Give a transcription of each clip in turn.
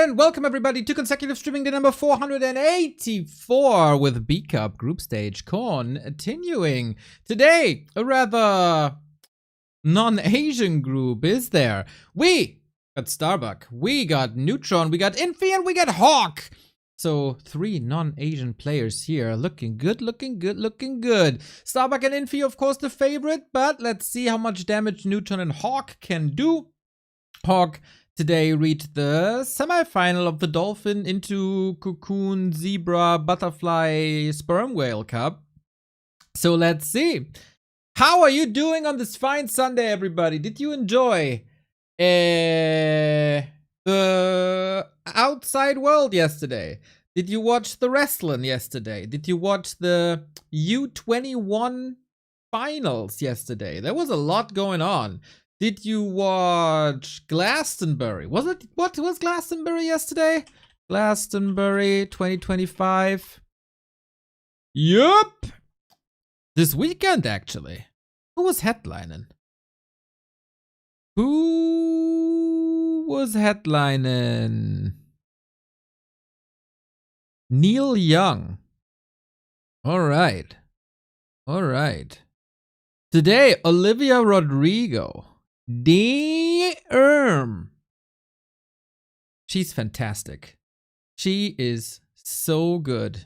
and welcome everybody to consecutive streaming day number 484 with B Cup group stage continuing. Today, a rather non-Asian group is there. We got Starbuck, we got Neutron, we got Infi, and we got Hawk. So 3 non-Asian players here. Looking good, looking good, looking good. Starbuck and Infi, of course, the favorite, but let's see how much damage Neutron and Hawk can do. Hawk today reached the semi-final of the Dolphin into Cocoon Zebra Butterfly Sperm Whale Cup. So let's see. How are you doing on this fine Sunday, everybody? Did you enjoy the outside world yesterday? Did you watch the wrestling yesterday? Did you watch the U21 finals yesterday? There was a lot going on. Did you watch Glastonbury? What was Glastonbury yesterday? Glastonbury 2025. Yup. This weekend, actually. Who was headlining? Who was headlining? Neil Young. All right. All right. Today, Olivia Rodrigo. She's fantastic. She is so good.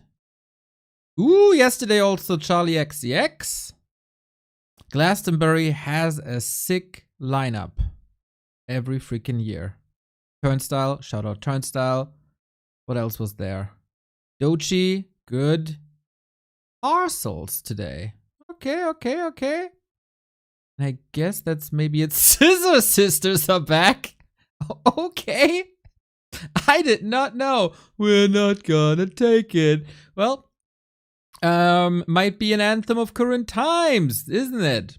Ooh, yesterday also Charlie XCX. Glastonbury has a sick lineup every freaking year. Turnstile, shout out Turnstile. What else was there? Dochi, good. Arseholes today. Okay. I guess that's maybe it. Scissor Sisters are back. Okay. I did not know. We're not gonna take it. Well, might be an anthem of current times, isn't it?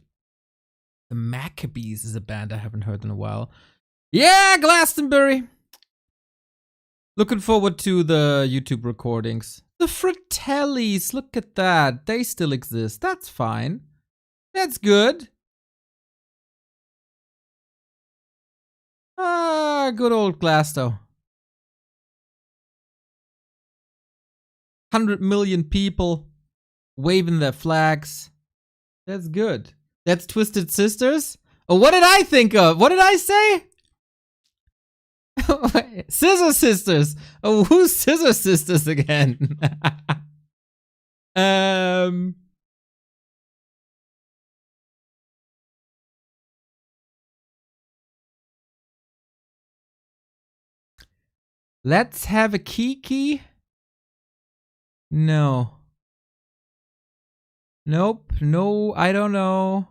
The Maccabees is a band I haven't heard in a while. Yeah, Glastonbury. Looking forward to the YouTube recordings. The Fratellis, look at that. They still exist. That's fine. That's good. Ah, good old Glasto. 100 million people waving their flags. That's good. That's Twisted Sisters? Oh, what did I think of? What did I say? Scissor Sisters. Oh, who's Scissor Sisters again? Let's have a Kiki. No. Nope. No, I don't know.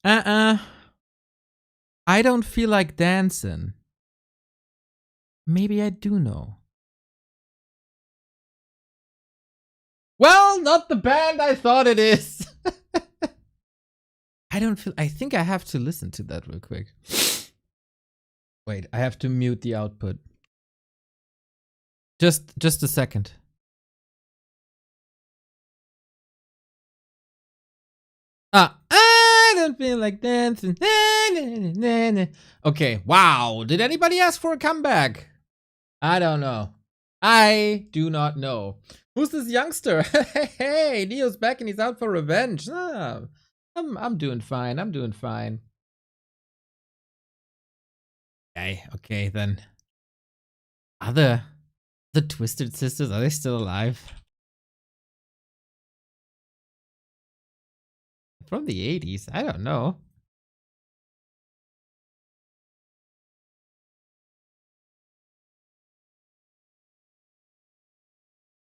I don't feel like dancing. Maybe I do know. Well, not the band I thought it is. I think I have to listen to that real quick. Wait, I have to mute the output. Just a second. I don't feel like dancing. Okay, wow. Did anybody ask for a comeback? I don't know. I do not know. Who's this youngster? Hey, Neo's back and he's out for revenge. I'm doing fine. I'm doing fine. Okay, then. The Twisted Sisters, are they still alive? From the 80s? I don't know.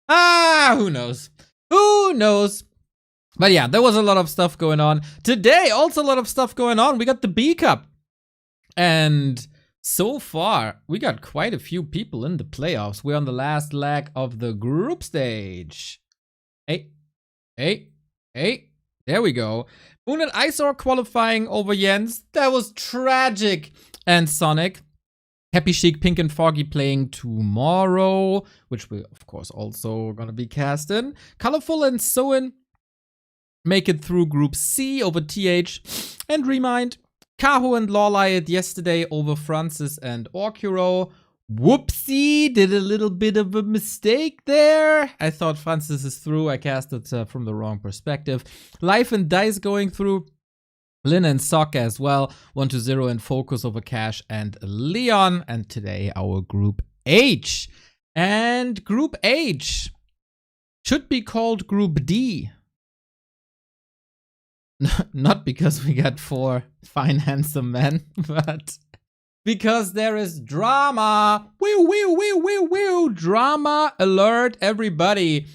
Who knows? Who knows? But yeah, there was a lot of stuff going on. Today, also a lot of stuff going on. We got the B Cup. And so far, we got quite a few people in the playoffs. We're on the last leg of the group stage. Hey. There we go. Moon and Isor qualifying over Jens. That was tragic. And Sonic. Happy Chic, Pink and Foggy playing tomorrow, which we, of course, also gonna be casting. Colorful and Soin make it through Group C over TH. And remind, Kaho and Lawliot yesterday over Francis and Orkuro. Whoopsie, did a little bit of a mistake there. I thought Francis is through. I cast it from the wrong perspective. Life and Dice going through. Lin and Sokka as well. 1-0 in focus over Cash and Leon. And today our Group H. And Group H should be called Group D. Not because we got 4 fine, handsome men, but because there is drama. Woo, woo, woo, woo, woo. Drama alert, everybody.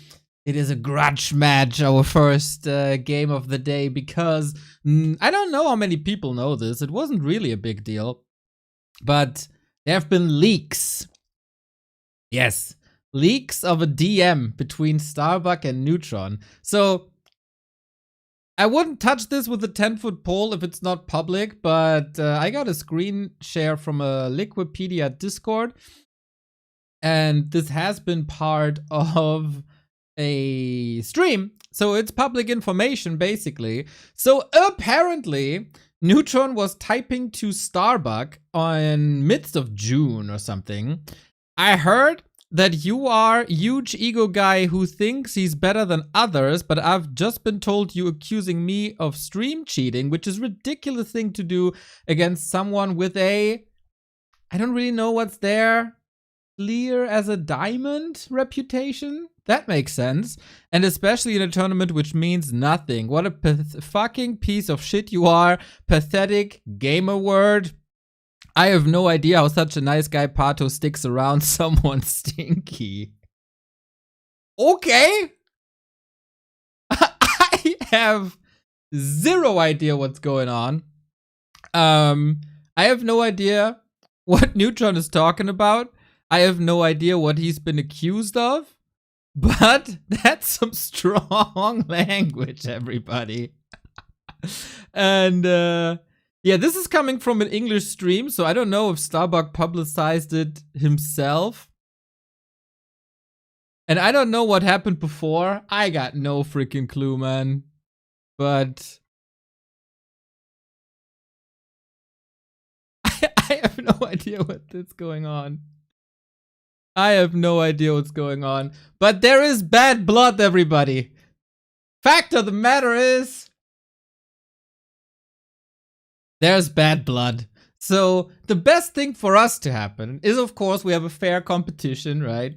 It is a grudge match, our first game of the day, because I don't know how many people know this. It wasn't really a big deal, but there have been leaks. Yes, leaks of a DM between Starbuck and Neutron. So I wouldn't touch this with a 10-foot pole if it's not public, but I got a screen share from a Liquipedia Discord, and this has been part of a stream, so it's public information basically. So apparently Neutron was typing to Starbuck on midst of June or something. I heard that you are a huge ego guy who thinks he's better than others, but I've just been told you accusing me of stream cheating, which is a ridiculous thing to do against someone with a, I don't really know what's there, clear as a diamond reputation. That makes sense. And especially in a tournament which means nothing. What a fucking piece of shit you are. Pathetic gamer word. I have no idea how such a nice guy Pato sticks around someone stinky. Okay. I have zero idea what's going on. I have no idea what Neutron is talking about. I have no idea what he's been accused of. But that's some strong language, everybody. And yeah, this is coming from an English stream, so I don't know if Starbuck publicized it himself. And I don't know what happened before. I got no freaking clue, man. But I have no idea what's going on. I have no idea what's going on. But there is bad blood, everybody. Fact of the matter is, there's bad blood. So the best thing for us to happen is, of course, we have a fair competition, right?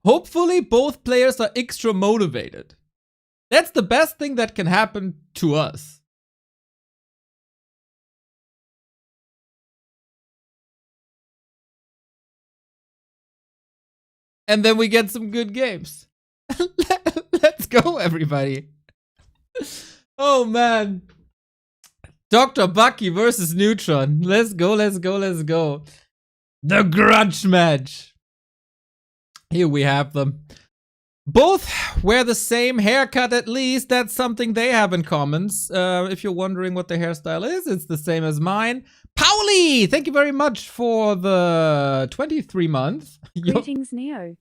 Hopefully both players are extra motivated. That's the best thing that can happen to us. And then we get some good games. Let's go, everybody. Oh, man. Dr. Bucky versus Neutron. Let's go, let's go, let's go. The grudge match. Here we have them. Both wear the same haircut at least. That's something they have in common. If you're wondering what the hairstyle is, it's the same as mine. Pauli, thank you very much for the 23 months. Greetings, Neo.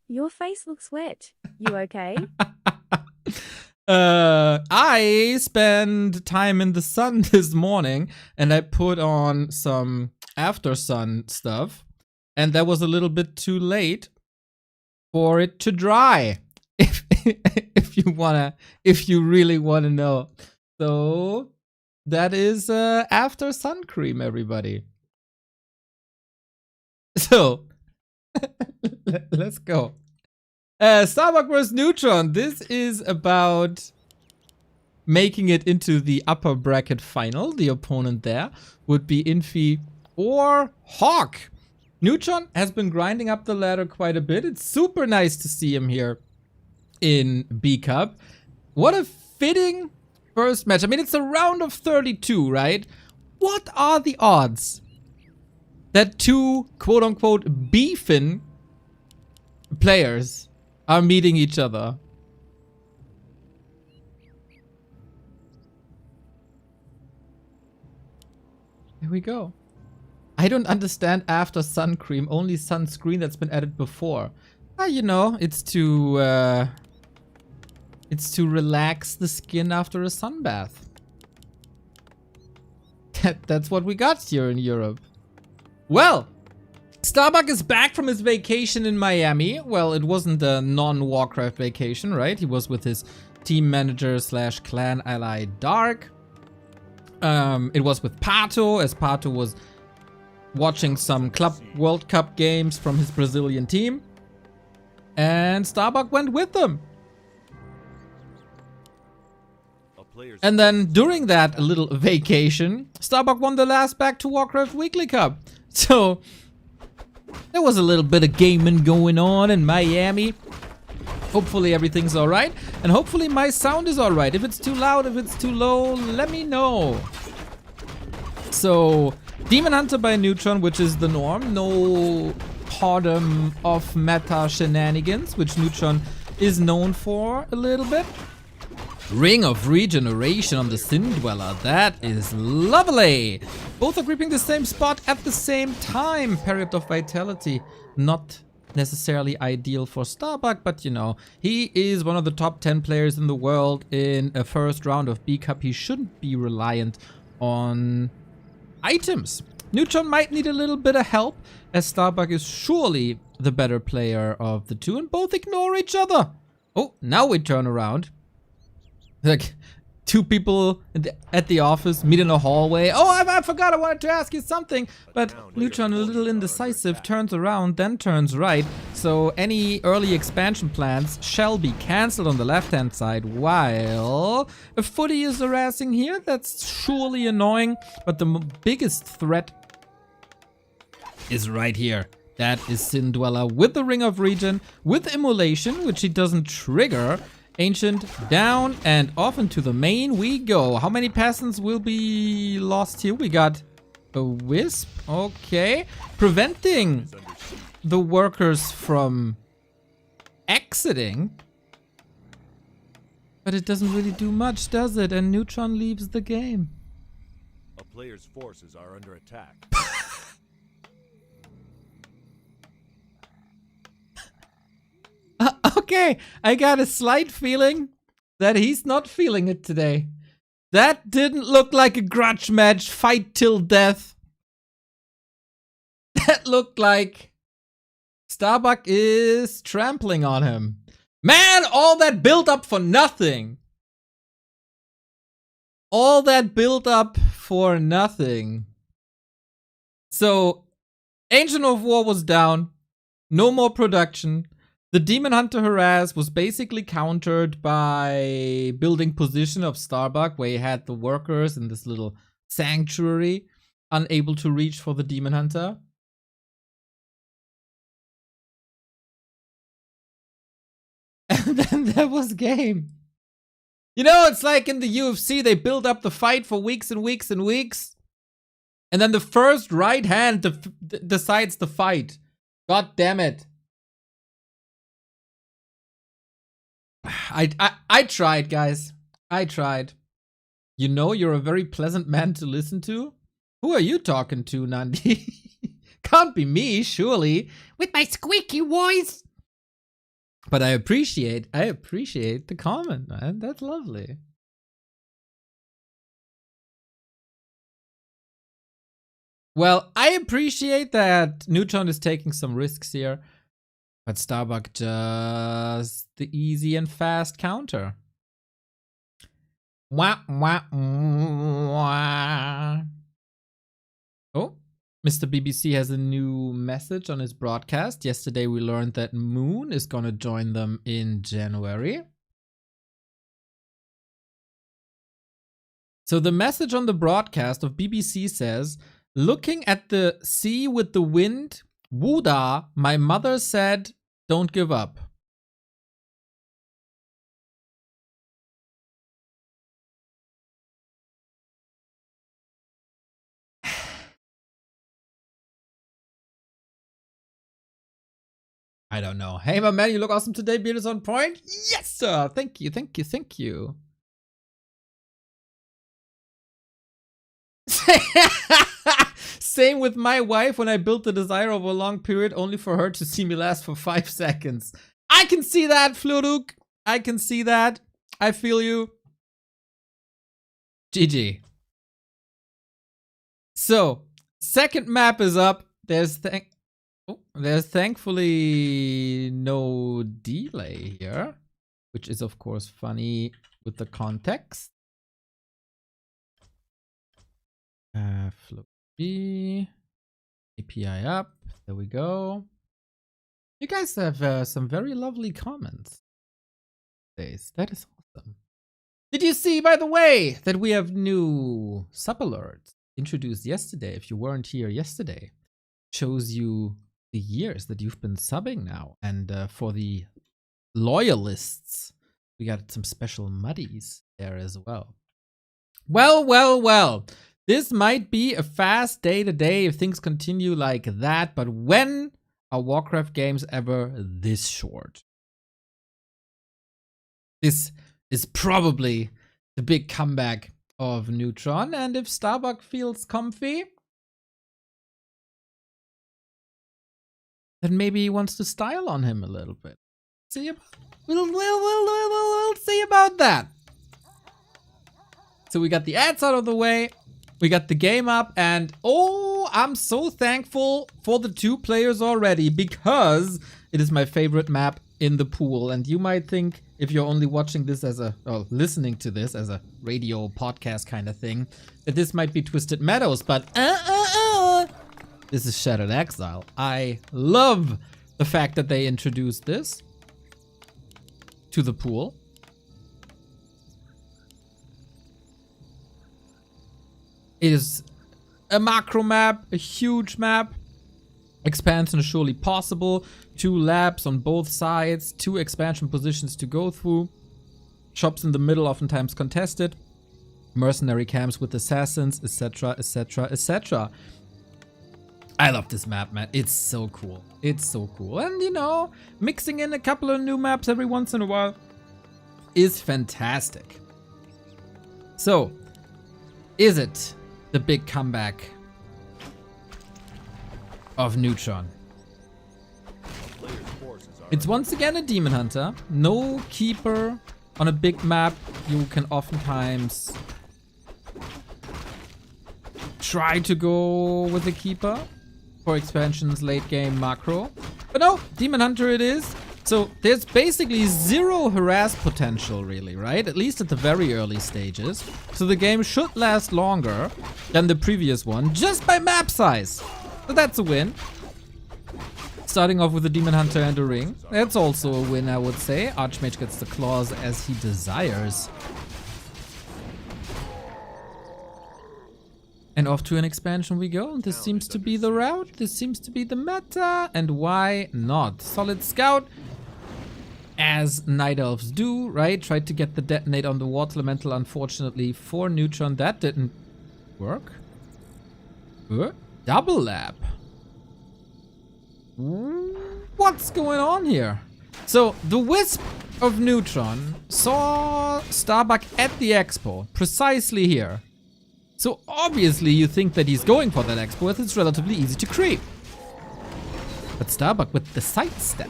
Your face looks wet. You okay? I spent time in the sun this morning, and I put on some after sun stuff, and that was a little bit too late for it to dry. If you really wanna know. So that is after sun cream, everybody. So let's go. Starbuck vs. Neutron. This is about making it into the upper bracket final. The opponent there would be Infi or Hawk. Neutron has been grinding up the ladder quite a bit. It's super nice to see him here in B Cup. What a fitting first match. I mean, it's a round of 32, right? What are the odds that two quote-unquote beefin players are meeting each other? Here we go. I don't understand after sun cream, only sunscreen that's been added before. You know, it's to It's to relax the skin after a sunbath. That's what we got here in Europe. Well, Starbuck is back from his vacation in Miami. Well, it wasn't a non-Warcraft vacation, right? He was with his team manager slash clan ally Dark. It was with Pato, as Pato was watching some Club World Cup games from his Brazilian team. And Starbuck went with them. And then during that little vacation, Starbuck won the last Back to Warcraft Weekly Cup. So there was a little bit of gaming going on in Miami. Hopefully everything's alright. And hopefully my sound is alright. If it's too loud, if it's too low, let me know. So, Demon Hunter by Neutron, which is the norm. No bottom of meta shenanigans, which Neutron is known for a little bit. Ring of Regeneration on the Sin Dweller. That is lovely. Both are gripping the same spot at the same time. Period of Vitality. Not necessarily ideal for Starbuck, but you know, he is one of the top 10 players in the world in a first round of B Cup. He shouldn't be reliant on items. Neutron might need a little bit of help, as Starbuck is surely the better player of the two, and both ignore each other. Oh, now we turn around. Like, two people at the office meet in a hallway. Oh, I forgot, I wanted to ask you something. But Neutron, a little indecisive, turns around, then turns right. So any early expansion plans shall be cancelled on the left-hand side, while a footy is harassing here. That's surely annoying, but the biggest threat is right here. That is Sin Dweller with the Ring of Regen, with Immolation, which he doesn't trigger. Ancient down and off into the main we go. How many peasants will be lost here? We got a wisp. Okay. Preventing the workers from exiting. But it doesn't really do much, does it? And Neutron leaves the game. A player's forces are under attack. Okay, I got a slight feeling that he's not feeling it today. That didn't look like a grudge match, fight till death. That looked like Starbuck is trampling on him. Man, all that build up for nothing. All that build up for nothing. So, Ancient of War was down. No more production. The Demon Hunter harass was basically countered by building position of Starbuck, where he had the workers in this little sanctuary, unable to reach for the Demon Hunter. And then there was game. You know, it's like in the UFC, they build up the fight for weeks and weeks and weeks. And then the first right hand decides the fight. God damn it. I tried, guys. I tried. You know, you're a very pleasant man to listen to. Who are you talking to, Nandi? Can't be me, surely. With my squeaky voice. But I appreciate the comment, man. That's lovely. Well, I appreciate that Neutron is taking some risks here. But Starbuck just the easy and fast counter. Wah, wah, wah. Oh, Mr. BBC has a new message on his broadcast. Yesterday we learned that Moon is gonna join them in January. So the message on the broadcast of BBC says, looking at the sea with the wind, Wuda, my mother said, don't give up. I don't know. Hey, my man, you look awesome today. Beard is on point. Yes, sir. Thank you, thank you, thank you. Same with my wife when I built the desire over a long period only for her to see me last for 5 seconds. I can see that, Fluruk. I can see that. I feel you. GG. So, second map is up. There's thankfully no delay here, which is of course funny with the context. Flow B, API up. There we go. You guys have some very lovely comments. That is awesome. Did you see, by the way, that we have new sub alerts introduced yesterday? If you weren't here yesterday, shows you the years that you've been subbing now. And for the loyalists, we got some special muddies there as well. Well. This might be a fast day today if things continue like that. But when are Warcraft games ever this short? This is probably the big comeback of Neutron. And if Starbuck feels comfy, then maybe he wants to style on him a little bit. We'll see about that. So we got the ads out of the way. We got the game up. And oh, I'm so thankful for the 2 players already, because it is my favorite map in the pool. And you might think, if you're only watching this as or listening to this as a radio podcast kind of thing, that this might be Twisted Meadows. But this is Shattered Exile. I love the fact that they introduced this to the pool. It is a macro map, a huge map. Expansion is surely possible. 2 labs on both sides, 2 expansion positions to go through. Shops in the middle, oftentimes contested. Mercenary camps with assassins, etc, etc, etc. I love this map, man. It's so cool. It's so cool. And, you know, mixing in a couple of new maps every once in a while is fantastic. So, is it the big comeback of Neutron? It's once again a Demon Hunter. No Keeper on a big map. You can oftentimes try to go with a Keeper for expansions, late game macro. But no, Demon Hunter it is. So there's basically 0 harass potential really, right? At least at the very early stages. So the game should last longer than the previous one just by map size. So that's a win. Starting off with a Demon Hunter and a ring. That's also a win, I would say. Archmage gets the claws as he desires. And off to an expansion we go. This seems to be the route. This seems to be the meta. And why not? Solid Scout, as Night Elves do, right? Tried to get the detonate on the Water Elemental. Unfortunately for Neutron, that didn't work. Double lab. What's going on here? So, the Wisp of Neutron saw Starbuck at the expo, precisely here. So obviously you think that he's going for that expo, it's relatively easy to creep. But Starbuck with the sidestep.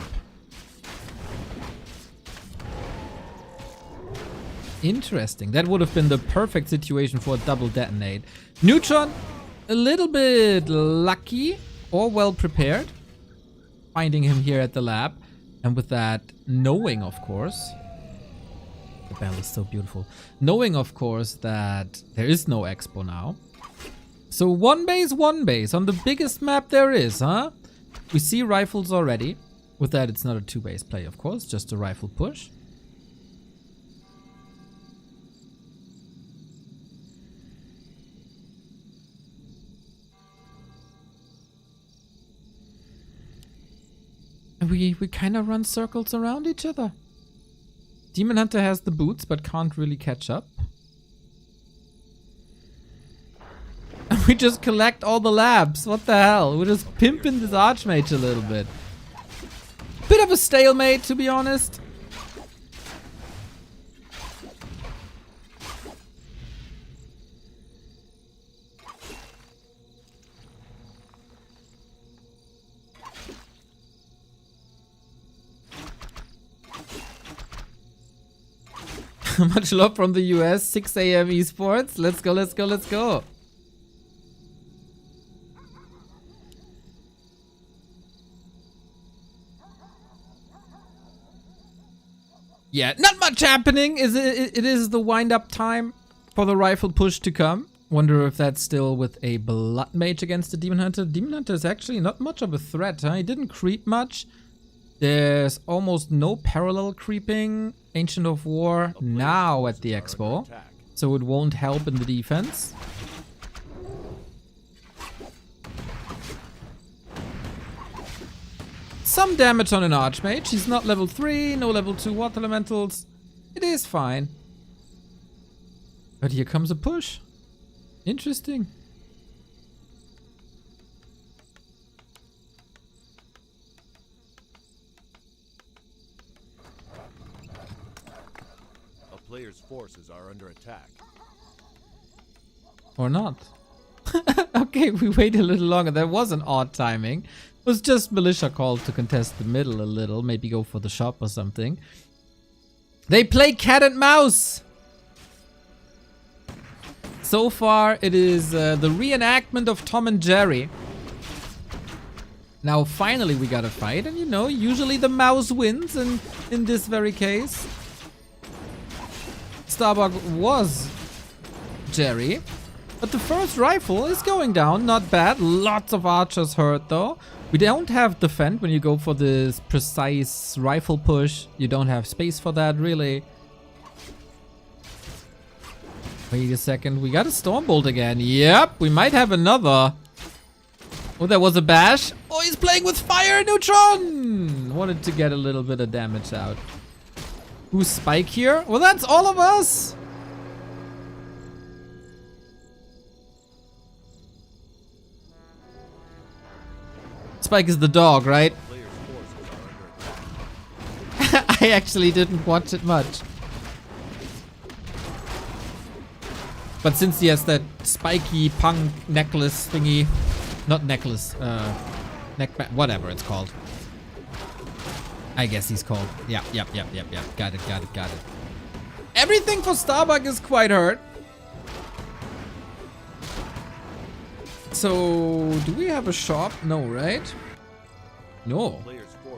Interesting. That would have been the perfect situation for a double detonate. Neutron, a little bit lucky or well prepared. Finding him here at the lab. And with that, knowing, of course, the bell is so beautiful. Knowing, of course, that there is no expo now. So one base on the biggest map there is, huh? We see rifles already. With that, it's not a 2-base play, of course, just a rifle push. We kind of run circles around each other. Demon Hunter has the boots, but can't really catch up. And we just collect all the labs. What the hell? We're just pimping this Archmage a little bit. Bit of a stalemate, to be honest. Much love from the US. 6 a.m. esports. Let's go, let's go, let's go. Yeah, not much happening. It is the wind-up time for the rifle push to come. Wonder if that's still with a Blood Mage against the Demon Hunter. Demon Hunter is actually not much of a threat, huh? He didn't creep much. There's almost no parallel creeping. Ancient of War now at the Expo, so it won't help in the defense. Some damage on an Archmage. He's not level 3, no level 2 Water Elementals. It is fine. But here comes a push. Interesting. A player's forces are under attack. Or not. Okay, we wait a little longer. That was an odd timing. It was just militia called to contest the middle a little. Maybe go for the shop or something. They play cat and mouse. So far, it is the reenactment of Tom and Jerry. Now, finally, we got a fight. And, you know, usually the mouse wins in this very case. Starbuck was Jerry. But the first rifle is going down. Not bad. Lots of archers hurt, though. We don't have defend when you go for this precise rifle push. You don't have space for that, really. Wait a second. We got a Stormbolt again. Yep, we might have another. Oh, there was a bash. Oh, he's playing with fire neutron. Wanted to get a little bit of damage out. Who's Spike here? Well, that's all of us. Spike is the dog, right? I actually didn't watch it much. But since he has that spiky punk necklace thingy, not necklace, whatever it's called. I guess he's called. Yeah. Got it. Everything for Starbuck is quite hurt. So, do we have a shop? No, right? No.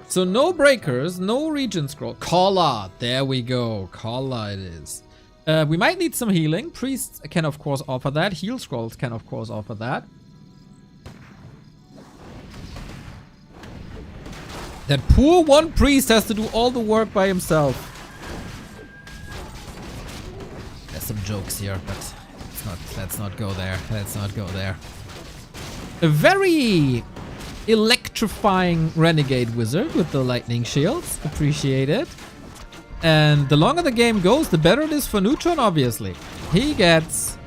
So no breakers, no region scroll. Kala, there we go. Kala it is. We might need some healing. Priests can of course offer that. Heal scrolls can of course offer that. That poor one priest has to do all the work by himself. There's some jokes here, but let's not go there. Let's not go there. A very electrifying renegade wizard with the lightning shields. Appreciate it. And the longer the game goes, the better it is for Neutron, obviously. He gets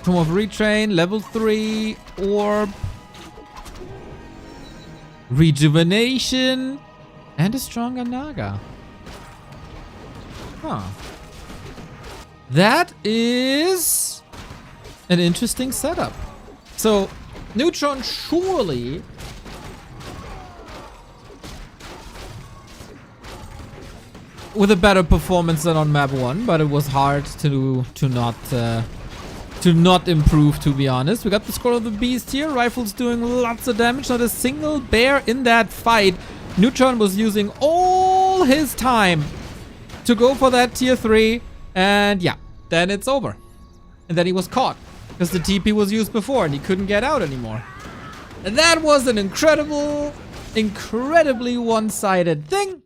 Tomb of Retrain, level 3, Orb, Rejuvenation, and a stronger Naga. Huh. That is an interesting setup. So, Neutron surely with a better performance than on map 1, but it was hard to not improve, to be honest. We got the Scroll of the Beast here. Rifles doing lots of damage. Not a single bear in that fight. Neutron was using all his time to go for that tier 3. And yeah, then it's over. And then he was caught because the TP was used before and he couldn't get out anymore. And that was an incredibly one-sided thing.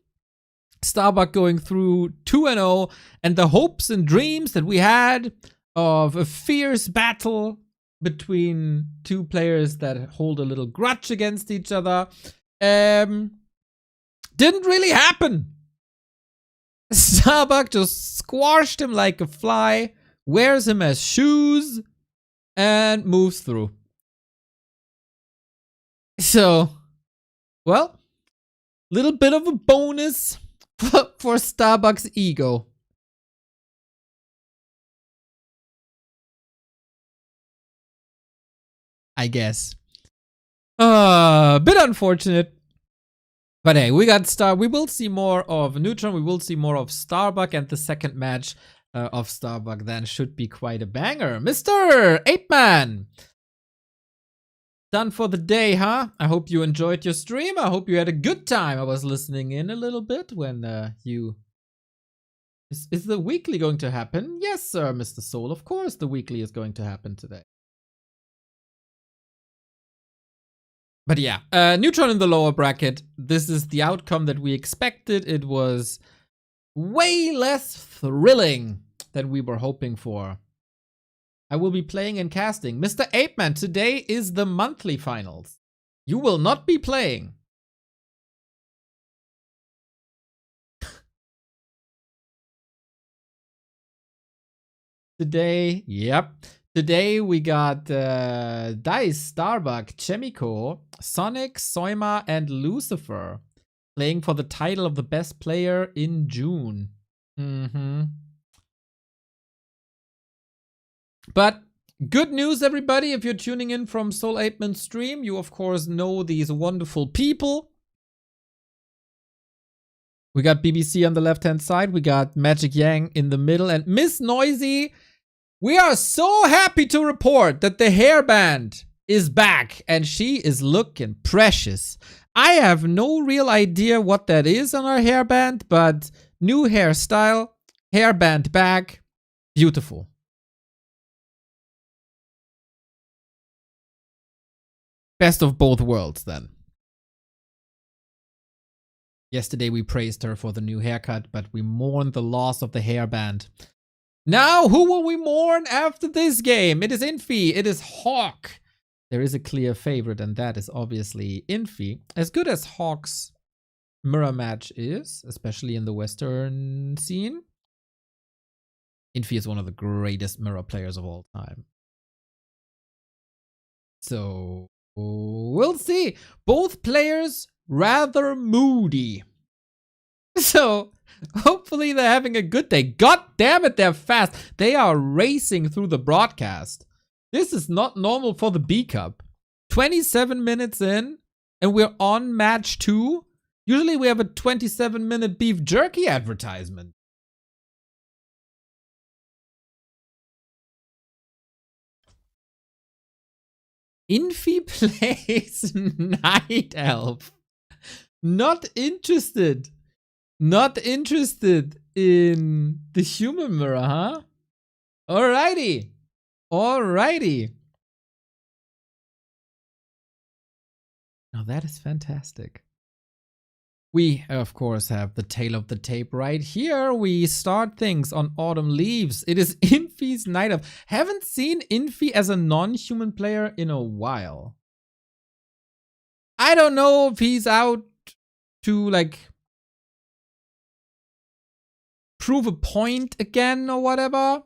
Starbuck going through 2-0, and the hopes and dreams that we had of a fierce battle between two players that hold a little grudge against each other didn't really happen. Starbuck just squashed him like a fly, wears him as shoes, and moves through. So, well, little bit of a bonus for Starbuck's ego. I guess. Bit unfortunate. But hey, we will see more of Neutron, we will see more of Starbuck, and the second match of Starbuck then should be quite a banger. Mr. Apeman! Done for the day, huh? I hope you enjoyed your stream. I hope you had a good time. I was listening in a little bit when you... Is the weekly going to happen? Yes, sir, Mr. Soul. Of course the weekly is going to happen today. But yeah, Neutron in the lower bracket. This is the outcome that we expected. It was way less thrilling than we were hoping for. I will be playing and casting. Mr. Apeman, today is the monthly finals. You will not be playing. Today, yep. Today we got Dice, Starbuck, Chemico, Sonic, Soima, and Lucifer playing for the title of the best player in June. But good news, everybody. If you're tuning in from Soul Apeman's stream, you of course know these wonderful people. We got BBC on the left-hand side. We got Magic Yang in the middle. And Miss Noisy, we are so happy to report that the hairband is back. And she is looking precious. I have no real idea what that is on her hairband. But new hairstyle, hairband back. Beautiful. Best of both worlds, then. Yesterday we praised her for the new haircut, but we mourned the loss of the hairband. Now, who will we mourn after this game? It is Infi, it is Hawk. There is a clear favorite, and that is obviously Infi. As good as Hawk's mirror match is, especially in the Western scene, Infi is one of the greatest mirror players of all time. So... we'll see. Both players rather moody. So hopefully they're having a good day. God damn it, they're fast. They are racing through the broadcast. This is not normal for the B Cup. 27 minutes in and we're on match 2. Usually we have a 27-minute beef jerky advertisement. Infi plays Night Elf. Not interested. Not interested in the human mirror, huh? Alrighty. Alrighty. Now that is fantastic. We, of course, have the tail of the tape right here. We start things on Autumn Leaves. It is Infi's Night Elf. Haven't seen Infi as a non-human player in a while. I don't know if he's out to, like, prove a point again or whatever.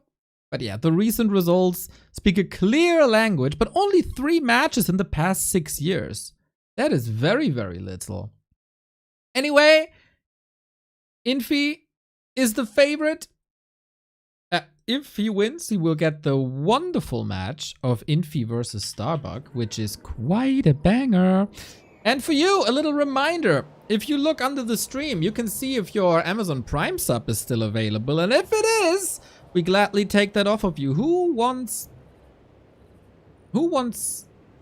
But yeah, the recent results speak a clear language, but only 3 matches in the past 6 years. That is very, very little. Anyway, Infi is the favorite. If he wins, he will get the wonderful match of Infi versus Starbuck, which is quite a banger. And for you, a little reminder. If you look under the stream, you can see if your Amazon Prime sub is still available. And if it is, we gladly take that off of you. Who wants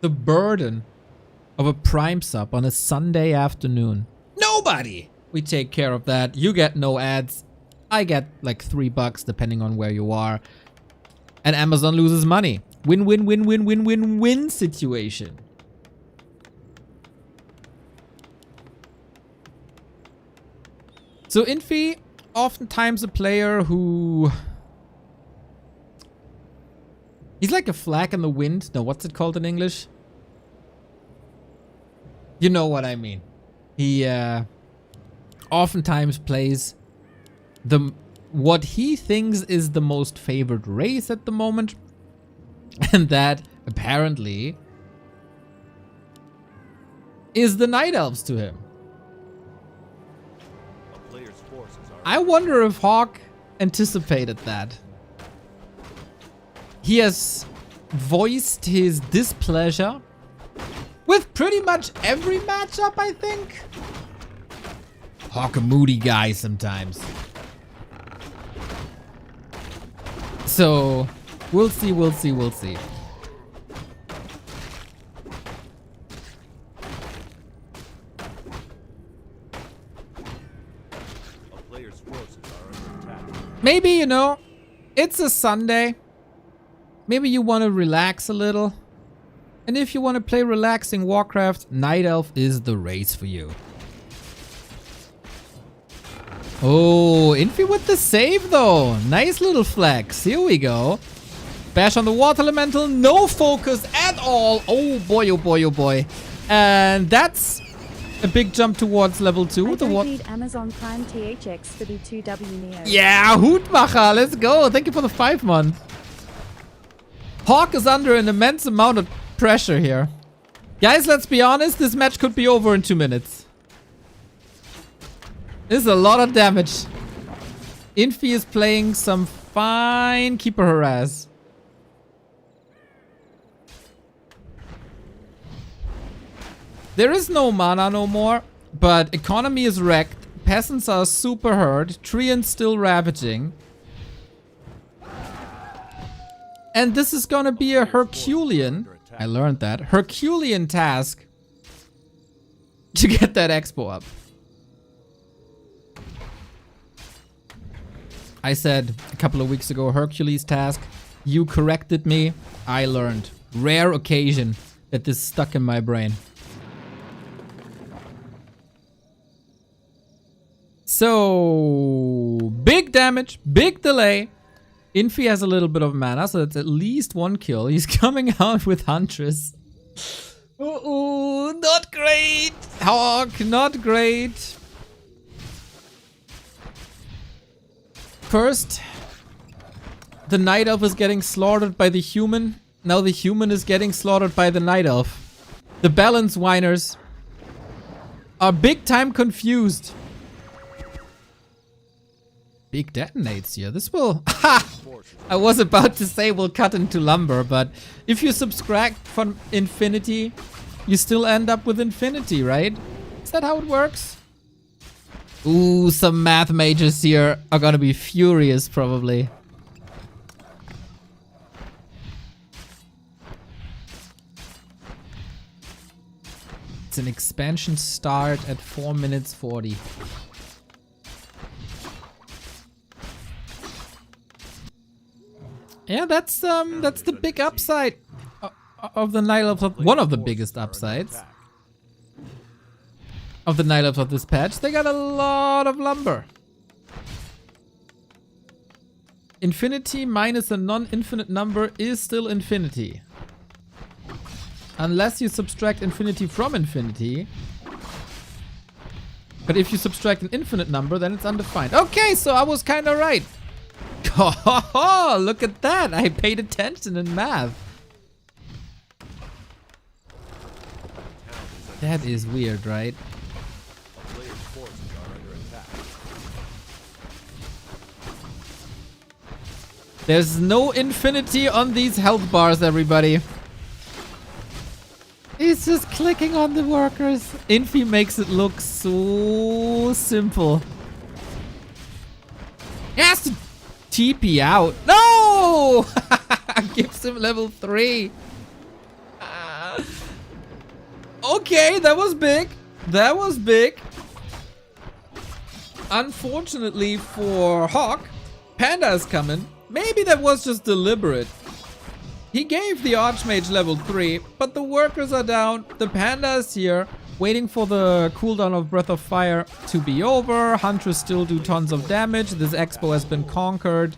the burden of a Prime sub on a Sunday afternoon? Nobody! We take care of that. You get no ads. I get like $3 depending on where you are. And Amazon loses money. Win-win-win-win-win-win-win situation. So Infi, oftentimes a player who... he's like a flag in the wind. No, what's it called in English? You know what I mean. He oftentimes plays what he thinks is the most favored race at the moment. And that, apparently, is the Night Elves to him. I wonder if Hawk anticipated that. He has voiced his displeasure with pretty much every matchup, I think. Hawk a moody guy sometimes. So, we'll see, we'll see, we'll see. A player's forces are under attack. Maybe, you know, it's a Sunday. Maybe you want to relax a little. And if you want to play relaxing Warcraft, Night Elf is the race for you. Oh, Infi with the save though. Nice little flex. Here we go. Bash on the Water Elemental. No focus at all. Oh boy, oh boy, oh boy. And that's a big jump towards level 2. I don't need Amazon Prime THX for the 2W Neo. Yeah, Hutmacher. Let's go. Thank you for the 5 month. Hawk is under an immense amount of pressure here. Guys, let's be honest. This match could be over in 2 minutes. This is a lot of damage. Infi is playing some fine keeper harass. There is no mana no more, but economy is wrecked. Peasants are super hurt. Treants still ravaging. And this is gonna be a Herculean, I learned that, Herculean task to get that expo up. I said a couple of weeks ago, Hercules task. You corrected me. I learned. Rare occasion that this stuck in my brain. So, big damage, big delay. Infi has a little bit of mana, so that's at least 1 kill. He's coming out with Huntress. Ooh, not great. Hawk, not great. First, the Night Elf is getting slaughtered by the human. Now the human is getting slaughtered by the Night Elf. The balance whiners are big time confused. Big detonates here. This will... Ha! I was about to say we'll cut into lumber, but if you subtract from infinity, you still end up with infinity, right? Is that how it works? Ooh, some math majors here are gonna be furious, probably. It's an expansion start at 4 minutes 40. Yeah, that's the big upside of the Night Elf. One of the biggest upsides of the Night Elf of this patch. They got a lot of lumber. Infinity minus a non-infinite number is still infinity. Unless you subtract infinity from infinity. But if you subtract an infinite number, then it's undefined. Okay, so I was kind of right. Oh, look at that. I paid attention in math. That is weird, right? A player's forces are under attack. There's no infinity on these health bars, everybody. He's just clicking on the workers. Infi makes it look so simple. He has to TP out. No! Gives him level 3. Okay, that was big. That was big. Unfortunately for Hawk, Panda is coming. Maybe that was just deliberate. He gave the Archmage level 3, but the workers are down. The Panda is here, waiting for the cooldown of Breath of Fire to be over. Huntress still do tons of damage. This expo has been conquered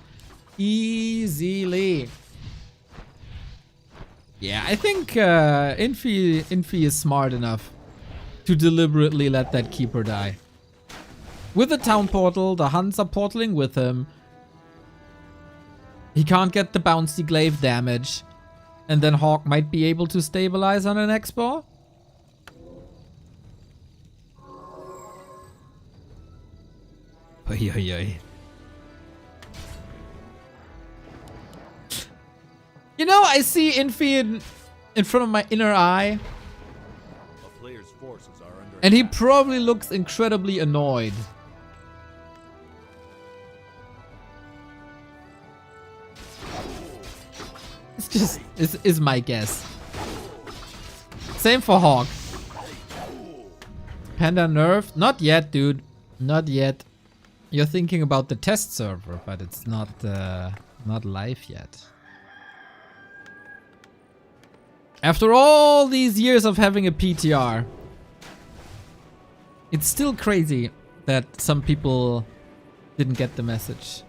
easily. Yeah, I think Infi is smart enough to deliberately let that keeper die. With the town portal, the Huns are portaling with him. He can't get the bouncy glaive damage. And then Hawk might be able to stabilize on an expo. Oy, oy, oy. You know, I see Infi in front of my inner eye. A player's forces are under And he attack. probably looks incredibly annoyed. It's just, is my guess. Same for Hawk. Panda nerfed? Not yet, dude. Not yet. You're thinking about the test server, but it's not live yet. After all these years of having a PTR, it's still crazy that some people didn't get the message.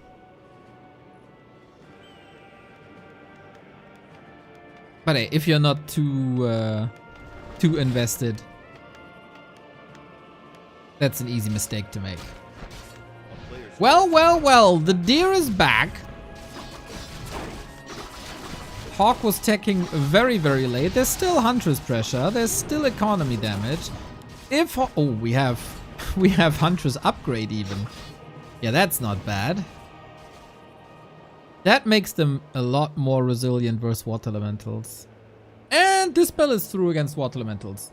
But hey, if you're not too invested, that's an easy mistake to make. Well, well, well, the deer is back. Hawk was teching very, very late. There's still Huntress pressure. There's still economy damage. If we have Huntress upgrade even. Yeah, that's not bad. That makes them a lot more resilient versus water elementals. And this spell is through against water elementals.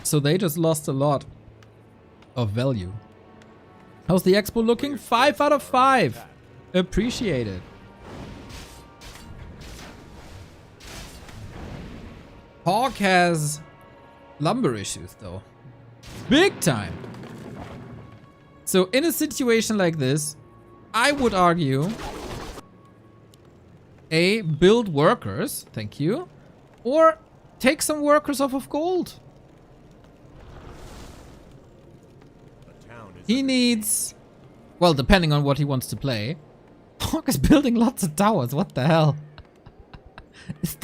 So they just lost a lot of value. How's the expo looking? 5 out of 5. Appreciate it. Hawk has lumber issues though. Big time. So in a situation like this, I would argue A, build workers, thank you, or take some workers off of gold. He needs, well, depending on what he wants to play. Hawk is building lots of towers, what the hell? Is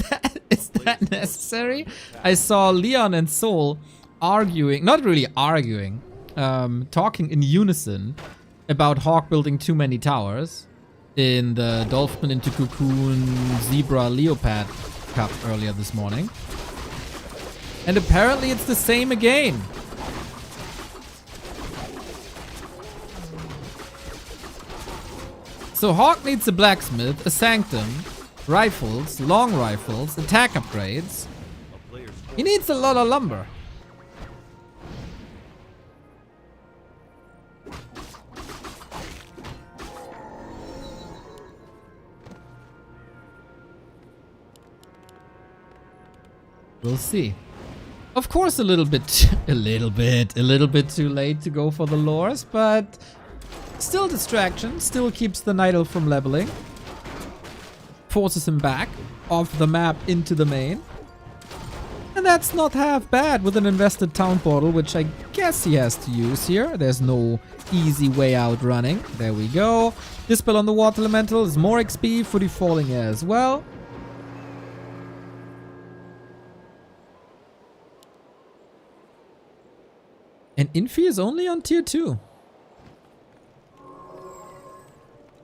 that necessary? I saw Leon and Soul arguing, not really arguing, talking in unison about Hawk building too many towers in the Dolphin into Cocoon Zebra Leopard Cup earlier this morning. And apparently it's the same again. So Hawk needs a blacksmith, a sanctum, rifles, long rifles, attack upgrades. He needs a lot of lumber. We'll see. Of course, a little bit too late to go for the lures, but still distraction, still keeps the Night Elf from leveling. Forces him back off the map into the main. And that's not half bad with an invested town portal, which I guess he has to use here. There's no easy way out running. There we go. Dispel on the water elemental is more XP for the falling as well. And Infi is only on tier 2.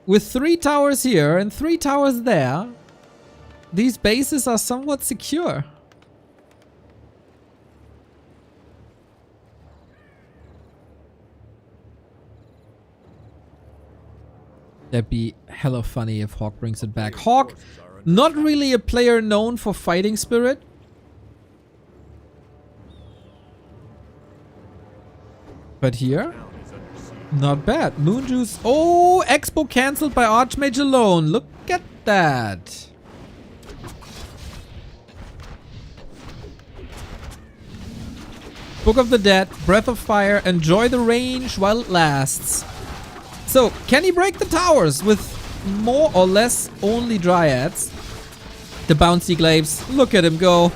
With 3 towers here and 3 towers there, these bases are somewhat secure. That'd be hella funny if Hawk brings it back. Hawk, not really a player known for fighting spirit. But here, not bad. Moon Juice. Oh, Expo cancelled by Archmage alone. Look at that. Book of the Dead, Breath of Fire. Enjoy the range while it lasts. So, can he break the towers with more or less only Dryads? The bouncy glaives. Look at him go.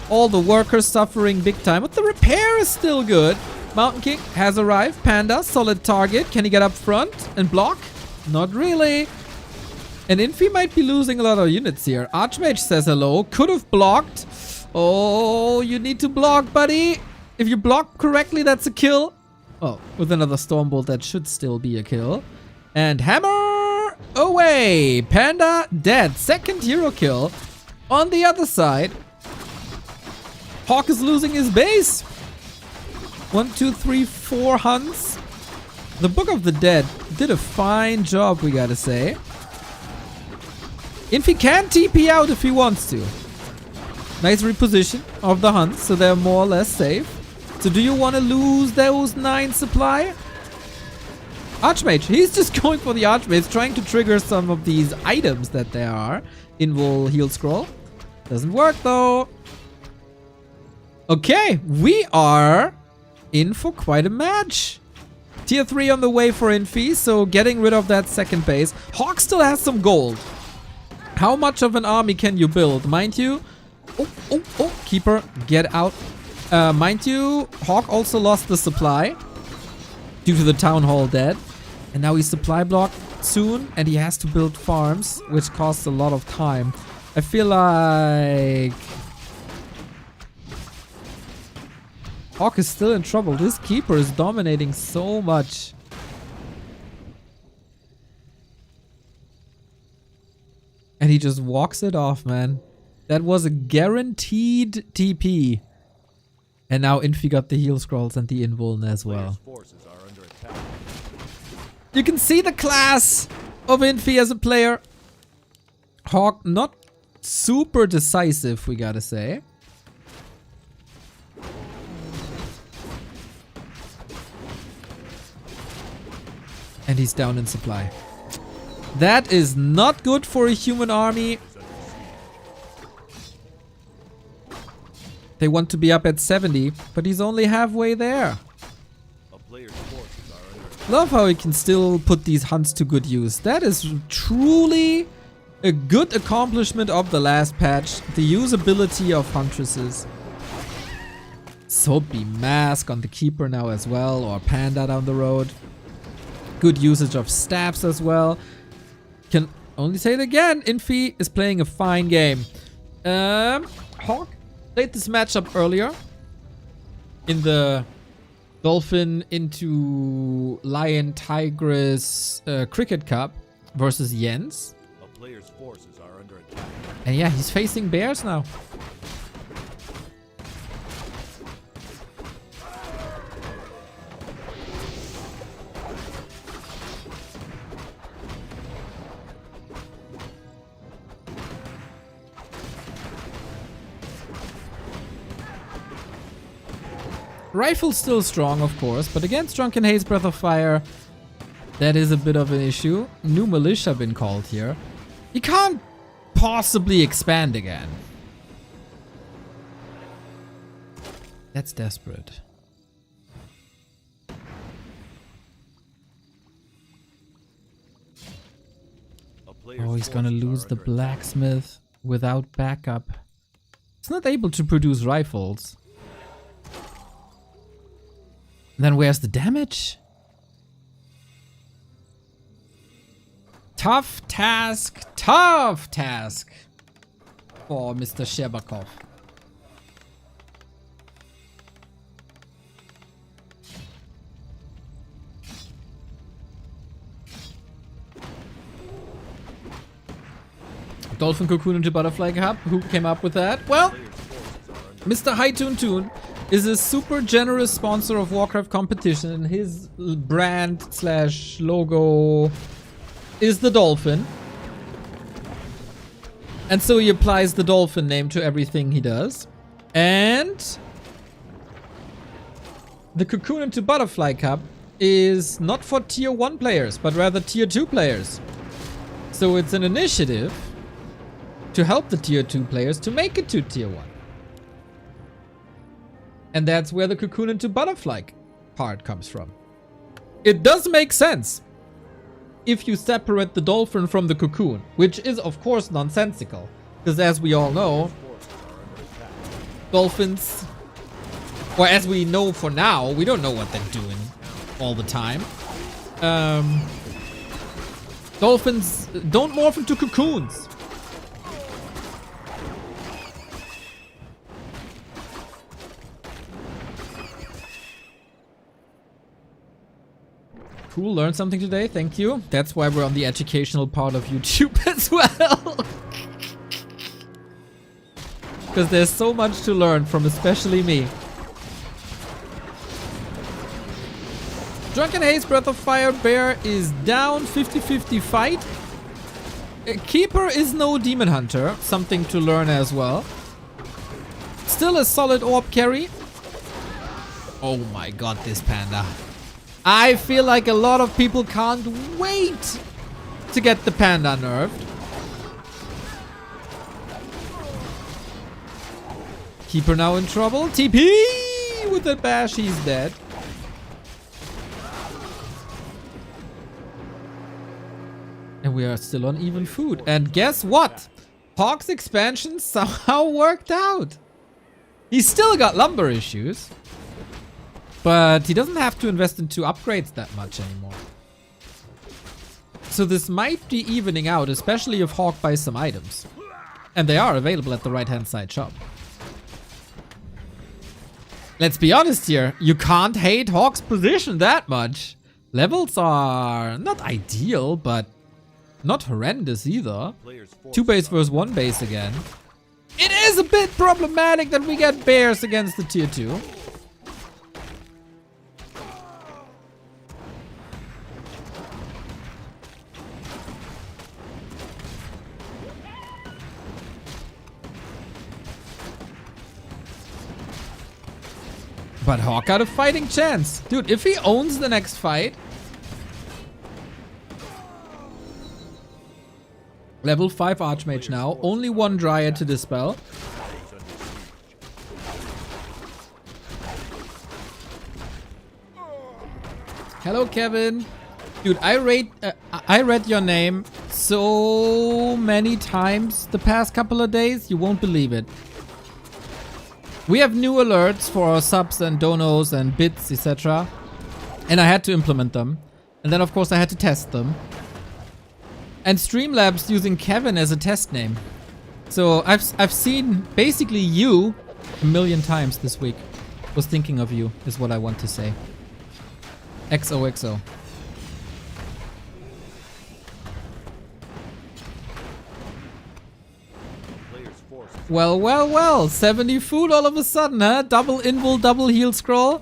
All the workers suffering big time. But the repair is still good. Mountain King has arrived. Panda, solid target. Can he get up front and block? Not really. And Infi might be losing a lot of units here. Archmage says hello. Could have blocked. Oh, you need to block, buddy. If you block correctly, that's a kill. Oh, with another Stormbolt, that should still be a kill. And hammer away. Panda dead. Second hero kill. On the other side, Hawk is losing his base. 1, 2, 3, 4 hunts. The Book of the Dead did a fine job, we gotta say. Infi can TP out if he wants to. Nice reposition of the hunts, so they're more or less safe. So do you want to lose those 9 supply? Archmage, he's just going for the Archmage, trying to trigger some of these items that there are. Invul heal scroll. Doesn't work though. Okay, we are in for quite a match. Tier 3 on the way for Infi, so getting rid of that second base. Hawk still has some gold. How much of an army can you build? Mind you... Oh, Keeper, get out. Mind you, Hawk also lost the supply due to the Town Hall dead. And now he's supply blocked soon, and he has to build farms, which costs a lot of time. I feel like... Hawk is still in trouble. This Keeper is dominating so much. And he just walks it off, man. That was a guaranteed TP. And now Infi got the heal scrolls and the invuln as well. You can see the class of Infi as a player. Hawk not super decisive, we gotta say. And he's down in supply. That is not good for a human army. They want to be up at 70, but he's only halfway there. Love how he can still put these hunts to good use. That is truly a good accomplishment of the last patch. The usability of Huntresses. Soapy Mask on the Keeper now as well, or Panda down the road. Good usage of staffs as well. Can only say it again, Infi is playing a fine game. Hawk played this matchup earlier in the Dolphin into Lion Tigress Cricket Cup versus Jens. A player's forces are under attack. And yeah, he's facing bears now. Rifle's still strong, of course, but against Drunken Haze Breath of Fire, that is a bit of an issue. New militia been called here. He can't possibly expand again. That's desperate. Oh, he's gonna lose the blacksmith without backup. He's not able to produce rifles. Then where's the damage? Tough task for Mr. Sherbakov. Dolphin Cocoon into Butterfly Cup. Who came up with that? Well, Mr. High Toon Toon is a super generous sponsor of Warcraft competition. His brand / logo is the dolphin. And so he applies the dolphin name to everything he does. And the Cocoon into Butterfly Cup is not for tier 1 players, but rather tier 2 players. So it's an initiative to help the tier 2 players to make it to tier 1. And that's where the Cocoon into Butterfly part comes from. It does make sense if you separate the dolphin from the cocoon, which is of course nonsensical. Because as we all know, dolphins, or as we know for now, we don't know what they're doing all the time. Dolphins don't morph into cocoons. Cool, learned something today, thank you. That's why we're on the educational part of YouTube as well. Because there's so much to learn from especially me. Drunken Haze Breath of Fire Bear is down, 50-50 fight. Keeper is no Demon Hunter, something to learn as well. Still a solid orb carry. Oh my god, this panda. I feel like a lot of people can't wait to get the panda nerfed. Keeper now in trouble. TP with the bash, he's dead. And we are still on even food. And guess what? Hawk's expansion somehow worked out. He's still got lumber issues. But he doesn't have to invest into upgrades that much anymore. So this might be evening out, especially if Hawk buys some items. And they are available at the right-hand side shop. Let's be honest here, you can't hate Hawk's position that much. Levels are not ideal, but not horrendous either. 2 base versus 1 base again. It is a bit problematic that we get bears against the tier 2. But Hawk got a fighting chance. Dude, if he owns the next fight. Level 5 Archmage now. Only 1 Dryad to dispel. Hello, Kevin. Dude, I read your name so many times the past couple of days. You won't believe it. We have new alerts for our subs and donos and bits, etc. And I had to implement them. And then, of course, I had to test them. And Streamlabs using Kevin as a test name. So I've seen basically you a million times this week. Was thinking of you, is what I want to say. XOXO. Well, well, well. 70 food all of a sudden, huh? Double invul, double heal scroll.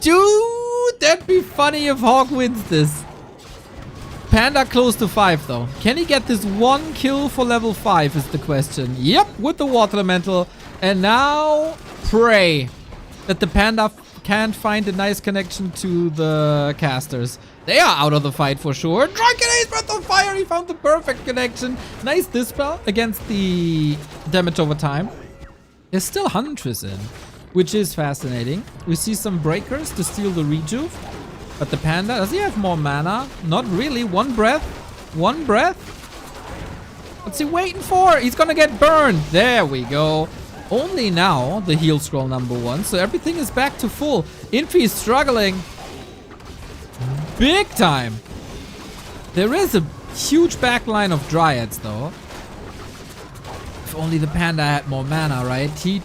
Dude, that'd be funny if Hawk wins this. Panda close to 5 though. Can he get this 1 kill for level 5 is the question. Yep, with the water elemental. And now pray that the panda can't find a nice connection to the casters. They are out of the fight for sure. Drunken Ace Breath of Fire, he found the perfect connection. Nice dispel against the damage over time. There's still Huntress in, which is fascinating. We see some breakers to steal the rejuve. But the panda, does he have more mana? Not really. 1 breath. 1 breath. What's he waiting for? He's gonna get burned. There we go. Only now the heal scroll number 1. So everything is back to full. Infi is struggling. Big time. There is a huge backline of Dryads though. If only the panda had more mana, right? He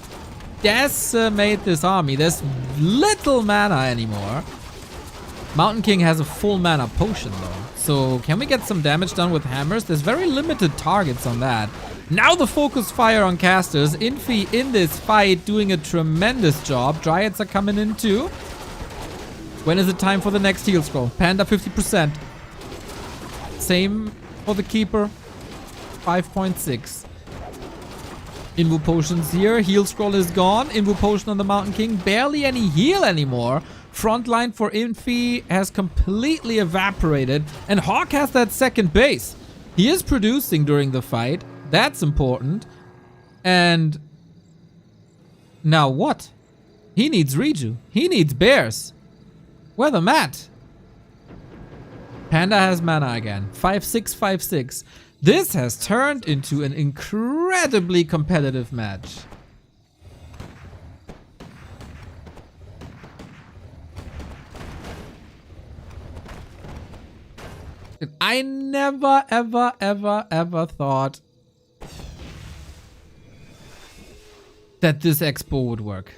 decimate this army. There's little mana anymore. Mountain King has a full mana potion though. So can we get some damage done with hammers? There's very limited targets on that. Now the focus fire on casters. Infi in this fight doing a tremendous job. Dryads are coming in too. When is it time for the next heal scroll? Panda 50%. Same for the Keeper. 5.6. Invu potions here. Heal scroll is gone. Invu potion on the Mountain King. Barely any heal anymore. Frontline for Infi has completely evaporated. And Hawk has that second base. He is producing during the fight. That's important. And now what? He needs Reju. He needs bears. Where the mat? Panda has mana again. 5-6, 5-6. This has turned into an incredibly competitive match. I never, ever, ever, ever thought that this expo would work.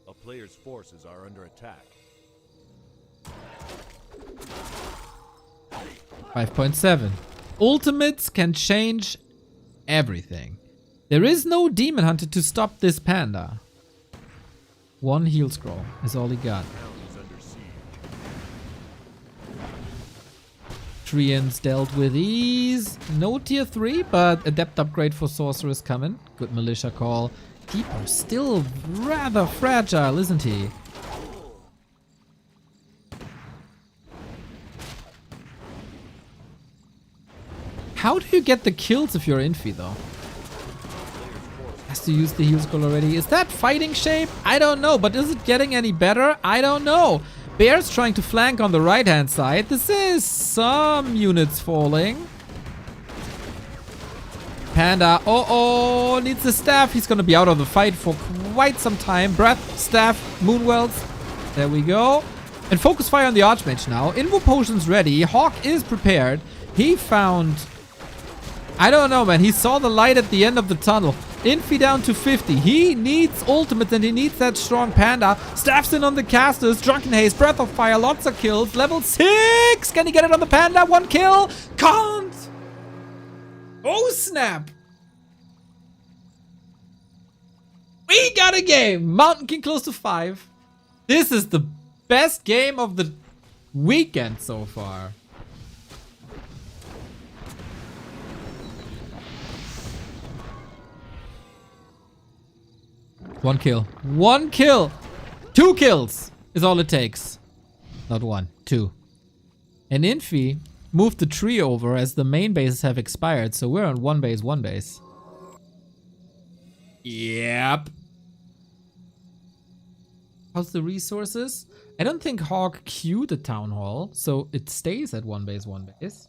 A player's forces are under attack. 5.7. Ultimates can change everything. There is no Demon Hunter to stop this panda. 1 heal scroll is all he got. Treants dealt with ease. No tier 3, but Adept upgrade for Sorceress coming. Good Militia call. Keeper still rather fragile, isn't he? How do you get the kills if you're Infi though? Has to use the heal scroll already. Is that fighting shape? I don't know, but is it getting any better? I don't know. Bear's trying to flank on the right hand side. This is some units falling. Panda, needs the staff. He's gonna be out of the fight for quite some time. Breath, staff, moonwells. There we go. And focus fire on the Archmage now. Invo potion's ready. Hawk is prepared. He found... I don't know, man. He saw the light at the end of the tunnel. Infi down to 50. He needs ultimate and he needs that strong Panda. Staffs in on the casters. Drunken Haze, Breath of Fire, lots of kills. Level 6. Can he get it on the Panda? 1 kill. Can't. Oh, snap. We got a game. Mountain King close to 5. This is the best game of the weekend so far. One kill. 1 kill. 2 kills is all it takes. Not 1, 2. And Infi moved the tree over as the main bases have expired. So we're on 1 base, 1 base. Yep. How's the resources? I don't think Hawk queued the town hall. So it stays at 1 base, 1 base.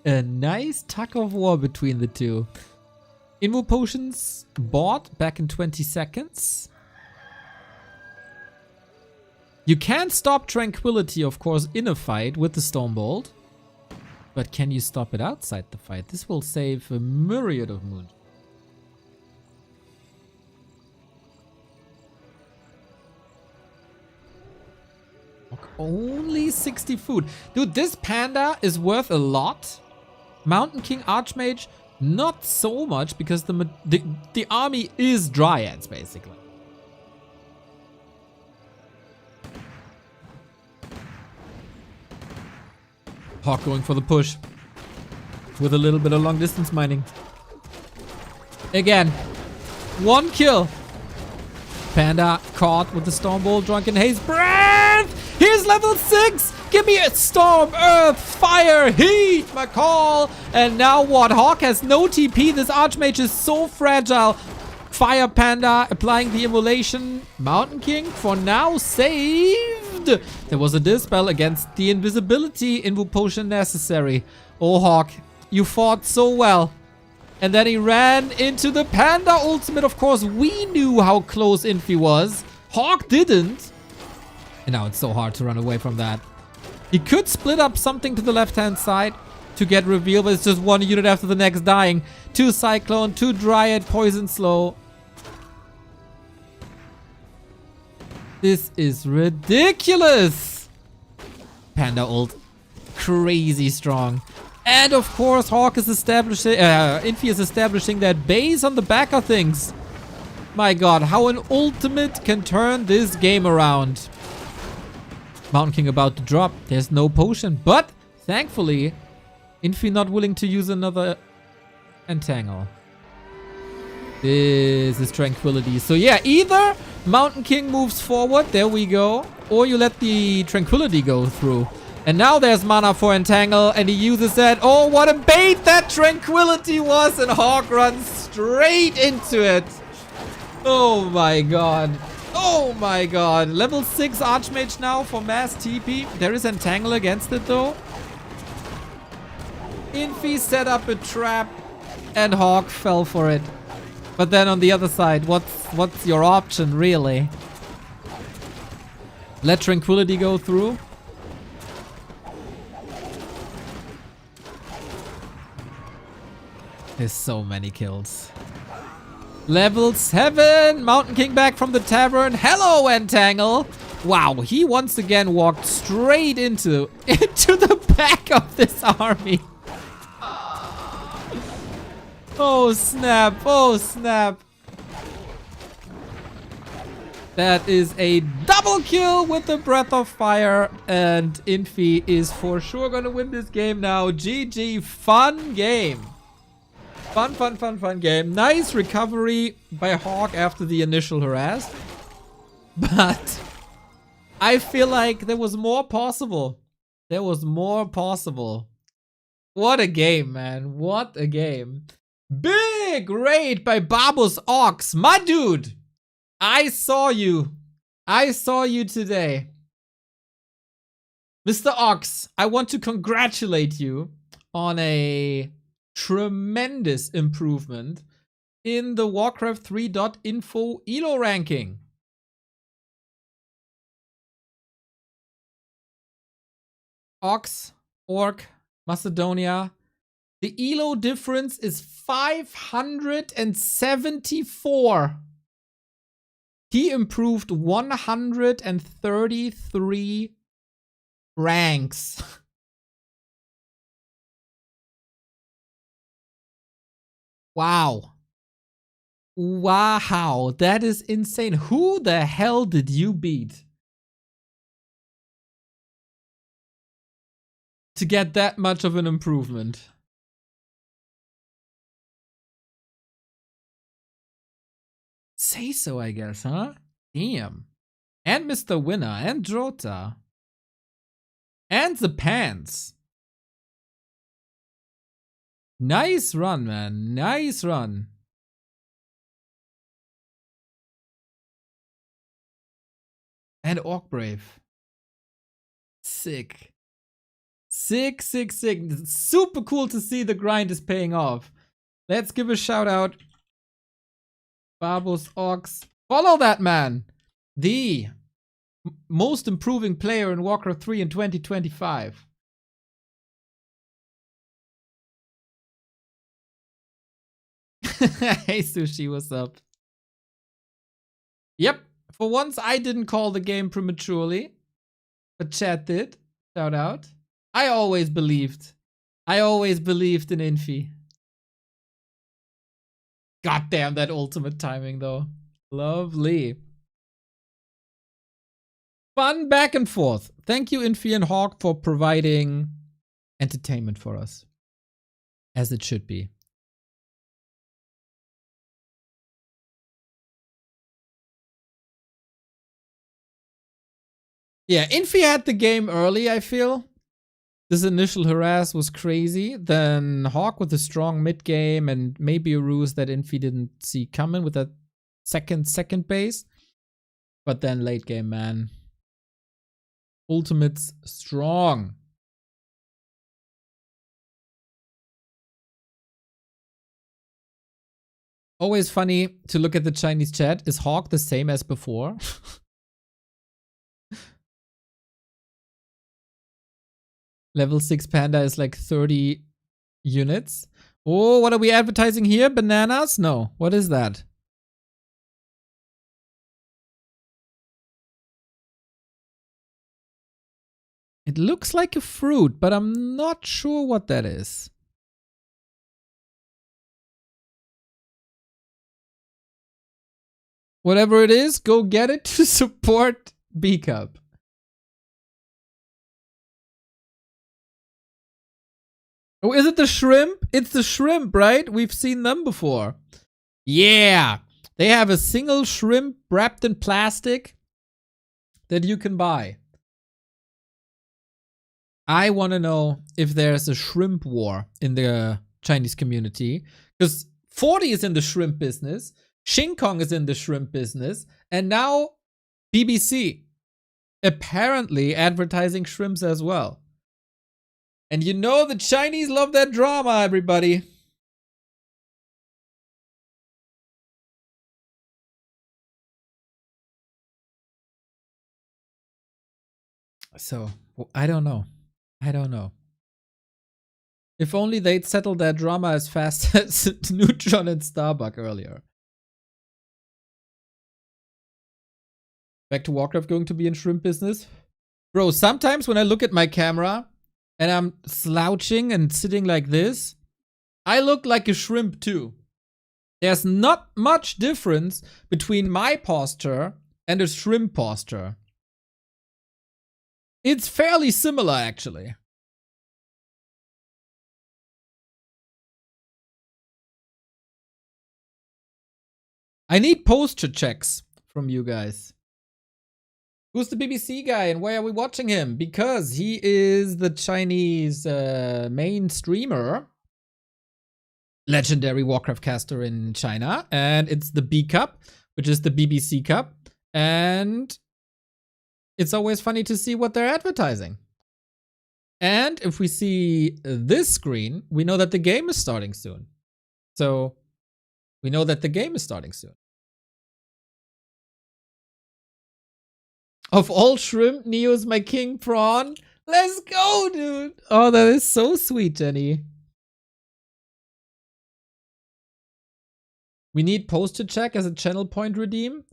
A nice tug of war between the two. Invo potions bought back in 20 seconds. You can't stop Tranquility, of course, in a fight with the Stormbolt. But can you stop it outside the fight? This will save a myriad of moon. Only 60 food. Dude, this Panda is worth a lot. Mountain King Archmage, not so much because the army is Dryads, basically. Hawk going for the push. With a little bit of long distance mining. Again. 1 kill. Panda caught with the Stormbolt, Drunken Haze, Breath! Here's level 6! Give me a Storm, Earth, Fire, Heat, McCall! And now what? Hawk has no TP. This Archmage is so fragile. Fire Panda applying the immolation. Mountain King for now saved. There was a dispel against the invisibility. Invo potion necessary. Oh, Hawk, you fought so well. And then he ran into the Panda ultimate. Of course, we knew how close Infi was. Hawk didn't. And now it's so hard to run away from that. He could split up something to the left-hand side to get revealed, but it's just 1 unit after the next dying. 2 Cyclone, 2 Dryad, Poison Slow. This is ridiculous. Panda ult. Crazy strong. And of course, Hawk is establishing, Infi is establishing that base on the back of things. My god, how an ultimate can turn this game around. Mountain King about to drop. There's no potion, but thankfully, Infi not willing to use another Entangle. This is Tranquility. So yeah, either Mountain King moves forward, there we go, or you let the Tranquility go through. And now there's mana for Entangle, and he uses that. Oh, what a bait that Tranquility was, and Hawk runs straight into it. Oh my god. Oh my god. Level 6 Archmage now for mass TP. There is Entangle against it though. Infi set up a trap, and Hawk fell for it. But then on the other side, what's your option really? Let Tranquility go through. There's so many kills. Level 7! Mountain King back from the tavern. Hello, Entangle! Wow, he once again walked straight into the back of this army. Oh, snap. Oh, snap. That is a double kill with the Breath of Fire. And Infi is for sure gonna win this game now. GG, fun game. Fun game. Nice recovery by Hawk after the initial harass. But I feel like there was more possible. There was more possible. What a game, man. What a game. Big raid by Babus Ox. My dude. I saw you. I saw you today. Mr. Ox, I want to congratulate you on a tremendous improvement in the Warcraft 3.info ELO ranking. Ox, Orc, Macedonia. The ELO difference is 574. He improved 133 ranks. Wow. Wow, that is insane. Who the hell did you beat to get that much of an improvement? Say so, I guess, huh? Damn. And Mr. Winner, and Jota. And the pants. Nice run, man. Nice run. And Orc Brave. Sick. Sick. Super cool to see the grind is paying off. Let's give a shout out. Babus Ox. Follow that man. The most improving player in Warcraft 3 in 2025. Hey Sushi, what's up? Yep, for once I didn't call the game prematurely, but chat did. Shout out. I always believed in Infi. God damn that ultimate timing though. Lovely. Fun back and forth. Thank you Infi and Hawk for providing entertainment for us. As it should be. Yeah, Infi had the game early, I feel. This initial harass was crazy. Then Hawk with a strong mid game and maybe a ruse that Infi didn't see coming with that second base. But then late game, man. Ultimate's strong. Always funny to look at the Chinese chat. Is Hawk the same as before? Level 6 Panda is like 30 units. Oh, what are we advertising here? Bananas? No. What is that? It looks like a fruit, but I'm not sure what that is. Whatever it is, go get it to support B-Cup. Oh, is it the shrimp? It's the shrimp, right? We've seen them before. Yeah. They have a single shrimp wrapped in plastic that you can buy. I want to know if there's a shrimp war in the Chinese community. Because 40 is in the shrimp business. Shin Kong is in the shrimp business. And now BBC apparently advertising shrimps as well. And you know the Chinese love that drama, everybody. So, I don't know. If only they'd settled that drama as fast as Neutron and Starbuck earlier. Back to Warcraft going to be in shrimp business? Bro, sometimes when I look at my camera and I'm slouching and sitting like this, I look like a shrimp too. There's not much difference between my posture and a shrimp posture. It's fairly similar, actually. I need posture checks from you guys. Who's the BBC guy and why are we watching him? Because he is the Chinese main streamer, legendary Warcraft caster in China, and it's the B Cup, which is the BBC Cup, and it's always funny to see what they're advertising. And if we see this screen, we know that the game is starting soon. So we know that the game is starting soon. Of all shrimp, Neo's my king prawn. Let's go, dude. Oh, that is so sweet, Jenny. We need posture check as a channel point redeem.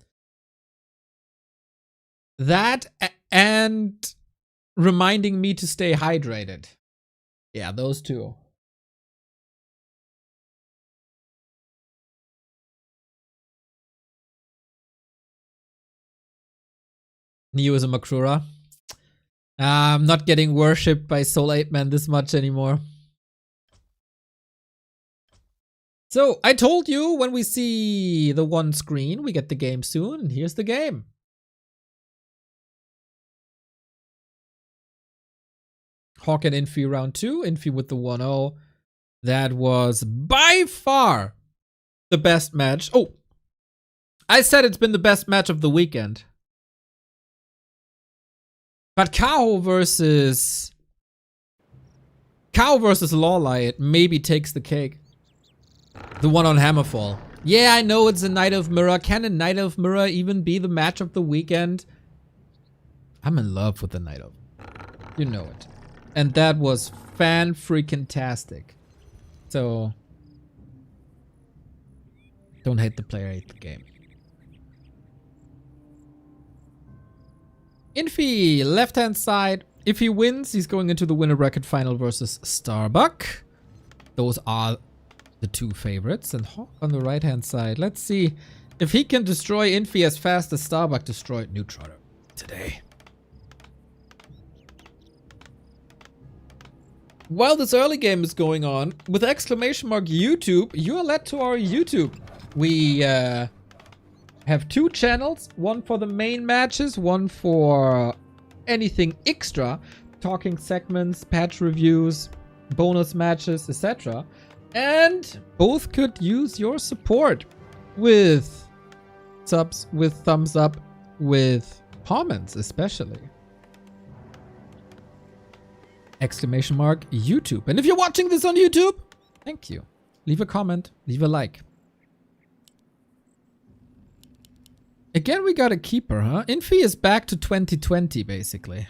That and reminding me to stay hydrated. Yeah, those two. Neo is a Makrura. I'm not getting worshipped by Soul 8 Man this much anymore. So, I told you when we see the one screen, we get the game soon. And here's the game. Hawk and Infi round 2. Infi with the 1-0. That was by far the best match. Oh, I said it's been the best match of the weekend. But Kaho versus Lawley, it maybe takes the cake. The one on Hammerfall. Yeah, I know it's a Night of Mirror. Can a Night of Mirror even be the match of the weekend? I'm in love with the Night of. You know it. And that was fan-freaking-tastic. So, don't hate the player, hate the game. Infi, left-hand side. If he wins, he's going into the winner bracket final versus Starbuck. Those are the two favorites. And Hawk on the right-hand side. Let's see if he can destroy Infi as fast as Starbuck destroyed Neutrotter today. While this early game is going on, with exclamation mark YouTube, you are led to our YouTube. We have two channels, one for the main matches, one for anything extra, talking segments, patch reviews, bonus matches, etc. And both could use your support with subs, with thumbs up, with comments especially. Exclamation mark YouTube. And if you're watching this on YouTube, thank you. Leave a comment, leave a like. Again, we got a keeper, huh? Infi is back to 2020, basically.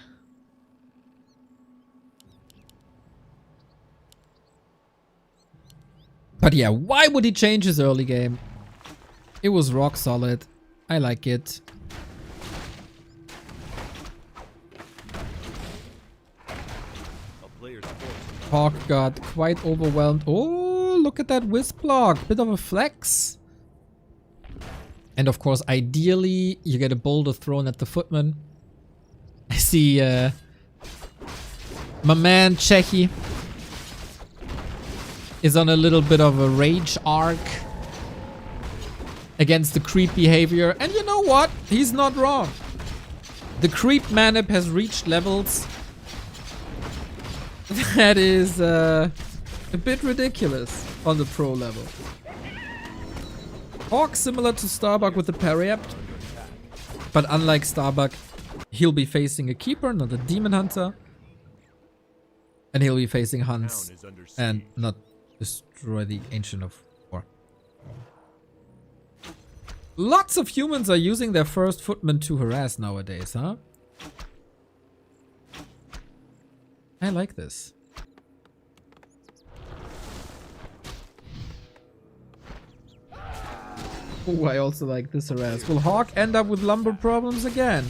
But yeah, why would he change his early game? It was rock solid. I like it. Hawk got quite overwhelmed. Oh, look at that wisp block. Bit of a flex. And of course, ideally, you get a boulder thrown at the footman. I see my man Chechi is on a little bit of a rage arc against the creep behavior. And you know what? He's not wrong. The creep manip has reached levels that is a bit ridiculous on the pro level. Hawk similar to Starbuck with the Parry-Apt, but unlike Starbuck, he'll be facing a keeper, not a demon hunter, and he'll be facing hunts and not destroy the Ancient of War. Lots of humans are using their first footman to harass nowadays, huh? I like this. Oh, I also like this harass. Will Hawk end up with lumber problems again?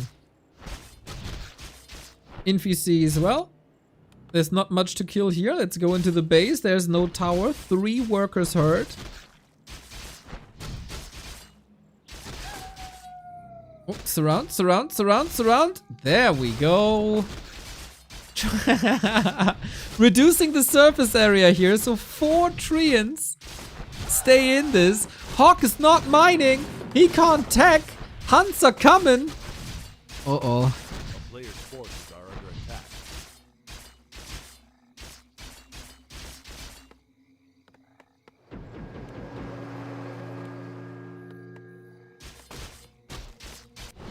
Infi sees, well, there's not much to kill here. Let's go into the base. There's no tower. 3 workers hurt. Oh, surround, surround, surround, surround. There we go. Reducing the surface area here, so 4 Treants stay in this. Hawk is not mining. He can't tech. Hunts are coming. Uh-oh. A player's forces are under attack.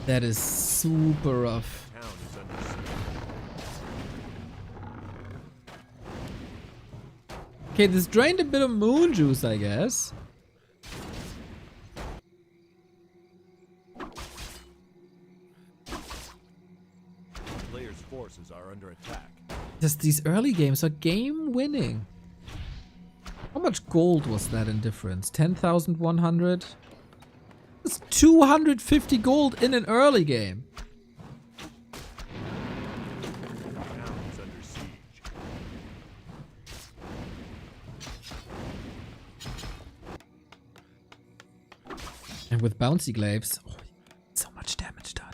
That is super rough. Town is under siege. Okay, this drained a bit of moon juice, I guess. Player's forces are under attack. Just these early games are game winning. How much gold was that in difference? 10,100? That's 250 gold in an early game. Town is under siege. And with bouncy glaives, oh, so much damage done.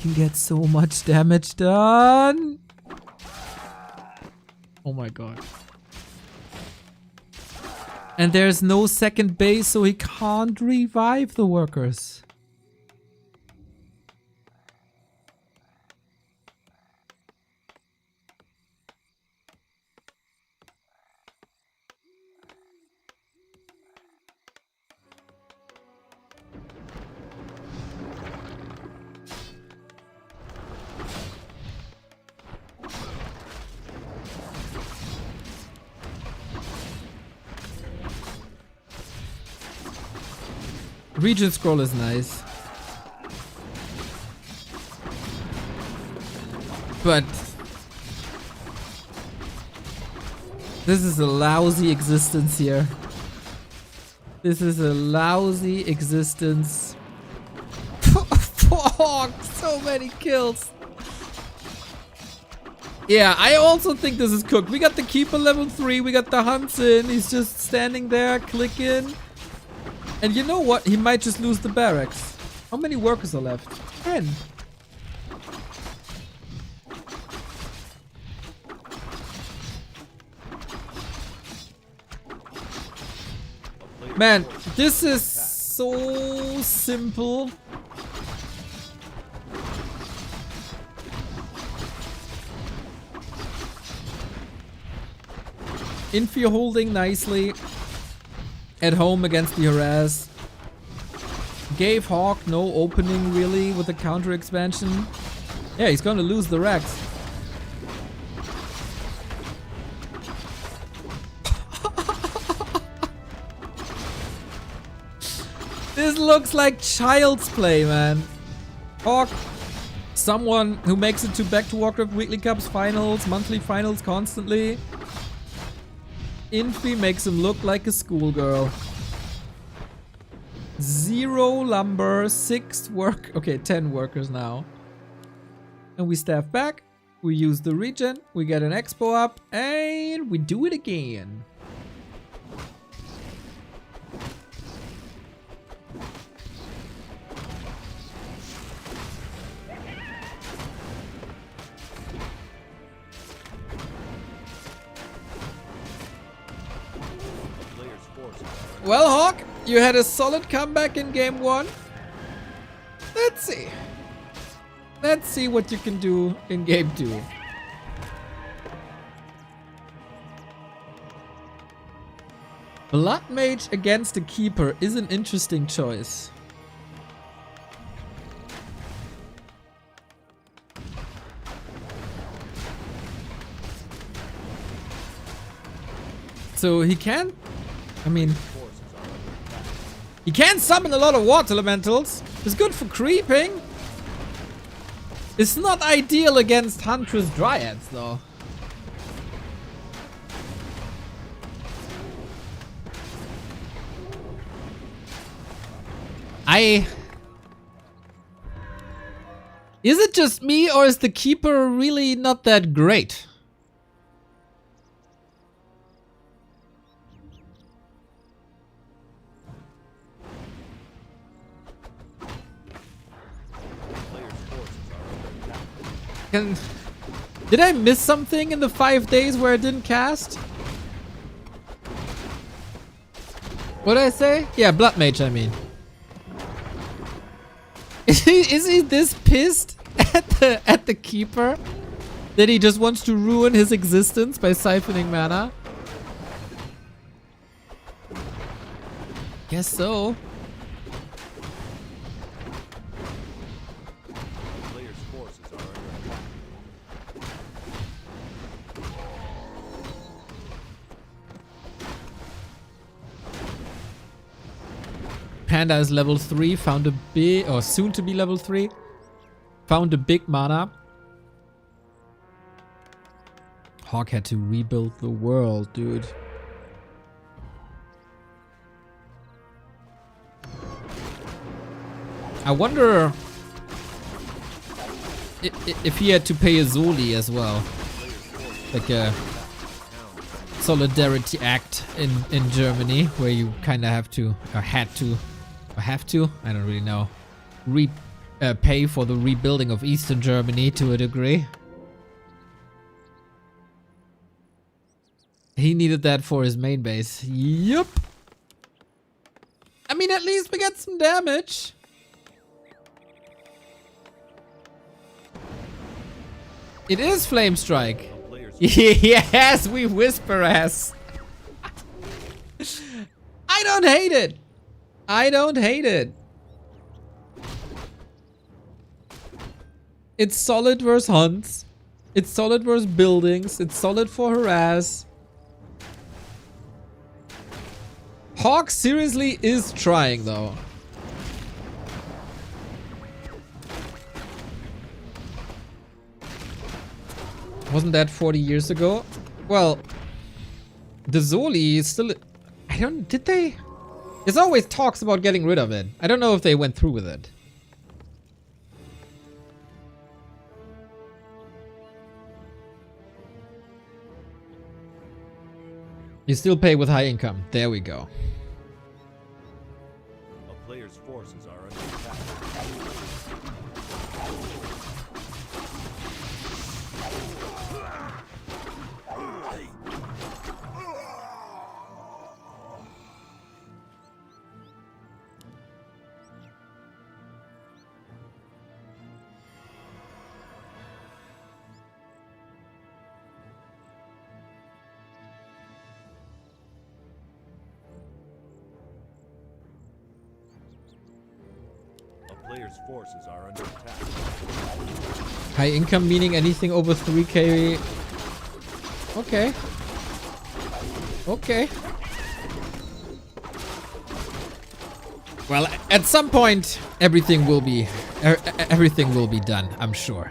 Can get so much damage done. Oh my god. And there's no second base, so he can't revive the workers. Region scroll is nice. But this is a lousy existence here. This is a lousy existence. Fuck, so many kills. Yeah, I also think this is cooked. We got the keeper level 3, we got the hunts in. He's just standing there clicking. And you know what? He might just lose the barracks. How many workers are left? 10. Man, this is so simple. Infi holding nicely. At home against the harass. Gave Hawk no opening really with the counter expansion. Yeah, he's gonna lose the Rex. This looks like child's play, man. Hawk, someone who makes it to back to Warcraft Weekly Cups finals, monthly finals constantly. Infi makes him look like a schoolgirl. 0 lumber, 6 work. Okay, 10 workers now. And we staff back. We use the regen. We get an expo up. And we do it again. Well, Hawk, you had a solid comeback in game 1. Let's see. Let's see what you can do in game 2. Blood Mage against a Keeper is an interesting choice. So he can, I mean, he can summon a lot of water elementals. It's good for creeping. It's not ideal against Huntress Dryads though. Is it just me or is the Keeper really not that great? Did I miss something in the 5 days where I didn't cast? What did I say? Yeah, Blood Mage, I mean. Is he this pissed at the keeper that he just wants to ruin his existence by siphoning mana? Guess so. Players' forces are under attack. Panda is level 3, found a big, or soon to be level 3. Found a big mana. Hawk had to rebuild the world, dude. I wonder if he had to pay a Zoli as well. Like a solidarity act in Germany, where you kind of have to, or had to, or have to, I don't really know, pay for the rebuilding of Eastern Germany to a degree. He needed that for his main base. Yup. I mean, at least we got some damage. It is Flame Strike. Yes, we whisper ass. I don't hate it. I don't hate it. It's solid versus hunts. It's solid versus buildings. It's solid for harass. Hawk seriously is trying though. Wasn't that 40 years ago? Well, the Zoli is still... I don't... Did they? There's always talks about getting rid of it. I don't know if they went through with it. You still pay with high income. There we go. A player's forces are under attack. Players' forces are under attack. High income meaning anything over 3k. Okay. Okay. Well, at some point, everything will be done, I'm sure.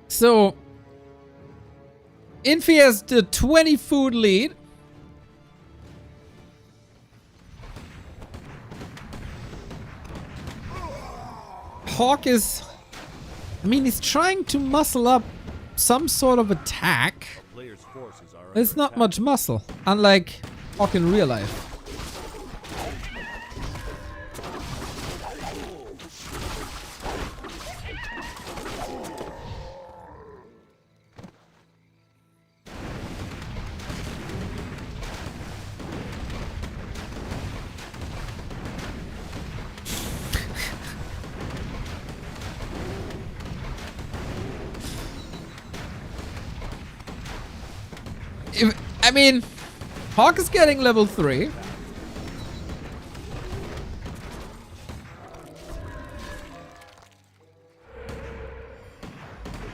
So, Infi has the 20 food lead. Hawk is... I mean, he's trying to muscle up some sort of attack. There's not much muscle, unlike Hawk in real life. I mean, Hawk is getting level 3.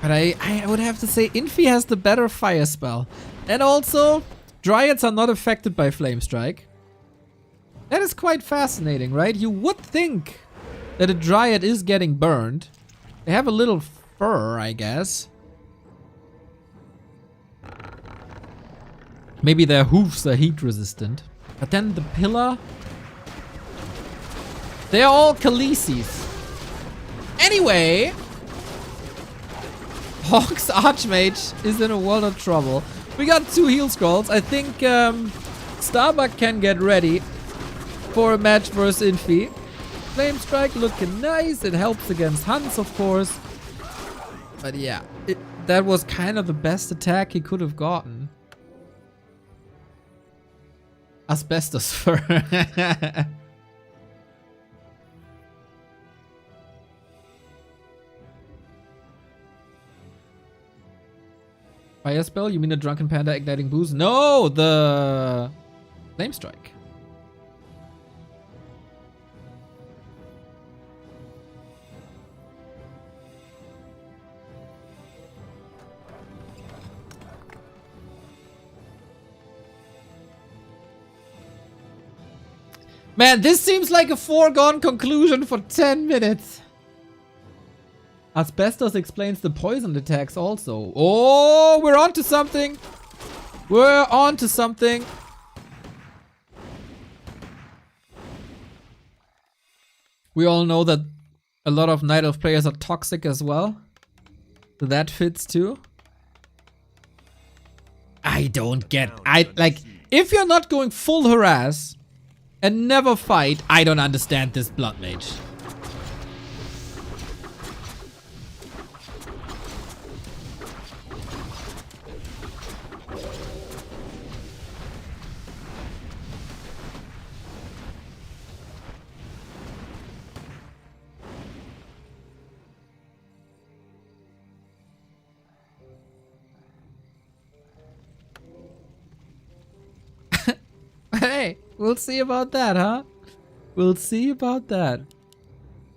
But I would have to say Infi has the better fire spell. And also, Dryads are not affected by Flame Strike. That is quite fascinating, right? You would think that a Dryad is getting burned. They have a little fur, I guess. Maybe their hoofs are heat resistant. But then the pillar... They're all Khaleesi's. Anyway... Hawk's Archmage is in a world of trouble. We got 2 heal scrolls. I think Starbuck can get ready for a match versus Infi. Flame Strike looking nice. It helps against Hunts, of course. But yeah, that was kind of the best attack he could have gotten. Asbestos fur. Fire spell? You mean a Drunken Panda igniting boost? No, the Flame Strike. Man, this seems like a foregone conclusion for 10 minutes. Asbestos explains the poison attacks also. Oh, we're on to something. We're on to something. We all know that a lot of Night Elf players are toxic as well. So that fits too. I don't get... if you're not going full harass and never fight, I don't understand this Blood Mage. Hey, we'll see about that, huh? We'll see about that.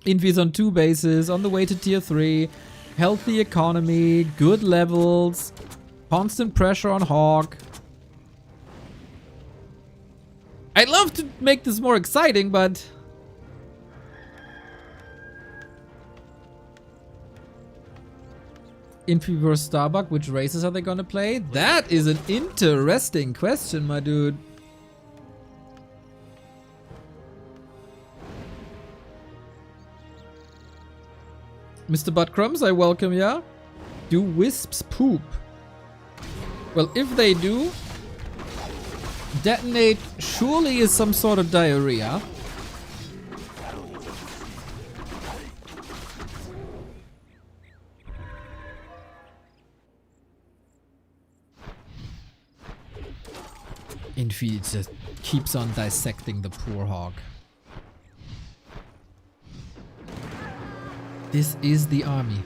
Invis on 2 bases, on the way to tier 3. Healthy economy, good levels. Constant pressure on Hawk. I'd love to make this more exciting, but... Infi vs Starbuck, which races are they gonna play? That is an interesting question, my dude. Mr. Buttcrumbs, I welcome ya. Do wisps poop? Well, if they do, detonate surely is some sort of diarrhea. Infi just keeps on dissecting the poor hog. This is the army.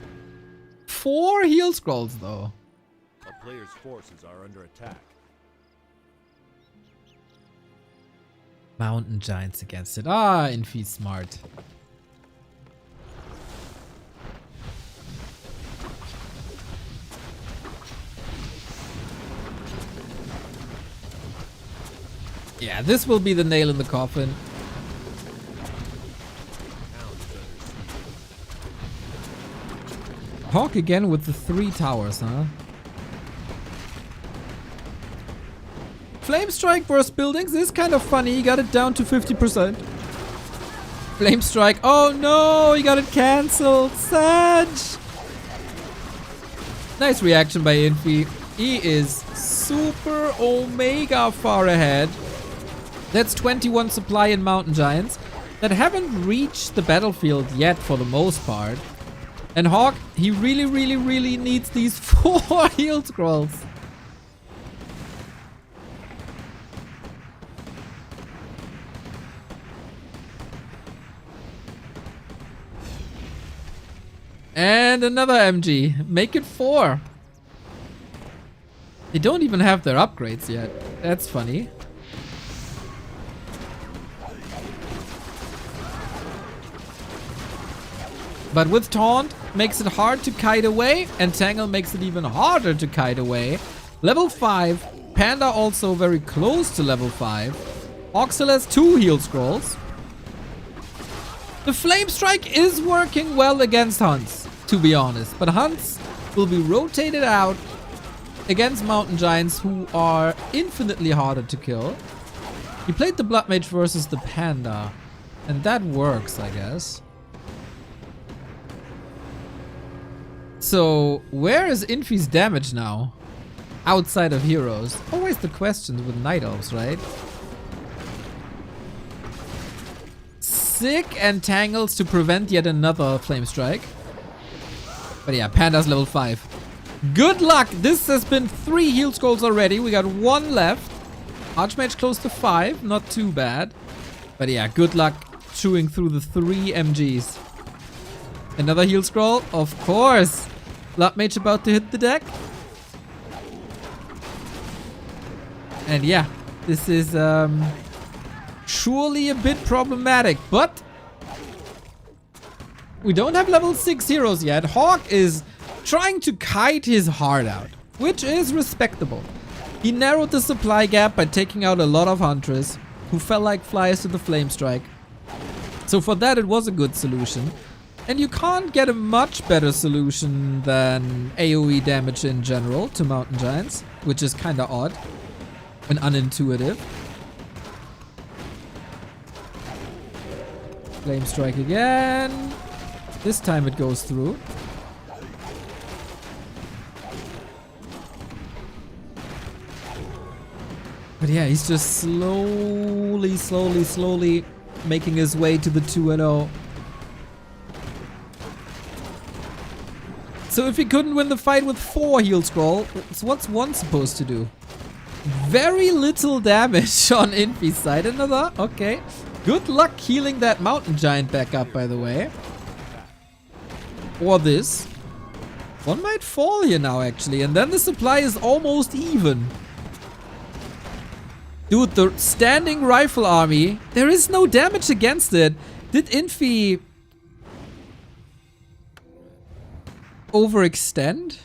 4 heal scrolls though. A player's forces are under attack. Mountain giants against it. Ah, Infi's smart. Yeah, this will be the nail in the coffin. Hawk again with the 3 towers, huh? Flame Strike burst buildings is kind of funny. He got it down to 50%. Flame Strike. Oh no, he got it cancelled. Sad. Nice reaction by Infi. He is super omega far ahead. That's 21 supply in Mountain Giants that haven't reached the battlefield yet for the most part. And Hawk, he really needs these 4 heal scrolls. And another MG. Make it 4. They don't even have their upgrades yet. That's funny. But with Taunt, makes it hard to kite away, and Tangle makes it even harder to kite away. Level 5, Panda also very close to level 5. Oxel has 2 heal scrolls. The Flame Strike is working well against Hunts, to be honest. But Hunts will be rotated out against Mountain Giants, who are infinitely harder to kill. He played the Blood Mage versus the Panda, and that works, I guess. So, where is Infi's damage now? Outside of heroes. Always the questions with Night Elves, right? Sick and Tangles to prevent yet another Flame Strike. But yeah, Panda's level 5. Good luck! This has been 3 heal scrolls already. We got 1 left. Archmage close to 5. Not too bad. But yeah, good luck chewing through the 3 MGs. Another heal scroll? Of course! Blood Mage about to hit the deck. And yeah, this is surely a bit problematic, but we don't have level 6 heroes yet. Hawk is trying to kite his heart out, which is respectable. He narrowed the supply gap by taking out a lot of Huntress, who fell like flies to the Flame Strike. So for that, it was a good solution. And you can't get a much better solution than AoE damage in general to Mountain Giants, which is kinda odd and unintuitive. Flame Strike again. This time it goes through. But yeah, he's just slowly making his way to the 2-0. So if he couldn't win the fight with 4 heal scroll, what's 1 supposed to do? Very little damage on Infi's side. Another, okay. Good luck healing that Mountain Giant back up, by the way. Or this. One might fall here now, actually. And then the supply is almost even. Dude, the standing rifle army, there is no damage against it. Did Infi overextend?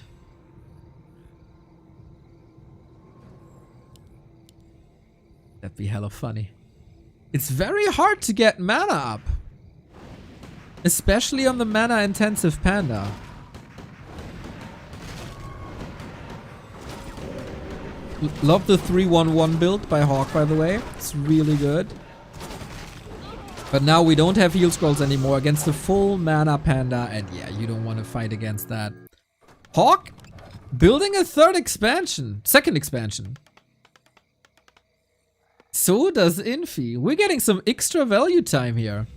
That'd be hella funny. It's very hard to get mana up. Especially on the mana intensive panda. Love the 3-1-1 build by Hawk, by the way. It's really good. But now we don't have heal scrolls anymore against the full mana panda. And yeah, you don't want to fight against that. Hawk building a second expansion. So does Infi. We're getting some extra value time here.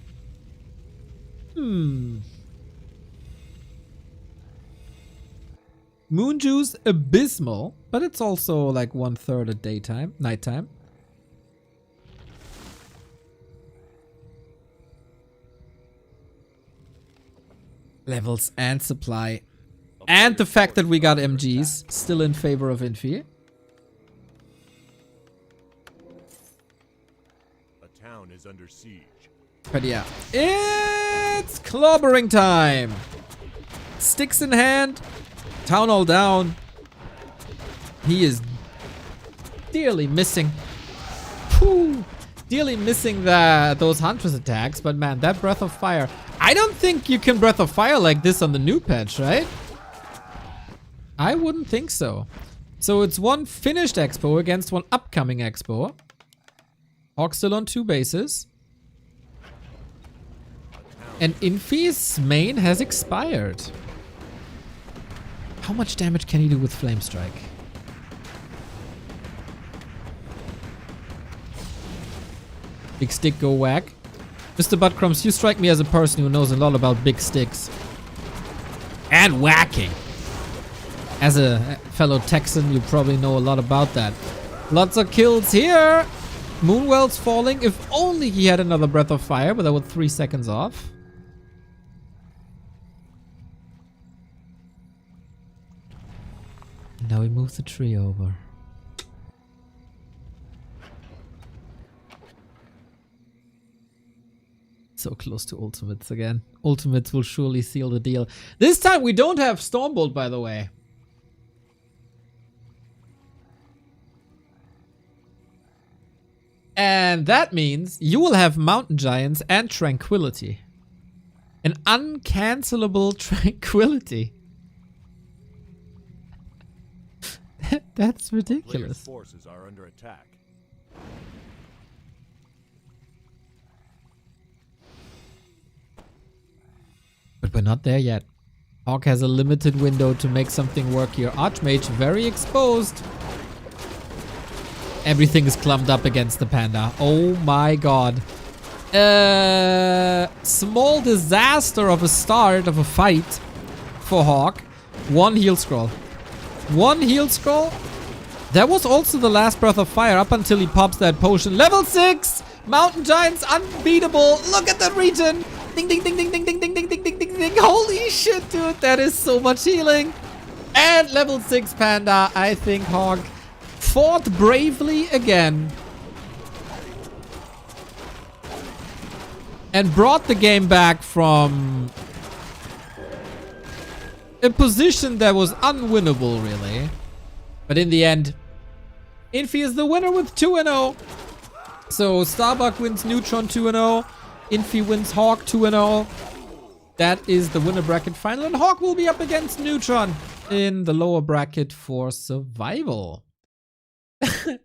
Moon Juice, abysmal, but it's also like 1/3 at nighttime. Levels and supply. And the fact that we got MGs still in favor of Infi. A town is under siege. But yeah, it's clobbering time. Sticks in hand. Town all down. He is dearly missing. Dearly missing those Huntress attacks. But man, that Breath of Fire. I don't think you can Breath of Fire like this on the new patch, right? I wouldn't think so. So it's one finished expo against one upcoming expo. Hawk still on 2 bases. And Infi's main has expired. How much damage can he do with Flame Strike? Big stick, go whack. Mr. Buttcrumbs, you strike me as a person who knows a lot about big sticks. And whacking. As a fellow Texan, you probably know a lot about that. Lots of kills here. Moonwell's falling. If only he had another Breath of Fire, but that was 3 seconds off. Now we move the tree over. So close to ultimates again. Ultimates will surely seal the deal. This time we don't have Stormbolt, by the way. And that means you will have Mountain Giants and Tranquility. An uncancelable Tranquility. That's ridiculous. Players' forces are under attack. But we're not there yet. Hawk has a limited window to make something work here. Archmage very exposed. Everything is clumped up against the panda. Oh my god. Small disaster of a start of a fight for Hawk. 1 heal scroll. 1 heal scroll. That was also the last Breath of Fire up until he pops that potion. Level 6! Mountain Giants unbeatable. Look at that region. Ding, ding, ding, ding, ding, ding, ding, ding, ding, ding, ding, ding. Holy shit, dude. That is so much healing. And level 6 Panda. I think Hawk fought bravely again. And brought the game back from a position that was unwinnable, really. But in the end, Infi is the winner with 2-0. So Starbuck wins Neutron 2-0. Infi wins Hawk 2-0. That is the winner bracket final. And Hawk will be up against Neutron in the lower bracket for survival. That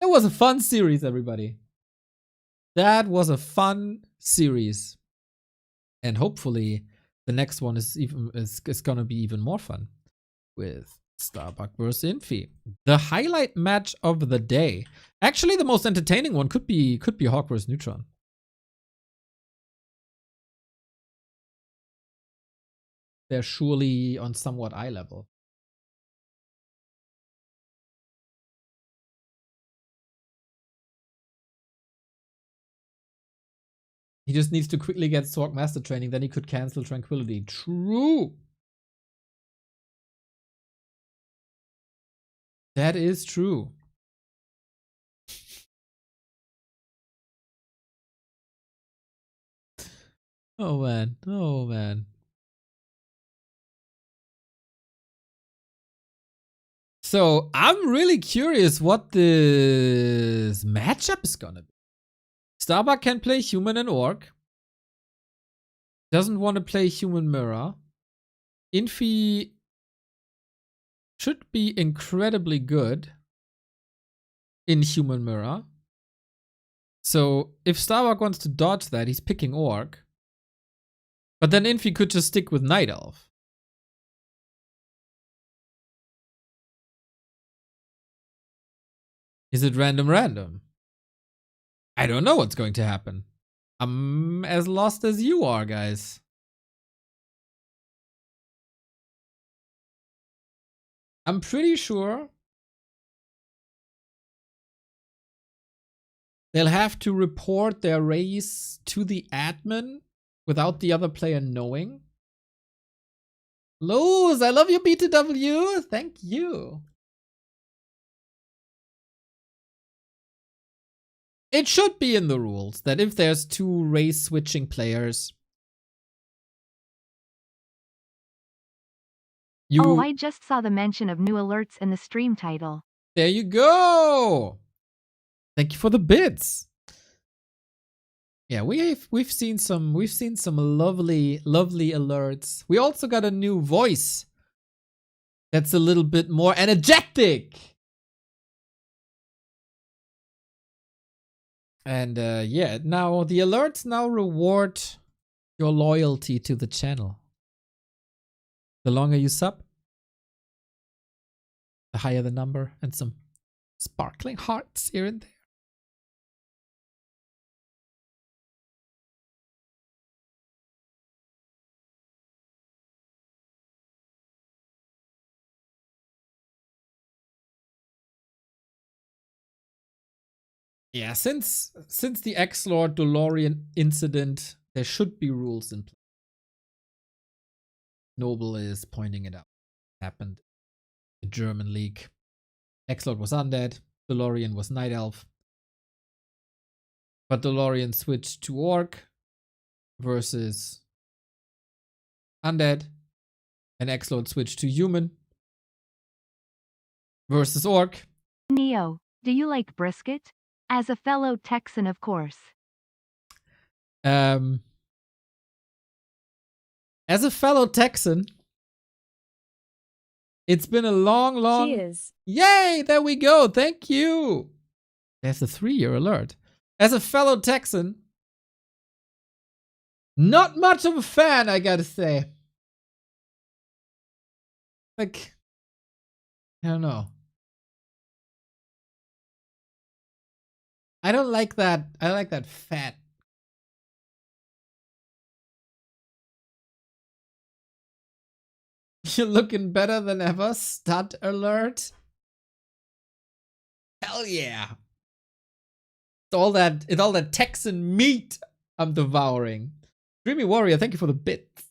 was a fun series, everybody. That was a fun series. And hopefully the next one is gonna be even more fun with Starbuck versus Infi. The highlight match of the day. Actually, the most entertaining one could be Hawk versus Neutron. They're surely on somewhat eye level. He just needs to quickly get Sorg Master Training, then he could cancel Tranquility. True. That is true. Oh man. Oh man. So I'm really curious what this matchup is gonna be. Starbuck can play human and orc. Doesn't want to play human mirror. Infi should be incredibly good in human mirror. So if Starbuck wants to dodge that, he's picking orc. But then Infi could just stick with Night Elf. Is it random? I don't know what's going to happen. I'm as lost as you are, guys. I'm pretty sure they'll have to report their race to the admin without the other player knowing. Lose, I love you, B2W. Thank you. It should be in the rules that if there's two race switching players, Oh, I just saw the mention of new alerts in the stream title. There you go. Thank you for the bits. Yeah, we've seen some lovely alerts. We also got a new voice that's a little bit more energetic. And yeah, now the alerts now reward your loyalty to the channel. The longer you sub, the higher the number, and some sparkling hearts here and there. Yeah, since the X-Lord DeLorean incident, there should be rules in place. Noble is pointing it out. It happened in the German league. X-Lord was undead, DeLorean was Night Elf. But DeLorean switched to Orc versus undead. And X-Lord switched to human versus Orc. Neo, do you like brisket? As a fellow Texan, of course. As a fellow Texan, it's been a long Cheers. Yay, there we go. Thank you. There's a 3-year alert. As a fellow Texan, not much of a fan, I gotta say. Like, I don't know. I don't like that. I like that fat. You're looking better than ever. Stud alert. Hell yeah. It's all that Texan meat I'm devouring. Dreamy Warrior, thank you for the bits.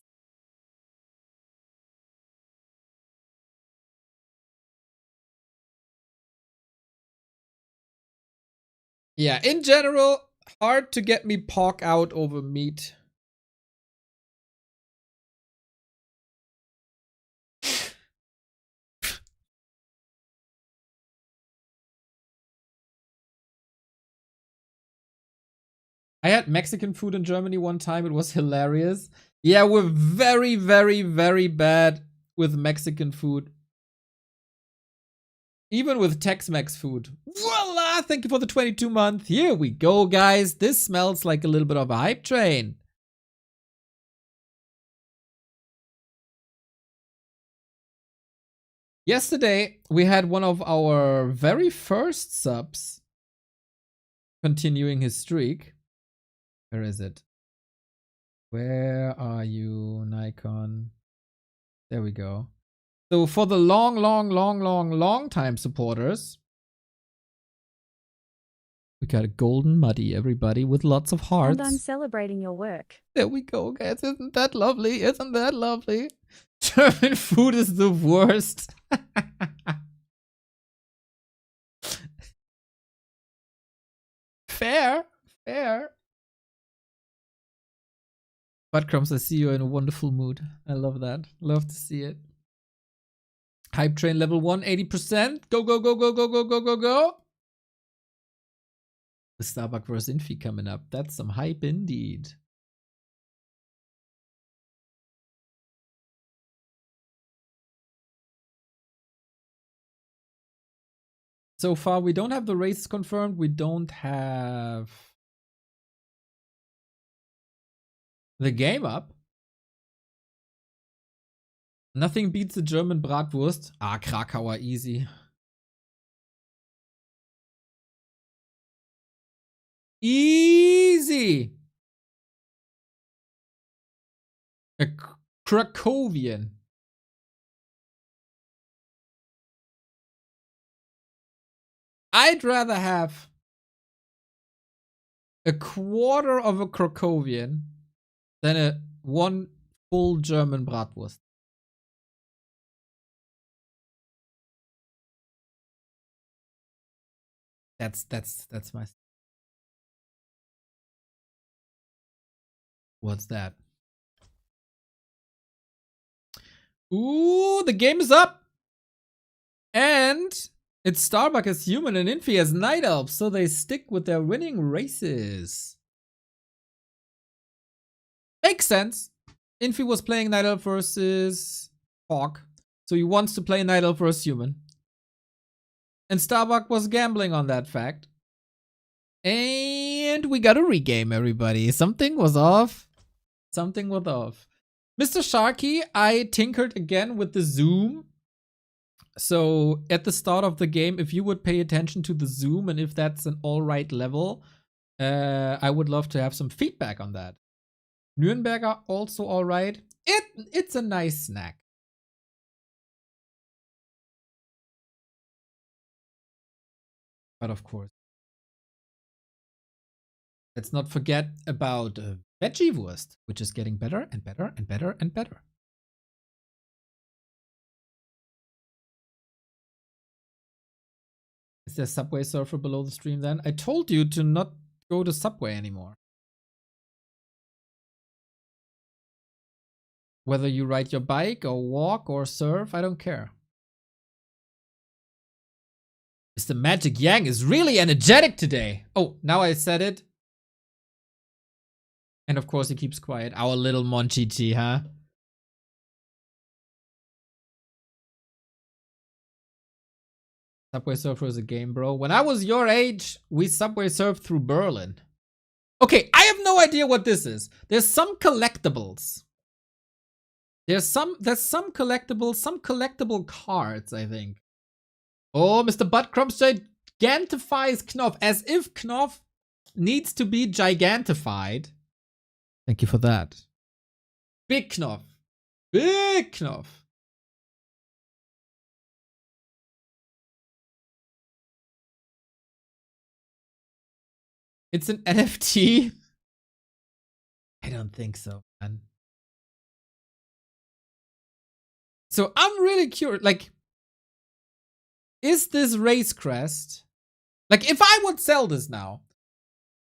Yeah, in general, hard to get me pork out over meat. I had Mexican food in Germany one time. It was hilarious. Yeah, we're very, very, very bad with Mexican food. Even with Tex-Mex food. Voila! Thank you for the 22 month. Here we go, guys. This smells like a little bit of a hype train. Yesterday, we had one of our very first subs continuing his streak. Where is it? Where are you, Nikon? There we go. So for the long time supporters, we got a golden muddy, everybody, with lots of hearts. And I'm celebrating your work. There we go, guys. Isn't that lovely? Isn't that lovely? German food is the worst. Fair. Buttcrumbs, I see you in a wonderful mood. I love that. Love to see it. Hype train level 1, 80%. Go. The Starbuck vs. Infi coming up. That's some hype indeed. So far, we don't have the race confirmed. We don't have the game up. Nothing beats the German Bratwurst. Ah, Krakauer, easy. Easy. A Krakowian. I'd rather have a quarter of a Krakowian than a one full German Bratwurst. That's my. What's that? Ooh, the game is up. And it's Starbuck as human and Infi as night elf, so they stick with their winning races. Makes sense. Infi was playing night elf versus Hawk, so he wants to play night elf versus human. And Starbuck was gambling on that fact. And we got a regame, everybody. Something was off. Something was off. Mr. Sharky, I tinkered again with the zoom. So at the start of the game, if you would pay attention to the zoom and if that's an alright level, I would love to have some feedback on that. Nürnberger also alright. It's a nice snack. But of course, let's not forget about Veggie Wurst, which is getting better and better and better and better. Is there Subway Surfer below the stream then? I told you to not go to Subway anymore. Whether you ride your bike or walk or surf, I don't care. Mr. Magic Yang is really energetic today. Oh, now I said it. And of course he keeps quiet. Our little Monchichi, huh? Subway Surfer is a game, bro. When I was your age, we Subway surfed through Berlin. Okay, I have no idea what this is. There's some collectibles. There's some collectibles, some collectible cards, I think. Oh, Mr. Buttcrumbs gigantifies Knopf as if Knopf needs to be gigantified. Thank you for that. Big Knopf. Big Knopf. It's an NFT? I don't think so, man. So I'm really curious, like, is this race crest? Like, if I would sell this now,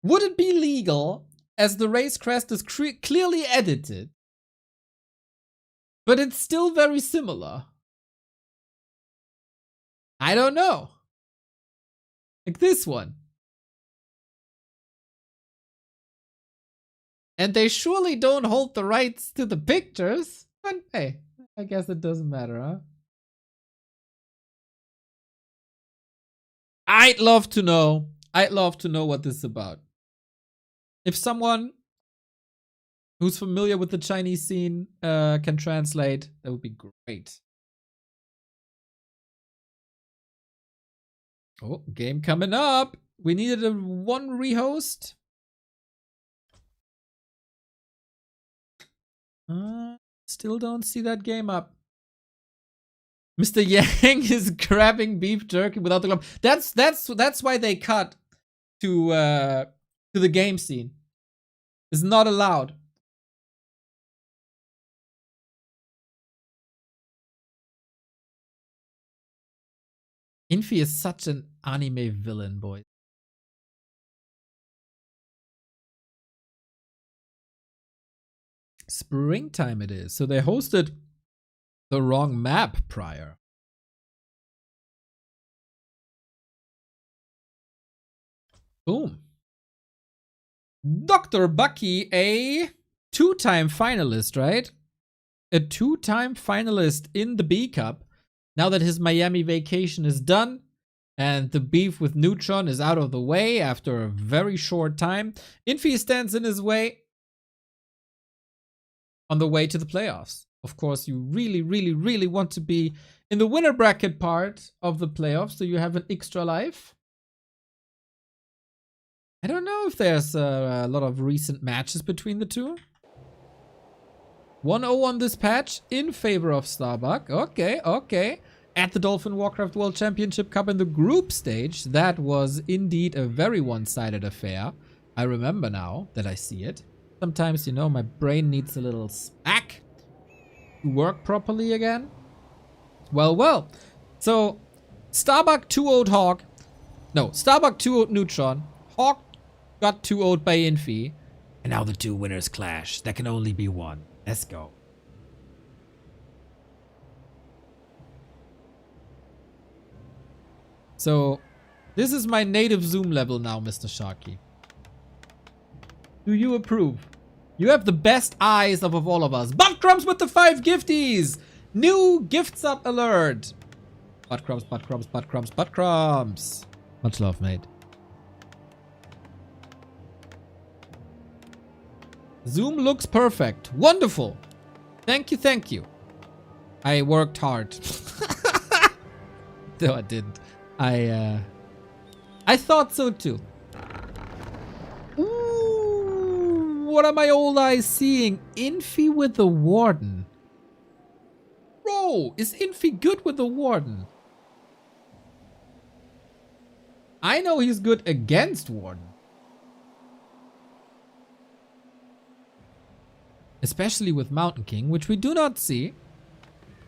Would it be legal as the race crest is clearly edited, but it's still very similar? I don't know. Like this one. And they surely don't hold the rights to the pictures. But hey, I guess it doesn't matter, huh? I'd love to know. I'd love to know what this is about. If someone who's familiar with the Chinese scene can translate, that would be great. Oh, game coming up. We needed a one rehost. Still don't see that game up. Mr. Yang is grabbing beef jerky without the glove. That's why they cut to the game scene. It's not allowed. Infi is such an anime villain, boy. Springtime it is. So they hosted the wrong map prior. Boom. Dr. Bucky, a two-time finalist, right? A two-time finalist in the B Cup. Now that his Miami vacation is done and the beef with Neutron is out of the way after a very short time, Infi stands in his way on the way to the playoffs. Of course, you really, really, really want to be in the winner bracket part of the playoffs so you have an extra life. I don't know if there's a lot of recent matches between the two. 1-0 on this patch in favor of Starbuck. Okay, okay. At the Dolphin Warcraft World Championship Cup in the group stage, that was indeed a very one-sided affair. I remember now that I see it. Sometimes, you know, my brain needs a little smack to work properly again. Well, well. So, Starbuck 2-0'd Hawk. No, Starbuck 2-0'd Neutron. Hawk got 2-0'd by Infi. And now the two winners clash. There can only be one. Let's go. So, this is my native zoom level now, Mr. Sharky. Do you approve? You have the best eyes of all of us. Butt Crumbs with the 5 gifties! New gifts up alert! Butt Crumbs, Butt Crumbs, Butt Crumbs, Butt Crumbs. Much love, mate. Zoom looks perfect. Wonderful. Thank you, thank you. I worked hard. No, I didn't. I thought so too. Ooh, what are my old eyes seeing? Infi with the Warden. Bro, is Infi good with the Warden? I know he's good against Warden. Especially with Mountain King, which we do not see.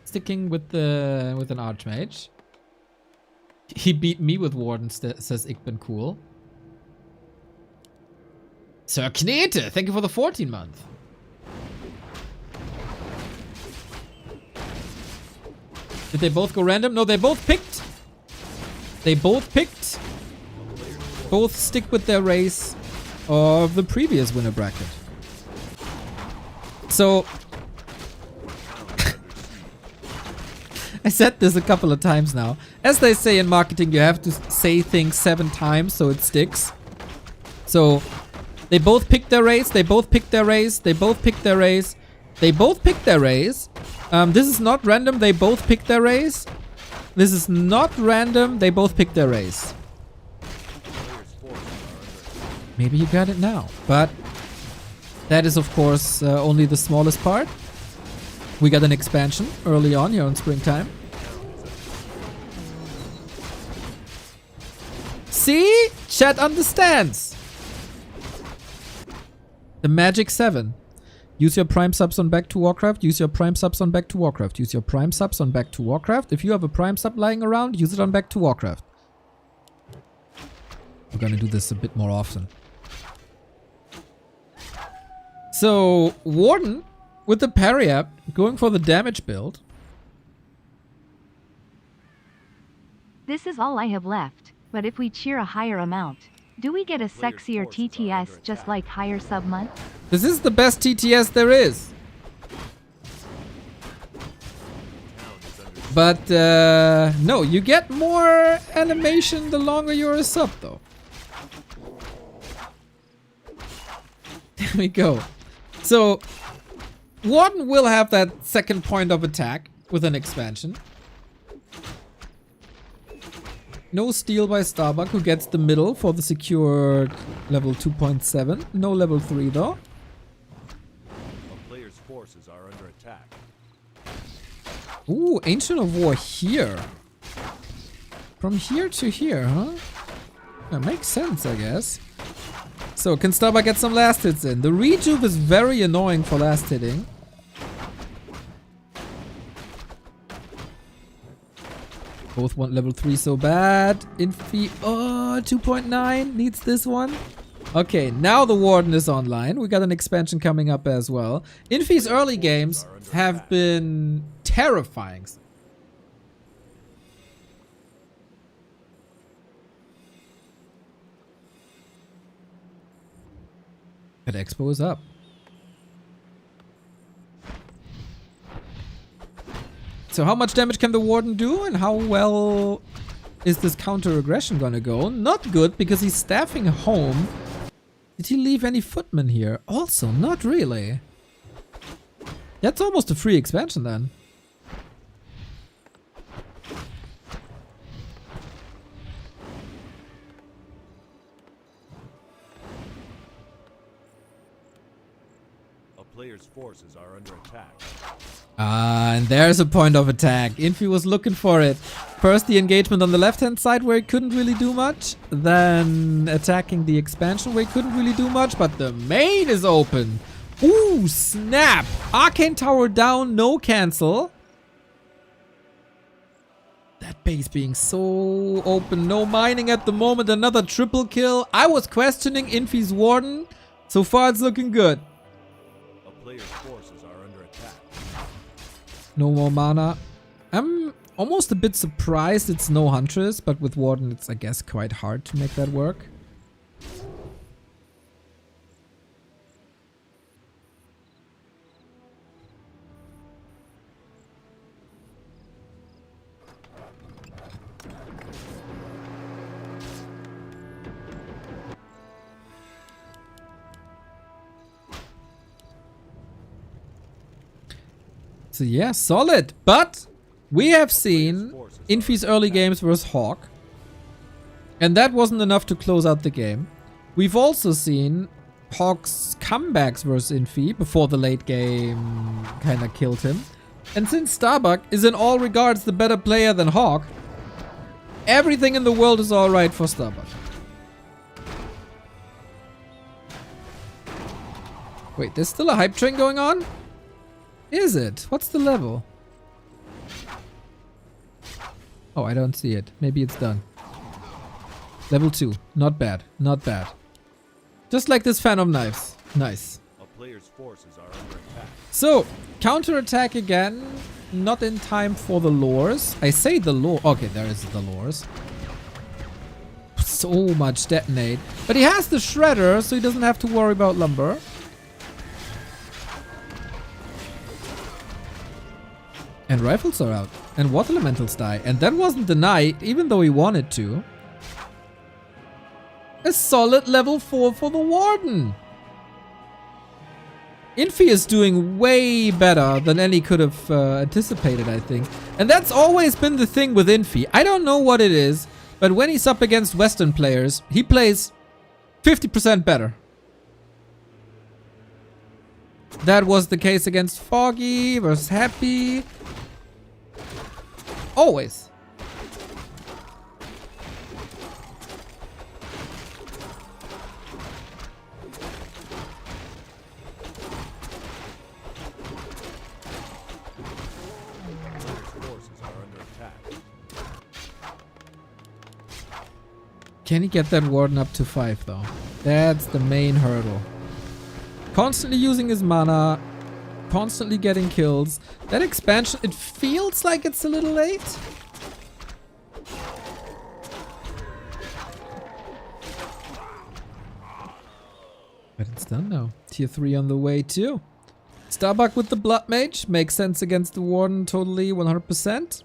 Sticking with an Archmage. He beat me with Warden, says Ich bin cool. Sir Knete, thank you for the 14 month. Did they both go random? No, they both picked. They both picked. Both stick with their race of the previous winner bracket. So, I said this a couple of times now. As they say in marketing, you have to say things 7 times so it sticks. So, they both picked their race, they both picked their race, they both picked their race, they both picked their race. This is not random, they both picked their race. This is not random, they both picked their race. Maybe you got it now, but that is, of course, only the smallest part. We got an expansion early on here on Springtime. See? Chat understands. The Magic 7. Use your Prime subs on Back to Warcraft. Use your Prime subs on Back to Warcraft. Use your Prime subs on Back to Warcraft. If you have a Prime sub lying around, use it on Back to Warcraft. We're gonna do this a bit more often. So, Warden with the parry up, going for the damage build. This is all I have left, but if we cheer a higher amount, do we get a Player's sexier forces are TTS under just attack. like higher sub month? This is the best TTS there is. Town is under But, no, you get more animation the longer you're a sub, though. There we go. So, Warden will have that second point of attack with an expansion. No steal by Starbuck, who gets the middle for the secured level 2.7. No level 3, though. A player's forces are under attack. Ooh, Ancient of War here. From here to here, huh? That makes sense, I guess. So, can Starbuck get some last hits in? The rejuve is very annoying for last hitting. Both want level 3 so bad. Infi, oh, 2.9 needs this one. Okay, now the Warden is online. We got an expansion coming up as well. Infi's early games have been terrifying. That Expo is up. So how much damage can the Warden do and how well is this counter aggression gonna go? Not good because he's staffing home. Did he leave any footmen here? Also, not really. That's almost a free expansion then. A player's forces are under attack. Ah, and there's a point of attack. Infi was looking for it. First the engagement on the left-hand side where he couldn't really do much. Then attacking the expansion where he couldn't really do much. But the main is open. Ooh, snap. Arcane Tower down, no cancel. That base being so open. No mining at the moment. Another triple kill. I was questioning Infi's Warden. So far it's looking good. A player's forces are under attack. No more mana. I'm almost a bit surprised it's no Huntress, but with Warden it's, I guess, quite hard to make that work. So yeah, solid. But we have seen Infi's early games versus Hawk. And that wasn't enough to close out the game. We've also seen Hawk's comebacks versus Infi before the late game kind of killed him. And since Starbuck is in all regards the better player than Hawk, everything in the world is alright for Starbuck. Wait, there's still a hype train going on? Is it? What's the level? Oh, I don't see it. Maybe it's done. Level 2. Not bad. Not bad. Just like this fan of knives. Nice. A player's forces are under attack. So, counterattack again. Not in time for the lures. I say the lure. Okay, there is the lures. So much detonate. But he has the shredder, so he doesn't have to worry about lumber. And rifles are out. And water elementals die. And that wasn't denied, even though he wanted to. A solid level 4 for the Warden. Infi is doing way better than any could have anticipated, I think. And that's always been the thing with Infi. I don't know what it is, but when he's up against Western players, he plays 50% better. That was the case against Foggy versus Happy. Always. Can he get that Warden up to 5 though? That's the main hurdle. Constantly using his mana. Constantly getting kills. That expansion, it feels like it's a little late. But it's done now. Tier 3 on the way too. Starbuck with the Blood Mage. Makes sense against the Warden totally 100%.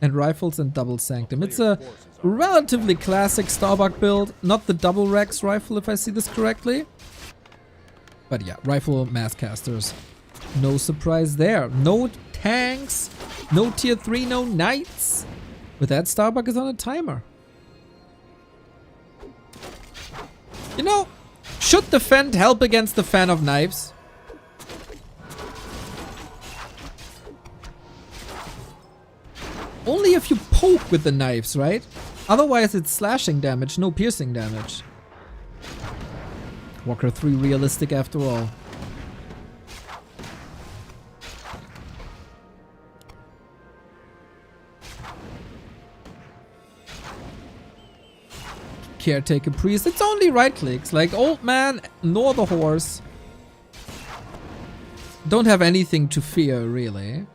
And Rifles and Double Sanctum. It's a relatively classic Starbuck build. Not the Double Rex Rifle if I see this correctly. But yeah, Rifle Mass Casters. No surprise there. No tanks. No tier 3, no knights. With that, Starbuck is on a timer. You know, should defend help against the Fan of Knives? Only if you poke with the knives, right? Otherwise it's slashing damage, no piercing damage. Walker 3 realistic after all. Caretaker Priest, it's only right clicks, like Old Man nor the Horse. Don't have anything to fear, really.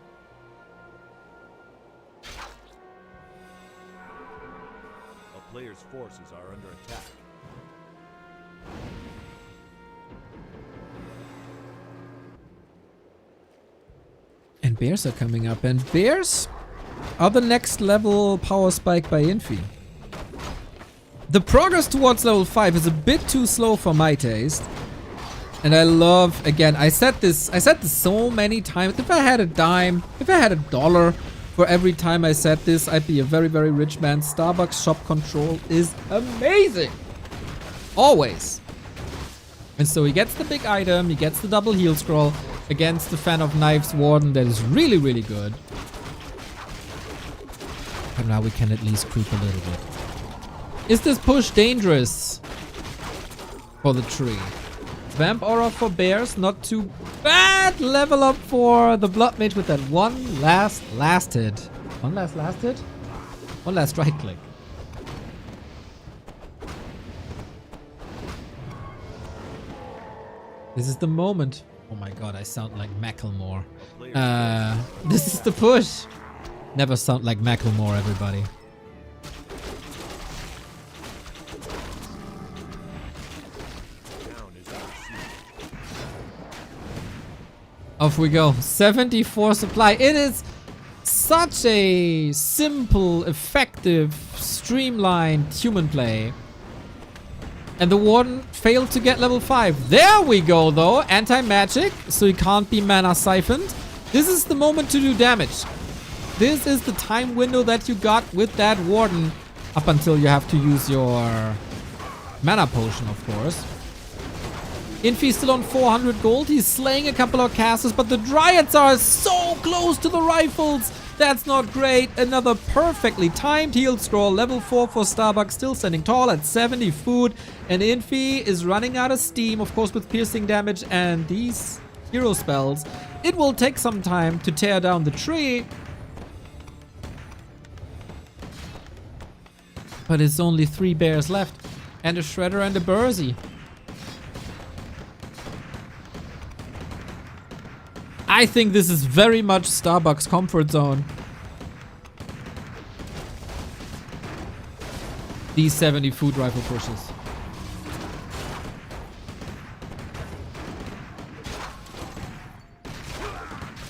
A player's forces are under attack. And bears are coming up, and bears are the next level power spike by Infi. The progress towards level 5 is a bit too slow for my taste. And I love, again, I said this so many times. If I had a dime, if I had $1 for every time I said this, I'd be a very, very rich man. Starbucks shop control is amazing. Always. And so he gets the big item, he gets the double heal scroll against the Fan of Knives Warden that is really, really good. But now we can at least creep a little bit. Is this push dangerous for the tree? Vamp Aura for bears, not too bad. Level up for the Blood Mage with that one last hit. One last hit? One last right click. This is the moment. Oh my god, I sound like Macklemore. This is the push. Never sound like Macklemore, everybody. Off we go. 74 supply. It is such a simple, effective, streamlined human play. And the Warden failed to get level 5. There we go though. Anti-magic, so he can't be mana siphoned. This is the moment to do damage. This is the time window that you got with that Warden. Up until you have to use your mana potion, of course. Infi still on 400 gold. He's slaying a couple of casters, but the Dryads are so close to the Rifles. That's not great. Another perfectly timed heal scroll. Level 4 for Starbuck. Still standing tall at 70 food. And Infi is running out of steam, of course, with piercing damage and these hero spells. It will take some time to tear down the tree. But it's only 3 bears left. And a Shredder and a Bursey. I think this is very much Starbucks' comfort zone. These 70 food rifle pushes.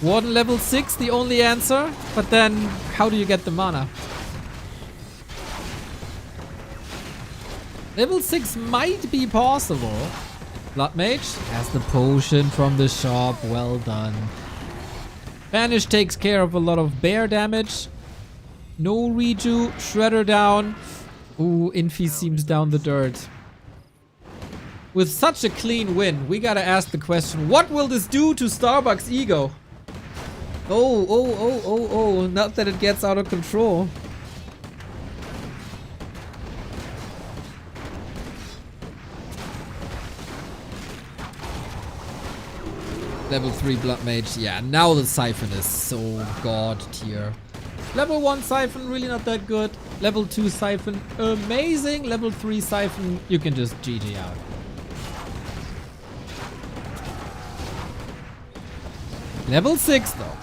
Warden level 6, the only answer. But then, how do you get the mana? Level 6 might be possible. Blood Mage has the potion from the shop. Well done. Banish takes care of a lot of bear damage. No reju. Shredder down. Ooh, Infi seems down the dirt. With such a clean win, we gotta ask the question, what will this do to Starbucks' ego? Oh, not that it gets out of control. Level 3 Blood Mage. Yeah, now the Siphon is so god tier. Level 1 Siphon, really not that good. Level 2 Siphon, amazing. Level 3 Siphon, you can just GG out. Level 6 though.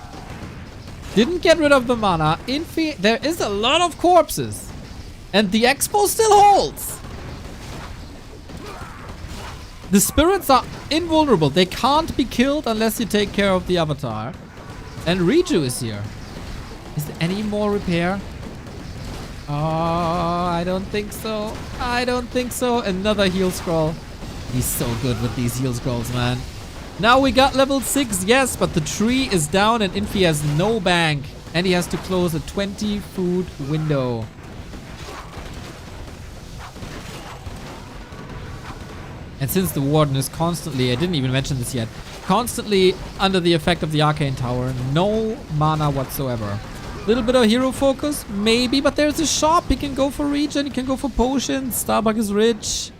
Didn't get rid of the mana. There is a lot of corpses. And the expo still holds. The spirits are invulnerable. They can't be killed unless you take care of the avatar. And Riju is here. Is there any more repair? Oh, I don't think so. I don't think so. Another heal scroll. He's so good with these heal scrolls, man. Now we got level 6, yes, but the tree is down and Infi has no bank. And he has to close a 20 food window. And since the Warden is constantly, I didn't even mention this yet, constantly under the effect of the Arcane Tower, no mana whatsoever. Little bit of hero focus, maybe, but there's a shop. He can go for regen, he can go for potions. Starbuck is rich.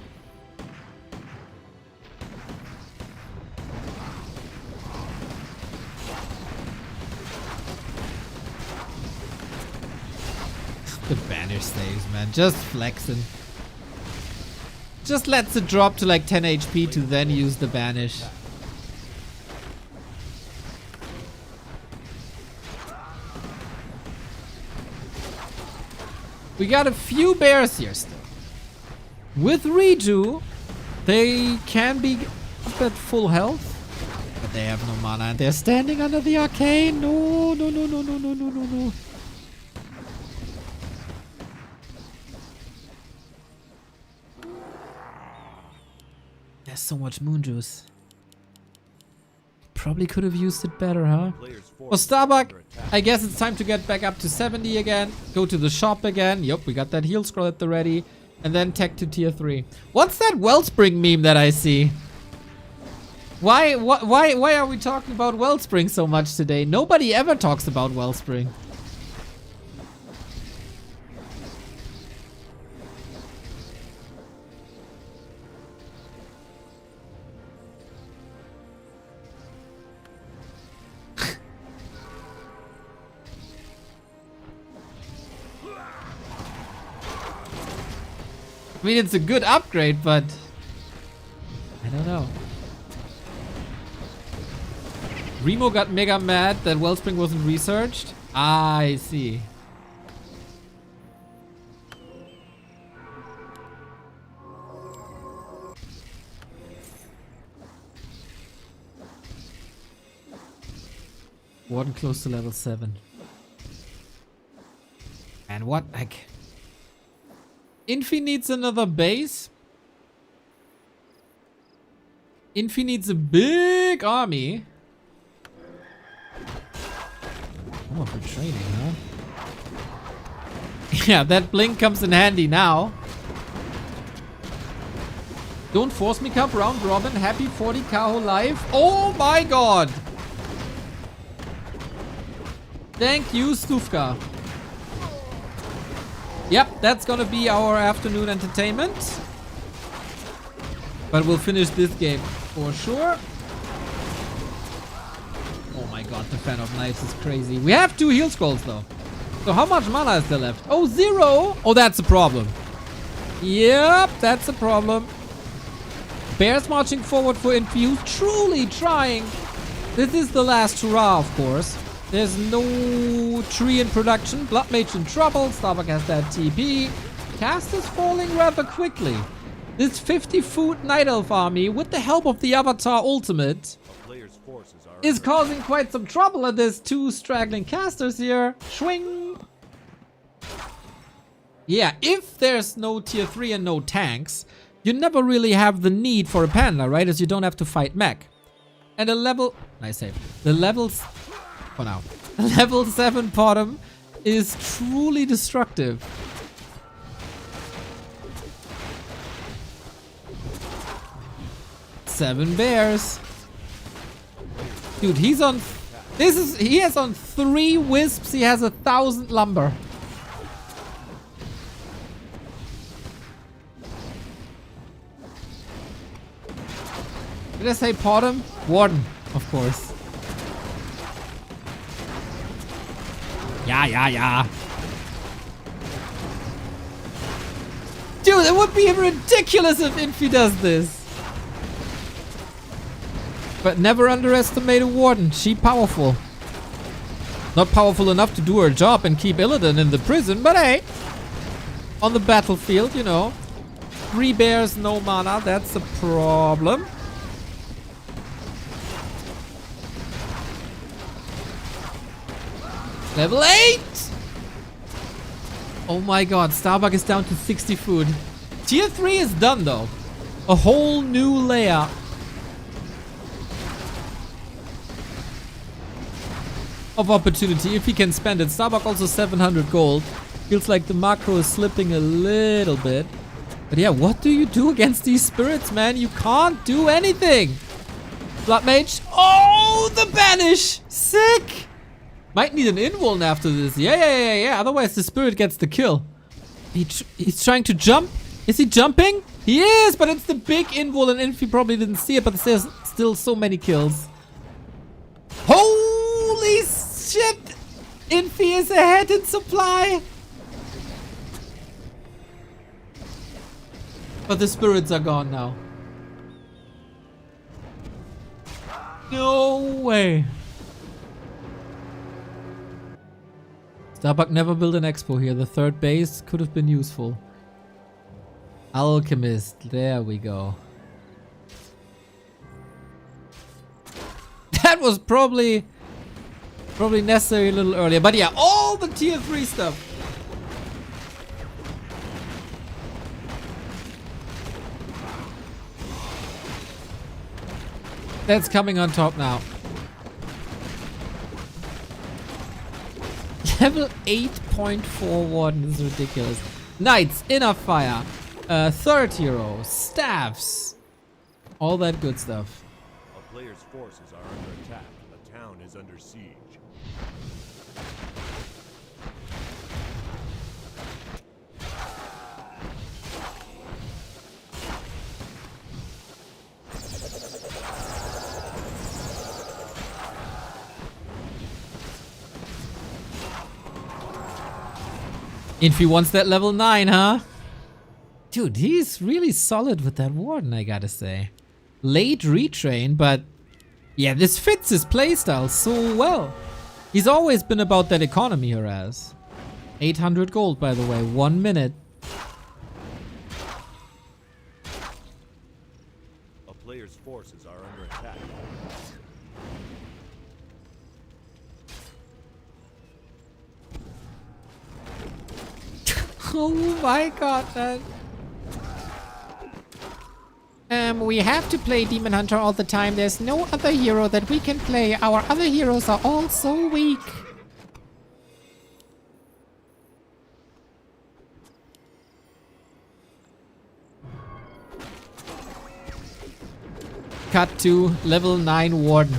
The banner stays, man. Just flexing. Just lets it drop to like 10 HP to then use the banish. We got a few bears here still. With Riju, they can be up at full health. But they have no mana and they're standing under the arcane. No, no, no, no, no, no, no, no, no. There's so much moon juice. Probably could have used it better, huh? Well, Starbuck, I guess it's time to get back up to 70 again. Go to the shop again. Yup, we got that heal scroll at the ready. And then tech to tier 3. What's that Wellspring meme that I see? Why are we talking about Wellspring so much today? Nobody ever talks about Wellspring. I mean, it's a good upgrade, but I don't know. Remo got mega mad that Wellspring wasn't researched. Ah, I see. Warden close to level 7. And what? Like, Infi needs another base. Infi needs a big army. Oh, for training, huh? Yeah, that blink comes in handy now. Don't force me cup round robin. Happy 40 Kaho life. Oh my god. Thank you, Stufka. Yep, that's gonna be our afternoon entertainment. But we'll finish this game for sure. Oh my god, the Fan of Knives is crazy. We have 2 heal scrolls though. So how much mana is there left? Oh, 0! Oh, that's a problem. Yep, that's a problem. Bears marching forward for Infuse. Truly trying. This is the last hurrah, of course. There's no tree in production. Blood Mage in trouble. Starbuck has that TP. Cast is falling rather quickly. This 50 foot Night Elf army, with the help of the Avatar Ultimate, is causing quite some trouble. And there's 2 straggling casters here. Swing. Yeah, if there's no tier 3 and no tanks, you never really have the need for a panda, right? As you don't have to fight mech. And a level... Nice save. The levels... For now. Level 7 bottom is truly destructive. Seven bears. Dude, he's on... He has on 3 wisps. He has 1,000 lumber. Did I say bottom? Warden, of course. Yeah. Dude, it would be ridiculous if Infi does this. But never underestimate a warden. She powerful. Not powerful enough to do her job and keep Illidan in the prison, but hey. On the battlefield, you know. 3 bears, no mana. That's a problem. Level 8! Oh my god, Starbuck is down to 60 food. Tier 3 is done though. A whole new layer. Of opportunity if he can spend it. Starbuck also 700 gold. Feels like the macro is slipping a little bit. But yeah, what do you do against these spirits, man? You can't do anything. Blood Mage. Oh, the banish! Sick! Might need an invuln after this. Yeah. Otherwise the spirit gets the kill. He's trying to jump. Is he jumping? He is, but it's the big invuln and Infi probably didn't see it, but there's still so many kills. Holy shit! Infi is ahead in supply. But the spirits are gone now. No way. Starbuck never built an expo here. The third base could have been useful. Alchemist. There we go. That was probably necessary a little earlier. But yeah, all the tier 3 stuff. That's coming on top now. Level 8.4 Warden is ridiculous. Knights, Inner Fire, third hero, staffs, all that good stuff. A player's forces are under attack. The town is under siege. Infi wants that level 9, huh? Dude, he's really solid with that warden, I gotta say. Late retrain, but yeah, this fits his playstyle so well. He's always been about that economy, Horaz. 800 gold, by the way, 1 minute. A player's forces are under attack. Oh my god, man. We have to play Demon Hunter all the time. There's no other hero that we can play. Our other heroes are all so weak. Cut to level 9 Warden.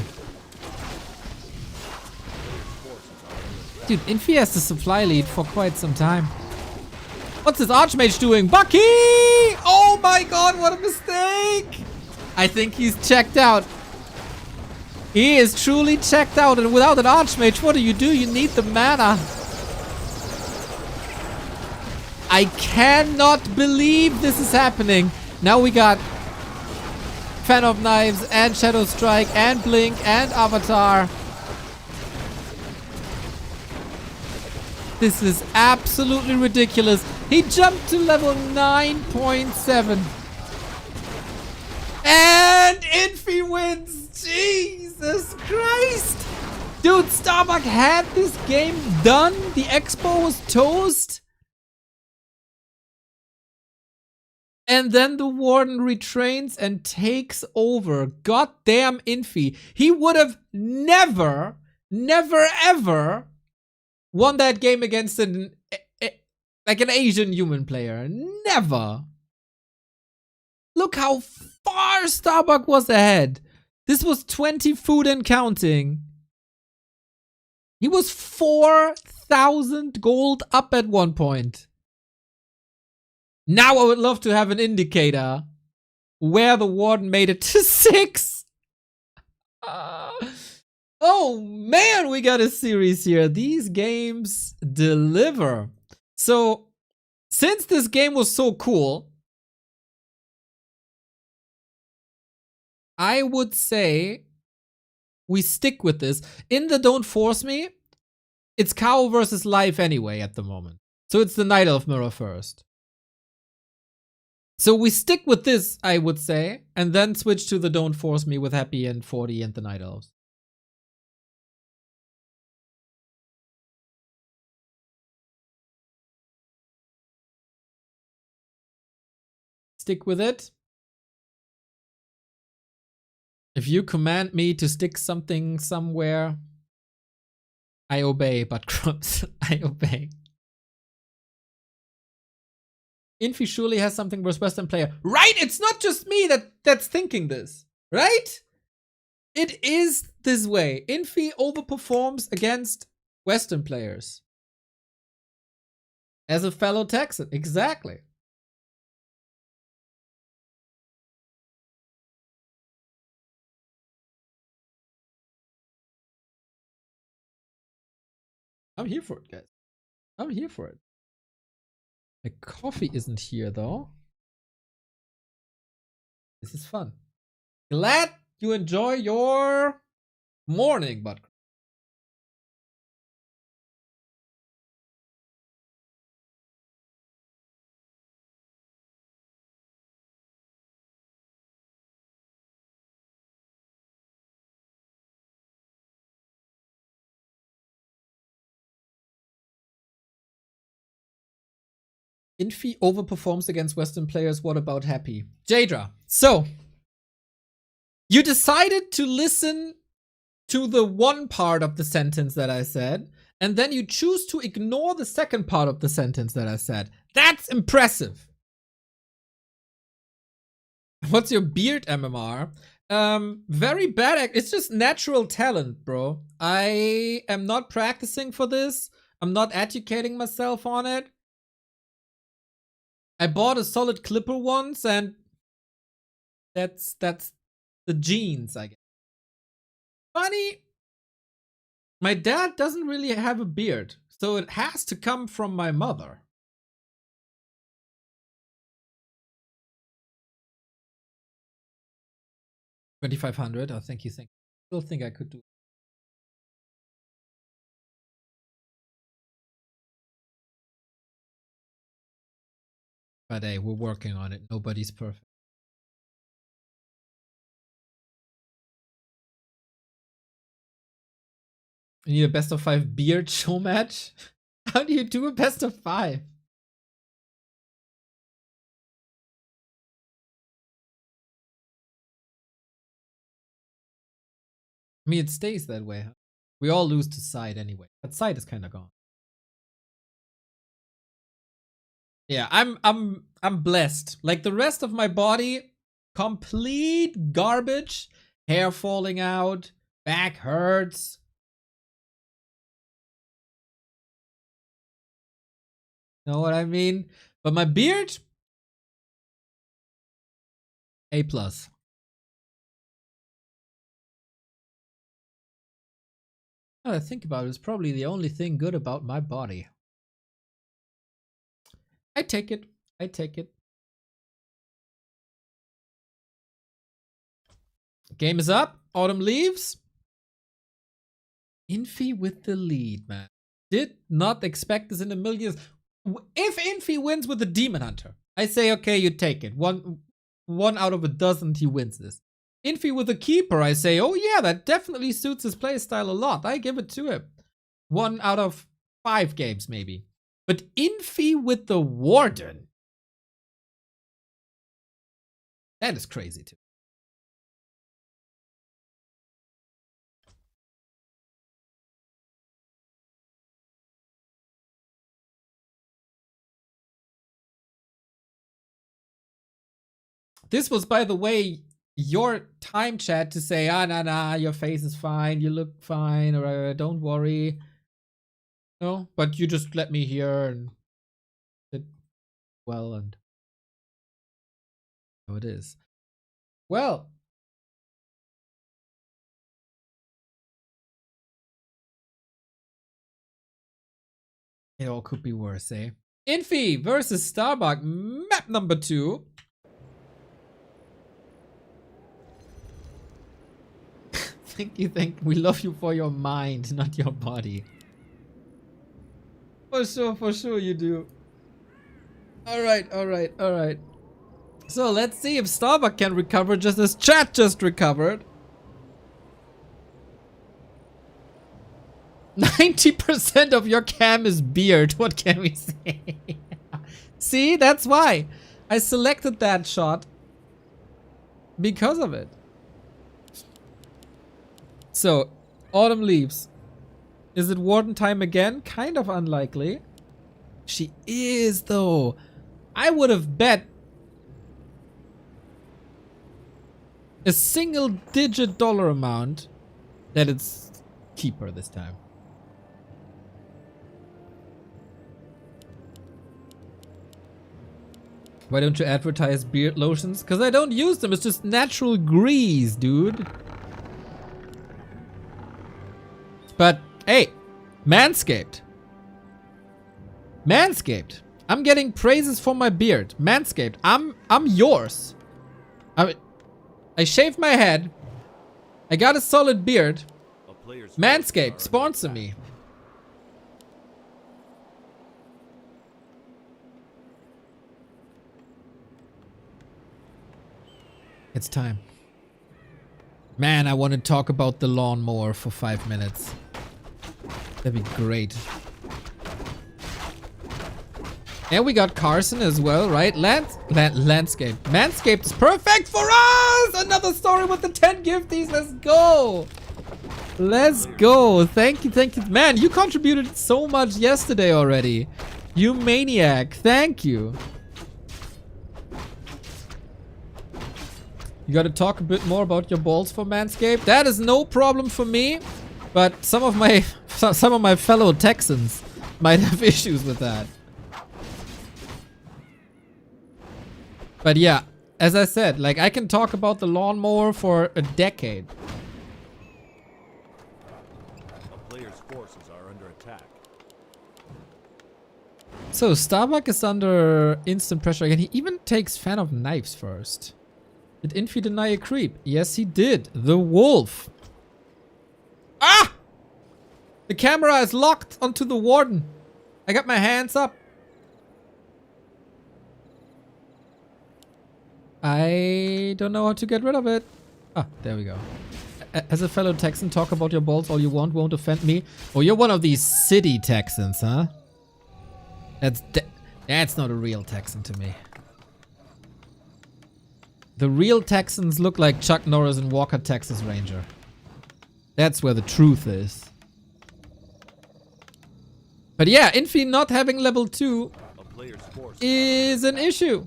Dude, Infi has the supply lead for quite some time. What's this Archmage doing? Bucky! Oh my god, what a mistake! I think he's checked out. He is truly checked out, and without an Archmage, what do? You need the mana. I cannot believe this is happening. Now we got Fan of Knives and Shadow Strike and Blink and Avatar. This is absolutely ridiculous. He jumped to level 9.7. And Infi wins. Jesus Christ. Dude, Starbuck had this game done. The expo was toast. And then the Warden retrains and takes over. Goddamn Infi. He would have never ever won that game against an Asian human player. Never. Look how far Starbuck was ahead. This was 20 food and counting. He was 4,000 gold up at one point. Now I would love to have an indicator where the Warden made it to 6. Oh man, we got a series here. These games deliver. So, since this game was so cool, I would say we stick with this. In the Don't Force Me, it's Kaho versus Life anyway at the moment. So it's the Night Elf mirror first. So we stick with this, I would say, and then switch to the Don't Force Me with Happy and 40 and the Night Elves. Stick with it. If you command me to stick something somewhere, I obey, but Crumbs, I obey. Infi surely has something versus Western player. Right? It's not just me that's thinking this. Right? It is this way. Infi overperforms against Western players. As a fellow Texan. Exactly. I'm here for it, guys. I'm here for it. My coffee isn't here, though. This is fun. Glad you enjoy your morning, but Infi overperforms against Western players. What about Happy? Jadra. So, you decided to listen to the one part of the sentence that I said, and then you choose to ignore the second part of the sentence that I said. That's impressive. What's your beard, MMR? Very bad. It's just natural talent, bro. I am not practicing for this. I'm not educating myself on it. I bought a solid clipper once, and that's the genes, I guess. Funny, my dad doesn't really have a beard, so it has to come from my mother. $2,500. I think you still think I could do. But hey, we're working on it. Nobody's perfect. You need a best of 5 beard show match? How do you do a best of 5? I mean, it stays that way. Huh? We all lose to side anyway. But side is kind of gone. Yeah, I'm blessed. Like the rest of my body, complete garbage. Hair falling out, back hurts. Know what I mean? But my beard, A+. Now that I think about it, it's probably the only thing good about my body. I take it. I take it. Game is up. Autumn leaves. Infi with the lead, man. Did not expect this in a million years. If Infi wins with the Demon Hunter, I say, okay, you take it. One out of a dozen, he wins this. Infi with the Keeper, I say, oh yeah, that definitely suits his playstyle a lot. I give it to him. 1 out of 5 games, maybe. But Infi with the Warden, that is crazy too. This was, by the way, your time chat to say, nah, your face is fine, you look fine, or don't worry. No, but you just let me hear and did well, and so it is. Well, it all could be worse, eh? Infi versus Starbuck, map number 2. Thank you, we love you for your mind, not your body. For sure you do. Alright. So let's see if Starbuck can recover just as chat just recovered. 90% of your cam is beard. What can we say? See, that's why I selected that shot. Because of it. So, Autumn leaves. Is it Warden time again? Kind of unlikely. She is, though. I would have bet a single-digit dollar amount that it's Keeper this time. Why don't you advertise beard lotions? Because I don't use them. It's just natural grease, dude. But, hey, Manscaped. Manscaped. I'm getting praises for my beard. Manscaped. I'm yours. I shaved my head. I got a solid beard. Manscaped, sponsor me. It's time. Man, I want to talk about the lawnmower for 5 minutes. That'd be great. And we got Carson as well, right? Landscape. Manscaped is perfect for us! Another story with the 10 gifties. Let's go! Let's go. Thank you. Man, you contributed so much yesterday already. You maniac. Thank you. You gotta talk a bit more about your balls for Manscaped. That is no problem for me. But some of my fellow Texans might have issues with that. But yeah, as I said, like I can talk about the lawnmower for a decade. A player's forces are under attack. So Starbuck is under instant pressure again. He even takes Fan of Knives first. Did Infi deny a creep? Yes, he did. The wolf. Ah! The camera is locked onto the warden. I got my hands up. I don't know how to get rid of it. Ah, there we go. As a fellow Texan, talk about your balls all you want, won't offend me. Oh, you're one of these city Texans, huh? That's not a real Texan to me. The real Texans look like Chuck Norris and Walker, Texas Ranger. That's where the truth is. But yeah, Infi not having level 2 is an issue.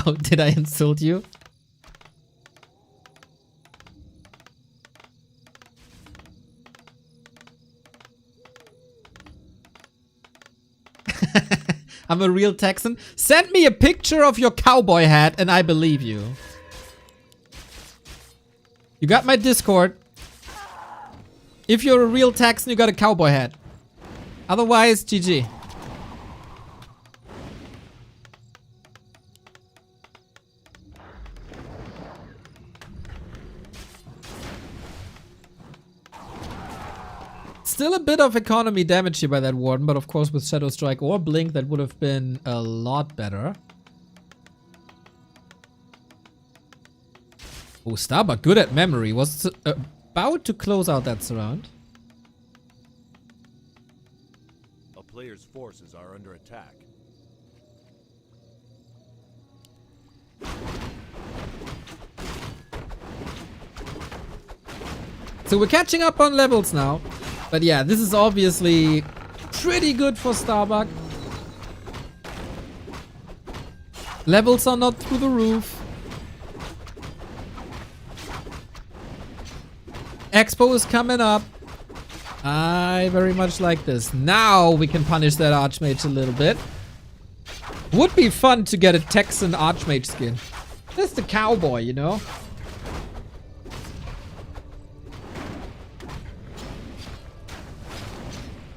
Oh, did I insult you? I'm a real Texan. Send me a picture of your cowboy hat and I believe you. You got my Discord. If you're a real Texan, you got a cowboy hat. Otherwise, GG. Still a bit of economy damage here by that warden, but of course with Shadow Strike or Blink that would have been a lot better. Oh, Starbuck, good at memory. Was about to close out that surround. A player's forces are under attack. So we're catching up on levels now. But yeah, this is obviously pretty good for Starbuck. Levels are not through the roof. Expo is coming up. I very much like this. Now we can punish that Archmage a little bit. Would be fun to get a Texan Archmage skin. Just a cowboy, you know?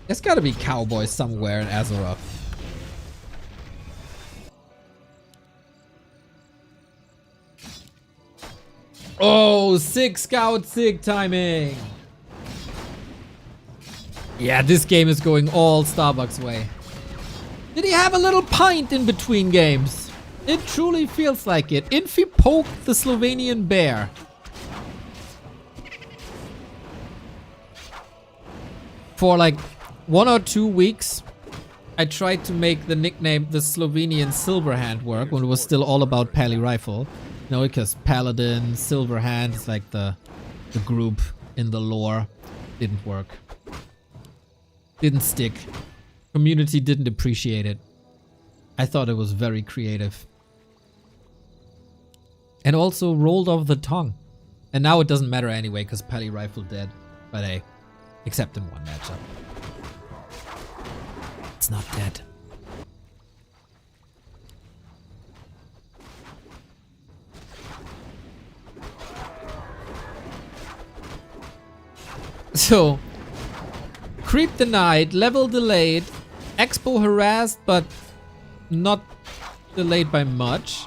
There's gotta be cowboys somewhere in Azeroth. Oh, sick scout, sick timing. Yeah, this game is going all Starbucks way. Did he have a little pint in between games? It truly feels like it. Infi poked the Slovenian bear. For like 1 or 2 weeks, I tried to make the nickname the Slovenian Silverhand work when it was still all about Pally Rifle. You know, because Paladin, Silverhand is like the group in the lore. Didn't work. Didn't stick. Community didn't appreciate it. I thought it was very creative. And also rolled off the tongue. And now it doesn't matter anyway, because Pally Rifle dead. But hey, except in one matchup. It's not dead. So, creep denied, level delayed, expo harassed, but not delayed by much.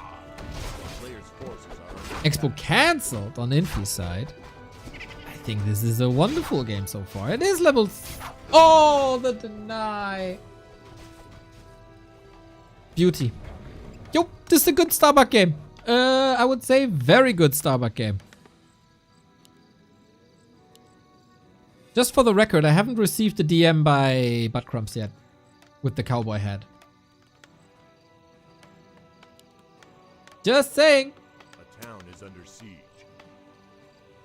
Expo cancelled on Infi's side. I think this is a wonderful game so far. It is level... Oh, the deny. Beauty. Yo, this is a good Starbuck game. I would say very good Starbuck game. Just for the record, I haven't received a DM by Buttcrumbs yet with the cowboy hat. Just saying. A town is under siege.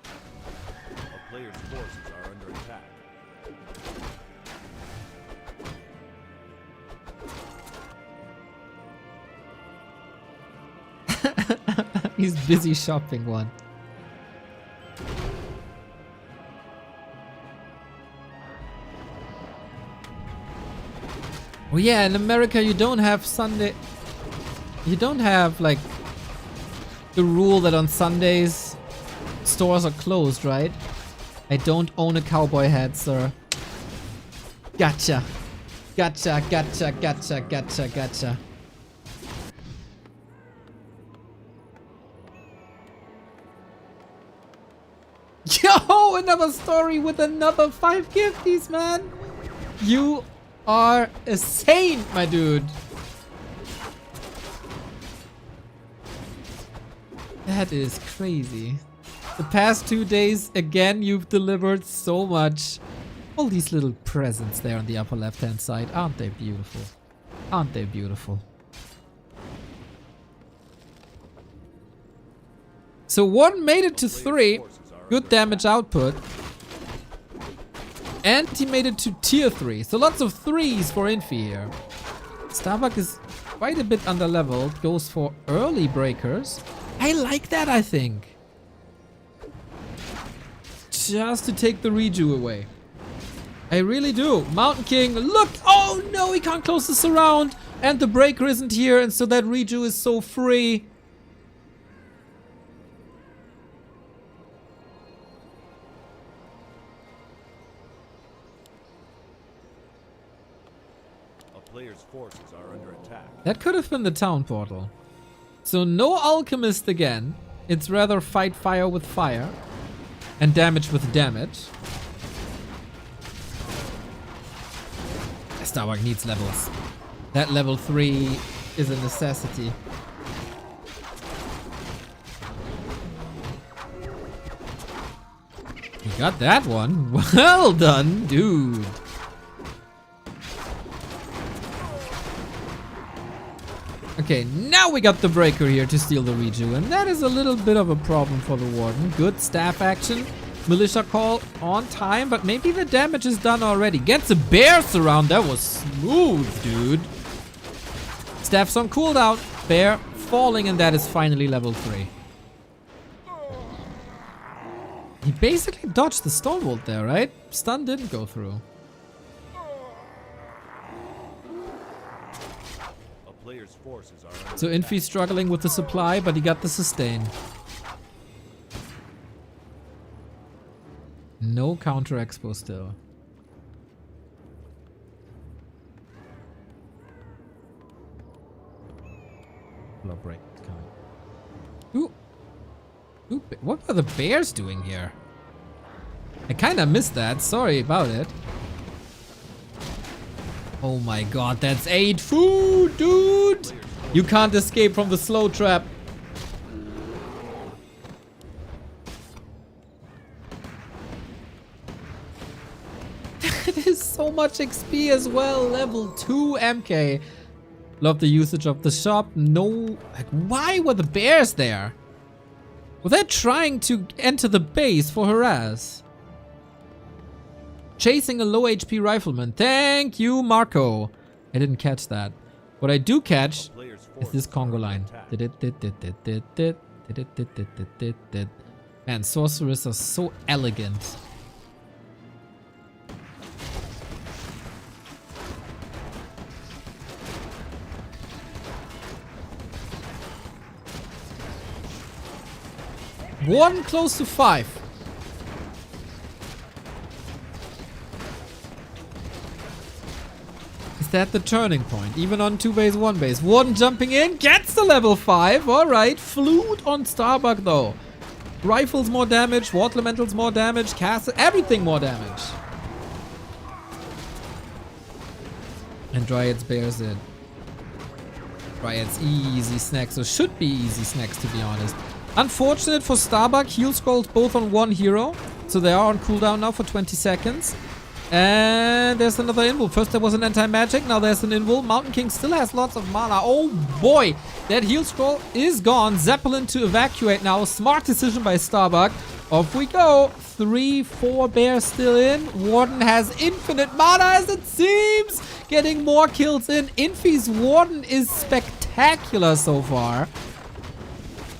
A player's forces are under attack. He's busy shopping one. Oh yeah, in America you don't have Sunday... You don't have like the rule that on Sundays stores are closed, right? I don't own a cowboy hat, sir. Gotcha. Gotcha, gotcha, gotcha, gotcha, gotcha. Yo, another story with another 5 gifties, man. You are a saint, my dude. That is crazy. The past 2 days, again, you've delivered so much. All these little presents there on the upper left-hand side. Aren't they beautiful? Aren't they beautiful? So one made it to 3. Good damage output. And he made it to tier 3. So lots of 3s for Infi here. Starbuck is quite a bit underleveled. Goes for early breakers. I like that, I think. Just to take the reju away. I really do. Mountain King, look! Oh no, he can't close this around. And the breaker isn't here, and so that reju is so free. Players' forces are under attack. That could have been the town portal. So no alchemist again. It's rather fight fire with fire. And damage with damage. Starbuck needs levels. That level 3 is a necessity. You got that one. Well done, dude. Okay, now we got the breaker here to steal the reju, and that is a little bit of a problem for the warden. Good staff action. Militia call on time, but maybe the damage is done already. Gets a bear surround. That was smooth, dude. Staff's on cooldown. Bear falling, and that is finally level 3. He basically dodged the Stonebolt there, right? Stun didn't go through. So Infi's struggling with the supply, but he got the sustain. No counter expo still. Blow break coming. Ooh, What were the bears doing here? I kind of missed that. Sorry about it. Oh my god, that's 8 food, dude! You can't escape from the slow trap. That is so much XP as well. Level 2 MK. Love the usage of the shop. No, like, why were the bears there? Were they trying to enter the base for harass? Chasing a low HP rifleman. Thank you, Marco. I didn't catch that. What I do catch is this Congo line. Man, sorcerers are so elegant. One close to 5. Is that the turning point? Even on 2 base, 1 base. Warden jumping in, gets the level 5. Alright, flute on Starbuck though. Rifles more damage, water elementals more damage, castle, everything more damage. And Dryads bears it. Dryads easy snacks, or should be easy snacks to be honest. Unfortunate for Starbuck, heal scrolls both on 1 hero. So they are on cooldown now for 20 seconds. And there's another invul. First there was an anti-magic, now there's an invul. Mountain King still has lots of mana. Oh boy, that heal scroll is gone. Zeppelin to evacuate now. Smart decision by Starbuck. Off we go. 3, 4 bears still in. Warden has infinite mana as it seems. Getting more kills in. Infi's Warden is spectacular so far.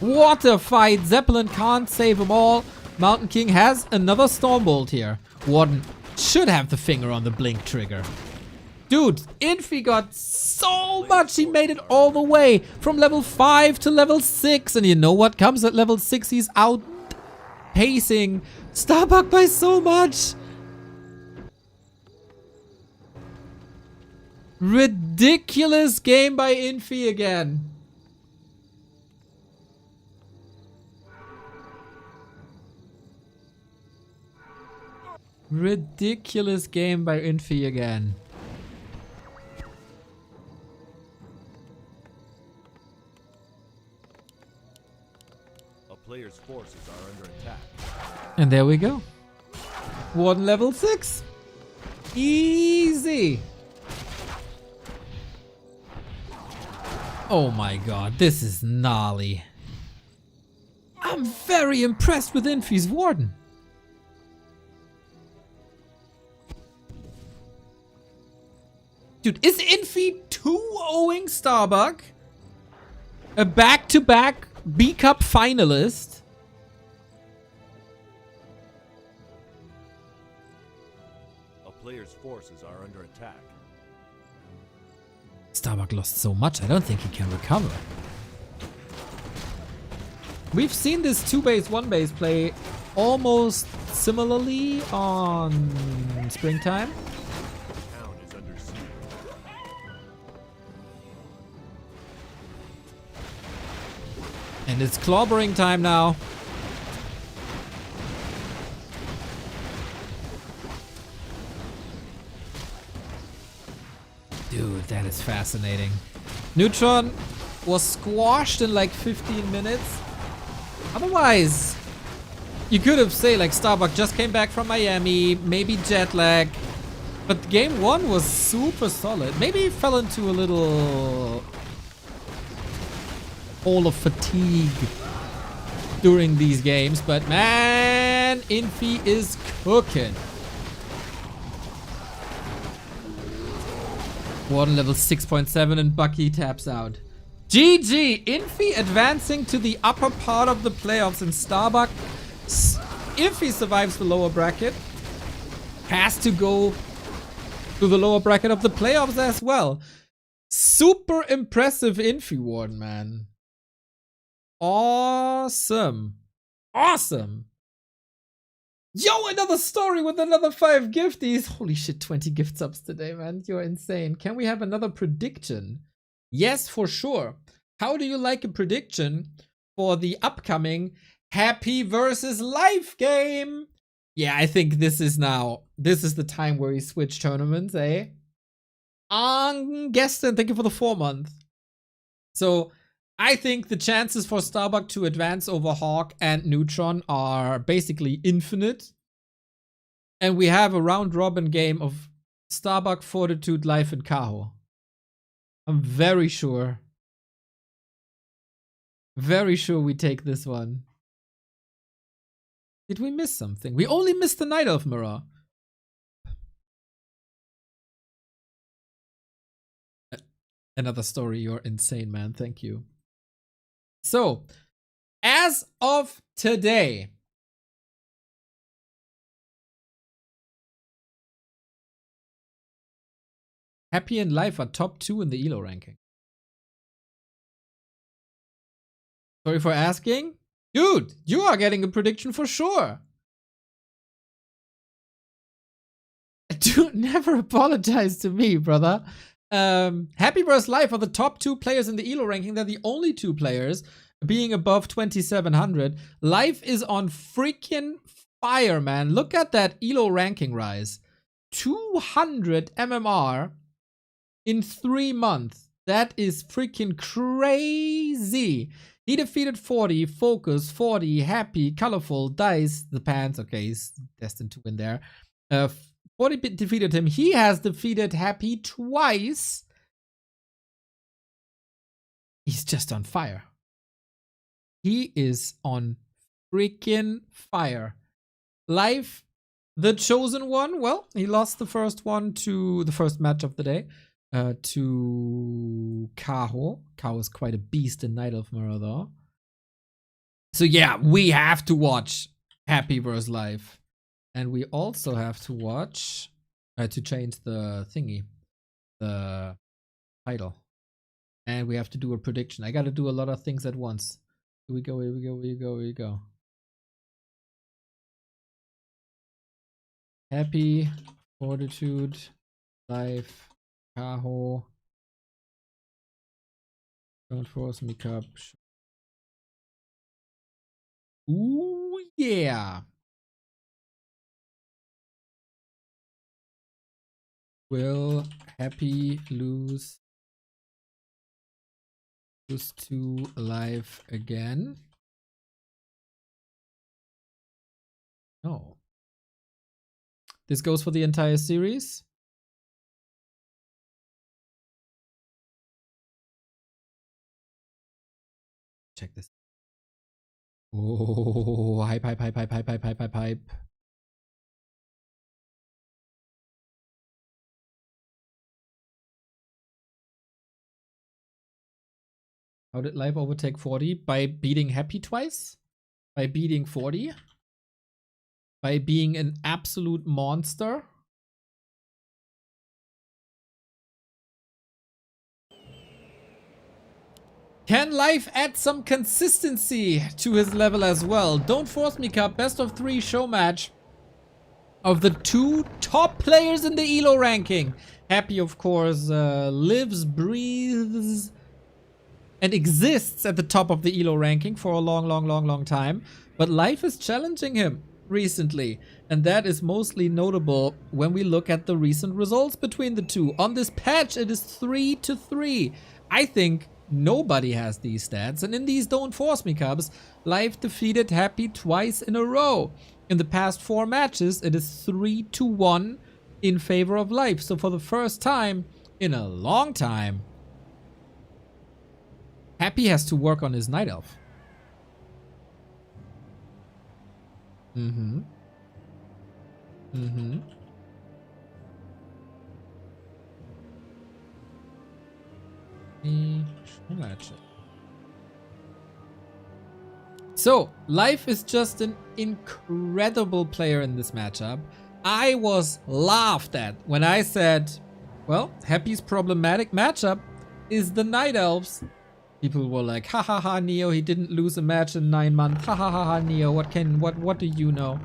Water fight. Zeppelin can't save them all. Mountain King has another Stormbolt here. Warden should have the finger on the blink trigger. Dude, Infi got so much. He made it all the way from level 5 to level 6. And you know what comes at level 6? He's outpacing Starbuck by so much. Ridiculous game by Infi again. Ridiculous game by Infi again. A player's forces are under attack. And there we go. Warden level 6. Easy. Oh my god, this is gnarly. I'm very impressed with Infi's Warden. Dude, is Infi 2-0ing Starbuck? A back-to-back B-Cup finalist? A player's forces are under attack. Starbuck lost so much, I don't think he can recover. We've seen this 2 base, 1 base play almost similarly on Springtime. And it's clobbering time now. Dude, that is fascinating. Neutron was squashed in like 15 minutes. Otherwise, you could have said like Starbuck just came back from Miami, maybe jet lag. But game 1 was super solid. Maybe he fell into a little hole of fatigue during these games, but man, Infi is cooking. Warden level 6.7 and Bucky taps out. GG! Infi advancing to the upper part of the playoffs, and Starbuck, if he survives the lower bracket, has to go to the lower bracket of the playoffs as well. Super impressive Infi Warden, man. Awesome. Awesome. Yo, another story with another 5 gifties. Holy shit, 20 gift subs today, man. You're insane. Can we have another prediction? Yes, for sure. How do you like a prediction for the upcoming Happy versus Life game. Yeah, I think this is the time where we switch tournaments, eh? Gestern, thank you for the 4-month. So I think the chances for Starbuck to advance over Hawk and Neutron are basically infinite. And we have a round robin game of Starbuck, Fortitude, Life, and Kaho. I'm very sure we take this one. Did we miss something? We only missed the Night Elf mirror. Another story. You're insane, man. Thank you. So, as of today, Happy and Life are top 2 in the ELO ranking. Sorry for asking. Dude, you are getting a prediction for sure. Dude, never apologize to me, brother. Happy vs. Life are the top 2 players in the ELO ranking. They're the only 2 players being above 2,700. Life is on freaking fire, man. Look at that ELO ranking rise. 200 MMR in 3 months. That is freaking crazy. He defeated 40, Focus, 40, Happy, Colorful, Dice, the Pants. Okay, he's destined to win there. 40 defeated him. He has defeated Happy twice. He's just on fire. He is on freaking fire. Life, the chosen one. Well, he lost the first one to the first match of the day. To Kaho. Kaho is quite a beast in Night Elf mirror, though. So yeah, we have to watch Happy vs. Life. And we also have to watch to change the thingy, the title. And we have to do a prediction. I gotta do a lot of things at once. Here we go, here we go, here we go, here we go. Happy, Fortitude, Life, Kaho. Don't force me, cup. Ooh, yeah. Will Happy lose to Life again? No. This goes for the entire series. Check this. Oh, hype, hype, hype, hype, hype, hype, hype, hype, hype. How did Life overtake 40? By beating Happy twice? By beating 40? By being an absolute monster? Can Life add some consistency to his level as well? Don't Force Me Cup, best of 3 show match of the 2 top players in the ELO ranking. Happy, of course, lives, breathes, and exists at the top of the ELO ranking for a long time. But Life is challenging him recently. And that is mostly notable when we look at the recent results between the 2. On this patch, it is 3-3. I think nobody has these stats. And in these Don't Force Me Cups, Life defeated Happy twice in a row. In the past 4 matches, it is 3-1 in favor of Life. So for the first time in a long time, Happy has to work on his Night Elf. So, Life is just an incredible player in this matchup. I was laughed at when I said, well, Happy's problematic matchup is the Night Elves. People were like, ha ha ha, Neo, he didn't lose a match in 9 months. Ha ha ha ha, Neo, what do you know?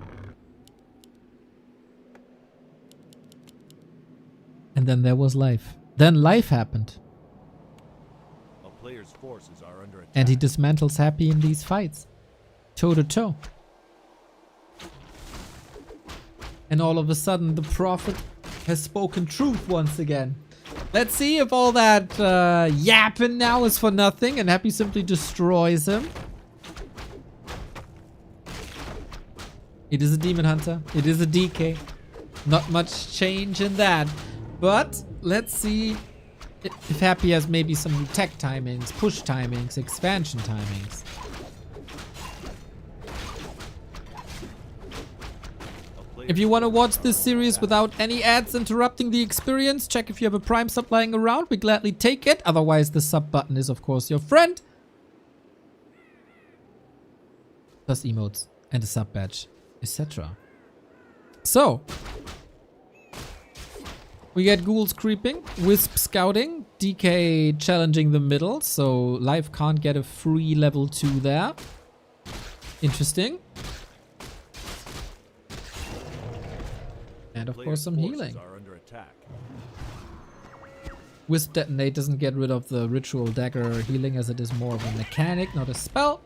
And then there was Life. Then Life happened. A player's forces are under attack. And he dismantles Happy in these fights. toe to toe. And all of a sudden, the prophet has spoken truth once again. Let's see if all that yapping now is for nothing and Happy simply destroys him. It is a Demon Hunter. It is a DK. Not much change in that. But let's see if Happy has maybe some new tech timings, push timings, expansion timings. If you want to watch this series without any ads interrupting the experience, check if you have a Prime sub lying around. We gladly take it. Otherwise, the sub button is, of course, your friend. Plus emotes and a sub badge, etc. So, we get ghouls creeping, Wisp scouting, DK challenging the middle, so Life can't get a free level 2 there. Interesting. And of course some healing. Wisp Detonate doesn't get rid of the Ritual Dagger healing as it is more of a mechanic, not a spell.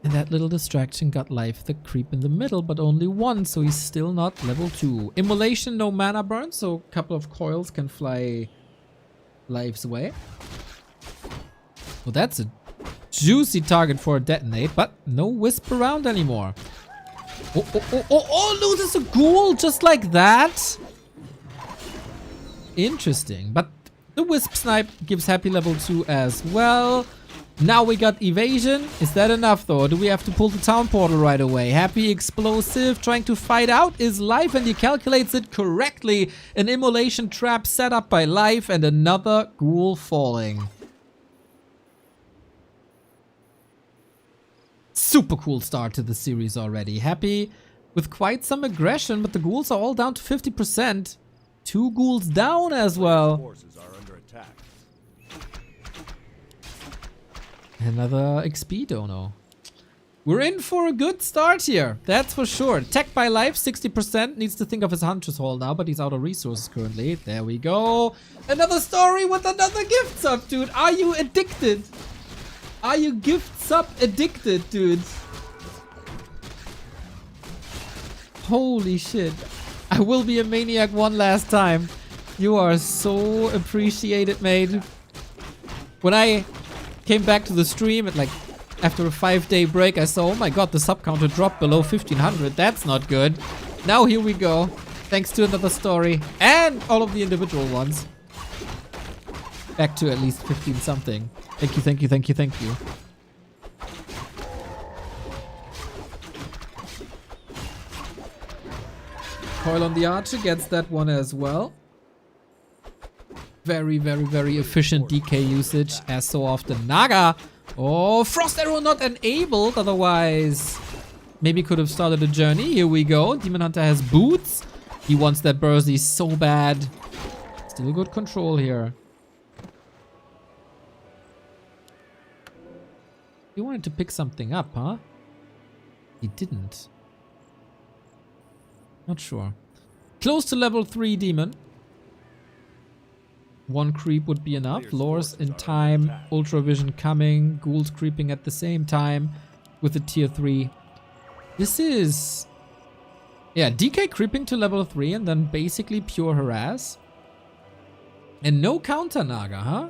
And that little distraction got Life the creep in the middle, but only one, so he's still not level 2. Immolation, no mana burn, so a couple of coils can fly Life's way. Well, that's a juicy target for a Detonate, but no Wisp around anymore. Oh, loses a ghoul just like that? Interesting, but the Wisp Snipe gives Happy level 2 as well. Now we got evasion. Is that enough though? Or do we have to pull the town portal right away? Happy explosive, trying to fight out is Life, and he calculates it correctly. An immolation trap set up by Life and another ghoul falling. Super cool start to the series already. Happy with quite some aggression, but the ghouls are all down to 50%. 2 ghouls down as well. Another XP dono. We're in for a good start here, that's for sure. Tech by Life, 60%. Needs to think of his Hunter's Hall now, but he's out of resources currently. There we go. Another story with another gift sub, dude. Are you addicted? Are you gift sub addicted, dude? Holy shit. I will be a maniac one last time. You are so appreciated, mate. When I came back to the stream at after a 5-day break, I saw, oh my god, the sub counter dropped below 1500. That's not good. Now here we go. Thanks to another story and all of the individual ones. Back to at least 15 something. Thank you, thank you, thank you, thank you. Coil on the Archer gets that one as well. Very, very, very efficient DK usage as so often. Naga! Oh, Frost Arrow not enabled, otherwise maybe could have started a journey. Here we go. Demon Hunter has boots. He wants that Bursey so bad. Still good control here. He wanted to pick something up, huh? He didn't. Not sure. Close to level 3 demon. 1 creep would be enough. Lures in time. Ultra Vision coming. Ghouls creeping at the same time with a tier 3. This is... yeah, DK creeping to level 3 and then basically pure harass. And no counter Naga, huh?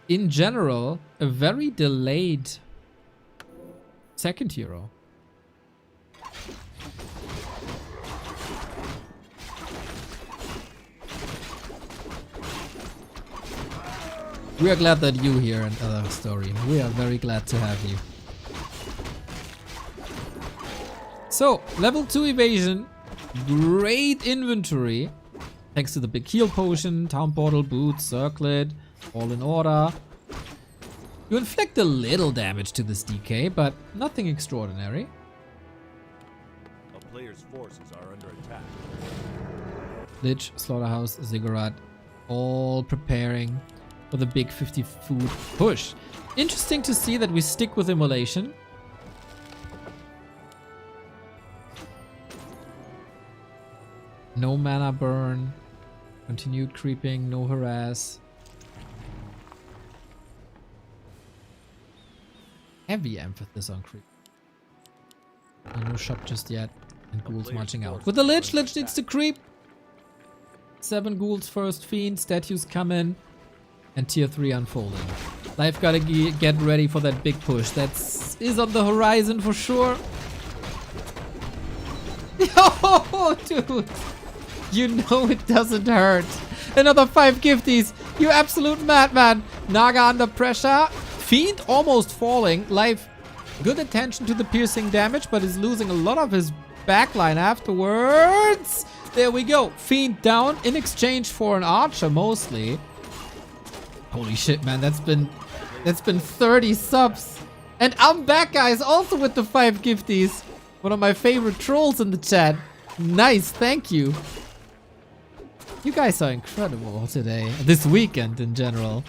In general, a very delayed second hero. We are glad that you here and other story. We are very glad to have you. So, level 2 evasion. Great inventory. Thanks to the big heal potion, town portal, boots, circlet. All in order. You inflict a little damage to this DK, but nothing extraordinary. A player's forces are under attack. Lich, Slaughterhouse, Ziggurat, all preparing for the big 50 food push. Interesting to see that we stick with Immolation. No mana burn. Continued creeping, no harass. heavy emphasis on creep. No shot just yet. And ghouls marching out. With the Lich, Lich needs to creep. 7 ghouls first fiend, statues come in. And tier 3 unfolding. Life gotta get ready for that big push. That is on the horizon for sure. Oh, dude. You know it doesn't hurt. Another 5 gifties. You absolute madman. Naga under pressure. Fiend almost falling. Life, good attention to the piercing damage, but is losing a lot of his backline afterwards. There we go. Fiend down in exchange for an archer mostly. Holy shit, man. That's been 30 subs. And I'm back, guys, also with the 5 gifties. One of my favorite trolls in the chat. Nice, thank you. You guys are incredible today. This weekend in general.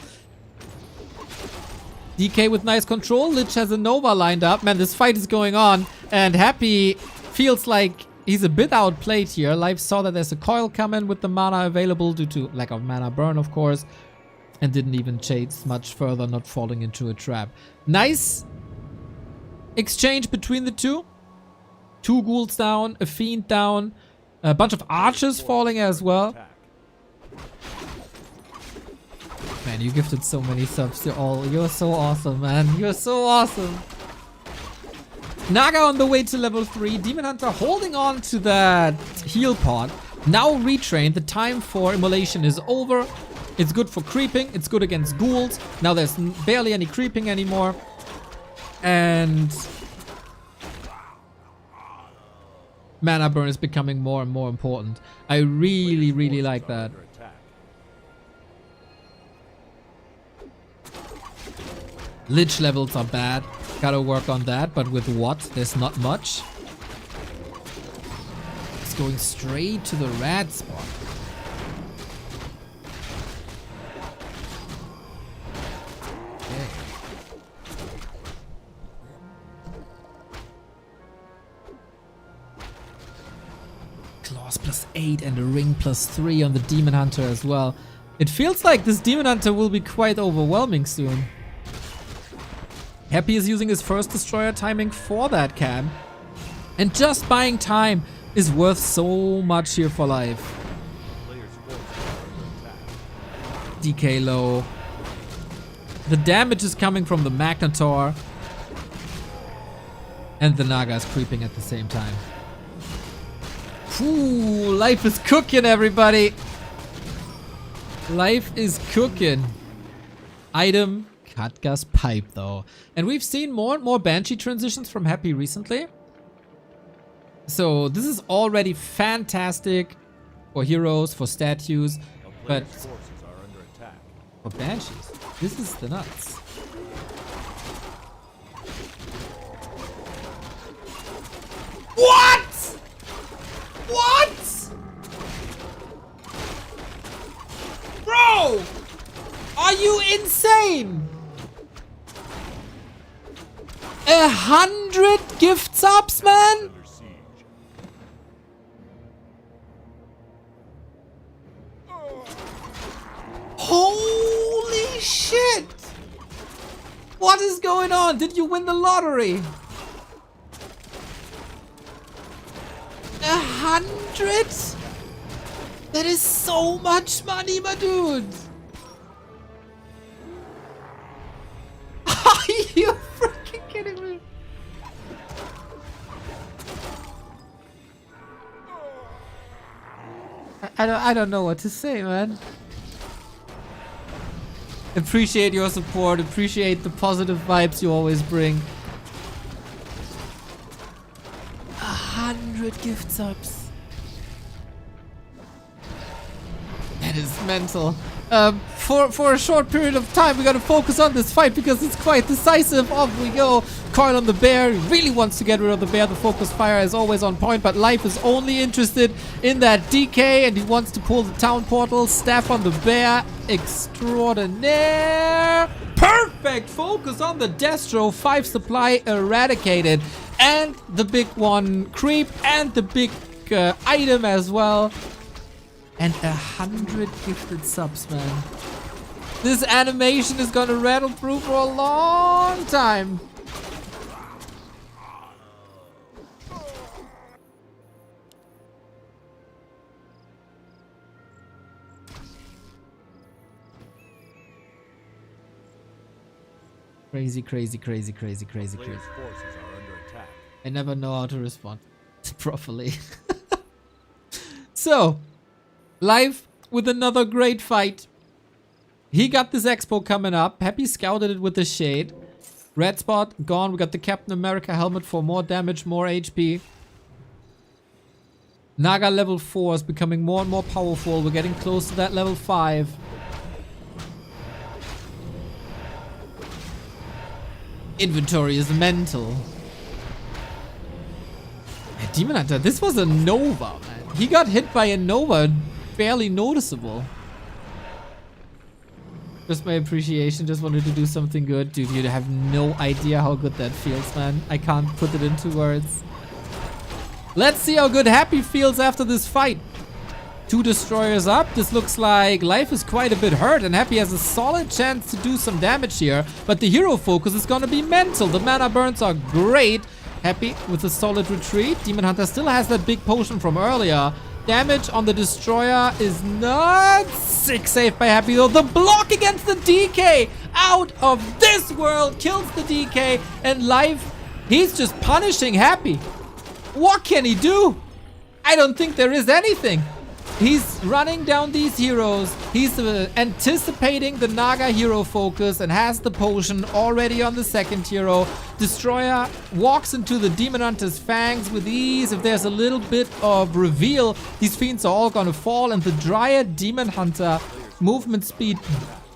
DK with nice control. Lich has a Nova lined up. Man, this fight is going on. And Happy feels like he's a bit outplayed here. Life saw that there's a coil coming with the mana available due to lack of mana burn, of course. And didn't even chase much further, not falling into a trap. Nice exchange between the two. 2 ghouls down, a fiend down, a bunch of archers falling as well. Man, you gifted so many subs to all. You're so awesome, man. You're so awesome. Naga on the way to level 3. Demon Hunter holding on to that heal pod. Now retrained. The time for immolation is over. It's good for creeping. It's good against ghouls. Now there's barely any creeping anymore. And mana burn is becoming more and more important. I really, really like that. Lich levels are bad. Gotta work on that, but with what? There's not much. It's going straight to the rat spot. Okay. Claws +8 and a ring +3 on the Demon Hunter as well. It feels like this Demon Hunter will be quite overwhelming soon. Happy is using his first destroyer timing for that cam. And just buying time is worth so much here for Life. DK low. The damage is coming from the Magnetor. And the Naga is creeping at the same time. Ooh, Life is cooking, everybody. Life is cooking. Item. Katga's pipe though. And we've seen more and more Banshee transitions from Happy recently. So this is already fantastic for heroes, for statues, but for Banshees, this is the nuts. What? What? Bro! Are you insane? 100 gift subs, man? Holy shit! What is going on? Did you win the lottery? 100? That is so much money, my dude. Are you freaking kidding me? I don't know what to say, man. Appreciate your support. Appreciate the positive vibes you always bring. 100 gift subs. That is mental. For a short period of time, we gotta focus on this fight because it's quite decisive. Off we go. Coil on the bear. He really wants to get rid of the bear. The focus fire is always on point, but Life is only interested in that DK and he wants to pull the town portal. Staff on the bear. Extraordinaire. Perfect focus on the Destro. 5 supply eradicated. And the big one creep and the big item as well. And 100 gifted subs, man. This animation is gonna rattle through for a long time. Crazy, crazy, crazy, crazy, crazy, crazy. Players' forces are under attack. I never know how to respond properly. So, live with another great fight. He got this expo coming up. Happy scouted it with the shade. Red spot, gone. We got the Captain America helmet for more damage, more HP. Naga level 4 is becoming more and more powerful. We're getting close to that level 5. Inventory is mental. Yeah, Demon Hunter, this was a Nova, man. He got hit by a Nova, barely noticeable. Just my appreciation, just wanted to do something good. Dude, you have no idea how good that feels, man. I can't put it into words. Let's see how good Happy feels after this fight. 2 destroyers up. This looks like Life is quite a bit hurt and Happy has a solid chance to do some damage here. But the hero focus is gonna be mental. The mana burns are great. Happy with a solid retreat. Demon Hunter still has that big potion from earlier. Damage on the destroyer is not sick. Saved by Happy though. The block against the DK out of this world kills the DK. And Life, he's just punishing Happy. What can he do? I don't think there is anything. He's running down these heroes. He's anticipating the Naga hero focus and has the potion already on the second hero. Destroyer walks into the Demon Hunter's fangs with ease. If there's a little bit of reveal, these fiends are all gonna fall. And the Dryad Demon Hunter movement speed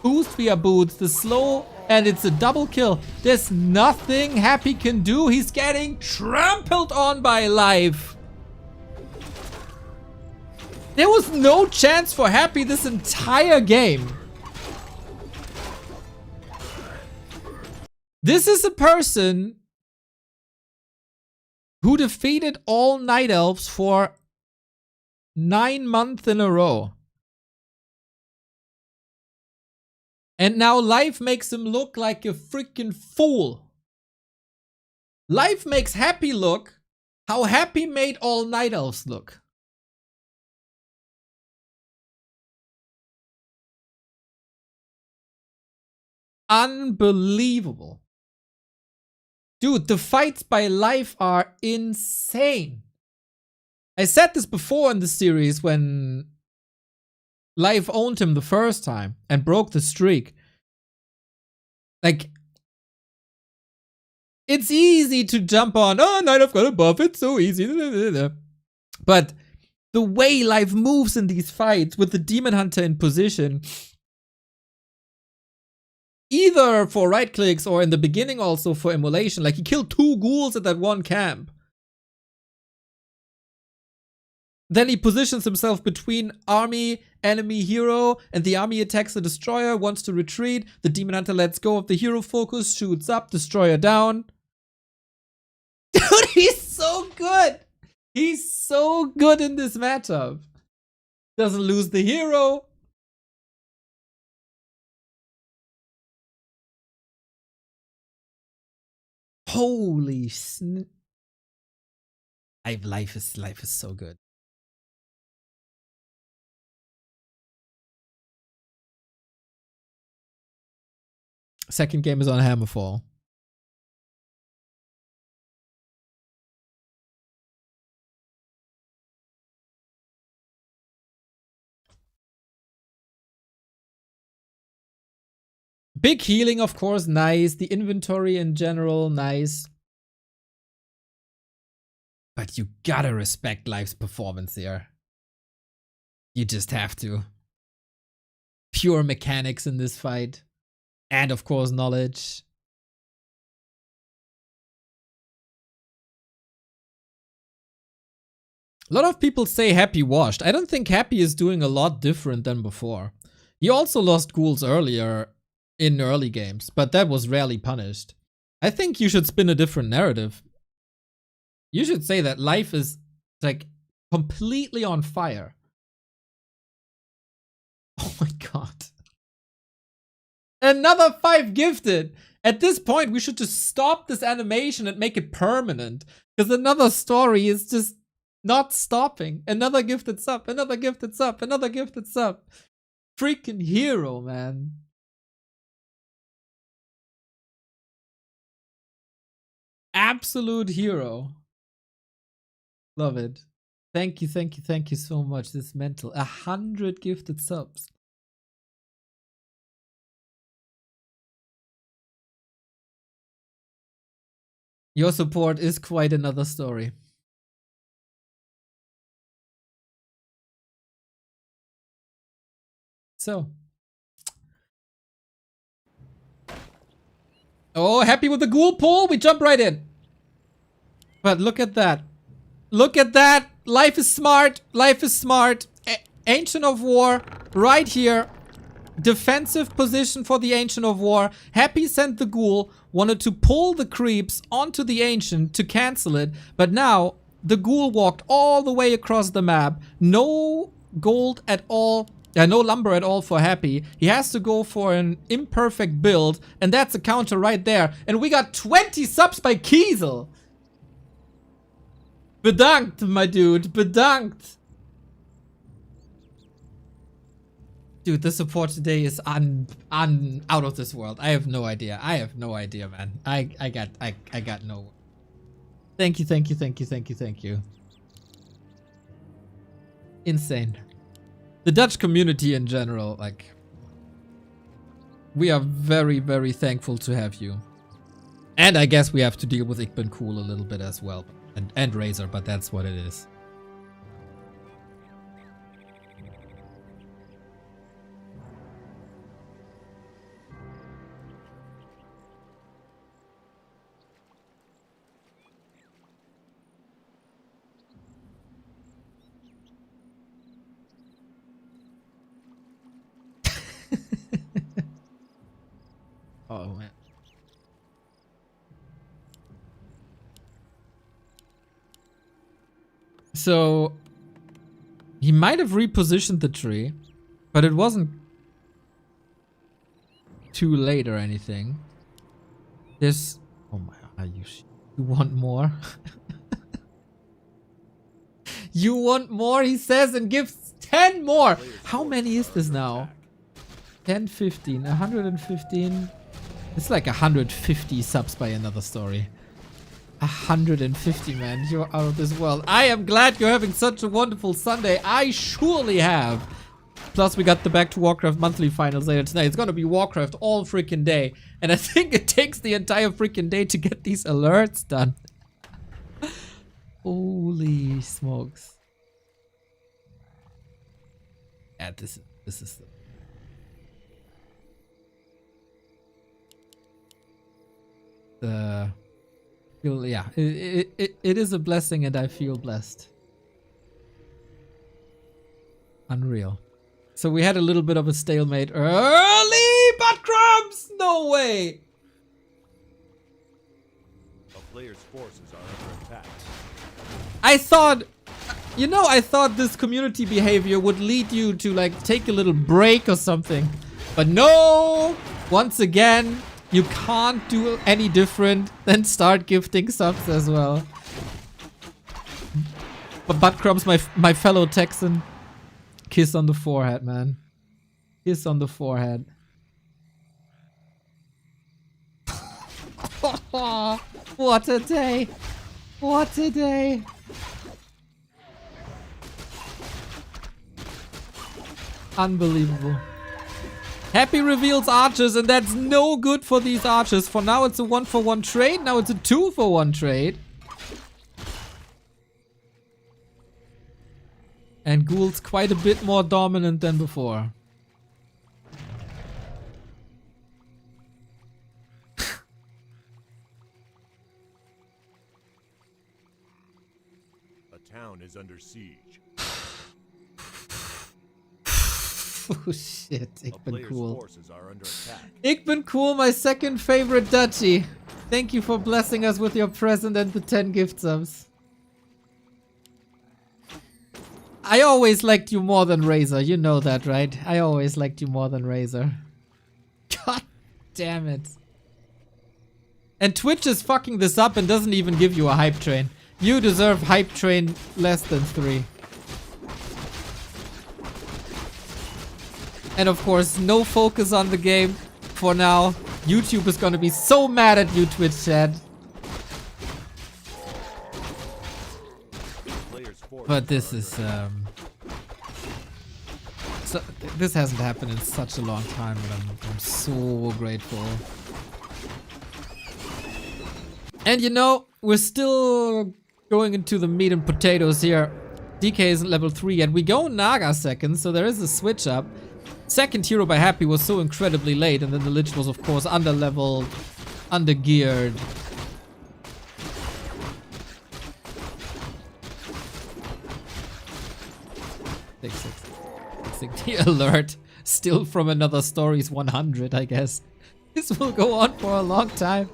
boost via boots. The slow, and it's a double kill. There's nothing Happy can do. He's getting trampled on by Life. There was no chance for Happy this entire game. This is a person who defeated all Night Elves for 9 months in a row. And now Life makes him look like a freaking fool. Life makes Happy look how Happy made all Night Elves look. Unbelievable. Dude, the fights by Life are insane. I said this before in the series when Life owned him the first time and broke the streak. Like, it's easy to jump on, oh, Night Elf got a buff, it's so easy. But the way Life moves in these fights with the Demon Hunter in position, either for right clicks or in the beginning also for immolation. Like he killed 2 ghouls at that one camp. Then he positions himself between army, enemy, hero, and the army attacks the destroyer, wants to retreat. The Demon Hunter lets go of the hero focus, shoots up, destroyer down. Dude, he's so good. He's so good in this matchup. Doesn't lose the hero. Holy snap. Life is so good. Second game is on Hammerfall. Big healing, of course, nice. The inventory in general, nice. But you gotta respect Life's performance here. You just have to. Pure mechanics in this fight. And of course, knowledge. A lot of people say Happy washed. I don't think Happy is doing a lot different than before. He also lost ghouls earlier in early games, but that was rarely punished. I think you should spin a different narrative. You should say that Life is like completely on fire. Oh my god. Another 5 gifted. At this point, we should just stop this animation and make it permanent. Because another story is just not stopping. Another gifted sub, another gifted sub, another gifted sub. Freaking hero, man. absolute hero. Love it. Thank you, thank you, thank you so much. This is mental. 100 gifted subs. Your support is quite another story. So. Oh, happy with the ghoul pull? We jump right in. But look at that. Look at that. Life is smart. Life is smart. Ancient of War right here. Defensive position for the Ancient of War. Happy sent the ghoul. Wanted to pull the creeps onto the Ancient to cancel it. But now the ghoul walked all the way across the map. No gold at all. No lumber at all for Happy. He has to go for an imperfect build. And that's a counter right there. And we got 20 subs by Kiesel. Bedankt, my dude. Bedankt. Dude, the support today is out of this world. I have no idea. I have no idea, man. I got no. Thank you, thank you, thank you, thank you, thank you. Insane. The Dutch community in general, like, we are very, very thankful to have you. And I guess we have to deal with Ikben Cool a little bit as well. And Razor, but that's what it is. Oh, man. So, he might have repositioned the tree, but it wasn't too late or anything. There's... Oh my... Are you want more? You want more, he says, and gives 10 more! How many is this now? 10, 15, 115... It's like 150 subs by another story. 150, man. You're out of this world. I am glad you're having such a wonderful Sunday. I surely have. Plus, we got the Back to Warcraft monthly finals later tonight. It's gonna be Warcraft all freaking day. And I think it takes the entire freaking day to get these alerts done. Holy smokes. Yeah, this is yeah, it is a blessing and I feel blessed. Unreal. So we had a little bit of a stalemate early, but crumbs! No way! A player's forces are under attack. I thought, you know, I thought this community behavior would lead you to like take a little break or something. But no! Once again, you can't do any different than start gifting subs as well. But Buttcrumbs, my fellow Texan. Kiss on the forehead, man. Kiss on the forehead. What a day. What a day. Unbelievable. Happy reveals archers, and that's no good for these archers. For now, it's a 1-for-1 trade. Now it's a 2-for-1 trade. And Ghoul's quite a bit more dominant than before. A town is under siege. Oh shit, Ikben Cool. Forces are under attack. Ikben Cool, my second favorite Dutchie. Thank you for blessing us with your present and the 10 gift subs. I always liked you more than Razor, you know that, right? I always liked you more than Razor. God damn it. And Twitch is fucking this up and doesn't even give you a hype train. You deserve hype train less than 3. And of course, no focus on the game for now. YouTube is gonna be so mad at you, Twitch chat. player's forces But this are is under so this hasn't happened in such a long time, but I'm so grateful. And you know, we're still going into the meat and potatoes here. DK isn't level 3 yet. We go Naga second, so there is a switch up. Second hero by Happy was so incredibly late, and then the Lich was of course under-leveled, under-geared. The alert still from another story's 100, I guess. This will go on for a long time.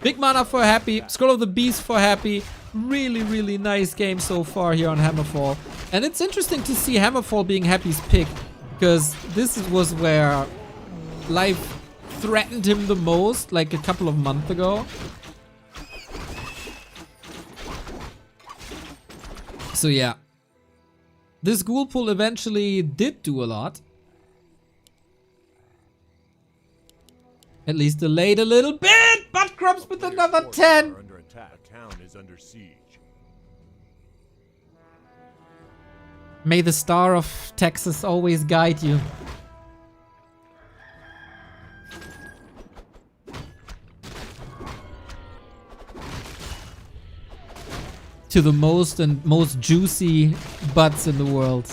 Big mana for Happy, Scroll of the Beast for Happy. Really nice game so far here on Hammerfall. And it's interesting to see Hammerfall being Happy's pick, because this was where life threatened him the most, like a couple of months ago. So yeah. This ghoul pull eventually did do a lot. At least delayed a little bit, but Crumbs with another 10. under attack. The town is under siege. May the star of Texas always guide you. To the most juicy butts in the world.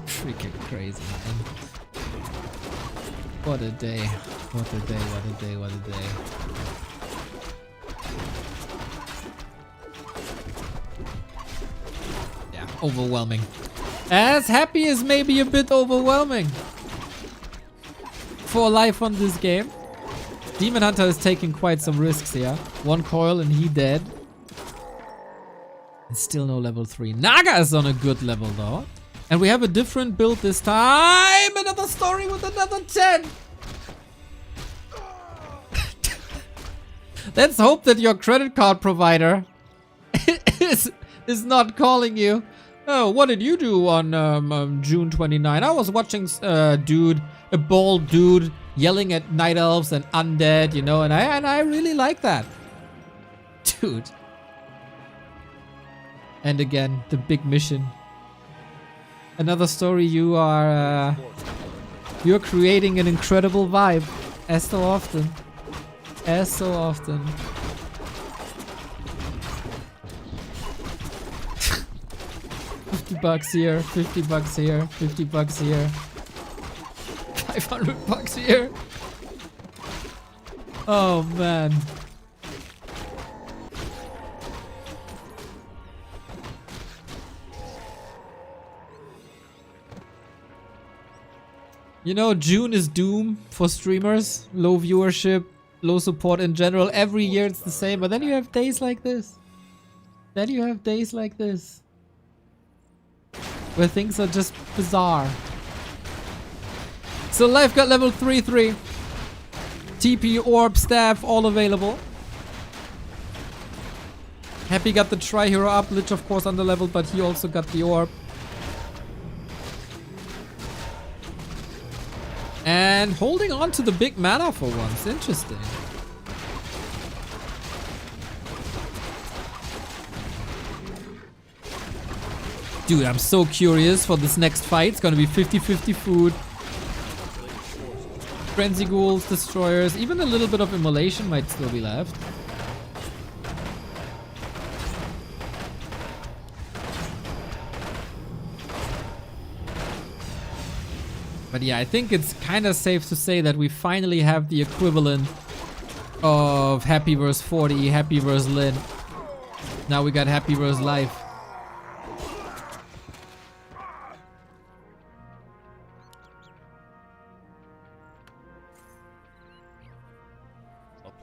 Freaking crazy, man. What a day. What a day, what a day, what a day. Yeah, overwhelming. As Happy is maybe a bit overwhelming for life on this game. Demon Hunter is taking quite some risks here. One coil and he dead. And still no level 3. Naga is on a good level though. And we have a different build this time. Another story with another 10. Let's hope that your credit card provider is not calling you. Oh, what did you do on June 29? I was watching a bald dude yelling at night elves and undead, you know, and I really like that. Dude. And again, the big mission. Another story, you're creating an incredible vibe. As so often. As so often. $50 here, $50 here, $50 here. 500 bucks here. Oh man. You know, June is doom for streamers. Low viewership, low support in general. Every year it's the same, but then you have days like this. Then you have days like this. Where things are just bizarre. So life got level 3-3. TP, orb, staff, all available. Happy got the tri-hero up. Lich of course under level, but he also got the orb. And holding on to the big mana for once. Interesting. Dude, I'm so curious for this next fight. It's gonna be 50-50 food. Frenzy ghouls, destroyers, even a little bit of immolation might still be left. But yeah, I think it's kind of safe to say that we finally have the equivalent of Happy vs 40, Happy vs Lin. Now we got Happy vs Life.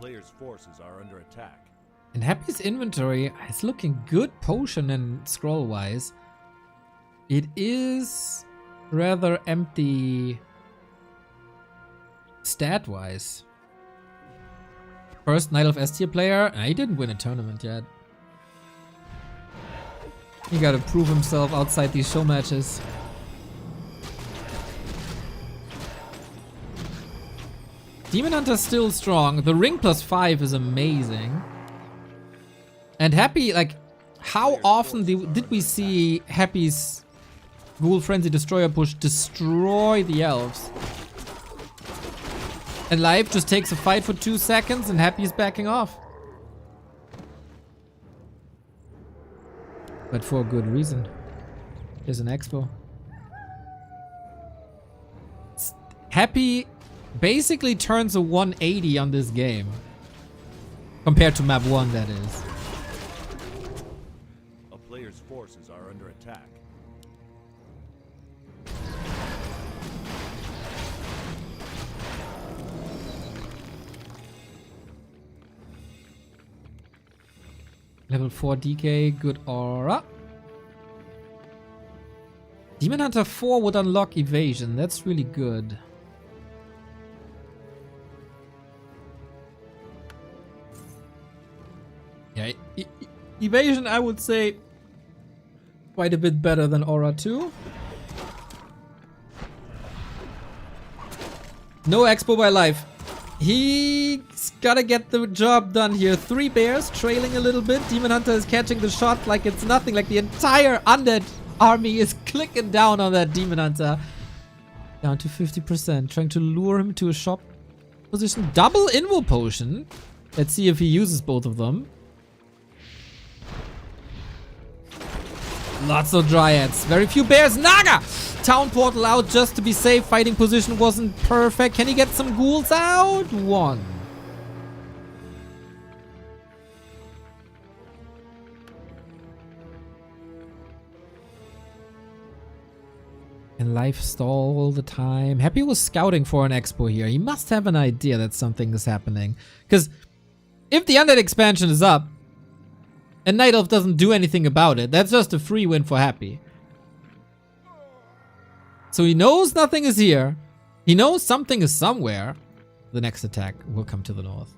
Player's forces are under attack. And Happy's inventory is looking good potion and scroll wise. It is rather empty stat wise. First Night of S tier player. He didn't win a tournament yet. He gotta prove himself outside these show matches. Demon Hunter's still strong. The ring +5 is amazing. And Happy, like, how often did we see Happy's Ghoul Frenzy Destroyer push destroy the elves? And Life just takes a fight for 2 seconds and Happy's backing off. But for a good reason. Here's an expo. Happy basically turns a 180 on this game. Compared to map 1, that is. A player's forces are under attack. Level 4 DK, good aura. Demon Hunter 4 would unlock evasion. That's really good. Yeah, evasion I would say quite a bit better than aura 2. No expo by Life. He's gotta get the job done here. 3 bears trailing a little bit. Demon Hunter is catching the shot like it's nothing. Like the entire undead army is clicking down on that Demon Hunter. Down to 50%. Trying to lure him to a shop position. Double Invo Potion. Let's see if he uses both of them. Lots of Dryads. Very few bears. Naga! Town portal out just to be safe. Fighting position wasn't perfect. Can he get some ghouls out? 1. And Life stall all the time. Happy was scouting for an expo here. He must have an idea that something is happening. Because if the undead expansion is up and Night Elf doesn't do anything about it, that's just a free win for Happy. So he knows nothing is here. He knows something is somewhere. The next attack will come to the north.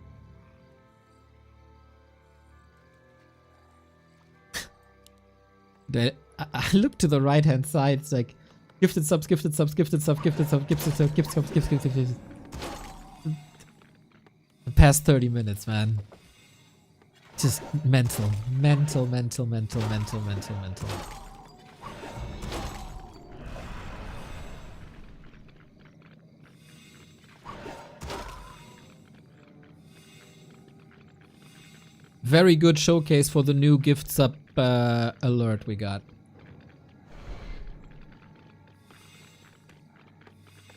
I look to the right hand side. It's like gifted subs, gifted subs, gifted subs, gifted subs, gifted subs, gifted subs, gifted subs. The past 30 minutes, man. Just mental. Mental. Very good showcase for the new gift sub alert we got.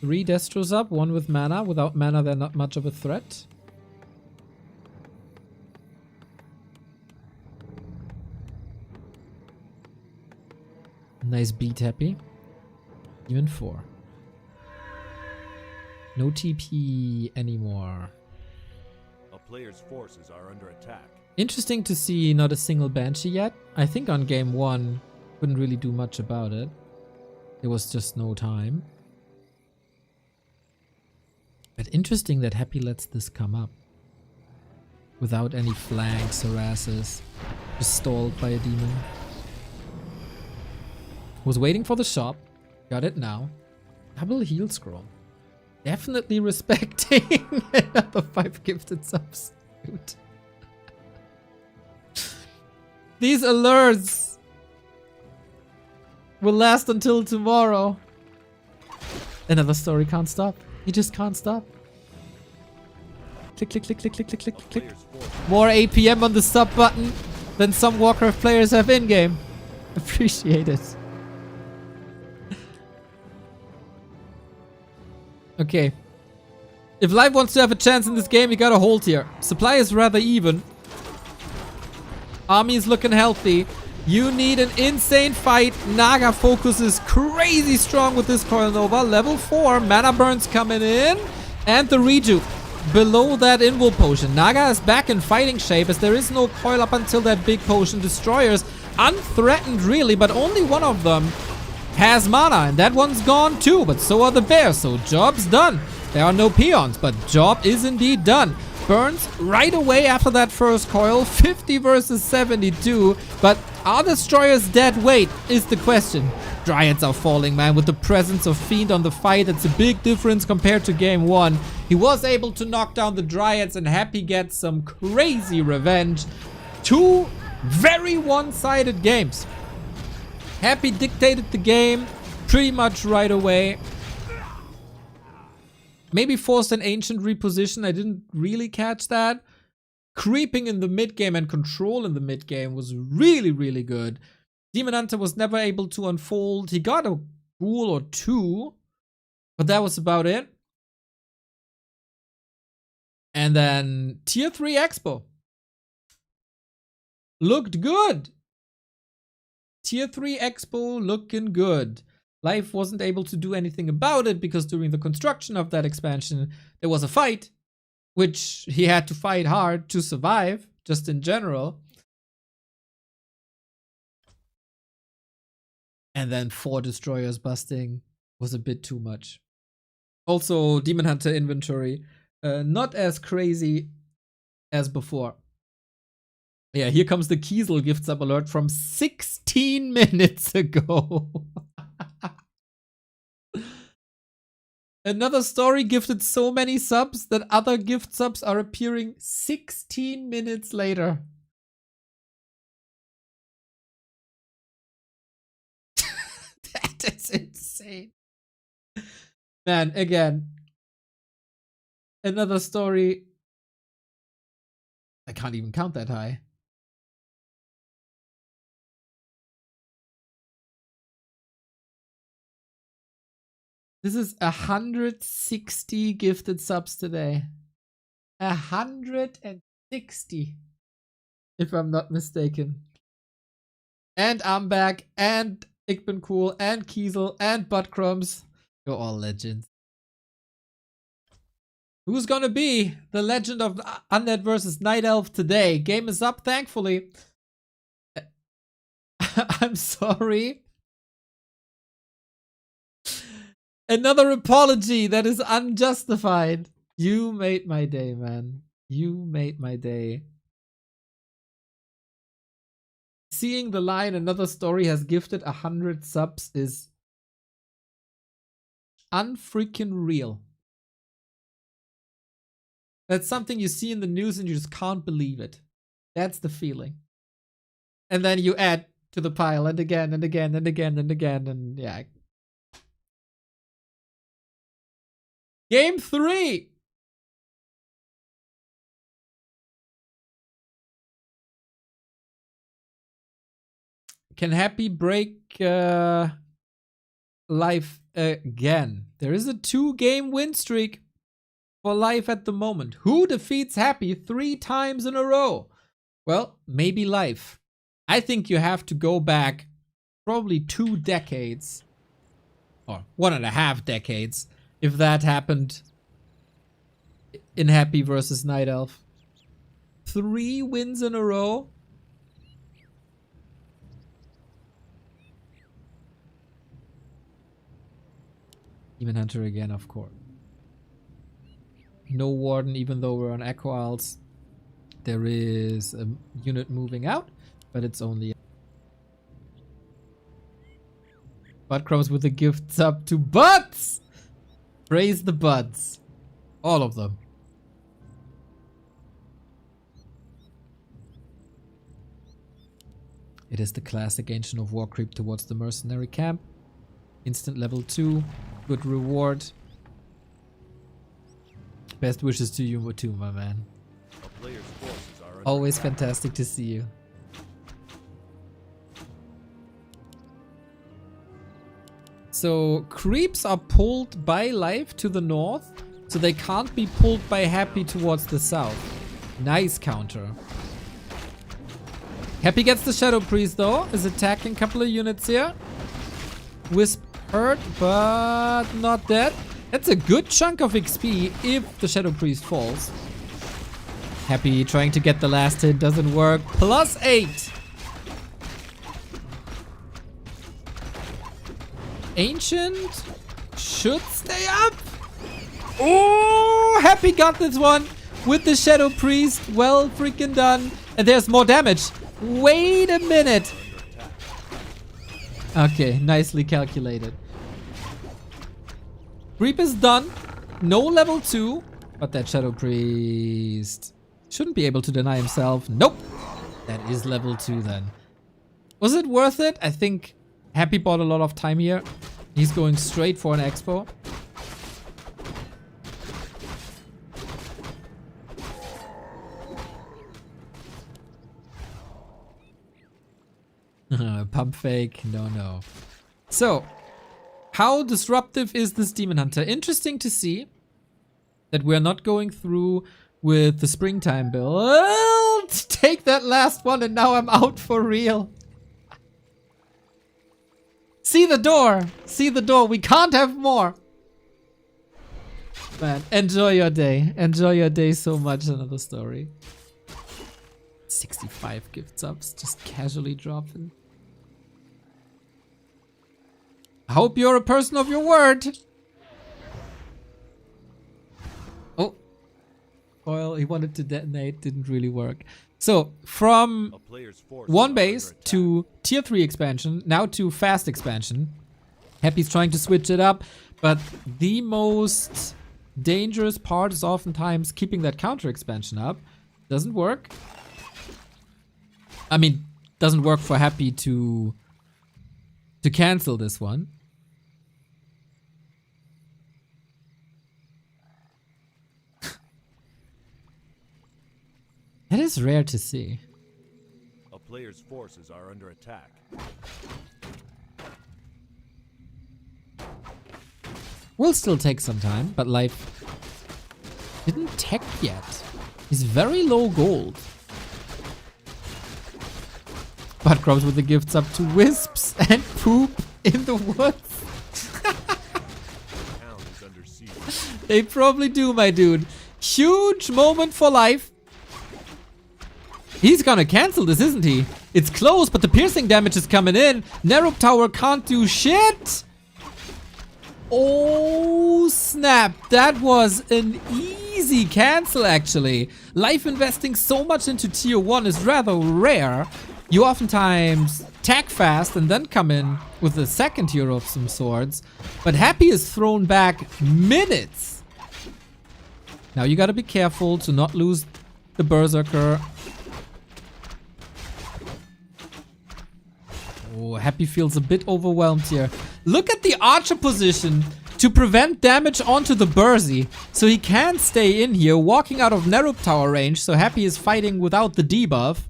3 Destros up, 1 with mana. Without mana, they're not much of a threat. Nice beat, Happy. Even 4. No TP anymore. A player's forces are under attack. Interesting to see not a single Banshee yet. I think on game 1, couldn't really do much about it. There was just no time. But interesting that Happy lets this come up. Without any flanks, harasses. Just stalled by a demon. Was waiting for the shop. Got it now. Double heal scroll. Definitely respecting another 5 gifted subs. Dude. These alerts will last until tomorrow. Another story can't stop. He just can't stop. Click, click, click, click, click, click, click, click. More APM on the sub button than some Warcraft players have in-game. Appreciate it. Okay. If Life wants to have a chance in this game, you gotta hold here. Supply is rather even. Army is looking healthy. You need an insane fight. Naga focus is crazy strong with this Coil Nova. Level 4. Mana burns coming in. And the rejuve. Below that Invul potion. Naga is back in fighting shape as there is no coil up until that big potion. Destroyers unthreatened really, but only one of them has mana. And that one's gone too, but so are the bears. So job's done. There are no peons, but job is indeed done. Burns right away after that first coil. 50 versus 72. But are destroyers dead weight is the question. Dryads are falling, man. With the presence of Fiend on the fight, it's a big difference compared to game 1. He was able to knock down the Dryads, and Happy gets some crazy revenge. 2 very one-sided games. Happy dictated the game pretty much right away. Maybe forced an Ancient reposition. I didn't really catch that. Creeping in the mid game and control in the mid game was really, really good. Demon Hunter was never able to unfold. He got a ghoul or 2, but that was about it. And then Tier 3 Expo. Looked good. Tier 3 Expo looking good. Life wasn't able to do anything about it because during the construction of that expansion, there was a fight, which he had to fight hard to survive, just in general. And then 4 destroyers busting was a bit too much. Also, Demon Hunter inventory, not as crazy as before. Yeah, here comes the Kiesel gift sub alert from 16 minutes ago. Another story gifted so many subs that other gift subs are appearing 16 minutes later. That is insane. Man, again, another story. I can't even count that high. This is 160 gifted subs today. 160. If I'm not mistaken. And I'm back, and Ich bin cool, and Kiesel, and Buttcrumbs. You're all legends. Who's gonna be the legend of Undead versus Night Elf today? Game is up, thankfully. I'm sorry. Another apology that is unjustified. You made my day, man. You made my day. Seeing the line another story has gifted 100 subs is unfreaking real. That's something you see in the news and you just can't believe it. That's the feeling. And then you add to the pile and again and again and again and again, and yeah. Game 3. Can Happy break Life again? There is a 2-game win streak for Life at the moment. Who defeats Happy 3 times in a row? Well, maybe Life. I think you have to go back probably 2 decades. Or 1.5 decades. If that happened in Happy versus Night Elf. 3 wins in a row. Demon Hunter again, of course. No Warden, even though we're on Echo Isles. There is a unit moving out, but it's only... Buttcrumbs with the gifts up to Butts! Praise the buds. All of them. It is the classic Ancient of War creep towards the mercenary camp. Instant level 2. Good reward. Best wishes to you too, my man. Always fantastic to see you. So creeps are pulled by Life to the north, so they can't be pulled by Happy towards the south. Nice counter. Happy gets the Shadow Priest though, is attacking a couple of units here. Wisp hurt, but not dead. That's a good chunk of XP if the Shadow Priest falls. Happy trying to get the last hit, doesn't work. +8. Ancient should stay up. Oh, Happy got this one with the Shadow Priest. Well freaking done. And there's more damage. Wait a minute. Okay, nicely calculated. Creep is done. No level 2. But that Shadow Priest shouldn't be able to deny himself. Nope. That is level 2 then. Was it worth it? I think Happy bought a lot of time here. He's going straight for an expo. Pump fake. No. So, how disruptive is this Demon Hunter? Interesting to see that we're not going through with the springtime build. Take that last one and now I'm out for real. See the door. See the door. We can't have more. Man, enjoy your day. Enjoy your day so much. Another story. 65 gift subs just casually dropping. I hope you're a person of your word. Oh. Coil, he wanted to detonate. Didn't really work. So, from one base to tier 3 expansion, now to fast expansion. Happy's trying to switch it up, but the most dangerous part is oftentimes keeping that counter expansion up. Doesn't work. I mean, doesn't work for Happy to cancel this one. That is rare to see. A player's forces are under attack. Will still take some time, but life didn't tech yet. He's very low gold. But Crops with the gifts up to wisps and poop in the woods. They probably do, my dude. Huge moment for life. He's gonna cancel this, isn't he? It's close, but the piercing damage is coming in. Narrow Tower can't do shit. Oh, snap. That was an easy cancel, actually. Life investing so much into tier 1 is rather rare. You oftentimes tag fast and then come in with a second tier of some sorts. But Happy is thrown back minutes. Now you gotta be careful to not lose the Berserker. Oh, Happy feels a bit overwhelmed here. Look at the Archer position to prevent damage onto the Bursy. So he can stay in here, walking out of Narrow Tower range. So Happy is fighting without the debuff.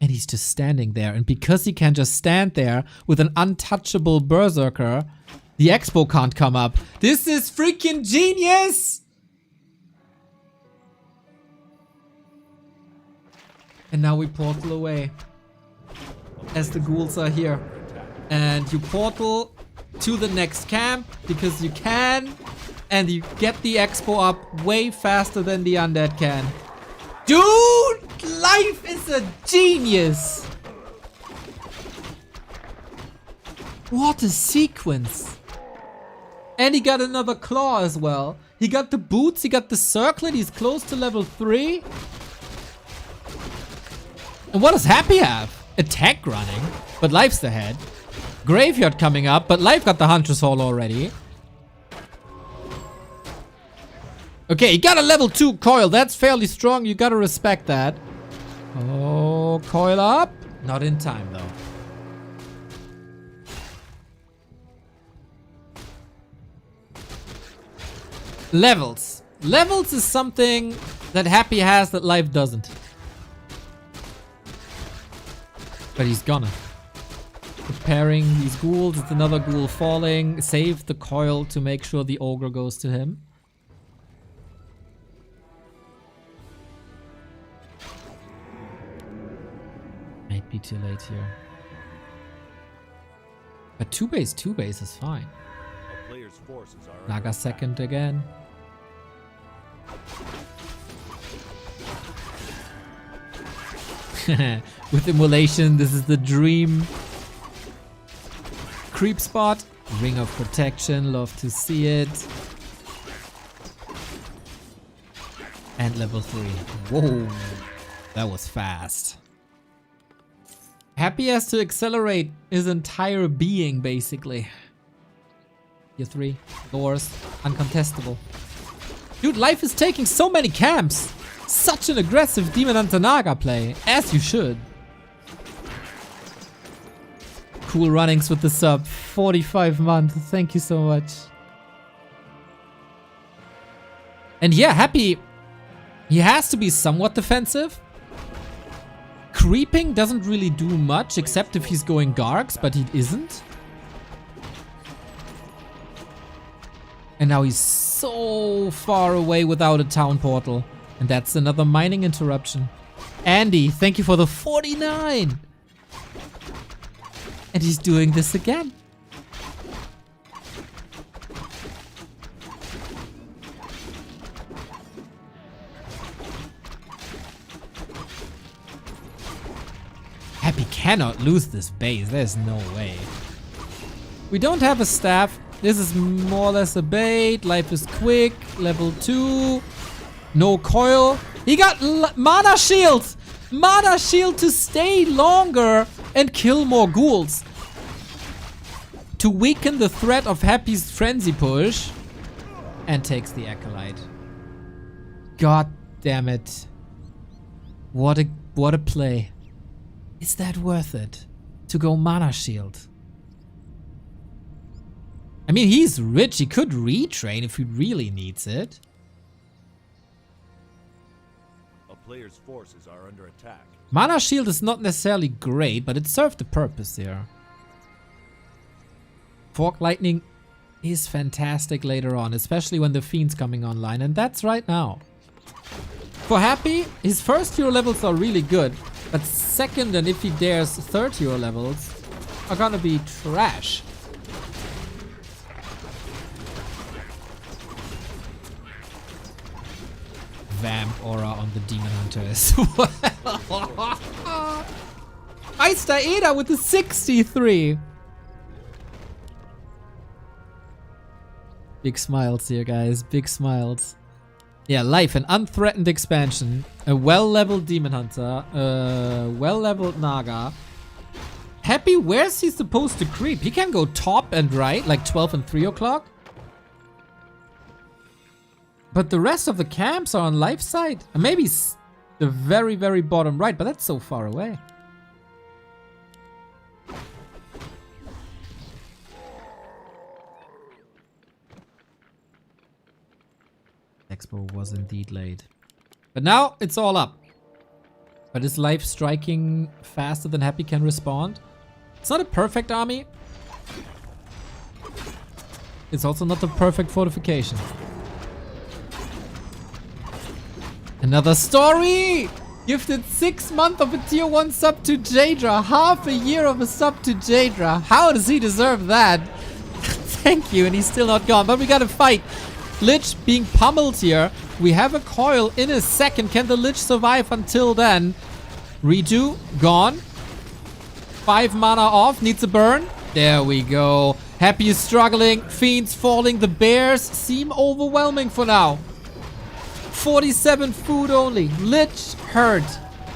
And he's just standing there. And because he can just stand there with an untouchable Berserker, the Expo can't come up. This is freaking genius! And now we portal away. As the ghouls are here. And you portal to the next camp because you can. And you get the Expo up way faster than the undead can. Dude! Life is a genius! What a sequence. And he got another claw as well. He got the boots, he got the circlet, he's close to level 3. And what does Happy have? Attack running, but Life's ahead. Graveyard coming up, but Life got the Hunter's Hall already. Okay, he got a level 2 coil. That's fairly strong. You gotta respect that. Oh, coil up. Not in time, though. Levels. Levels is something that Happy has that Life doesn't. But he's gonna. Preparing these ghouls. It's another ghoul falling. Save the coil to make sure the ogre goes to him. Might be too late here. But 2-base is fine. A player's forces are Naga second again. With immolation, this is the dream creep spot. Ring of protection, love to see it. And level 3. Whoa, that was fast. Happy has to accelerate his entire being, basically. Tier 3, doors, uncontestable. Dude, Life is taking so many camps. Such an aggressive Demon Hunter Naga play. As you should. Cool runnings with the sub. 45 months. Thank you so much. And yeah, Happy. He has to be somewhat defensive. Creeping doesn't really do much, except if he's going Gargs, but he isn't. And now he's so far away without a town portal. And that's another mining interruption. Andy, thank you for the 49. And he's doing this again. Happy cannot lose this base. There's no way. We don't have a staff. This is more or less a bait. Life is quick. Level 2. No coil. He got mana shield. Mana shield to stay longer and kill more ghouls. To weaken the threat of Happy's frenzy push. And takes the Acolyte. God damn it. What a play. Is that worth it? To go mana shield? I mean, he's rich. He could retrain if he really needs it. A player's forces are under attack. Mana shield is not necessarily great, but it served a purpose here. Fork Lightning is fantastic later on, especially when the Fiend's coming online, and that's right now. For Happy, his first hero levels are really good, but second and if he dares third hero levels are gonna be trash. Vamp aura on the Demon Hunter as well. Ice Daeda with the 63. Big smiles here, guys. Big smiles. Yeah, Life, an unthreatened expansion. A well-leveled Demon Hunter. A well-leveled Naga. Happy, where's he supposed to creep? He can go top and right, like 12 and 3 o'clock. But the rest of the camps are on Life side. And maybe the very, very bottom right, but that's so far away. Expo was indeed late. But now it's all up. But is Life striking faster than Happy can respond? It's not a perfect army. It's also not a perfect fortification. Another story! Gifted 6 months of a tier 1 sub to Jadra. Half a year of a sub to Jadra. How does he deserve that? Thank you, and he's still not gone. But we gotta fight. Lich being pummeled here. We have a coil in a second. Can the Lich survive until then? Redo, gone. 5 mana off, needs a burn. There we go. Happy is struggling. Fiends falling. The bears seem overwhelming for now. 47 food only. Lich hurt.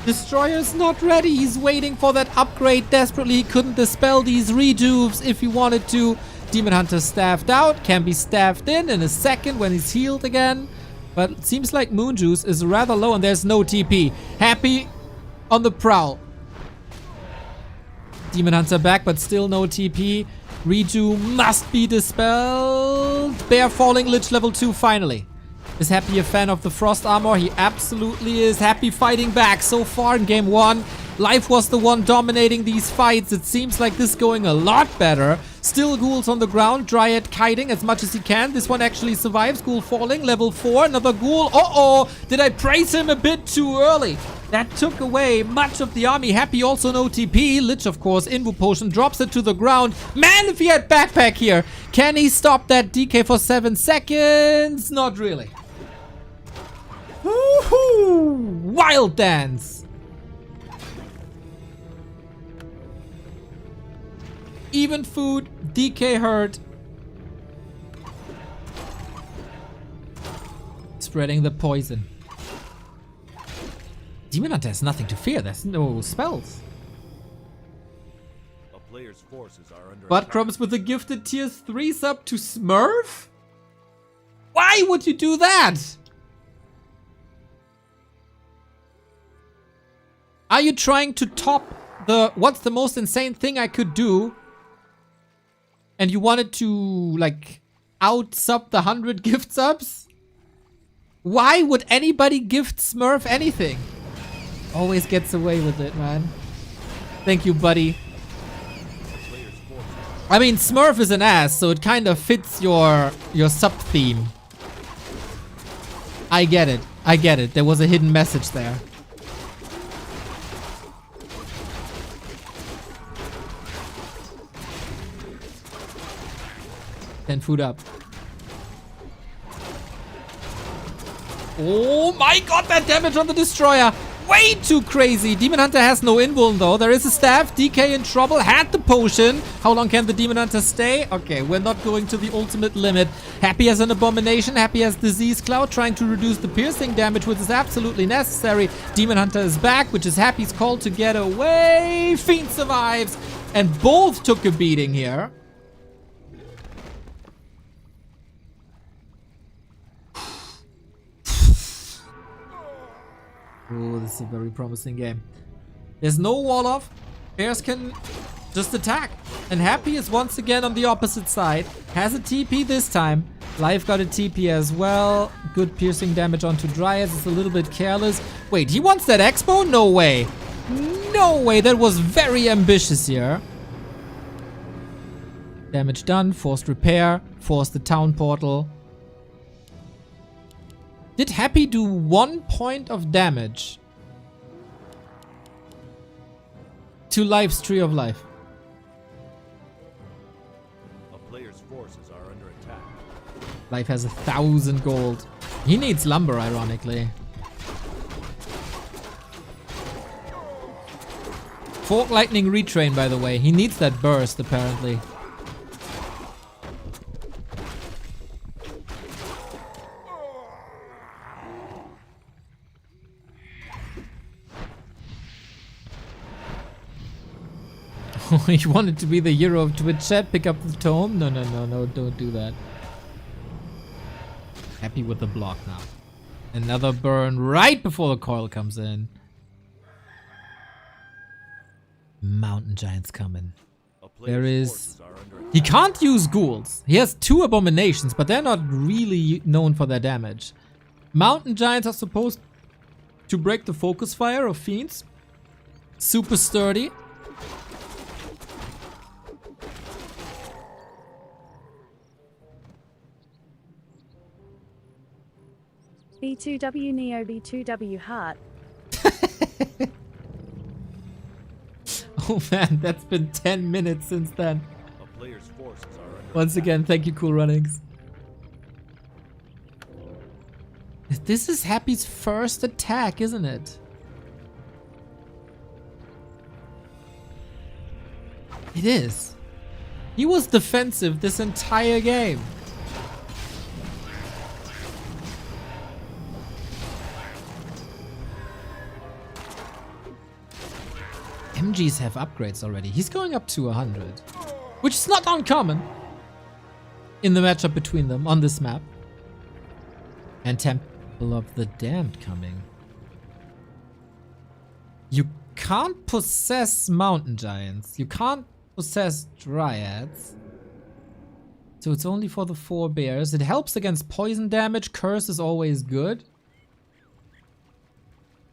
Destroyer's not ready. He's waiting for that upgrade desperately. He couldn't dispel these redos if he wanted to. Demon Hunter staffed out. Can be staffed in a second when he's healed again. But it seems like Moon Juice is rather low and there's no TP. Happy on the prowl. Demon Hunter back, but still no TP. Redo must be dispelled. Bear falling. Lich level 2 finally. Is Happy a fan of the Frost Armor? He absolutely is. Happy fighting back so far in game 1. Life was the one dominating these fights. It seems like this going a lot better. Still ghouls on the ground. Dryad kiting as much as he can. This one actually survives. Ghoul falling. Level 4. Another ghoul. Uh-oh. Did I praise him a bit too early? That took away much of the army. Happy also no TP. Lich, of course, Invu Potion. Drops it to the ground. Man, if he had backpack here. Can he stop that DK for 7 seconds? Not really. Woohoo! Wild dance. Even food, DK hurt. Spreading the poison. Demon Hunter has nothing to fear. There's no spells. A player's forces are under Butt attack. Crumbs with a gifted tier 3 sub to Smurf? Why would you do that? Are you trying to top the what's the most insane thing I could do? And you wanted to, like, out-sub the 100 gift subs? Why would anybody gift Smurf anything? Always gets away with it, man. Thank you, buddy. I mean, Smurf is an ass, so it kind of fits your sub theme. I get it. I get it. There was a hidden message there. Then food up. Oh my god, that damage on the destroyer! Way too crazy! Demon Hunter has no invuln though. There is a staff. DK in trouble. Had the potion. How long can the Demon Hunter stay? Okay, we're not going to the ultimate limit. Happy as an abomination. Happy as Disease Cloud. Trying to reduce the piercing damage, which is absolutely necessary. Demon Hunter is back, which is Happy's call to get away. Fiend survives. And both took a beating here. Oh, this is a very promising game. There's no wall off. Bears can just attack. And Happy is once again on the opposite side. Has a TP this time. Life got a TP as well. Good piercing damage onto Dryas. It's a little bit careless. Wait, he wants that Expo? No way. No way. That was very ambitious here. Damage done. Forced repair. Forced the town portal. Did Happy do 1 point of damage to Life's Tree of Life? A player's forces are under attack. Life has 1,000 gold. He needs lumber, ironically. Fork Lightning retrain, by the way. He needs that burst, apparently. You wanted to be the hero of Twitch chat, pick up the tome? No, don't do that. Happy with the block now. Another burn right before the coil comes in. Mountain Giants coming. There is... He can't use ghouls. He has 2 abominations, but they're not really known for their damage. Mountain Giants are supposed to break the focus fire of fiends. Super sturdy. B2W Neo B2W Heart. Oh man, that's been 10 minutes since then. A player's forces are under Once again, thank you, Cool Runnings. This is Happy's first attack, isn't it? It is. He was defensive this entire game. MGs have upgrades already. He's going up to 100, which is not uncommon in the matchup between them on this map. And Temple of the Damned coming. You can't possess Mountain Giants. You can't possess Dryads. So it's only for the 4 bears. It helps against poison damage. Curse is always good.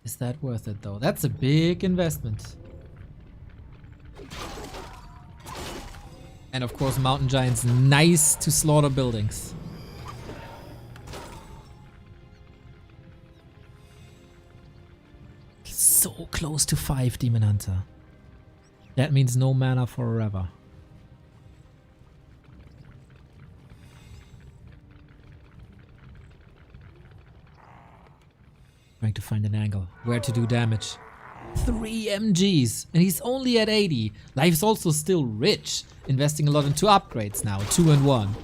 Is that worth it though? That's a big investment. And of course, Mountain Giants, nice to slaughter buildings. So close to 5, Demon Hunter. That means no mana forever. Trying to find an angle. Where to do damage. 3 MGs, and he's only at 80. Life's also still rich, investing a lot into upgrades now. 2 and 1.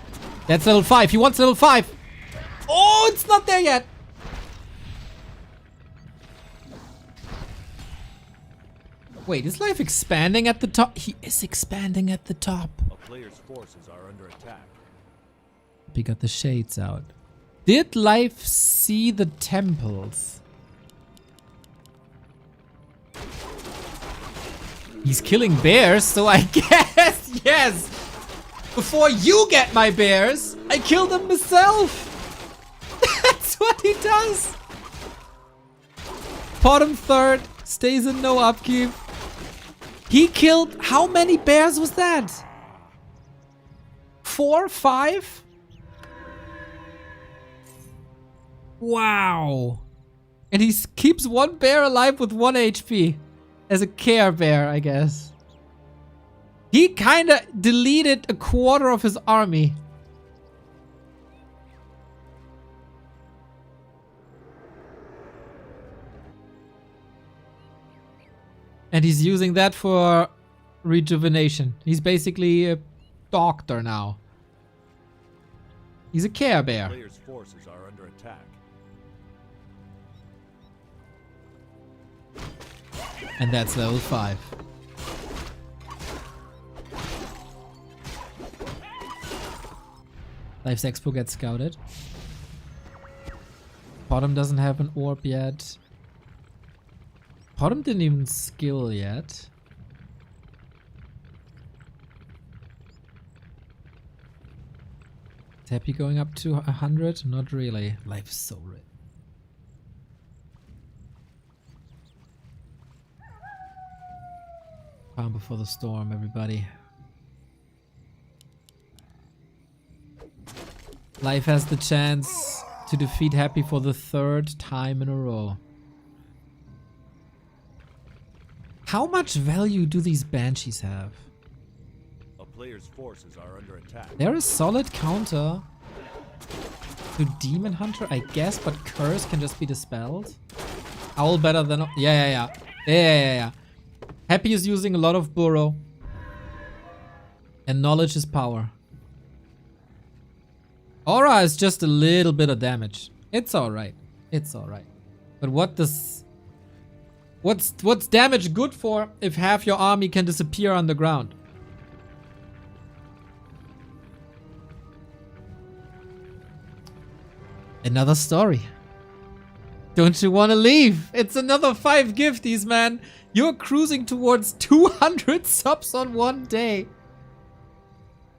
That's level 5. He wants level 5. Oh, it's not there yet. Wait, is Life expanding at the top? He is expanding at the top. A player's forces are under attack. He got the shades out. Did Life see the temples? He's killing bears, so I guess, yes! Before you get my bears, I kill them myself! That's what he does! Bottom third, stays in no upkeep. He killed, how many bears was that? 4, 5? Wow. And he keeps one bear alive with 1 HP. As a care bear, I guess. He kinda deleted a quarter of his army. And he's using that for rejuvenation. He's basically a doctor now. He's a care bear. Players' forces are under attack. And that's level 5. Life's Expo gets scouted. Bottom doesn't have an orb yet. Bottom didn't even skill yet. Is Happy going up to 100? Not really. Life's so rich. Calm before the storm, everybody. Life has the chance to defeat Happy for the 3rd time in a row. How much value do these Banshees have? A player's forces are under attack. They're a solid counter to Demon Hunter, I guess, but Curse can just be dispelled. Owl better than... Yeah. Happy is using a lot of Burrow. And knowledge is power. Aura is just a little bit of damage. It's alright. It's alright. But what does... What's damage good for if half your army can disappear on the ground? Another story. Don't you want to leave? It's another 5 gifties, man. You're cruising towards 200 subs on one day.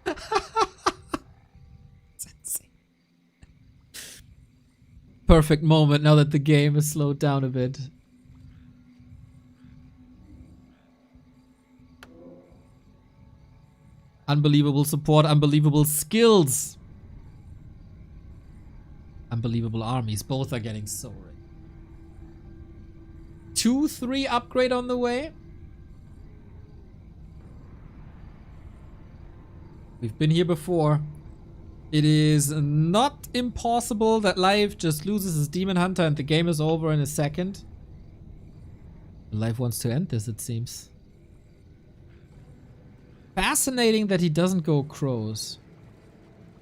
It's insane. Perfect moment now that the game is slowed down a bit. Unbelievable support, unbelievable skills. Unbelievable armies. Both are getting so rich. 2-3 upgrade on the way. We've been here before. It is not impossible that Life just loses his Demon Hunter and the game is over in a second. Life wants to end this, it seems. Fascinating that he doesn't go crows.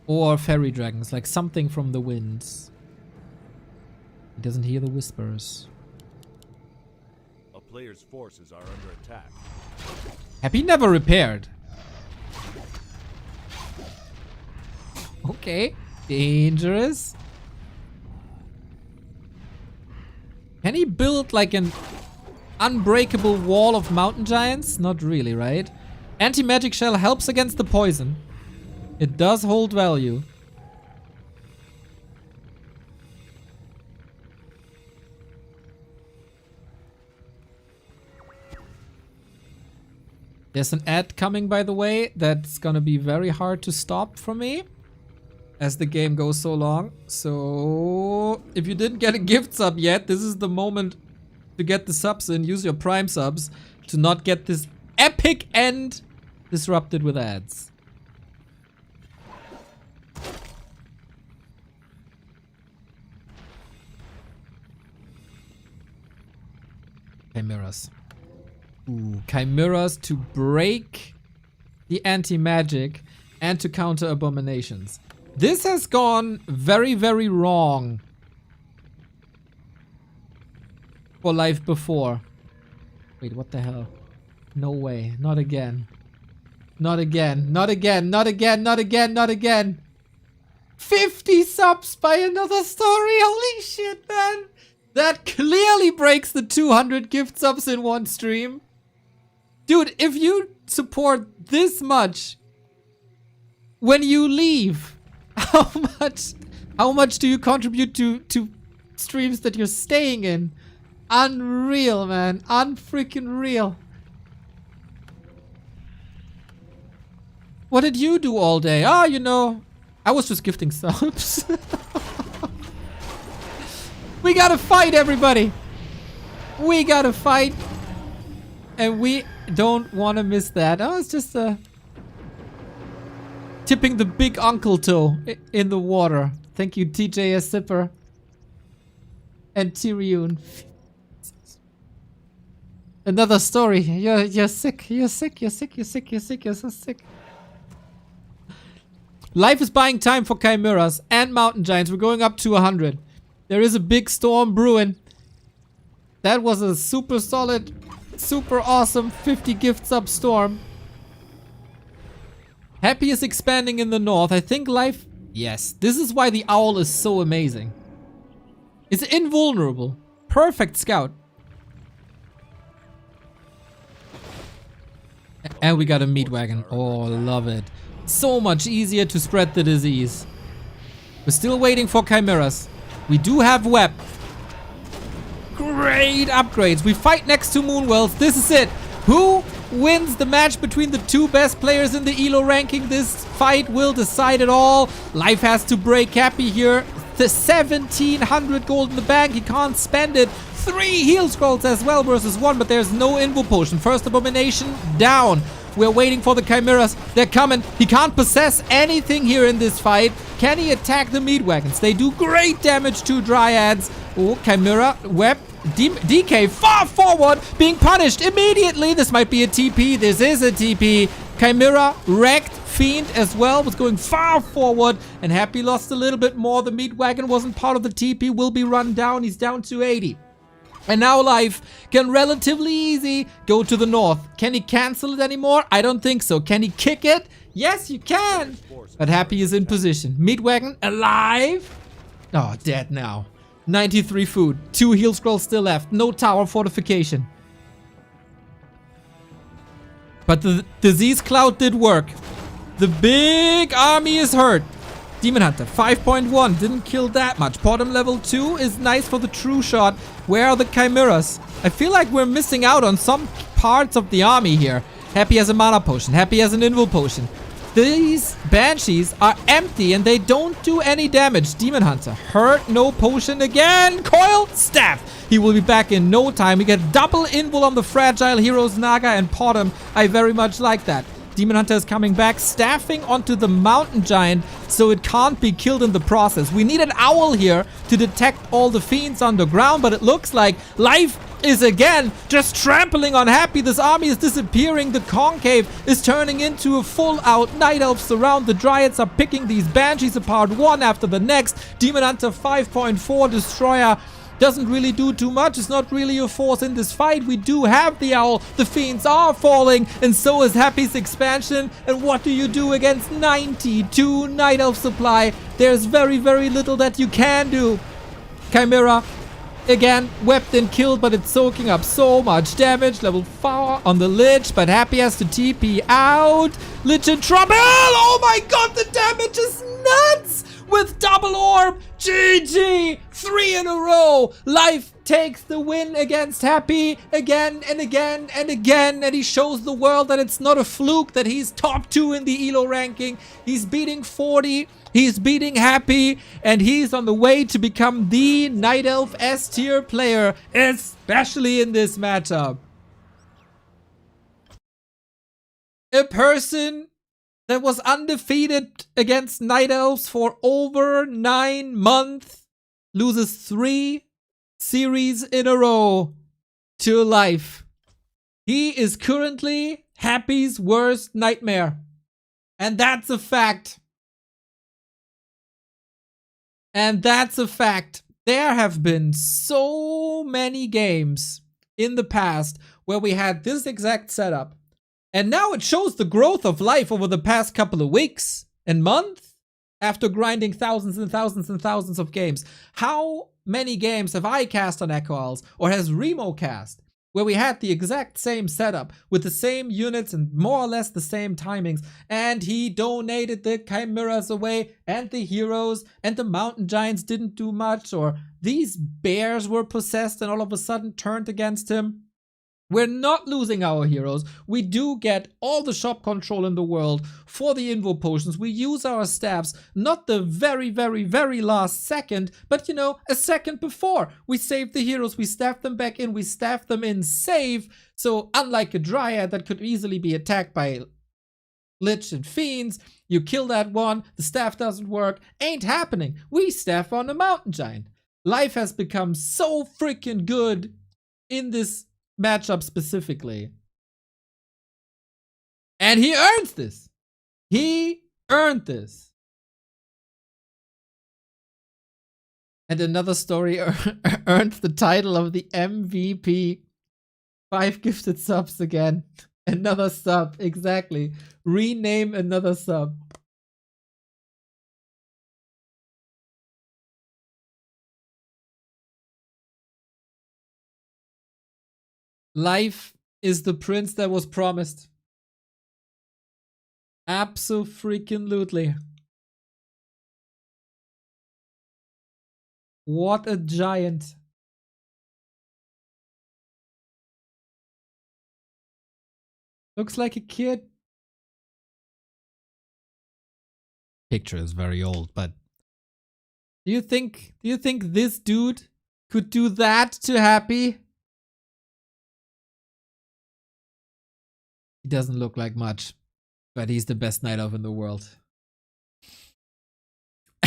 Or fairy dragons, like something from the winds. He doesn't hear the whispers. A player's forces are under attack. Happy never repaired. Okay. Dangerous. Can he build like an unbreakable wall of mountain giants? Not really, right? Anti-magic shell helps against the poison. It does hold value. There's an ad coming, by the way, that's gonna be very hard to stop for me as the game goes so long. So if you didn't get a gift sub yet, this is the moment to get the subs in. Use your Prime subs to not get this epic end disrupted with ads. Chimeras. Ooh, Chimeras to break the anti-magic and to counter abominations. This has gone very, very wrong for Life before. Wait, what the hell? No way. Not again. Not again. Not again. Not again. Not again. Not again. 50 subs by another story. Holy shit, man. That clearly breaks the 200 gift subs in one stream. Dude, if you support this much when you leave, how much do you contribute to streams that you're staying in? Unreal, man. Unfreaking real. What did you do all day? Ah, you know, I was just gifting subs. We gotta fight, everybody. We gotta fight. And we don't want to miss that. Oh, it's just tipping the big uncle toe in the water. Thank you, TJS Zipper. And Tyrion. Another story. You're sick. You're sick. You're sick. You're sick. You're sick. You're so sick. Life is buying time for chimeras and mountain giants. We're going up to 100. There is a big storm brewing. That was a super solid, super awesome 50 gifts up storm. Happy is expanding in the north. I think life... Yes, this is why the owl is so amazing. It's invulnerable. Perfect scout. And we got a meat wagon. Oh, love it. So much easier to spread the disease. We're still waiting for chimeras. We do have web. Great upgrades. We fight next to Moonwells. This is it. Who wins the match between the two best players in the ELO ranking? This fight will decide it all. Life has to break Happy here. The 1700 gold in the bank. He can't spend it. 3 heal scrolls as well versus 1, but there's no invo potion. First abomination down. We're waiting for the chimeras. They're coming. He can't possess anything here in this fight. Can he attack the meat wagons? They do great damage to dryads. Oh, chimera, web, DK far forward, being punished immediately. This might be a TP. This is a TP. Chimera wrecked. Fiend as well was going far forward, and Happy lost a little bit more. The meat wagon wasn't part of the TP. Will be run down. He's down to 80. And now Life can relatively easy go to the north. Can he cancel it anymore? I don't think so. Can he kick it? Yes, you can. But Happy is in position. Meat wagon alive. Oh, dead now. 93 food. 2 heal scrolls still left. No tower fortification. But the disease cloud did work. The big army is hurt. Demon Hunter, 5.1. Didn't kill that much. Bottom level 2 is nice for the true shot. Where are the chimeras? I feel like we're missing out on some parts of the army here. Happy has a mana potion. Happy has an invul potion. These banshees are empty and they don't do any damage. Demon Hunter, hurt, no potion again. Coil, staff. He will be back in no time. We get double invul on the fragile heroes Naga and Potom. I very much like that. Demon Hunter is coming back, staffing onto the mountain giant so it can't be killed in the process. We need an owl here to detect all the fiends underground, but it looks like Life is again just trampling on Happy. This army is disappearing. The concave is turning into a full-out night elf surround. The dryads are picking these banshees apart one after the next. Demon Hunter 5.4 destroyer doesn't really do too much. It's not really a force in this fight. We do have the owl. The fiends are falling, and so is Happy's expansion. And what do you do against 92 night elf supply? There's very, very little that you can do. Chimera, again, webbed and killed, but it's soaking up so much damage. Level 4 on the Lich, but Happy has to TP out. Lich in trouble. Oh my god, the damage is nuts! With double orb, GG! 3 in a row. Life takes the win against Happy again and again and again, and he shows the world that it's not a fluke that he's top 2 in the ELO ranking. He's beating 40, he's beating Happy, and he's on the way to become the Night Elf S tier player, especially in this matchup. A person that was undefeated against Night Elves for over 9 months loses 3 series in a row to Life. He is currently Happy's worst nightmare. And that's a fact. And that's a fact. There have been so many games in the past where we had this exact setup. And now it shows the growth of Life over the past couple of weeks and months after grinding thousands and thousands and thousands of games. How many games have I cast on Echo Owls, or has Remo cast? where we had the exact same setup with the same units and more or less the same timings, and he donated the chimeras away and the heroes, and the mountain giants didn't do much, or these bears were possessed and all of a sudden turned against him. We're not losing our heroes. We do get all the shop control in the world for the invo potions. We use our staffs, not the very, very, very last second, but you know, a second before. We save the heroes, we staff them back in, we staff them in safe. So unlike a Dryad that could easily be attacked by Lich and Fiends, you kill that one, the staff doesn't work, ain't happening. We staff on a Mountain Giant. Life has become so freaking good in this matchup specifically. And he earns this. He earned this. And another story earned the title of the MVP. 5 gifted subs again. Another sub, exactly. Rename another sub. Life is the prince that was promised. Abso-freaking-lutely. What a giant. Looks like a kid. Picture is very old, but do you think this dude could do that to Happy? He doesn't look like much, but he's the best night elf in the world.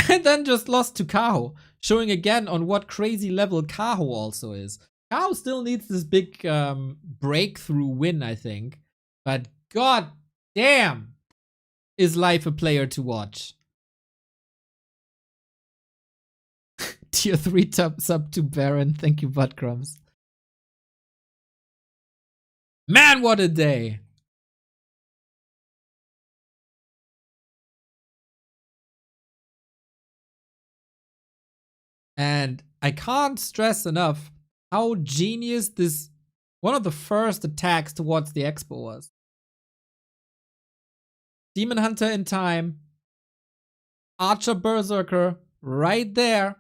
And then just lost to Kaho, showing again on what crazy level Kaho also is. Kaho still needs this big breakthrough win, I think. But god damn, is Life a player to watch. Tier 3 sub to Baron. Thank you, Buttcrumbs. Man, what a day. And I can't stress enough how genius this one of the first attacks towards the Expo was. Demon Hunter in time, Archer Berserker right there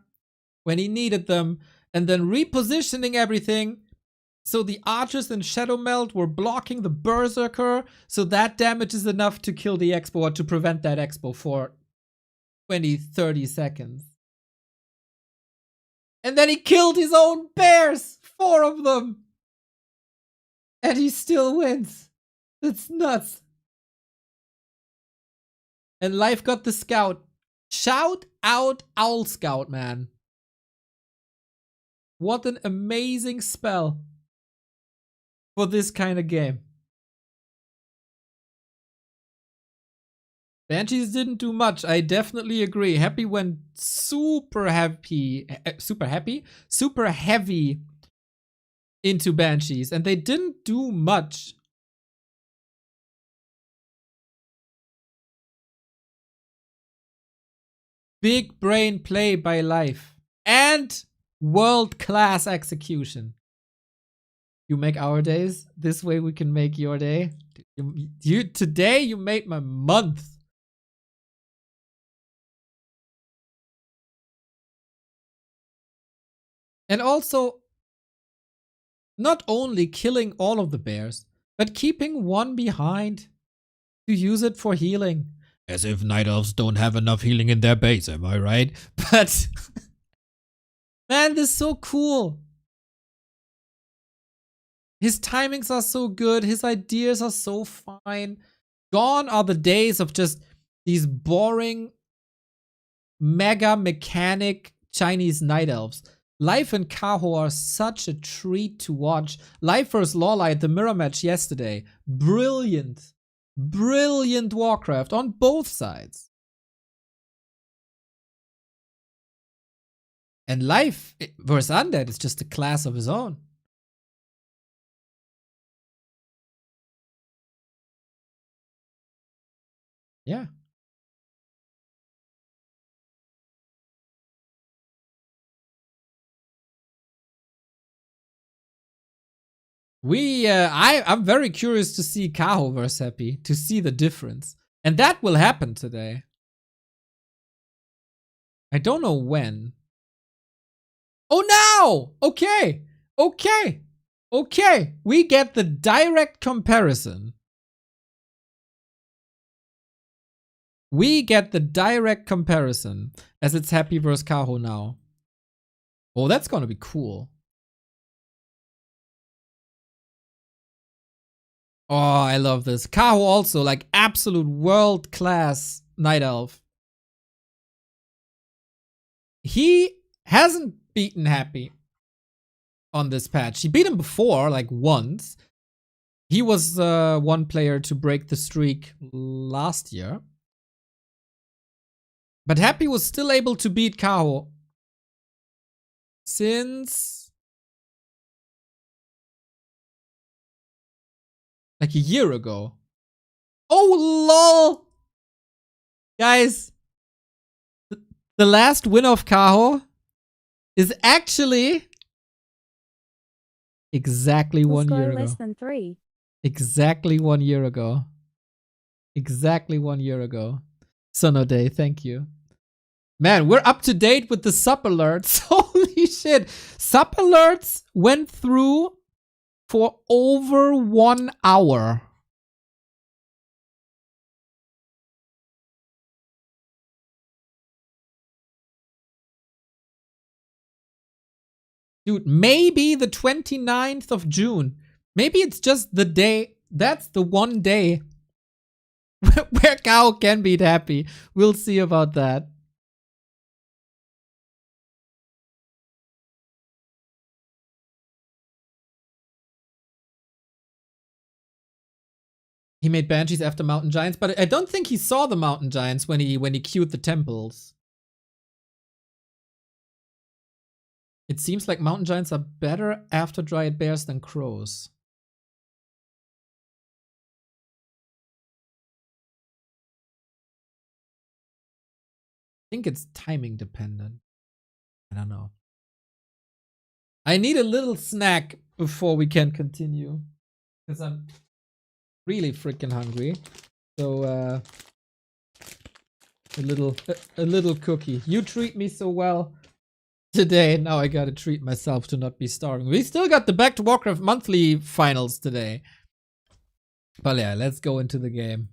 when he needed them, and then repositioning everything so the Archers and Shadow Melt were blocking the Berserker, so that damage is enough to kill the Expo or to prevent that Expo for 20-30 seconds. And then he killed his own bears! 4 of them! And he still wins. That's nuts. And Life got the Scout. Shout out Owl Scout, man. What an amazing spell for this kind of game. Banshees didn't do much. I definitely agree. Happy went super heavy into Banshees, and they didn't do much. Big brain play by Life and world-class execution. You make our days. This way we can make your day. Today you made my month. And also, not only killing all of the bears, but keeping one behind to use it for healing. As if Night Elves don't have enough healing in their base, am I right? But, man, this is so cool. His timings are so good. His ideas are so fine. Gone are the days of just these boring, mega mechanic Chinese Night Elves. Life and Kaho are such a treat to watch. Life vs. Lawlight at the mirror match yesterday. Brilliant. Brilliant Warcraft on both sides. And Life vs. Undead is just a class of his own. Yeah. I'm very curious to see Kaho versus Happy, to see the difference. And that will happen today. I don't know when. Oh, now! Okay. Okay. Okay. We get the direct comparison. We get the direct comparison as it's Happy versus Kaho now. Oh, that's gonna be cool. Oh, I love this. Kaho also, like, absolute world-class Night Elf. He hasn't beaten Happy on this patch. He beat him before, like, once. He was one player to break the streak last year. But Happy was still able to beat Kaho since like a year ago. Oh, lol! Guys, the last win of Kaho is actually exactly Will 1 score year ago. less than 3. Exactly 1 year ago. Exactly 1 year ago. Sonoday, thank you. Man, we're up to date with the sub alerts. Holy shit. Sub alerts went through for over 1 hour. Dude, maybe the 29th of June. Maybe it's just the day. That's the one day where Kaho can beat Happy. We'll see about that. He made Banshees after Mountain Giants, but I don't think he saw the Mountain Giants when he queued the temples. It seems like Mountain Giants are better after Dryad Bears than Crows. I think it's timing dependent. I don't know. I need a little snack before we can continue. Because I'm really freaking hungry. So, a little cookie. You treat me so well today. Now I gotta treat myself to not be starving. We still got the Back to Warcraft monthly finals today. But yeah, let's go into the game.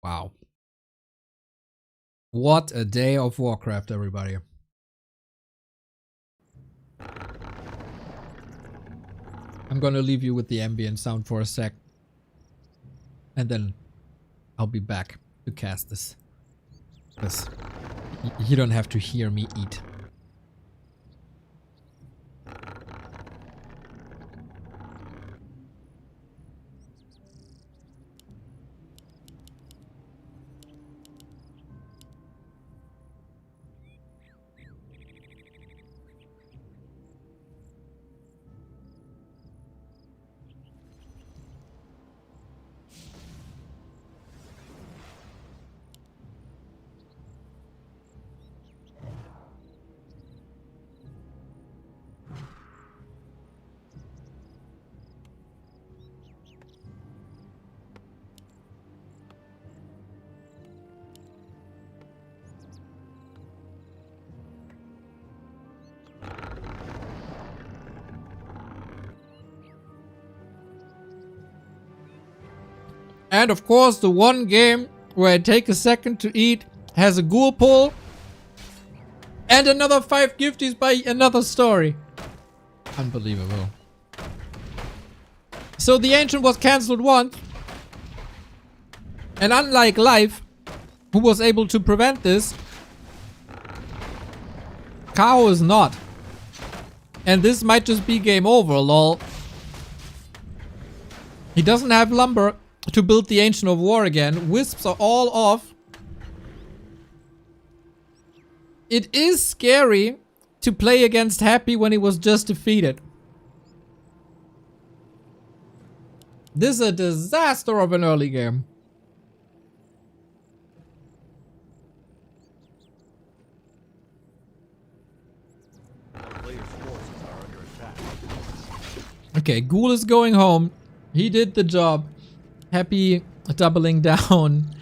Wow. What a day of Warcraft, everybody. I'm gonna leave you with the ambient sound for a sec. And then I'll be back to cast this. Because you don't have to hear me eat. And of course, the one game where I take a second to eat has a ghoul pull and another 5 gifties by another story. Unbelievable. So the Ancient was cancelled once. And unlike Life, who was able to prevent this, Kaho is not. And this might just be game over, lol. He doesn't have lumber to build the Ancient of War again. Wisps are all off. It is scary to play against Happy when he was just defeated. This is a disaster of an early game. Okay, Ghoul is going home. He did the job. Happy doubling down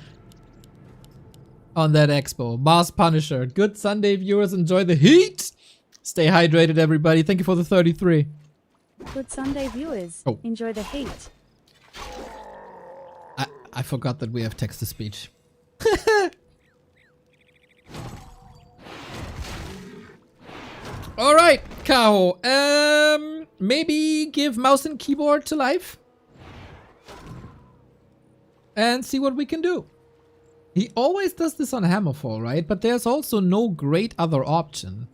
on that expo. Mars Punisher. Good Sunday viewers. Enjoy the heat. Stay hydrated, everybody. Thank you for the 33. Good Sunday viewers. Oh. Enjoy the heat. I forgot that we have text-to-speech. Alright, Kaho. Maybe give mouse and keyboard to life. And see what we can do. He always does this on Hammerfall, right? But there's also no great other option.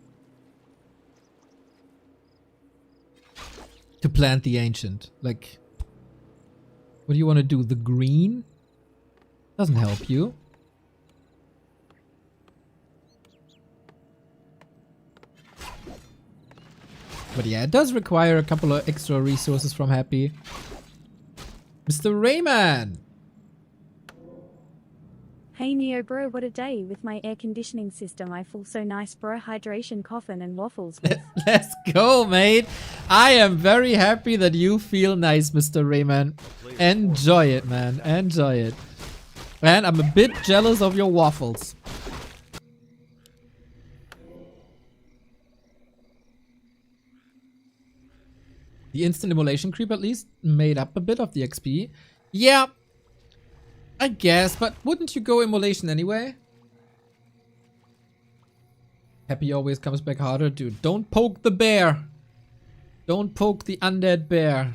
To plant the Ancient. Like, what do you want to do? The green? Doesn't help you. But yeah, it does require a couple of extra resources from Happy. Mr. Rayman! Hey Neo bro, what a day. With my air conditioning system I feel so nice bro. Hydration, coffin and waffles with. Let's go, mate. I am very happy that you feel nice, Mr. Rayman. Enjoy it, man. Enjoy it. And I'm a bit jealous of your waffles. The instant immolation creep at least made up a bit of the XP. Yeah, I guess, but wouldn't you go immolation anyway? Happy always comes back harder, dude. Don't poke the bear. Don't poke the undead bear.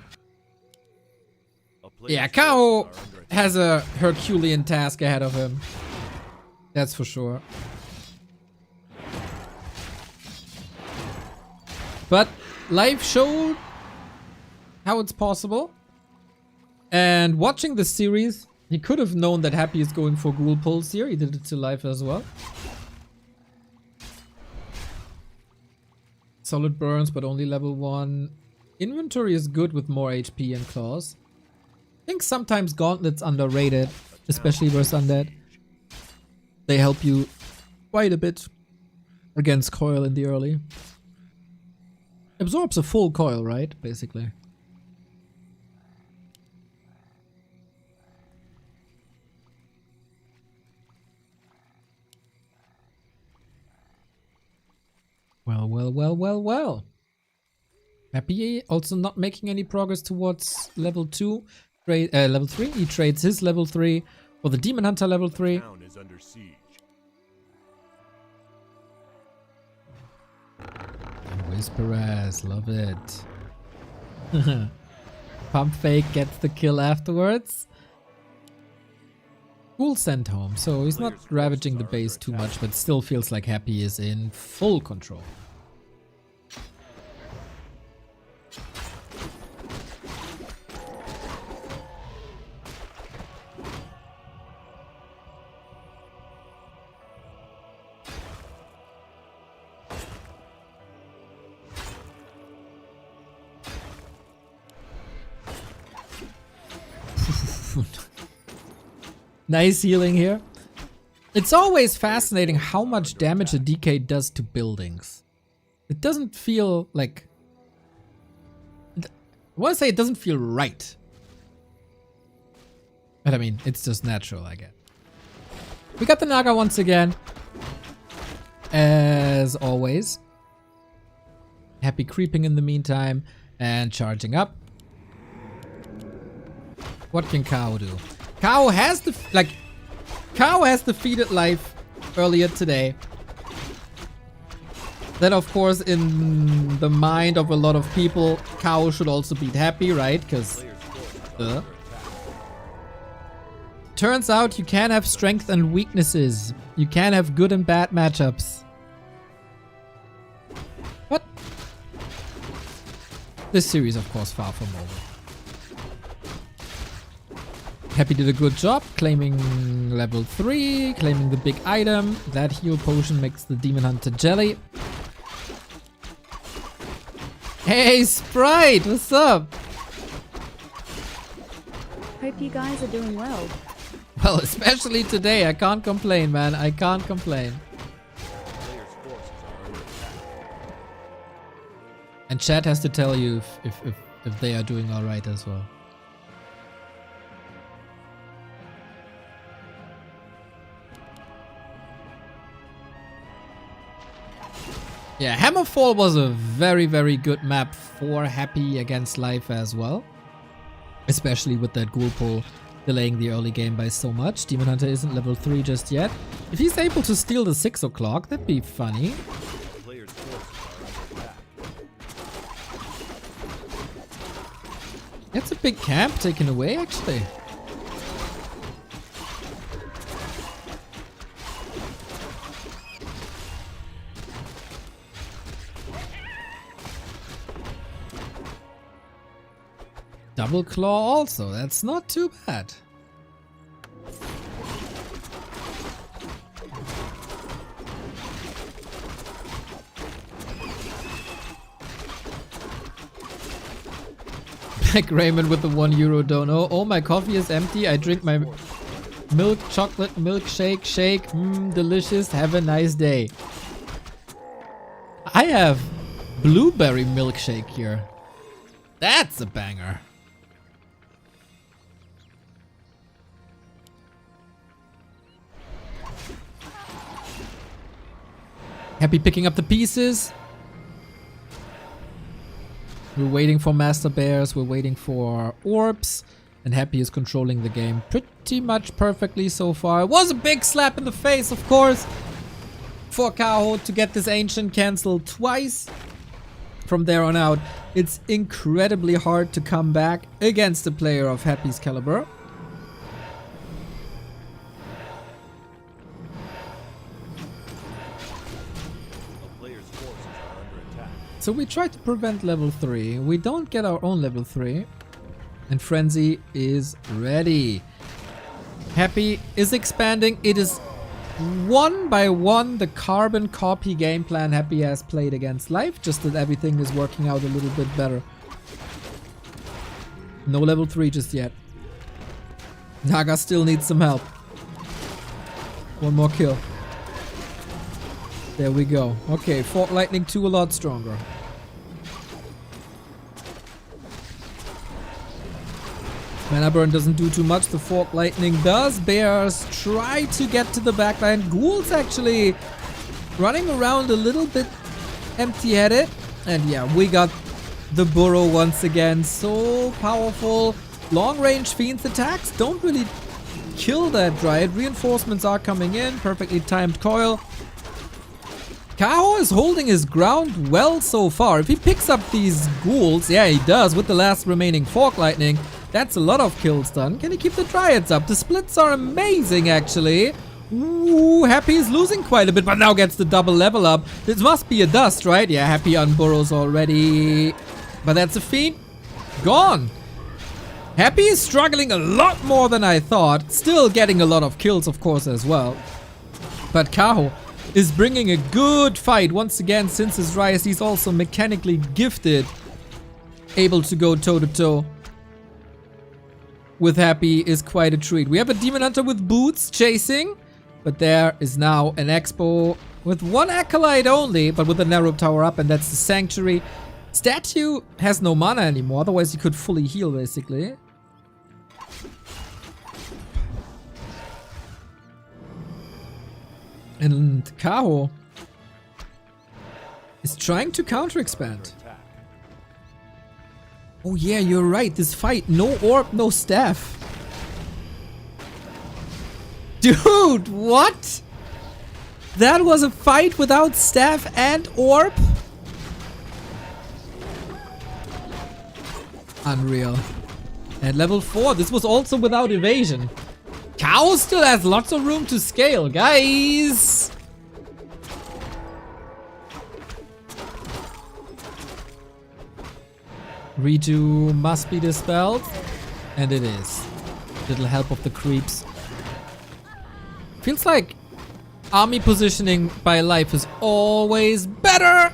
Yeah, Kaho has a Herculean task ahead of him. That's for sure. But life showed how it's possible. And watching the series, he could have known that Happy is going for Ghoul Pulse here. He did it to life as well. Solid burns, but only level 1. Inventory is good with more HP and claws. I think sometimes gauntlets underrated, especially versus undead. They help you quite a bit against coil in the early. Absorbs a full coil, right? Basically. Well. Happy also not making any progress towards level 2. Level 3. He trades his level 3 for the Demon Hunter level 3. Town is under siege. Whisperers, love it. Pump fake gets the kill afterwards. Ghoul sent home, so he's not ravaging the base too much, but still feels like Happy is in full control. Nice healing here. It's always fascinating how much damage a DK does to buildings. It doesn't feel like... I want to say it doesn't feel right. But I mean, it's just natural, I guess. We got the Naga once again. As always. Happy creeping in the meantime. And charging up. What can Kaho do? Kaho has Kaho has defeated life earlier today. That, of course, in the mind of a lot of people, Kaho should also beat Happy, right? Because turns out you can have strength and weaknesses. You can have good and bad matchups. But this series, of course, far from over. Happy did a good job claiming level 3, claiming the big item. That heal potion makes the Demon Hunter jelly. Hey Sprite, what's up? Hope you guys are doing well. Well, especially today, I can't complain, man. I can't complain. Players' forces are under attack. And chat has to tell you if if they are doing alright as well. Yeah, Hammerfall was a very, very good map for Happy against Life as well. Especially with that ghoul pull delaying the early game by so much. Demon Hunter isn't level 3 just yet. If he's able to steal the 6 o'clock, that'd be funny. Players' forces are under attack. That's a big camp taken away, actually. Double claw also, that's not too bad. Back Raymond with the €1 dono. Oh, my coffee is empty. I drink my milk chocolate milkshake shake. Delicious. Have a nice day. I have blueberry milkshake here. That's a banger. Happy picking up the pieces. We're waiting for Master Bears, we're waiting for Orbs, and Happy is controlling the game pretty much perfectly so far. It was a big slap in the face, of course, for Kaho to get this Ancient cancelled twice. From there on out, it's incredibly hard to come back against a player of Happy's caliber. So we try to prevent level 3. We don't get our own level 3. And Frenzy is ready. Happy is expanding. It is one by one the carbon copy game plan Happy has played against Life. Just that everything is working out a little bit better. No level 3 just yet. Naga still needs some help. One more kill. There we go. Okay, Fork Lightning 2 a lot stronger. Mana Burn doesn't do too much. The Fork Lightning does. Bears try to get to the backline. Ghouls actually running around a little bit empty-headed. And yeah, we got the Burrow once again. So powerful. Long-range Fiend's attacks don't really kill that Dryad. Reinforcements are coming in. Perfectly timed coil. Kaho is holding his ground well so far. If he picks up these ghouls, yeah, he does with the last remaining Fork Lightning. That's a lot of kills done. Can he keep the Dryads up? The splits are amazing, actually. Ooh, Happy is losing quite a bit, but now gets the double level up. This must be a dust, right? Yeah, Happy unburrows already. But that's a Fiend. Gone. Happy is struggling a lot more than I thought. Still getting a lot of kills, of course, as well. But Kaho is bringing a good fight once again. Since his rise, he's also mechanically gifted, able to go toe-to-toe with Happy is quite a treat. We have a Demon Hunter with boots chasing, but there is now an Expo with one Acolyte only, but with a narrow tower up, and that's the Sanctuary. Statue has no mana anymore, otherwise he could fully heal, basically. And Kaho is trying to counter-expand. Oh yeah, you're right. This fight, no orb, no staff. Dude, what? That was a fight without staff and orb? Unreal. And level 4, this was also without evasion. Kaho still has lots of room to scale, guys. Redo must be dispelled. And it is. Little help of the creeps. Feels like army positioning by Life is always better.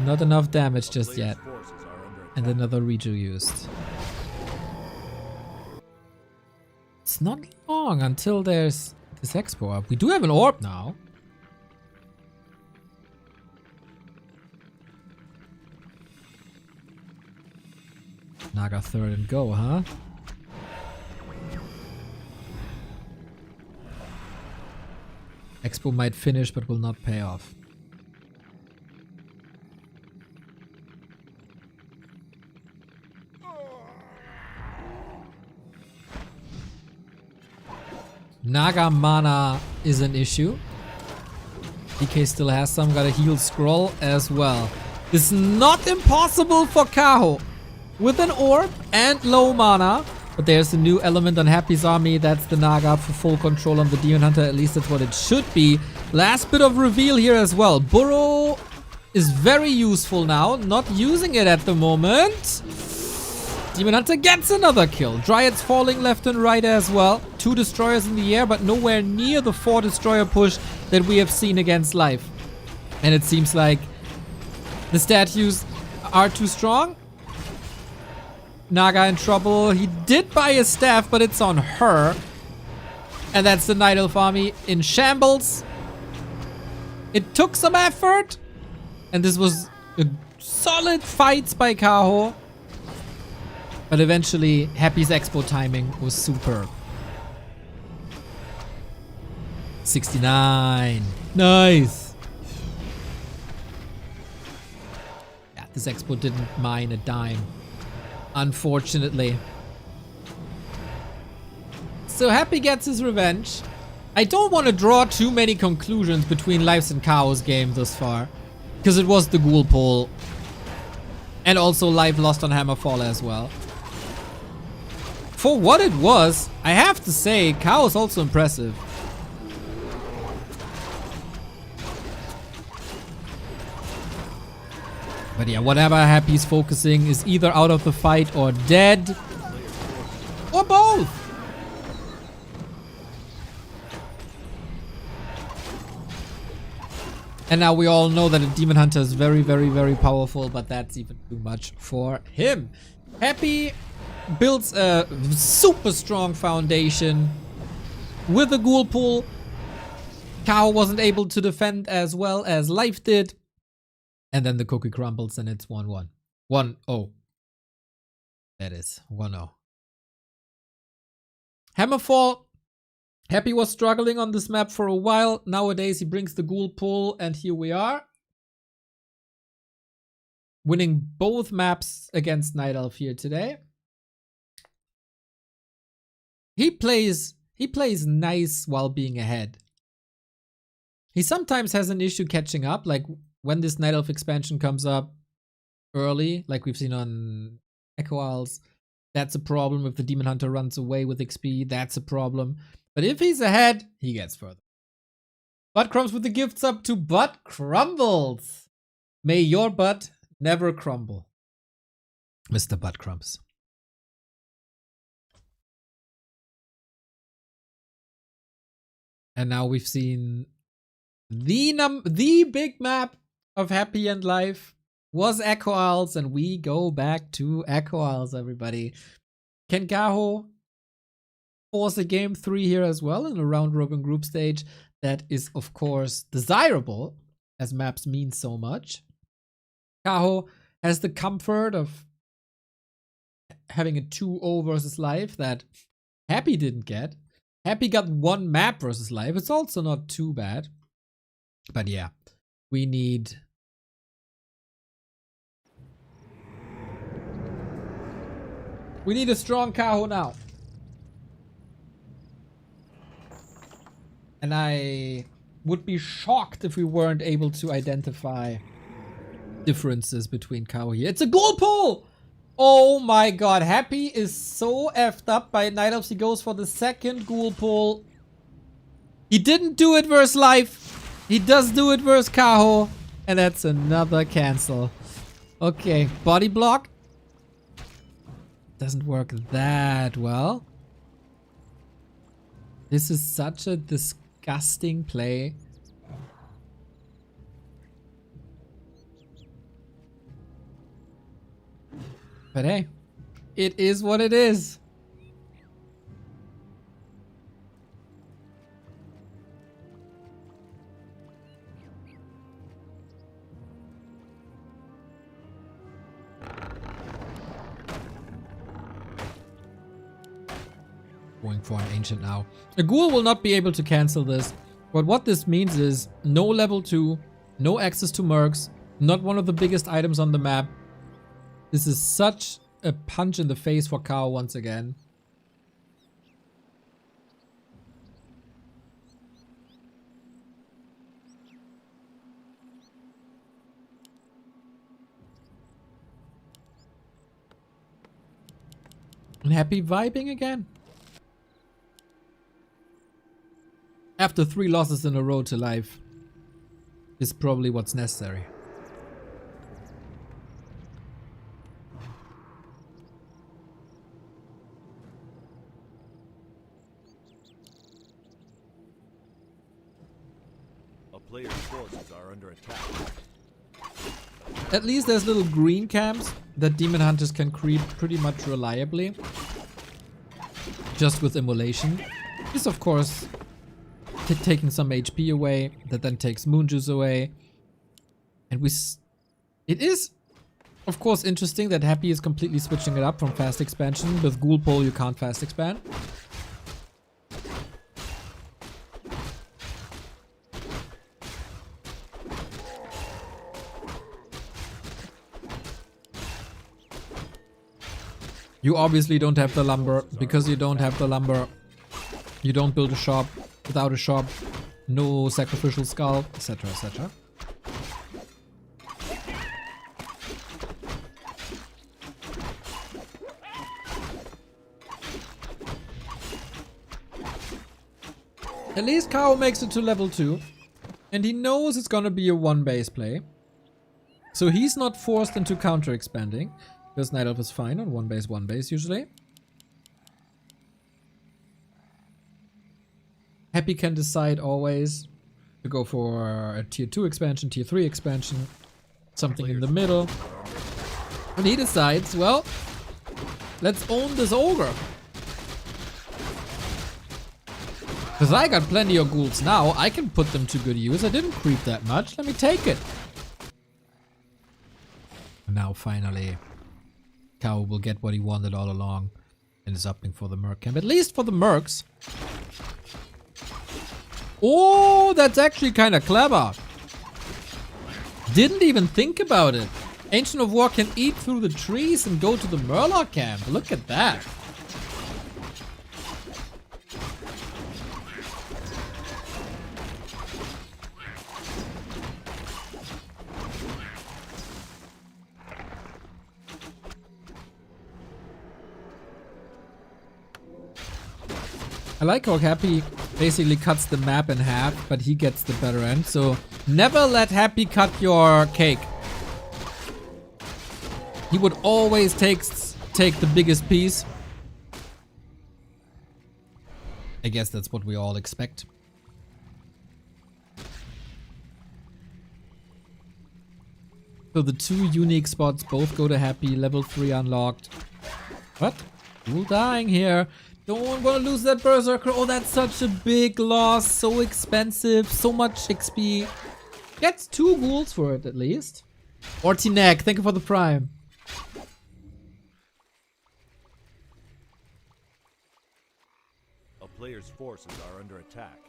Not enough damage just yet. And another redo used. It's not long until there's this Expo up. We do have an orb now. Naga third and go, huh? Expo might finish but will not pay off. Naga mana is an issue. DK still has some, got a heal scroll as well. It's not impossible for Kaho with an orb and low mana. But there's a new element on Happy's army. That's the Naga for full control on the Demon Hunter. At least that's what it should be. Last bit of reveal here as well. Burrow is very useful now. Not using it at the moment. Demon Hunter gets another kill. Dryads falling left and right as well. 2 destroyers in the air, but nowhere near the 4 destroyer push that we have seen against Life. And it seems like the statues are too strong. Naga in trouble. He did buy a staff, but it's on her. And that's the Night Elf army in shambles. It took some effort. And this was a solid fight by Kaho. But eventually, Happy's expo timing was superb. 69. Nice. Yeah, this expo didn't mine a dime. Unfortunately. So Happy gets his revenge. I don't want to draw too many conclusions between Life's and Kaho's game thus far. Because it was the Ghoul pull. And also Life lost on Hammerfall as well. For what it was, I have to say, Kaho's also impressive. But yeah, whatever Happy's focusing is either out of the fight or dead. Or both! And now we all know that a Demon Hunter is very, very, very powerful, but that's even too much for him. Happy builds a super strong foundation with the Ghoul pull. Kaho wasn't able to defend as well as Life did. And then the cookie crumbles and it's 1-1. 1-0. That is 1-0. Hammerfall. Happy was struggling on this map for a while. Nowadays he brings the Ghoul pull and here we are. Winning both maps against Night Elf here today. He plays nice while being ahead. He sometimes has an issue catching up, like when this Night Elf expansion comes up early, like we've seen on Echo Isles, that's a problem. If the Demon Hunter runs away with XP, that's a problem. But if he's ahead, he gets further. Butt Crumbs with the gifts up to Butt Crumbles. May your butt never crumble, Mr. Butt Crumbs. And now we've seen the big map of Happy and Life was Echo Isles, and we go back to Echo Isles, everybody. Can Kaho force a game 3 here as well in a round robin group stage? That is, of course, desirable, as maps mean so much. Kaho has the comfort of having a 2-0 versus Life that Happy didn't get. Happy got 1 map versus Life. It's also not too bad. But yeah, we need a strong Kaho now. And I would be shocked if we weren't able to identify differences between Kaho here. It's a Ghoul pull! Oh my god, Happy is so effed up by Night Elves. He goes for the second Ghoul pull. He didn't do it versus Life. He does do it versus Kaho. And that's another cancel. Okay, body block. Doesn't work that well. This is such a disgusting play. But hey, it is what it is. going for an Ancient now. A Ghoul will not be able to cancel this. But what this means is no level 2, no access to Mercs, not one of the biggest items on the map. This is such a punch in the face for Kaho once again. And Happy vibing again. After 3 losses in a row to life is probably what's necessary. A player's forces are under attack. At least there's little green camps that demon hunters can creep pretty much reliably. Just with immolation. This of course taking some HP away, that then takes moon juice away. And it is of course interesting that Happy is completely switching it up from fast expansion. With Ghoul Pole you can't fast expand. You obviously don't have the lumber. Because you don't have the lumber, you don't build a shop. Without a shop, no sacrificial skull, etc, etc. At least Kaho makes it to level 2. And he knows it's gonna be a 1-base play. So he's not forced into counter expanding. Because Night Elf is fine on 1 base usually. Happy can decide always to go for a tier 2 expansion, tier 3 expansion, something in the middle. And he decides, well, let's own this ogre. Because I got plenty of ghouls now, I can put them to good use. I didn't creep that much, let me take it. And now finally, Kaho will get what he wanted all along and is opting for the Merc camp. At least for the Mercs. Oh, that's actually kind of clever. Didn't even think about it. Ancient of War can eat through the trees and go to the Murloc camp. Look at that. I like how Happy basically cuts the map in half, but he gets the better end. So never let Happy cut your cake. He would always take the biggest piece. I guess that's what we all expect. So the 2 unique spots both go to Happy. Level 3 unlocked. What? Who's dying here? Don't want to lose that Berserker. Oh, that's such a big loss. So expensive. So much XP. Gets 2 ghouls for it at least. Ortinek, thank you for the prime. A player's forces are under attack.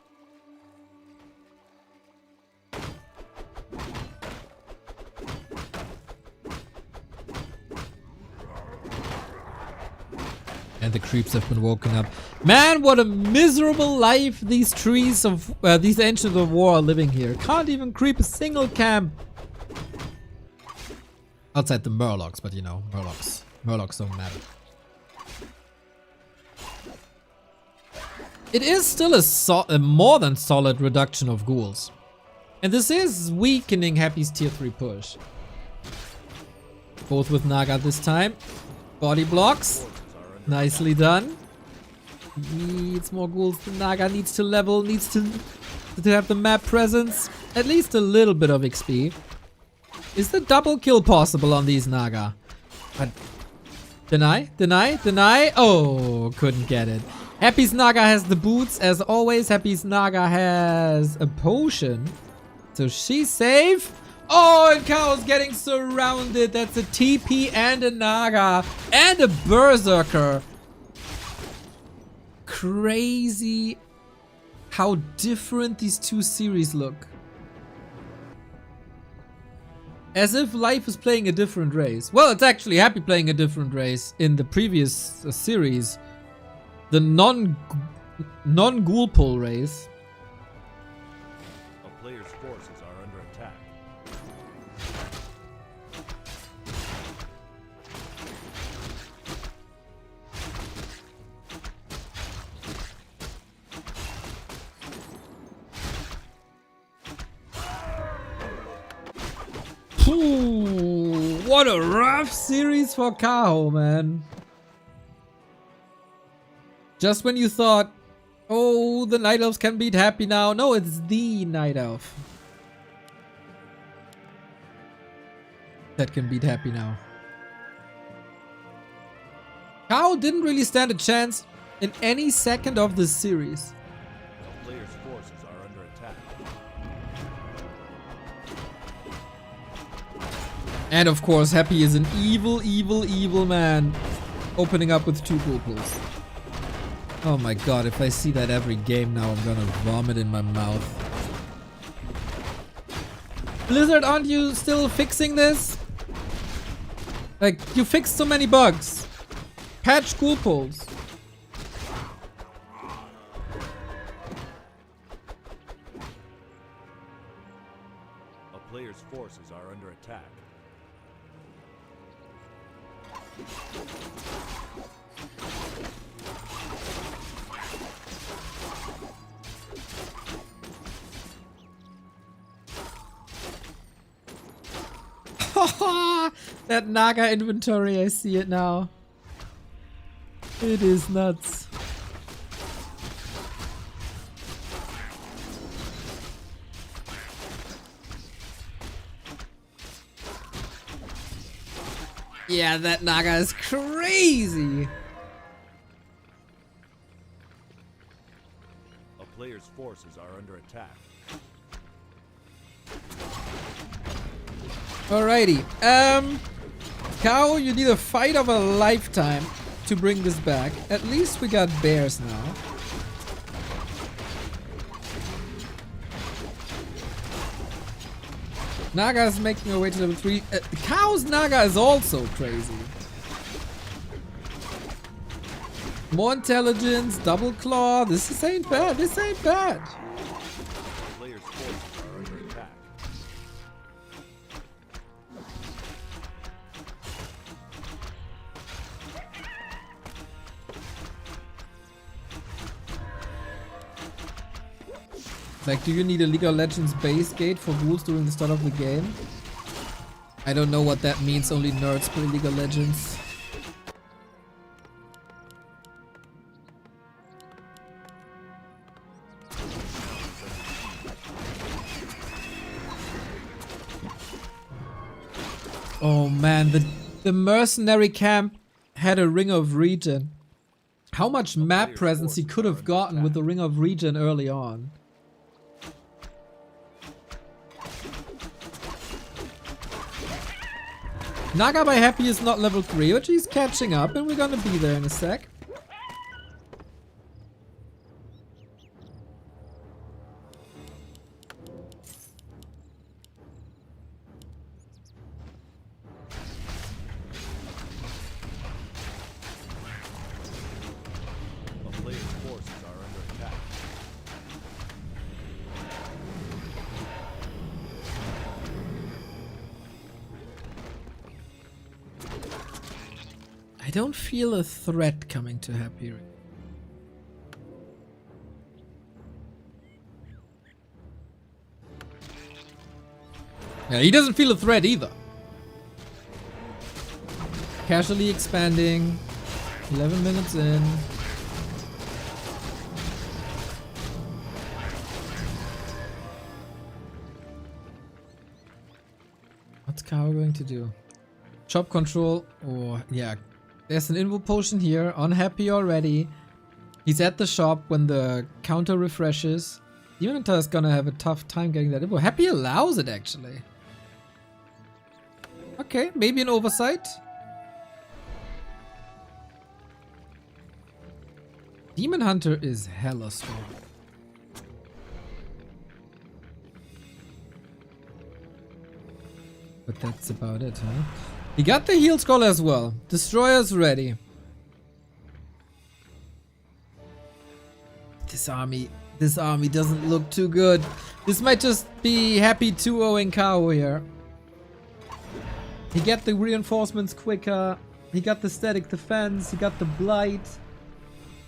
And the creeps have been woken up. Man, what a miserable life these trees of these Ancients of War are living here. Can't even creep a single camp. Outside the Murlocs, but you know, Murlocs don't matter. It is still a more than solid reduction of ghouls. And this is weakening Happy's tier 3 push. Both with Naga this time. Body blocks. Nicely done. Needs more ghouls. The Naga needs to level, needs to have the map presence. At least a little bit of XP. Is the double kill possible on these Naga? But deny. Oh, couldn't get it. Happy's Naga has the boots as always. Happy's Naga has a potion. So she's safe. Oh, and Kaho's getting surrounded. That's a TP and a Naga and a Berserker. crazy how different these two series look. As if life is playing a different race. Well, it's actually Happy playing a different race in the previous series. The non-ghoul pull race. A player's forces are under attack. Ooh, what a rough series for Kaho, man. Just when you thought, oh, the Night Elves can beat Happy now. No, it's the Night Elf that can beat Happy now. Kaho didn't really stand a chance in any second of this series. A player's forces are under attack. And of course, Happy is an evil, evil, evil man. Opening up with 2 ghoul pulls. Oh my god, if I see that every game now, I'm gonna vomit in my mouth. Blizzard, aren't you still fixing this? Like, you fixed so many bugs. Patch ghoul pulls. A player's forces are under attack. That Naga inventory, I see it now. It is nuts. Yeah, that Naga is crazy. A player's forces are under attack. Alrighty. Kaho, you need a fight of a lifetime to bring this back. At least we got bears now. Naga is making her way to level 3. Kaho's Naga is also crazy. More intelligence, double claw. This ain't bad. This ain't bad. A player's forces are under attack. Like, do you need a League of Legends base gate for ghouls during the start of the game? I don't know what that means, only nerds play League of Legends. Oh man, the mercenary camp had a Ring of Regen. How much map presence he could have gotten with the Ring of Regen early on. Naga by Happy is not level 3, but he's catching up and we're gonna be there in a sec. A player's forces are under attack. I don't feel a threat coming to Happy. Yeah, he doesn't feel a threat either. Casually expanding. 11 minutes in. What's Kaho going to do? Chop control. Oh, yeah. There's an invo potion here. Unhappy already. He's at the shop when the counter refreshes. Unita is gonna have a tough time getting that invo. Happy allows it actually. Okay, maybe an oversight. Demon Hunter is hella strong. But that's about it, huh? He got the heal scroll as well. Destroyer's ready. This army doesn't look too good. This might just be happy 2-0ing Kaho here. He got the reinforcements quicker. He got the static defense. He got the blight.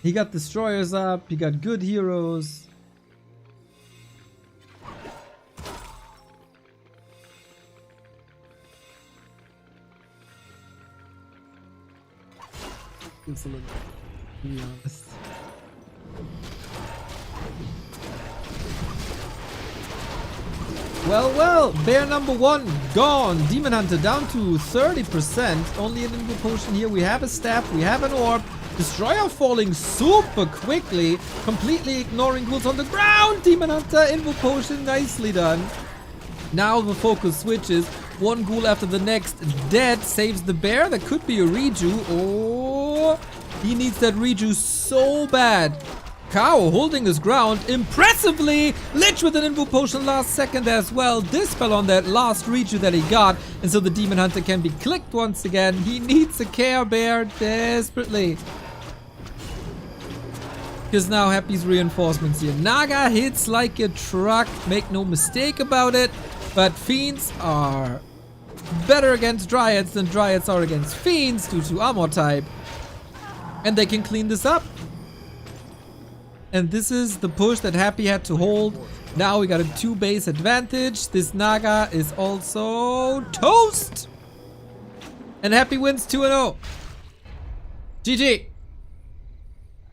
He got destroyers up. He got good heroes. Insolent, to be honest. Well, bear number 1 gone. Demon Hunter down to 30%. Only an Invo Potion here. We have a staff, we have an orb. Destroyer falling super quickly, completely ignoring ghouls on the ground. Demon Hunter, Invo Potion, nicely done. Now the focus switches. One ghoul after the next dead saves the bear. That could be a reju. Oh, he needs that reju so bad. Kaho holding his ground impressively. Lich with an Invo Potion last second as well. Dispel on that last reju that he got. And so the Demon Hunter can be clicked once again. He needs a Care Bear desperately. Because now Happy's reinforcements here. Naga hits like a truck. Make no mistake about it. But Fiends are better against Dryads than Dryads are against Fiends due to armor type. And they can clean this up. And this is the push that Happy had to hold. Now we got a 2 base advantage. This Naga is also toast. And Happy wins 2-0. GG.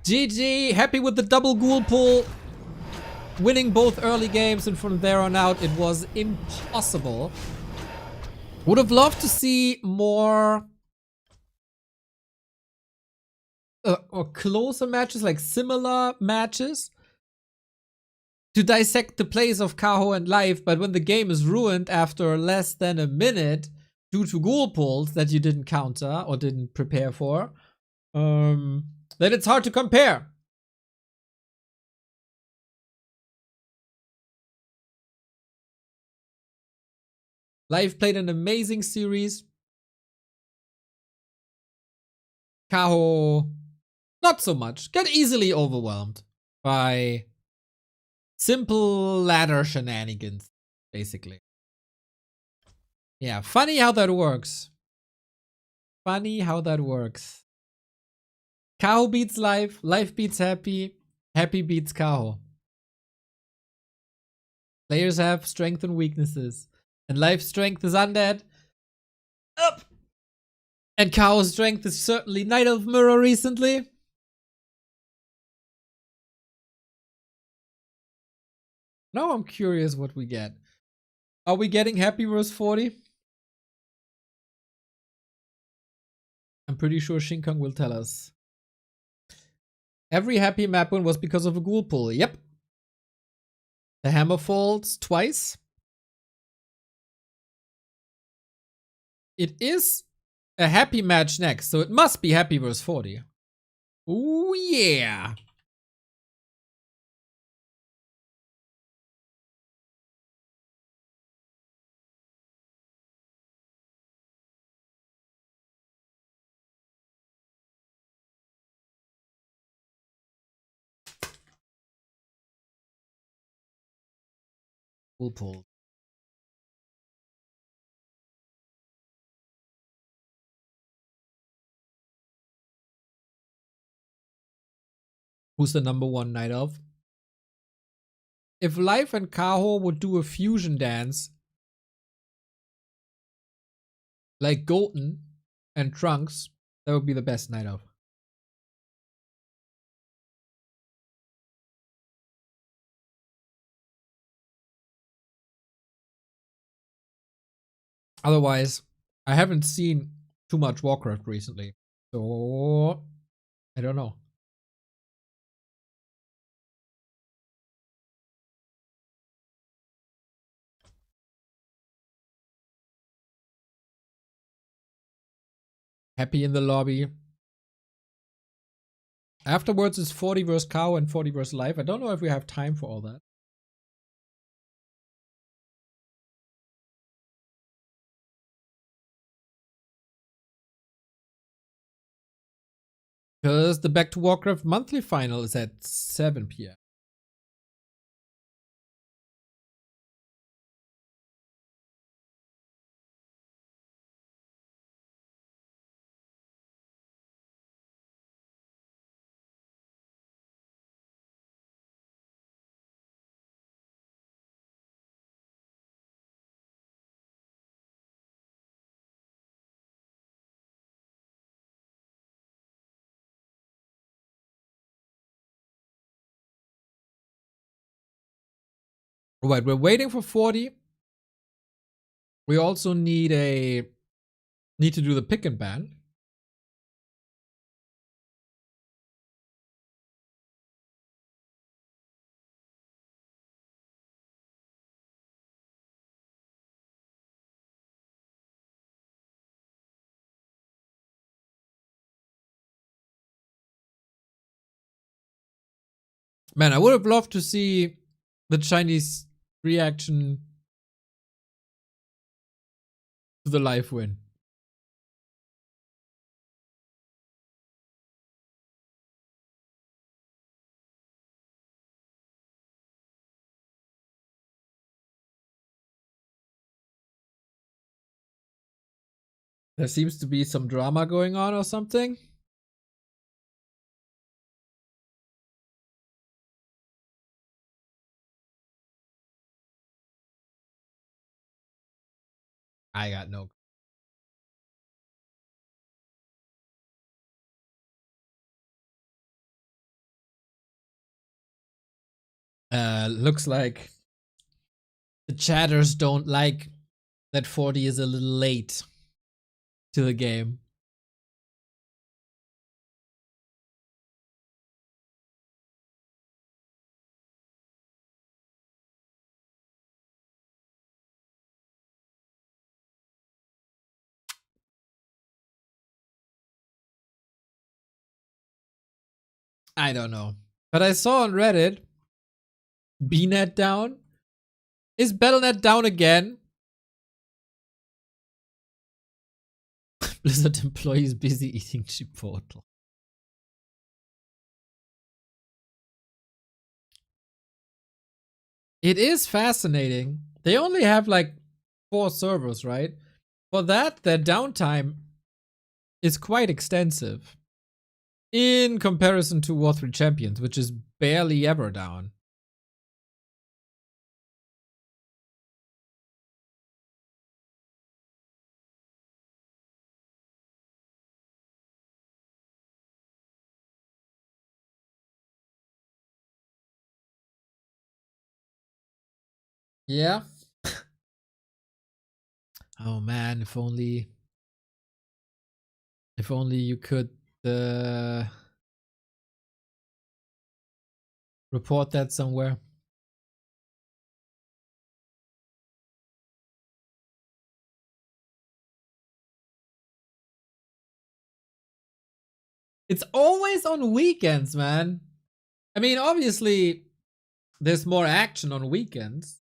GG. Happy with the double ghoul pull. Winning both early games, and from there on out it was impossible. Would have loved to see more or closer matches, like similar matches, to dissect the plays of Kaho and Life, but when the game is ruined after less than a minute due to ghoul pulls that you didn't counter or didn't prepare for, then it's hard to compare. Life played an amazing series. Kaho, not so much. Got easily overwhelmed by simple ladder shenanigans, basically. Yeah, funny how that works. Funny how that works. Kaho beats Life, Life beats Happy, Happy beats Kaho. Players have strengths and weaknesses. And Life's strength is undead. Up! And Kaho's strength is certainly Night Elf Mirror recently. Now I'm curious what we get. Are we getting Happy vs 40? I'm pretty sure Shinkong will tell us. Every Happy map win was because of a ghoul pull. Yep. The hammer falls twice. It is a Happy match next, so it must be Happy vs 40. Ooh, yeah. Ghoul pull. Who's the #1 Night Elf? If Life and Kaho would do a fusion dance, like Golden and Trunks, that would be the best Night Elf. Otherwise, I haven't seen too much Warcraft recently, so I don't know. Happy in the lobby. Afterwards is 40 versus Kaho and 40 versus Life. I don't know if we have time for all that. Because the Back to Warcraft monthly final is at 7 p.m. Right, we're waiting for 40. We also need to do the pick and ban. Man, I would have loved to see the Chinese reaction to the live win. There seems to be some drama going on or something. I got no. Looks like the chatters don't like that 40 is a little late to the game. I don't know. But I saw on Reddit, BNet down. Is Battle.net down again? Blizzard employees busy eating Chipotle. It is fascinating. They only have like 4 servers, right? For that, their downtime is quite extensive in comparison to War 3 Champions, which is barely ever down. Yeah. Oh man, if only you could report that somewhere. It's always on weekends, man. I mean, obviously, there's more action on weekends.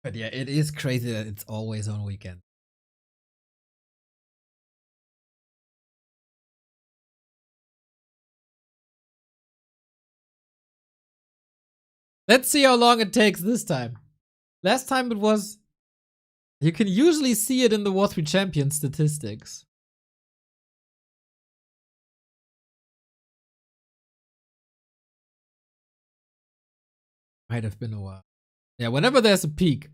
But yeah, it is crazy that it's always on weekends. Let's see how long it takes this time. Last time it was... You can usually see it in the War 3 Champion statistics. Might have been a while. Yeah, whenever there's a peak,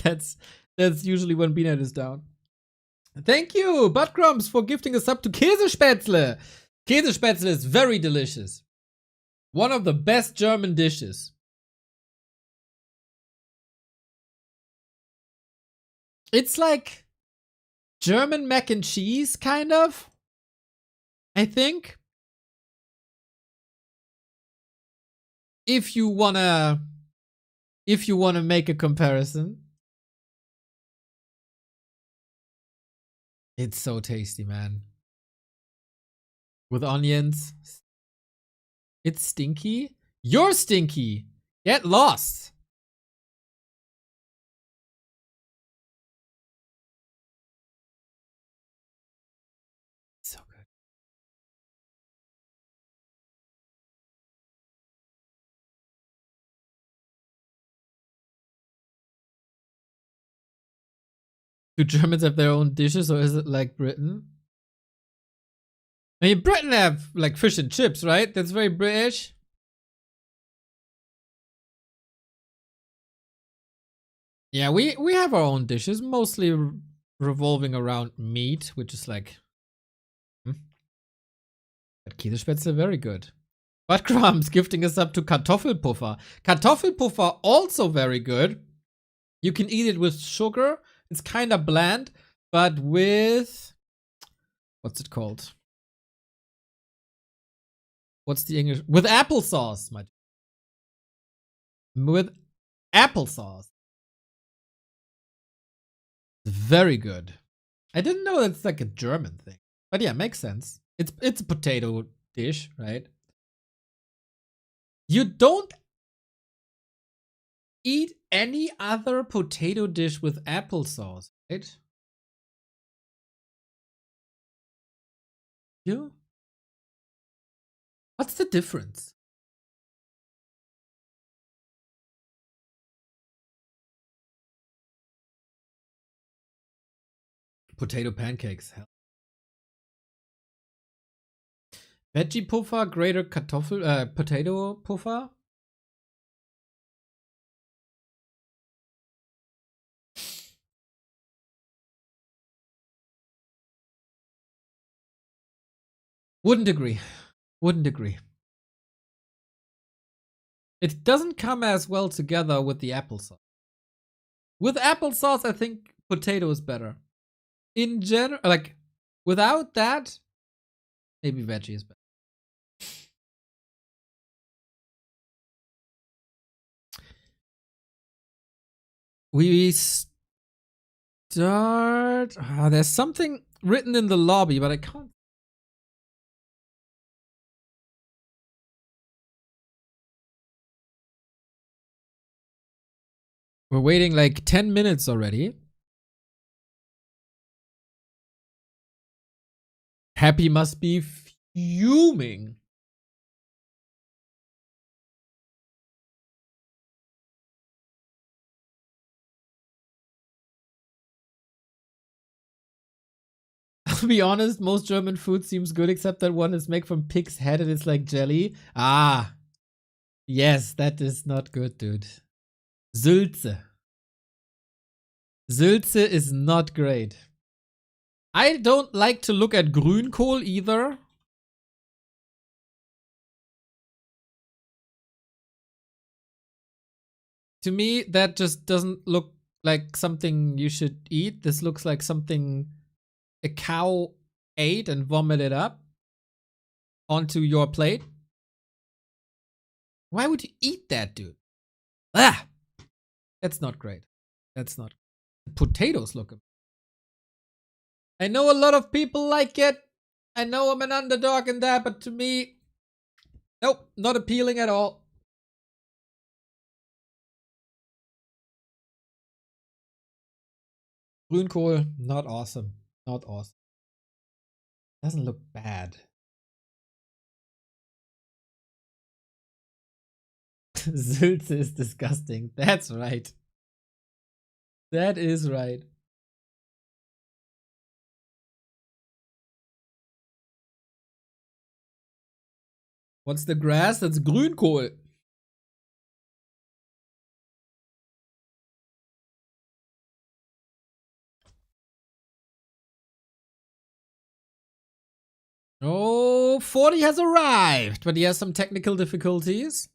that's usually when BNet is down. Thank you, Buttcrumbs, for gifting a sub to Käsespätzle. Käsespätzle is very delicious. One of the best German dishes. It's like German mac and cheese, kind of. I think. If you wanna make a comparison. It's so tasty, man. With onions. It's stinky. You're stinky. Get lost. So good. Do Germans have their own dishes, or is it like Britain? I mean, Britain have like fish and chips, right? That's very British. Yeah, we have our own dishes, mostly revolving around meat, which is like. But Käsespätzle, very good. But Crumbs gifting us up to Kartoffelpuffer. Kartoffelpuffer, also very good. You can eat it with sugar. It's kind of bland, but with. What's it called? What's the English? With applesauce, my. With applesauce. Very good. I didn't know that's like a German thing. But yeah, makes sense. It's a potato dish, right? You don't eat any other potato dish with applesauce, right? You? What's the difference? Potato pancakes. Hell. Veggie Puffer, greater potato Puffer. Wouldn't agree. Wouldn't agree. It doesn't come as well together with the applesauce. With applesauce, I think potato is better. In general, like, without that, maybe veggie is better. We start. There's something written in the lobby, but I can't. We're waiting like 10 minutes already. Happy must be fuming. I'll be honest, most German food seems good except that one is made from pig's head and it's like jelly. Ah. Yes, that is not good, dude. Sülze. Sülze is not great. I don't like to look at Grünkohl either. To me, that just doesn't look like something you should eat. This looks like something a cow ate and vomited up onto your plate. Why would you eat that, dude? Ah! That's not great. That's not. Potatoes look. I know a lot of people like it. I know I'm an underdog in that, but to me, nope, not appealing at all. Grünkohl, not awesome. Not awesome. Doesn't look bad. Sülze is disgusting. That's right. That is right. What's the grass? That's Grünkohl. Oh, 40 has arrived, but he has some technical difficulties.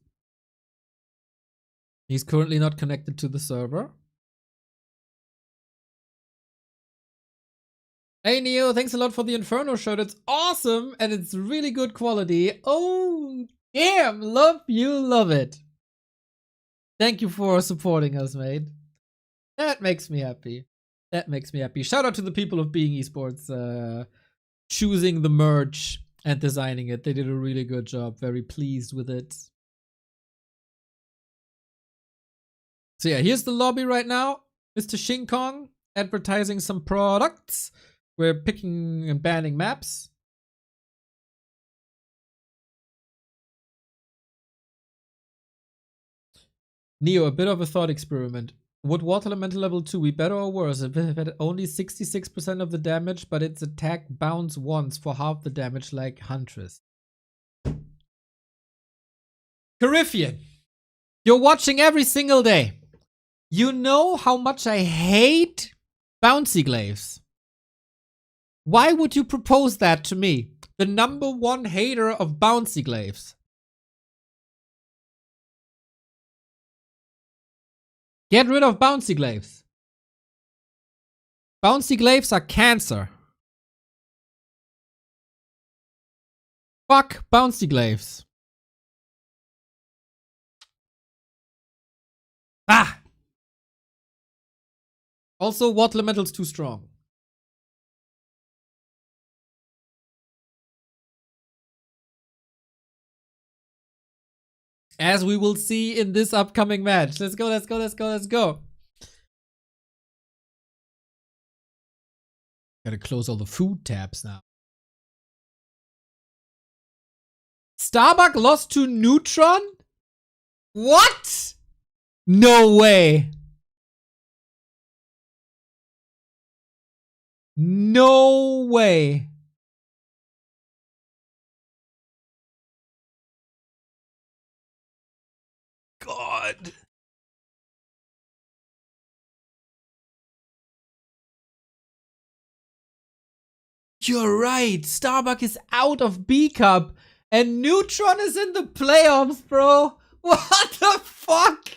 He's currently not connected to the server. Hey Neo, thanks a lot for the Inferno shirt. It's awesome and it's really good quality. Oh, damn, love you, love it. Thank you for supporting us, mate. That makes me happy. That makes me happy. Shout out to the people of Being Esports choosing the merch and designing it. They did a really good job. Very pleased with it. So yeah, here's the lobby right now. Mr. Shing Kong advertising some products. We're picking and banning maps. Neo, a bit of a thought experiment. Would Water Elemental level 2 be better or worse if it had only 66% of the damage, but its attack bounce once for half the damage like Huntress? Cariffian, you're watching every single day. You know how much I hate bouncy glaives. Why would you propose that to me? The #1 hater of bouncy glaives. Get rid of bouncy glaives. Bouncy glaives are cancer. Fuck bouncy glaives. Ah! Also, Water Elemental's too strong. As we will see in this upcoming match. Let's go, let's go, let's go, let's go. Gotta close all the food tabs now. Starbuck lost to Neutron? What? No way. No way. God. You're right. Starbuck is out of B Cup and Neutron is in the playoffs, bro. What the fuck?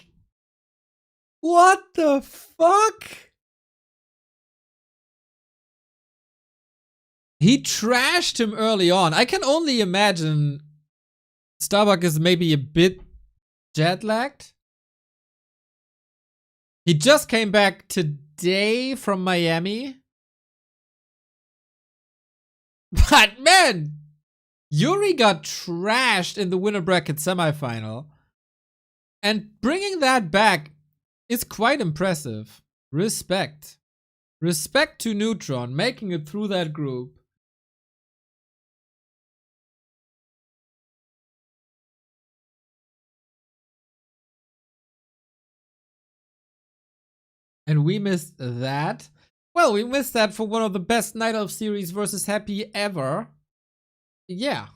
What the fuck? He trashed him early on. I can only imagine Starbuck is maybe a bit jet lagged. He just came back today from Miami. But man, Yuri got trashed in the winner bracket semifinal. And bringing that back is quite impressive. Respect. Respect to Neutron making it through that group. And we missed that. Well, we missed that for one of the best Night Elf series versus Happy ever. Yeah.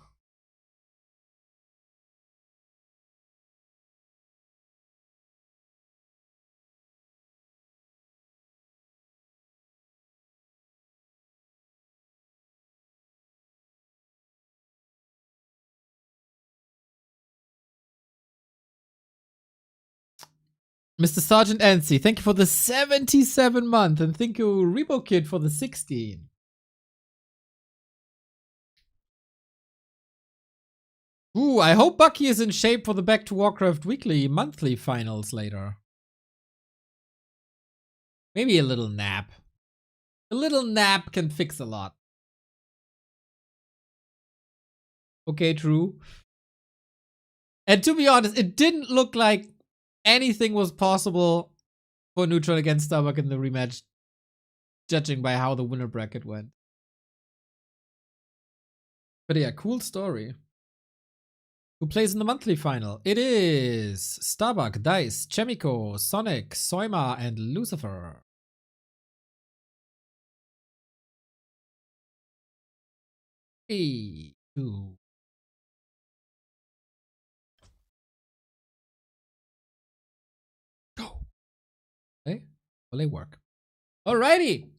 Mr. Sergeant Ansi, thank you for the 77 month, and thank you Rebo Kid for the 16. Ooh, I hope Bucky is in shape for the Back to Warcraft weekly monthly finals later. Maybe a little nap. A little nap can fix a lot. Okay, true. And to be honest, it didn't look like anything was possible for Neutron against Starbuck in the rematch, judging by how the winner bracket went. But yeah, cool story. Who plays in the monthly final? It is Starbuck, Dice, Chemico, Sonic, Soima, and Lucifer. Hey, two. Go. Okay, will they work? Alrighty.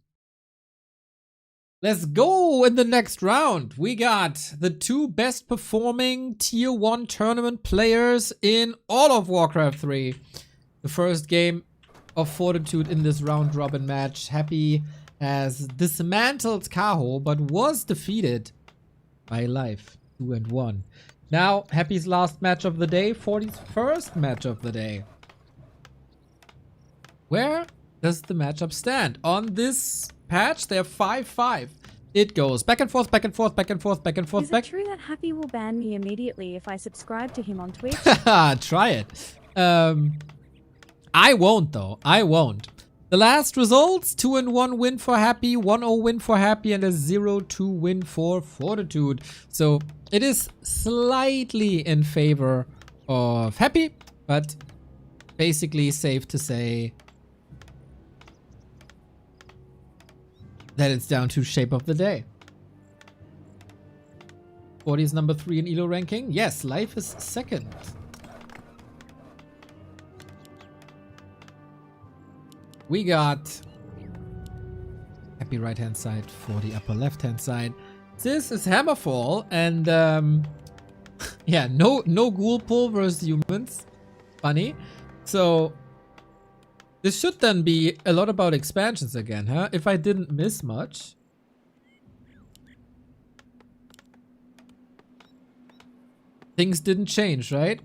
Let's go in the next round. We got the two best performing tier 1 tournament players in all of Warcraft 3. The first game of Fortitude in this round robin match. Happy has dismantled Kaho, but was defeated by Life 2-1. Now, Happy's last match of the day, 40's first match of the day. Where does the matchup stand? On this patch, they're 5-5. It goes back and forth, back and forth, back and forth, back and forth, Is back. it true that Happy will ban me immediately if I subscribe to him on Twitch? Try it. I won't though. I won't. The last results: 2-1 win for Happy, 1-0 win for Happy, and a 0-2 win for Fortitude. So it is slightly in favor of Happy, but basically safe to say that it's down to shape of the day. 40 is number 3 in ELO ranking. Yes, Life is second. We got Happy right hand side, 40 upper left hand side. This is Hammerfall, and yeah, no ghoul pull versus humans. Funny. So this should then be a lot about expansions again, huh? If I didn't miss much. Things didn't change, right?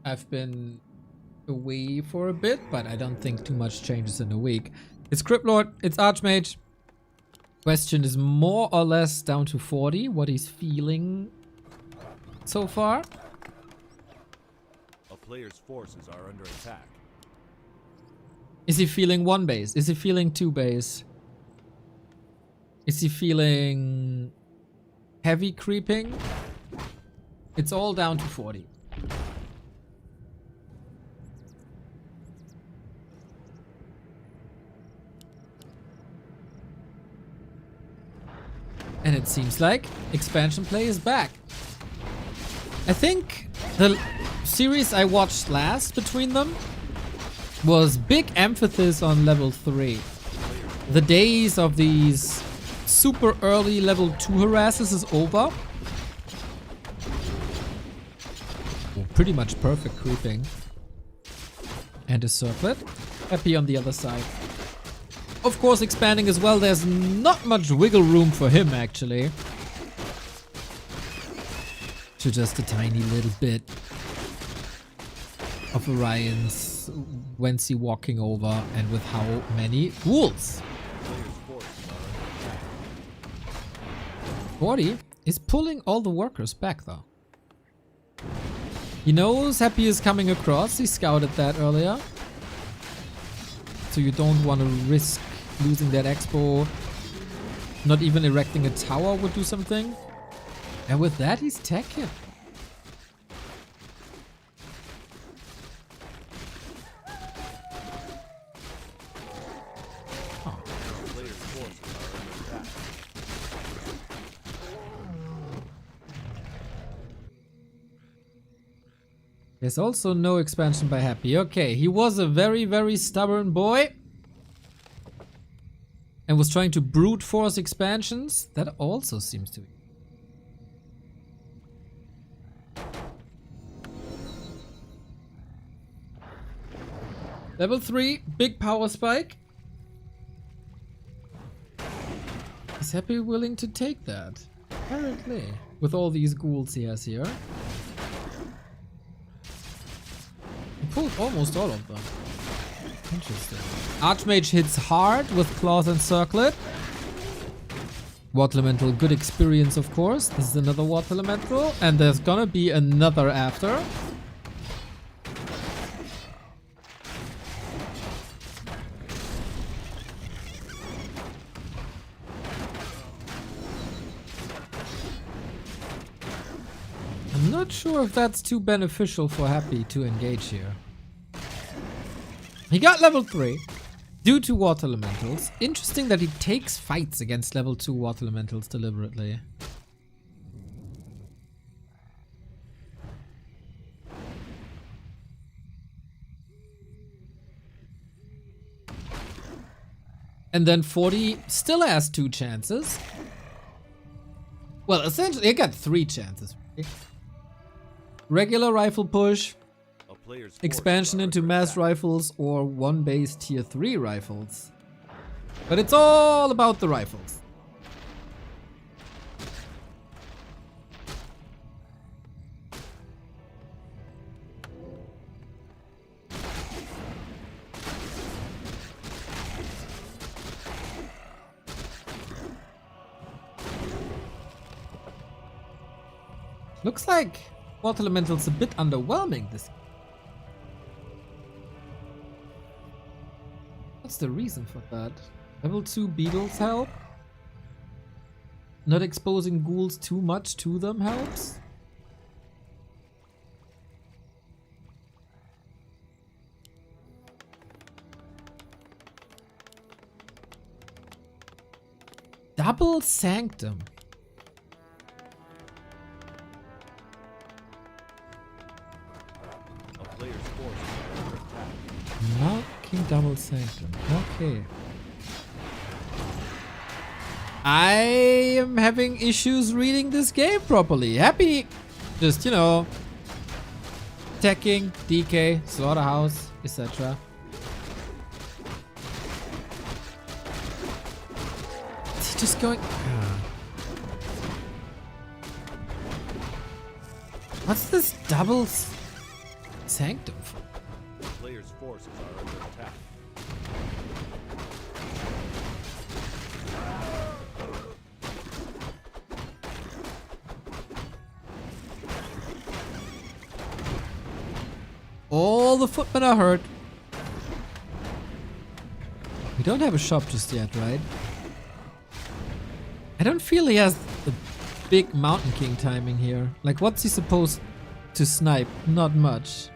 I've been away for a bit, but I don't think too much changes in a week. It's Cryptlord, it's Archmage. Question is more or less down to 40, what he's feeling so far. A player's forces are under attack. Is he feeling 1 base? Is he feeling 2 base? Is he feeling heavy creeping? It's all down to 40. And it seems like expansion play is back. I think the series I watched last between them was big emphasis on level 3. The days of these super early level 2 harasses is over. Pretty much perfect creeping. And a circlet. Happy on the other side. Of course, expanding as well. There's not much wiggle room for him, actually. To just a tiny little bit of Orion's Wency walking over, and with how many ghouls. 40 is pulling all the workers back, though. He knows Happy is coming across. He scouted that earlier. So you don't want to risk losing that expo. Not even erecting a tower would do something. And with that, he's teching. Oh. There's also no expansion by Happy. Okay, he was a very, very stubborn boy. And was trying to brute force expansions. That also seems to be. Level 3, big power spike. Is Happy willing to take that? Apparently. With all these ghouls he has here. He pulled almost all of them. Interesting. Archmage hits hard with Claws and Circlet. Water Elemental, good experience of course. This is another Water Elemental. And there's gonna be another after. I'm not sure if that's too beneficial for Happy to engage here. He got level 3 due to Water Elementals. Interesting that he takes fights against level 2 Water Elementals deliberately. And then 40 still has 2 chances. Well, essentially, he got 3 chances. Regular rifle push, expansion into mass rifles, or 1 base tier 3 rifles. But it's all about the rifles. Looks like Water Elemental's a bit underwhelming this. What's the reason for that? Level 2 beetles help? Not exposing ghouls too much to them helps? Double Sanctum. A player's forces are under attack. Marking Double Sanctum. Okay. I am having issues reading this game properly. Happy, just, you know, attacking, DK, slaughterhouse, etc. Is he just going? What's this double sanctum for? The player's forces are under attack. All the footmen are hurt. We don't have a shop just yet, right? I don't feel he has the big Mountain King timing here. Like, what's he supposed to snipe? Not much.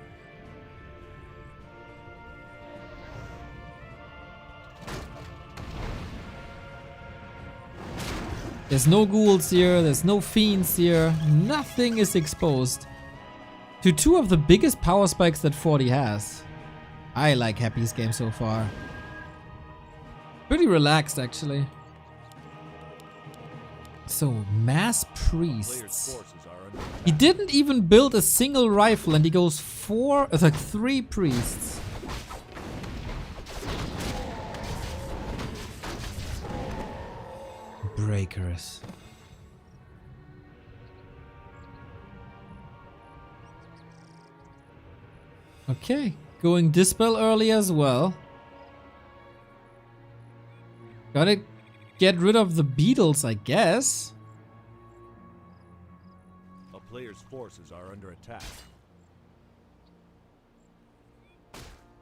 There's no ghouls here, there's no fiends here, nothing is exposed to two of the biggest power spikes that 40 has. I like Happy's game so far. Pretty relaxed, actually. So, mass priests. He didn't even build a single rifle and he goes like 3 priests. Breakers. Okay, going Dispel early as well. Gotta get rid of the beetles, I guess. A player's forces are under attack.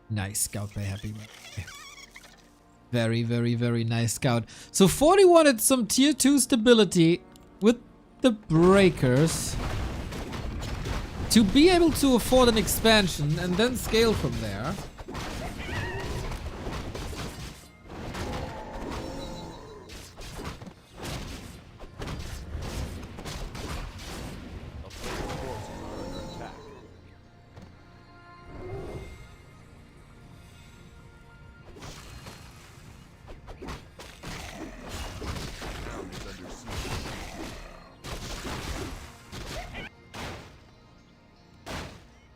Nice scout by Happy. Very, very, very nice scout. So 40 wanted some tier 2 stability with the breakers to be able to afford an expansion and then scale from there.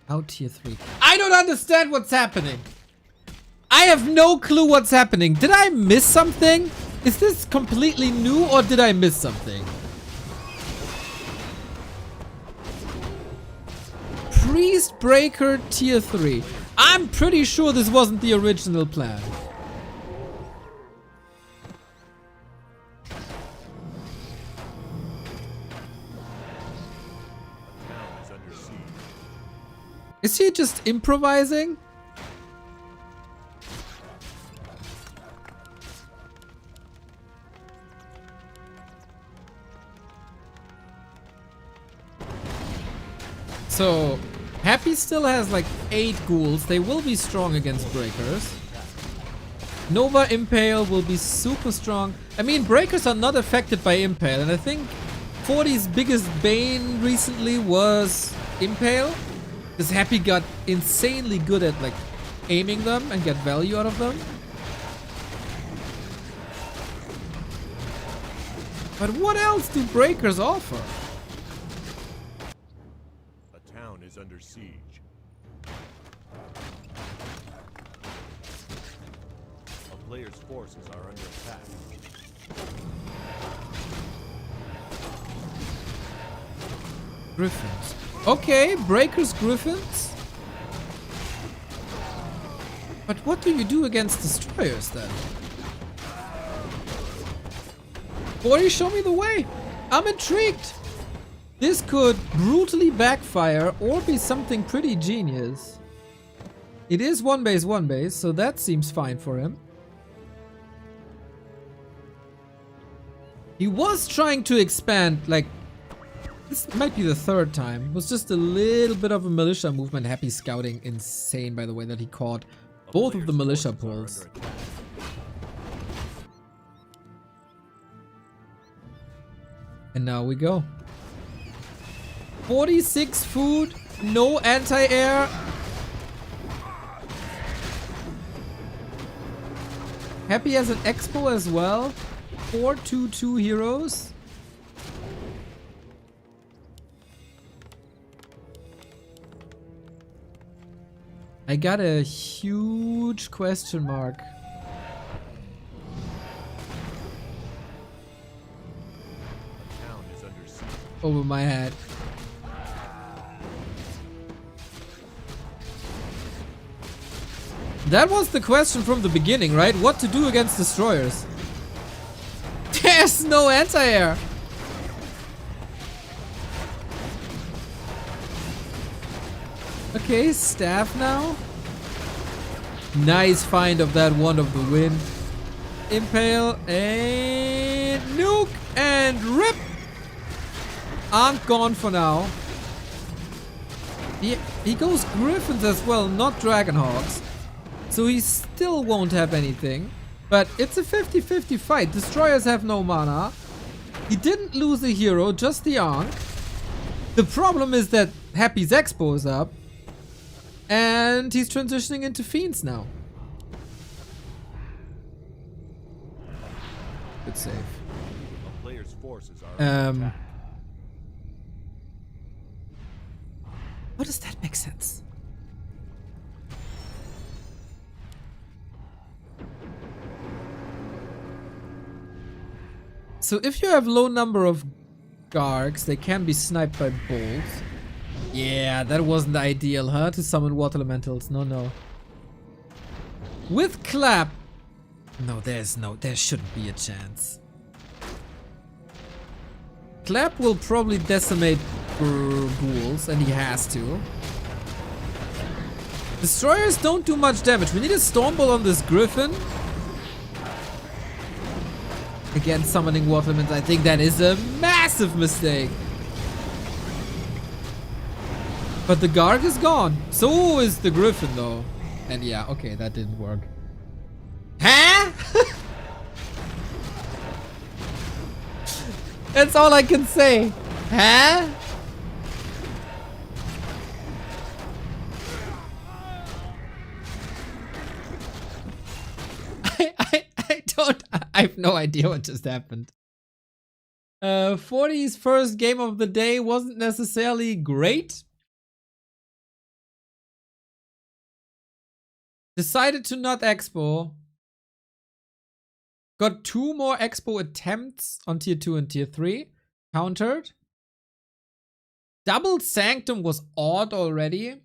Out tier 3. I don't understand what's happening. I have no clue what's happening. Did I miss something? Is this completely new or did I miss something? Priest Breaker tier 3. I'm pretty sure this wasn't the original plan. Is he just improvising? So, Happy still has like 8 ghouls. They will be strong against breakers. Nova Impale will be super strong. I mean, breakers are not affected by Impale, and I think 40's biggest bane recently was Impale. Because Happy got insanely good at like aiming them and get value out of them. But what else do breakers offer? A town is under siege. A player's forces are under attack. Griffins. Okay, breakers, griffins. But what do you do against destroyers then? 40, show me the way. I'm intrigued. This could brutally backfire or be something pretty genius. It is 1 base, so that seems fine for him. He was trying to expand, like, this might be the 3rd time. It was just a little bit of a militia movement. Happy scouting. Insane, by the way, that he caught both of the militia pulls. And now we go. 46 food, no anti-air. Happy has an expo as well. 422 heroes. I got a huge question mark. Town is under siege. Over my head. That was the question from the beginning, right? What to do against destroyers? There's no anti-air. Okay, staff now. Nice find of that one of the wind. Impale and nuke and rip. Aren't gone for now. He goes Griffins as well, not Dragonhawks. So he still won't have anything. But it's a 50-50 fight. Destroyers have no mana. He didn't lose a hero, just the Ankh. The problem is that Happy's Expo is up. And he's transitioning into Fiends now. Good save. A player's forces are under attack. How does that make sense? So if you have low number of Gargs, they can be sniped by bolts. Yeah, that wasn't ideal, huh? To summon water elementals. No, no. With clap. No, there shouldn't be a chance. Clap will probably decimate ghouls, and he has to. Destroyers don't do much damage. We need a Stormbolt on this Griffin. Again, summoning water elementals. I think that is a massive mistake. But the Garg is gone. So is the Griffin, though. And yeah, okay, that didn't work. Huh? That's all I can say. Huh? I have no idea what just happened. 40's first game of the day wasn't necessarily great. Decided to not expo. Got 2 more expo attempts on tier 2 and tier 3. Countered. Double Sanctum was odd already.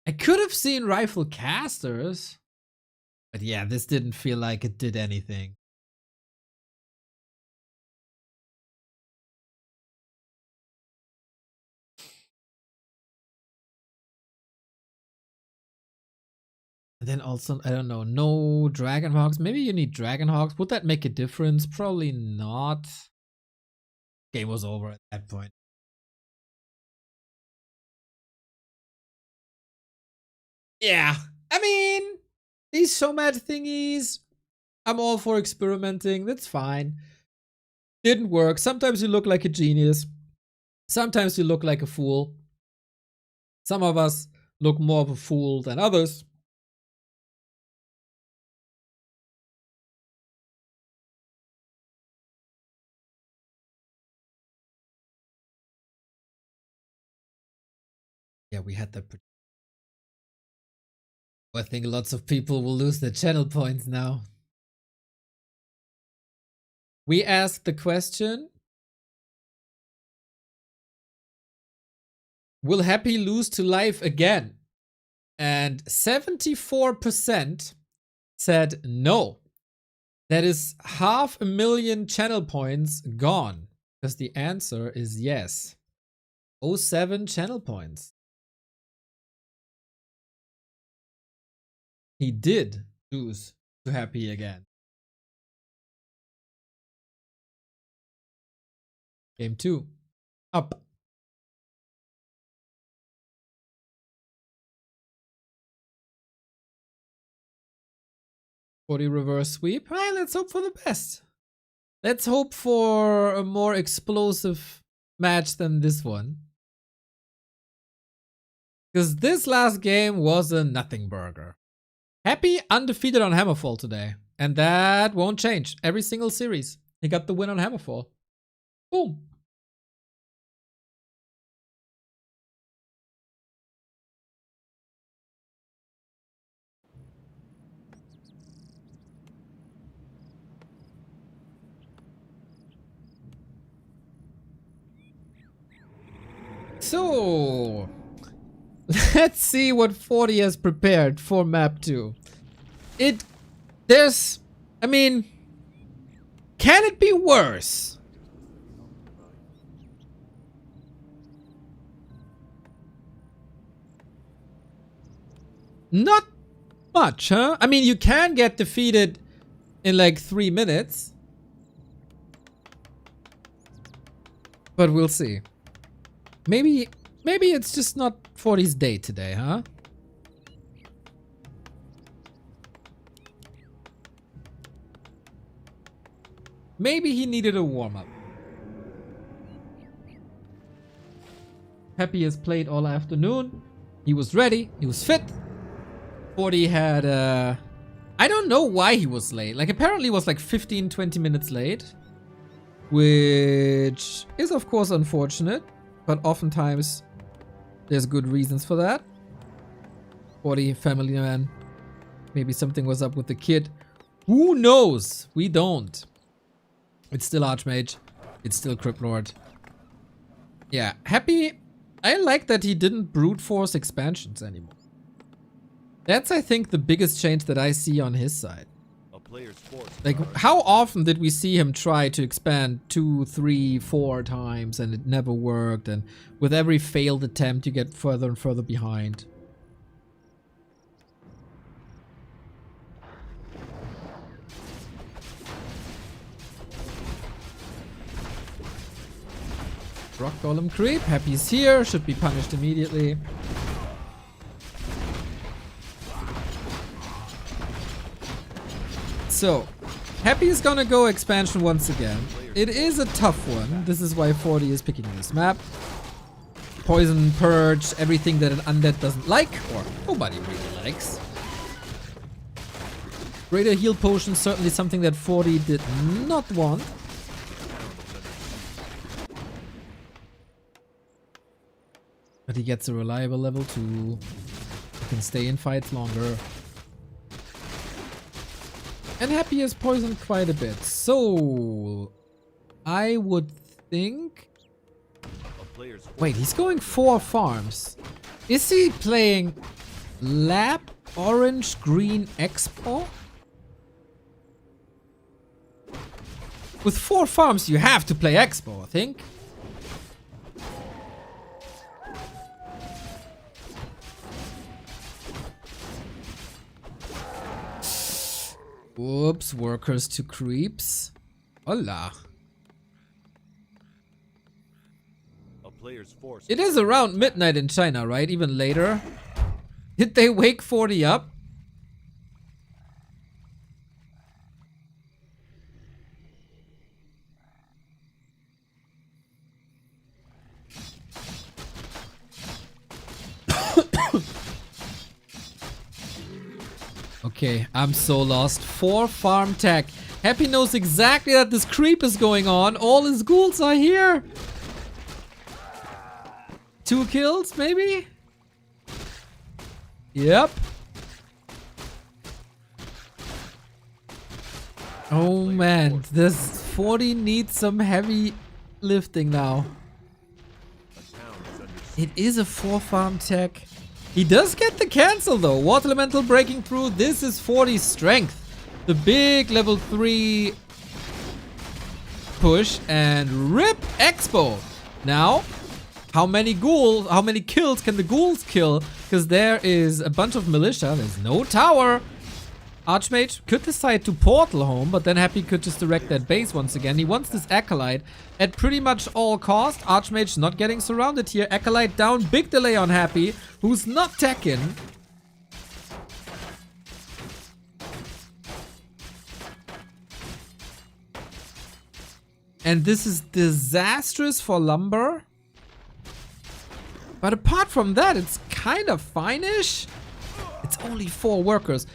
I could have seen Rifle Casters. But yeah, this didn't feel like it did anything. And then also, I don't know, no Dragonhawks. Maybe you need Dragonhawks. Would that make a difference? Probably not. Game was over at that point. Yeah, I mean, these Showmatch thingies, I'm all for experimenting. That's fine. Didn't work. Sometimes you look like a genius. Sometimes you look like a fool. Some of us look more of a fool than others. Yeah, we had that. I think lots of people will lose their channel points now. We asked the question, will Happy lose to life again? And 74% said no. That is 500,000 channel points gone. Because the answer is yes. 07 channel points. He did lose to Happy again. Game 2. Up. 40 reverse sweep. Well, let's hope for the best. Let's hope for a more explosive match than this one. Because this last game was a nothing burger. Happy undefeated on Hammerfall today. And that won't change. Every single series. He got the win on Hammerfall. Boom. So, let's see what 40 has prepared for map 2. I mean, can it be worse? Not much, huh? I mean, you can get defeated in like 3 minutes. But we'll see. Maybe it's just not 40's day today, huh? Maybe he needed a warm-up. Happy has played all afternoon. He was ready. He was fit. 40 had, I don't know why he was late. Like, apparently he was like 15-20 minutes late. Which is, of course, unfortunate. But oftentimes, there's good reasons for that. 40, family man. Maybe something was up with the kid. Who knows? We don't. It's still Archmage. It's still Crypt Lord. Yeah, Happy. I like that he didn't brute force expansions anymore. That's, I think, the biggest change that I see on his side. Like, how often did we see him try to expand 2, 3, 4 times and it never worked, and with every failed attempt you get further and further behind. Rock Golem creep, Happy's here, should be punished immediately. So, Happy is gonna go expansion once again. It is a tough one. This is why 40 is picking this map. Poison, Purge, everything that an undead doesn't like, or nobody really likes. Greater heal potion, certainly something that 40 did not want. But he gets a reliable level 2. He can stay in fights longer. And Happy is poisoned quite a bit. So, I would think... Wait, he's going 4 farms. Is he playing Lab, Orange, Green, Expo? With 4 farms, you have to play Expo, I think. Whoops, workers to creeps. Hola. It is around midnight in China, right? Even later. Did they wake 40 up? Okay, I'm so lost. 4 farm tech. Happy knows exactly that this creep is going on. All his ghouls are here. 2 kills, maybe? Yep. Oh man, this 40 needs some heavy lifting now. It is a 4 farm tech. He does get the cancel though. Water Elemental breaking through. This is 40's strength. the big level 3 push and rip Expo. Now, how many kills can the ghouls kill? Because there is a bunch of militia. There's no tower. Archmage could decide to portal home, but then Happy could just direct that base once again. He wants this Acolyte at pretty much all cost. Archmage not getting surrounded here. Acolyte down. Big delay on Happy, who's not teching. And this is disastrous for Lumber. But apart from that, it's kind of fine-ish. It's only 4 workers.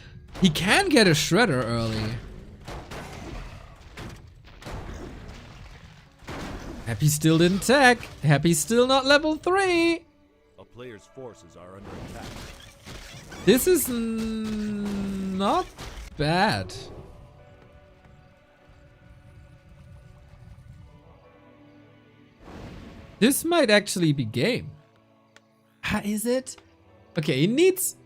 He can get a Shredder early. Happy still didn't tech. Happy still not level 3. A player's forces are under attack. This is not bad. This might actually be game. Is it? Okay, he needs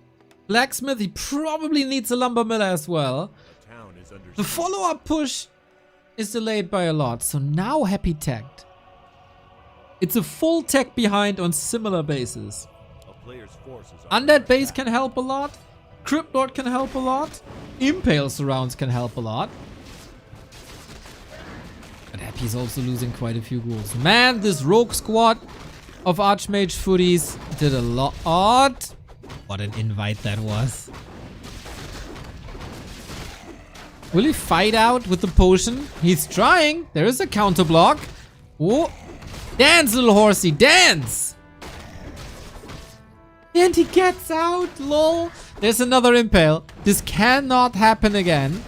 blacksmith. He probably needs a lumber miller as well. The town is under The follow-up push is delayed by a lot. So now Happy teched. It's a full tech behind on similar bases. A player's forces are Undead base can help a lot. Crypt Lord can help a lot. Impale surrounds can help a lot. But Happy's also losing quite a few ghouls. Man, this rogue squad of Archmage footies did a lot. What an invite that was. Will he fight out with the potion? He's trying. There is a counter block. Oh, dance, little horsey, dance! And he gets out, lol. There's another impale. This cannot happen again.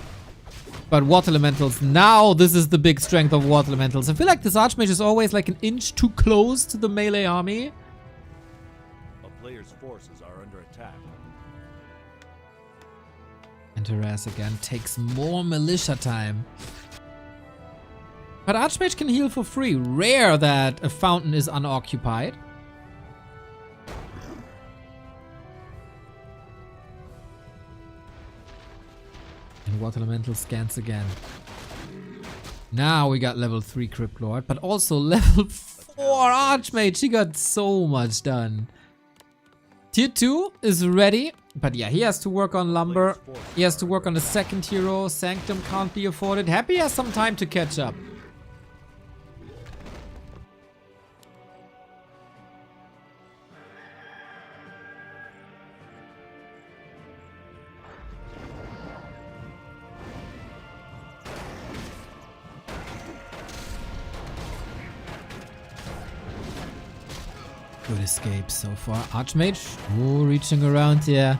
But Water Elementals, now this is the big strength of Water Elementals. I feel like this Archmage is always like an inch too close to the melee army. a player's forces are under attack. And harass again takes more militia time. But Archmage can heal for free. Rare that a fountain is unoccupied. And Water Elemental scans again. Now we got level 3 Crypt Lord, but also level 4 Archmage. He got so much done. Tier 2 is ready, but yeah, he has to work on Lumber. He has to work on the second hero. Sanctum can't be afforded. Happy has some time to catch up. Good escape so far. Archmage, oh, reaching around here.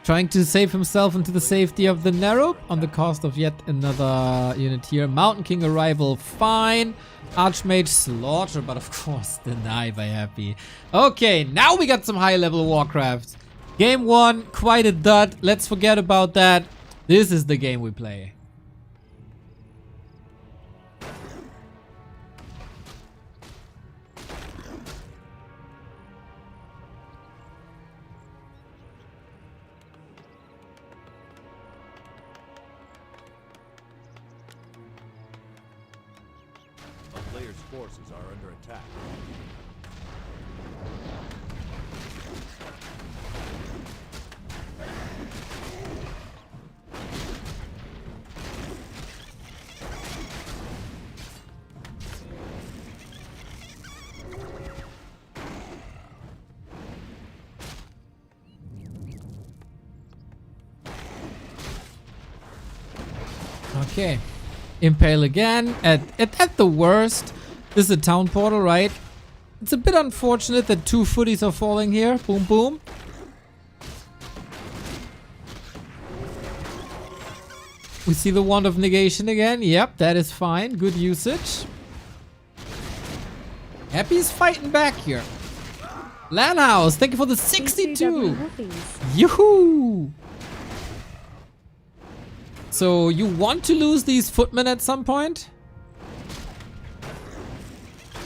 Trying to save himself into the safety of the Narrow on the cost of yet another unit here. Mountain King arrival, fine. Archmage slaughter, but of course deny by Happy. Okay, now we got some high level Warcraft. Game 1, quite a dud. Let's forget about that. This is the game we play. A player's forces are under attack. Okay. Impale again. At the worst, this is a town portal, right? It's a bit unfortunate that 2 footies are falling here. Boom, boom. We see the Wand of Negation again. Yep, that is fine. Good usage. Happy's fighting back here. Landhouse, thank you for the 62. Yoo-hoo! So you want to lose these footmen at some point?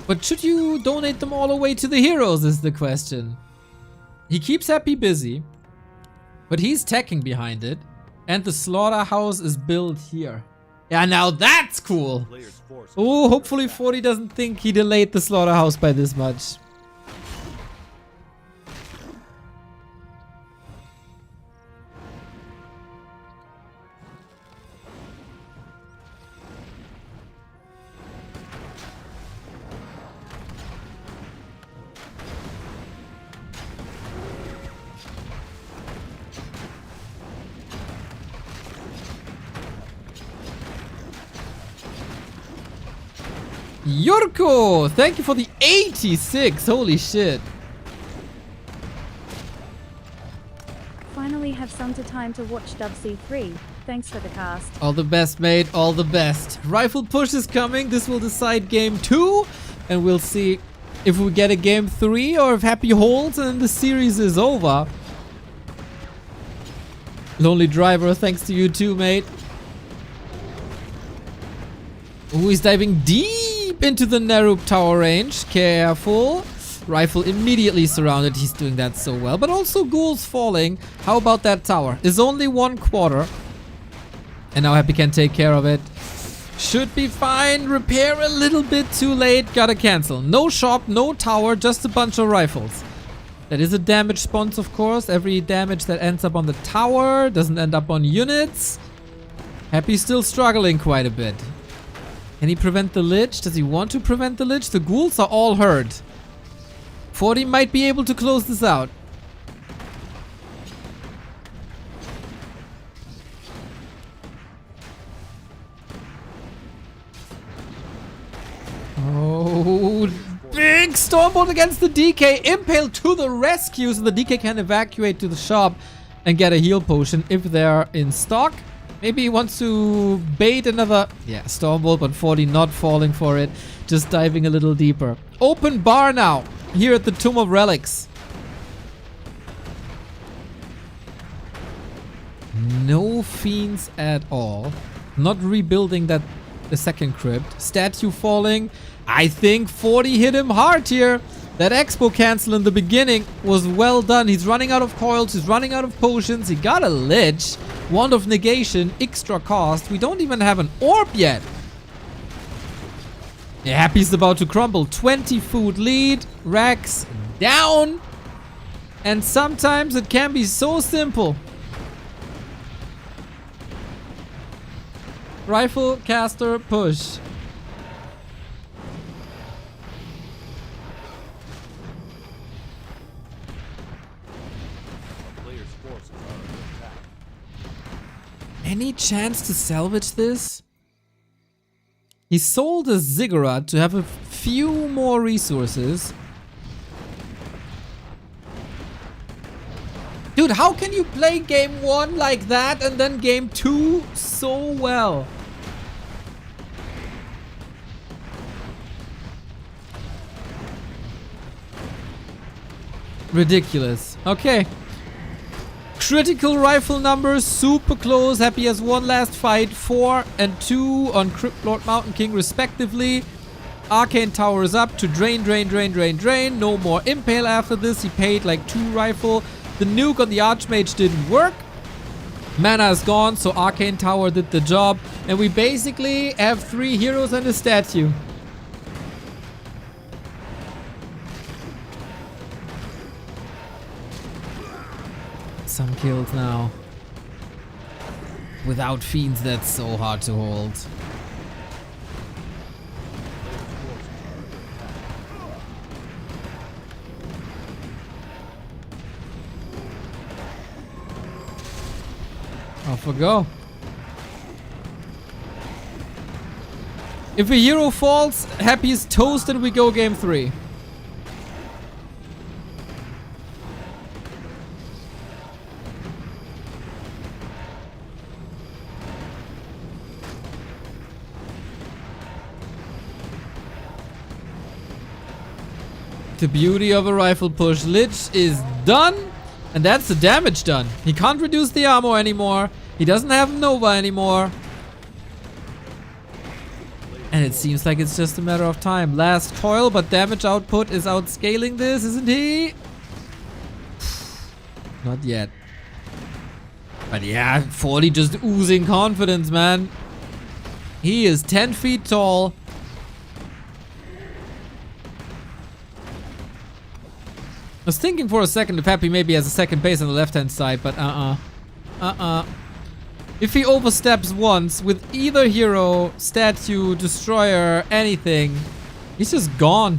But should you donate them all away to the heroes is the question. He keeps Happy busy, but he's teching behind it. And the slaughterhouse is built here. Yeah, now that's cool. Player's forces Oh, are under hopefully attack. 40 doesn't think he delayed the slaughterhouse by this much. Yurko, thank you for the 86. Holy shit. Finally have some time to watch WC3. Thanks for the cast. All the best, mate. All the best. Rifle push is coming. This will decide game 2. And we'll see if we get a game 3 or if Happy holds and the series is over. Lonely Driver, thanks to you too, mate. Ooh, he's diving deep into the Nerup tower range. Careful. Rifle immediately surrounded. He's doing that so well. But also ghouls falling. How about that tower? It's only 1/4. And now Happy can take care of it. Should be fine. Repair a little bit too late. Gotta cancel. No shop, no tower, just a bunch of rifles. That is a damage spawns, of course. Every damage that ends up on the tower doesn't end up on units. Happy's still struggling quite a bit. Can he prevent the Lich? Does he want to prevent the Lich? The ghouls are all hurt. 40 might be able to close this out. Oh, big Stormbolt against the DK. Impale to the rescue so the DK can evacuate to the shop and get a heal potion if they're in stock. Maybe he wants to bait another... Yeah, Stormbolt, but 40 not falling for it. Just diving a little deeper. Open bar now. Here at the Tomb of Relics. No fiends at all. Not rebuilding the second crypt. Statue falling. I think 40 hit him hard here. That expo cancel in the beginning was well done. He's running out of coils. He's running out of potions. He got a Lich. Wand of Negation. Extra cost. We don't even have an orb yet. Yeah, Happy's about to crumble. 20 food lead. Rex down. And sometimes it can be so simple. Rifle caster push. Player's forces are under attack. Any chance to salvage this? He sold a ziggurat to have a few more resources. Dude, how can you play game 1 like that and then game 2 so well? Ridiculous. Okay. Critical rifle numbers, super close. Happy has one last fight. 4 and 2 on Crypt Lord Mountain King respectively. Arcane Tower is up to drain. No more Impale after this. He paid like 2 rifle. The nuke on the Archmage didn't work. Mana is gone, so Arcane Tower did the job. And we basically have 3 heroes and a statue. Some kills now. Without fiends, that's so hard to hold. Off we go. If a hero falls, Happy is toast and we go game 3. The beauty of a rifle push. Lich is done. And that's the damage done. He can't reduce the armor anymore. He doesn't have Nova anymore. And it seems like it's just a matter of time. Last coil, but damage output is outscaling this, isn't he? Not yet. But yeah, 40 just oozing confidence, man. He is 10 feet tall. I was thinking for a second if Happy maybe has a second base on the left-hand side, but If he oversteps once with either hero, statue, destroyer, anything, he's just gone.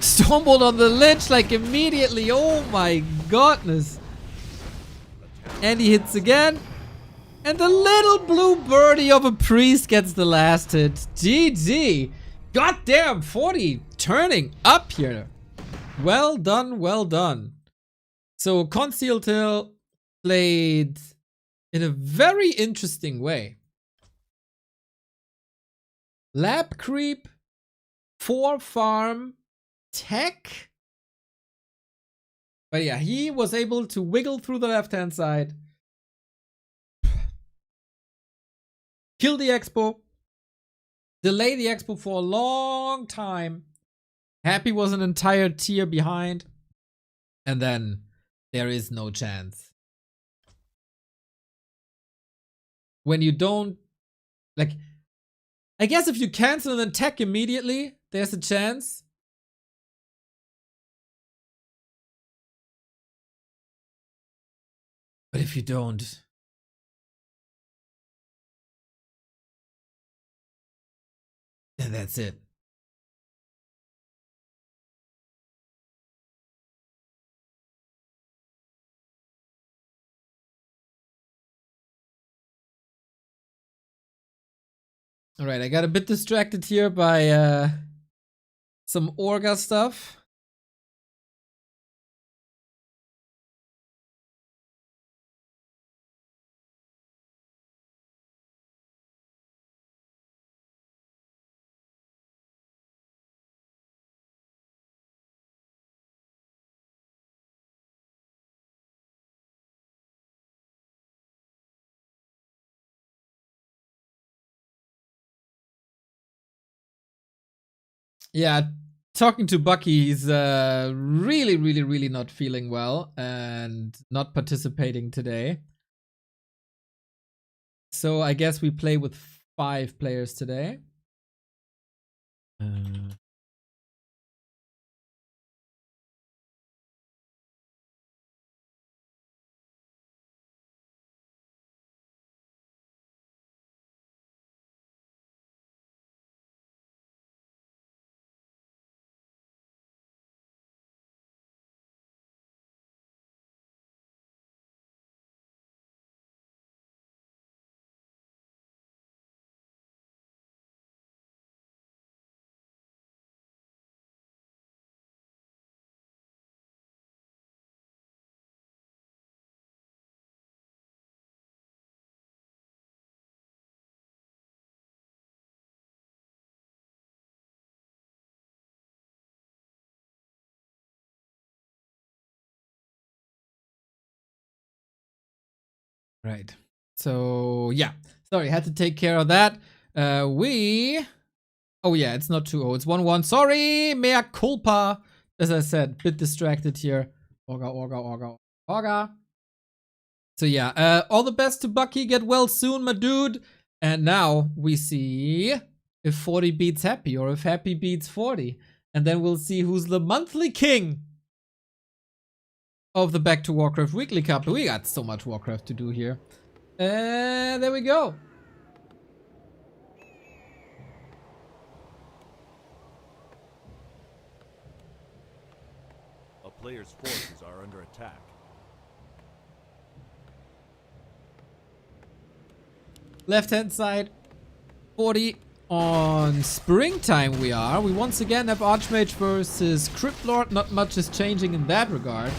Stormbolt on the Lich like immediately. Oh my godness. And he hits again. And the little blue birdie of a priest gets the last hit. GG. Goddamn, 40 turning up here. Well done, well done. So Conceal Till played in a very interesting way. Lab creep, 4 farm, tech. But yeah, he was able to wiggle through the left-hand side. Kill the expo. Delay the expo for a long time. Happy was an entire tier behind. And then there is no chance. When you don't, like, I guess if you cancel an attack immediately, there's a chance. But if you don't, then that's it. Alright, I got a bit distracted here by some Orga stuff. Yeah, talking to Bucky, he's really not feeling well and not participating today. So I guess we play with 5 players today. Right. So yeah. Sorry, had to take care of that. Oh yeah, it's not 2-0, it's 1-1. Sorry, mea culpa. As I said, bit distracted here. Orga. So yeah, all the best to Bucky. Get well soon, my dude. And now we see if 40 beats Happy or if Happy beats 40. And then we'll see who's the monthly king of the Back to Warcraft Weekly Cup. We got so much Warcraft to do here. And there we go. A player's forces are under attack. Left-hand side, 40 on springtime we are. We once again have Archmage versus Crypt Lord. Not much is changing in that regard.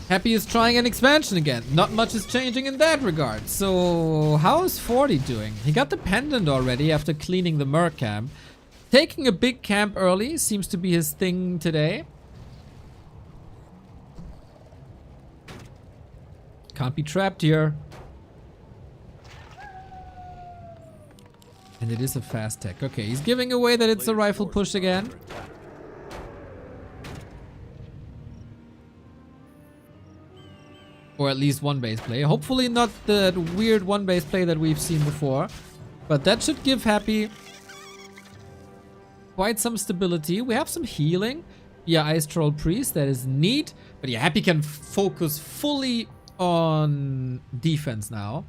Happy is trying an expansion again. Not much is changing in that regard. So how is 40 doing? He got the pendant already after cleaning the Merc camp. Taking a big camp early seems to be his thing today. Can't be trapped here. And it is a fast tech. Okay, he's giving away that it's a rifle push again. Or at least one base play. Hopefully not the weird one base play that we've seen before. But that should give Happy quite some stability. We have some healing via Ice Troll Priest. That is neat. But yeah, Happy can focus fully on defense now.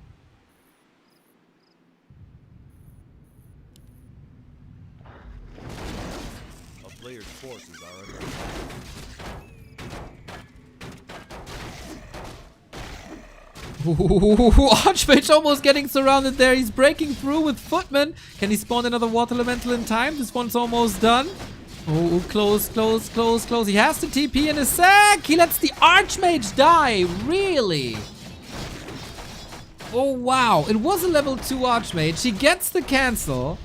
A player's forces are under Ooh, Archmage almost getting surrounded there. He's breaking through with Footman. Can he spawn another Water Elemental in time? This one's almost done. Oh, close, close, close, close. He has to TP in a sec. He lets the Archmage die. Really? Oh, wow. It was a level 2 Archmage. He gets the cancel.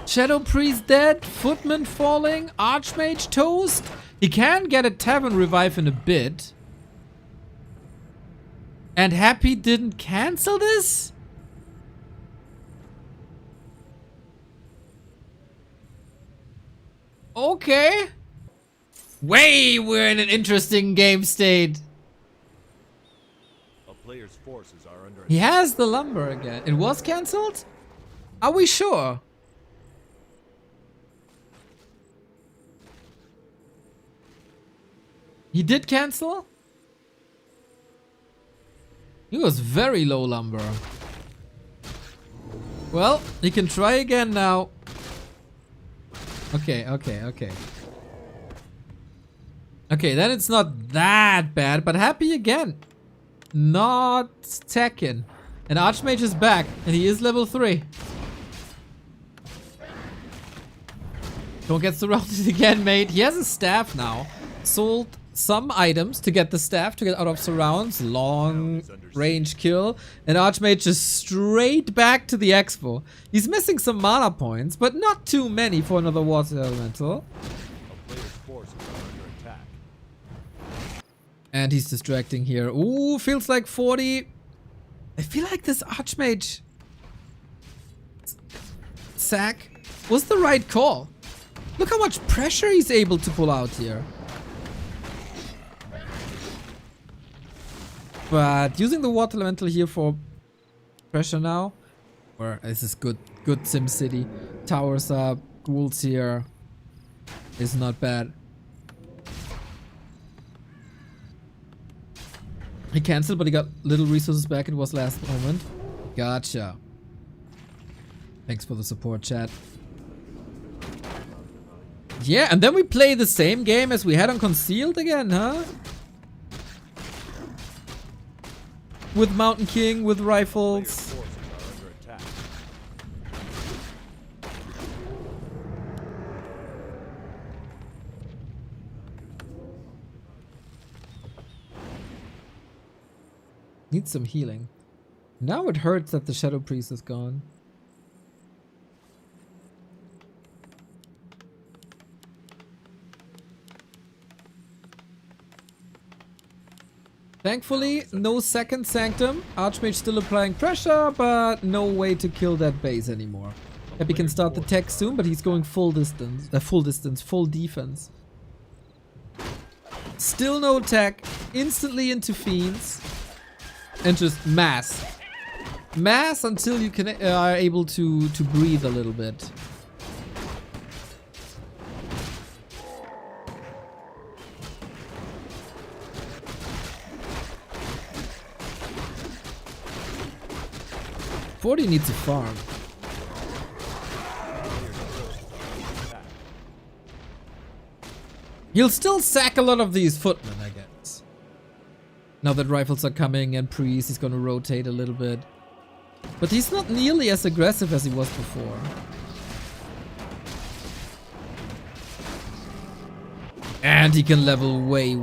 Shadow Priest dead. Footman falling. Archmage toast. He can get a Tavern Revive in a bit. And Happy didn't cancel this? Okay. We're in an interesting game state. a player's forces are under He has the lumber again. It was cancelled? Are we sure? He did cancel? He was very low lumber. Well, he can try again now. Okay. Okay, then it's not that bad, but Happy again. Not Tekken. And Archmage is back, and he is level 3. Don't get surrounded again, mate. He has a staff now. Sold some items to get the staff, to get out of surrounds. Long range kill. And Archmage is straight back to the Expo. He's missing some mana points, but not too many for another Water Elemental. a player's forces are under attack. And he's distracting here. Ooh, feels like 40. I feel like this Archmage sack was the right call. Look how much pressure he's able to pull out here. But using the Water Elemental here for pressure now. Or this is good SimCity. Towers up, ghouls here. Is not bad. He cancelled, but he got little resources back. It was last moment. Gotcha. Thanks for the support, chat. Yeah, and then we play the same game as we had on Concealed again, huh? With Mountain King, with Player's rifles. forces are under attack. Needs some healing. Now it hurts that the Shadow Priest is gone. Thankfully, no second Sanctum. Archmage still applying pressure, but no way to kill that base anymore. Happy can start the tech soon, but he's going full distance, full defense. Still no tech. Instantly into Fiends. And just mass. Mass until you can are able to breathe a little bit. Forty needs a farm. He'll still sack a lot of these footmen, I guess. Now that rifles are coming and Priest, he's gonna rotate a little bit. But he's not nearly as aggressive as he was before. And he can level way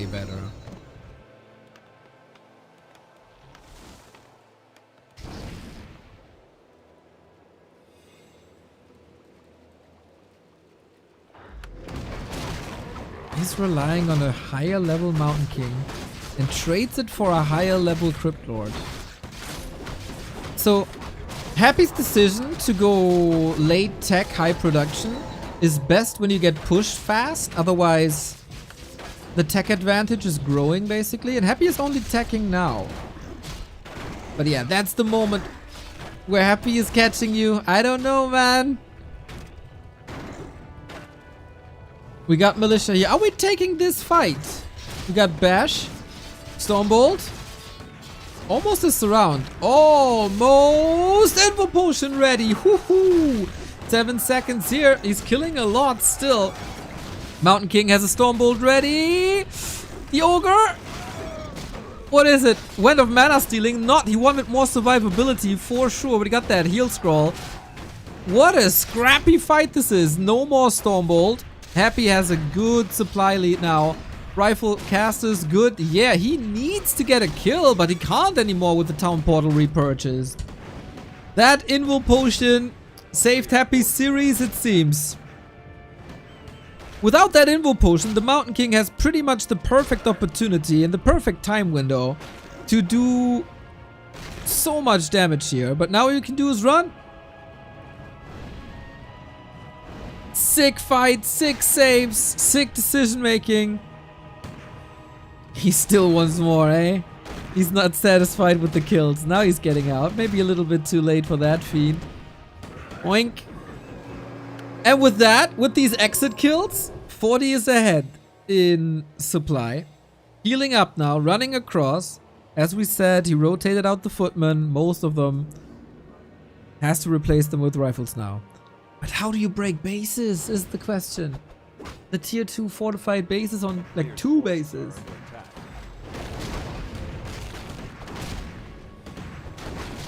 better. He's relying on a higher level Mountain King and trades it for a higher level Crypt Lord. So, Happy's decision to go late tech high production is best when you get pushed fast. Otherwise, the tech advantage is growing basically. And Happy is only teching now. But yeah, that's the moment where Happy is catching you. I don't know, man. We got Militia here. Are we taking this fight? We got Bash. Stormbolt. Almost a surround. Almost. Invo Potion ready. Woohoo. 7 seconds here. He's killing a lot still. Mountain King has a Stormbolt ready. The Ogre. What is it? Wind of Mana Stealing. Not. He wanted more survivability for sure. But he got that heal scroll. What a scrappy fight this is. No more Stormbolt. Happy has a good supply lead now. Rifle casters good. Yeah, he needs to get a kill, but he can't anymore with the town portal repurchased. That Invul Potion saved Happy's series, it seems. Without that Invul Potion, the Mountain King has pretty much the perfect opportunity and the perfect time window to do so much damage here. But now all you can do is run. Sick fight, sick saves, sick decision making. He still wants more, eh? He's not satisfied with the kills. Now he's getting out. Maybe a little bit too late for that, Fiend. Oink. And with that, with these exit kills, 40 is ahead in supply. Healing up now, running across. As we said, he rotated out the footmen, most of them. Has to replace them with rifles now. But how do you break bases is the question. The tier 2 fortified bases on like 2 bases.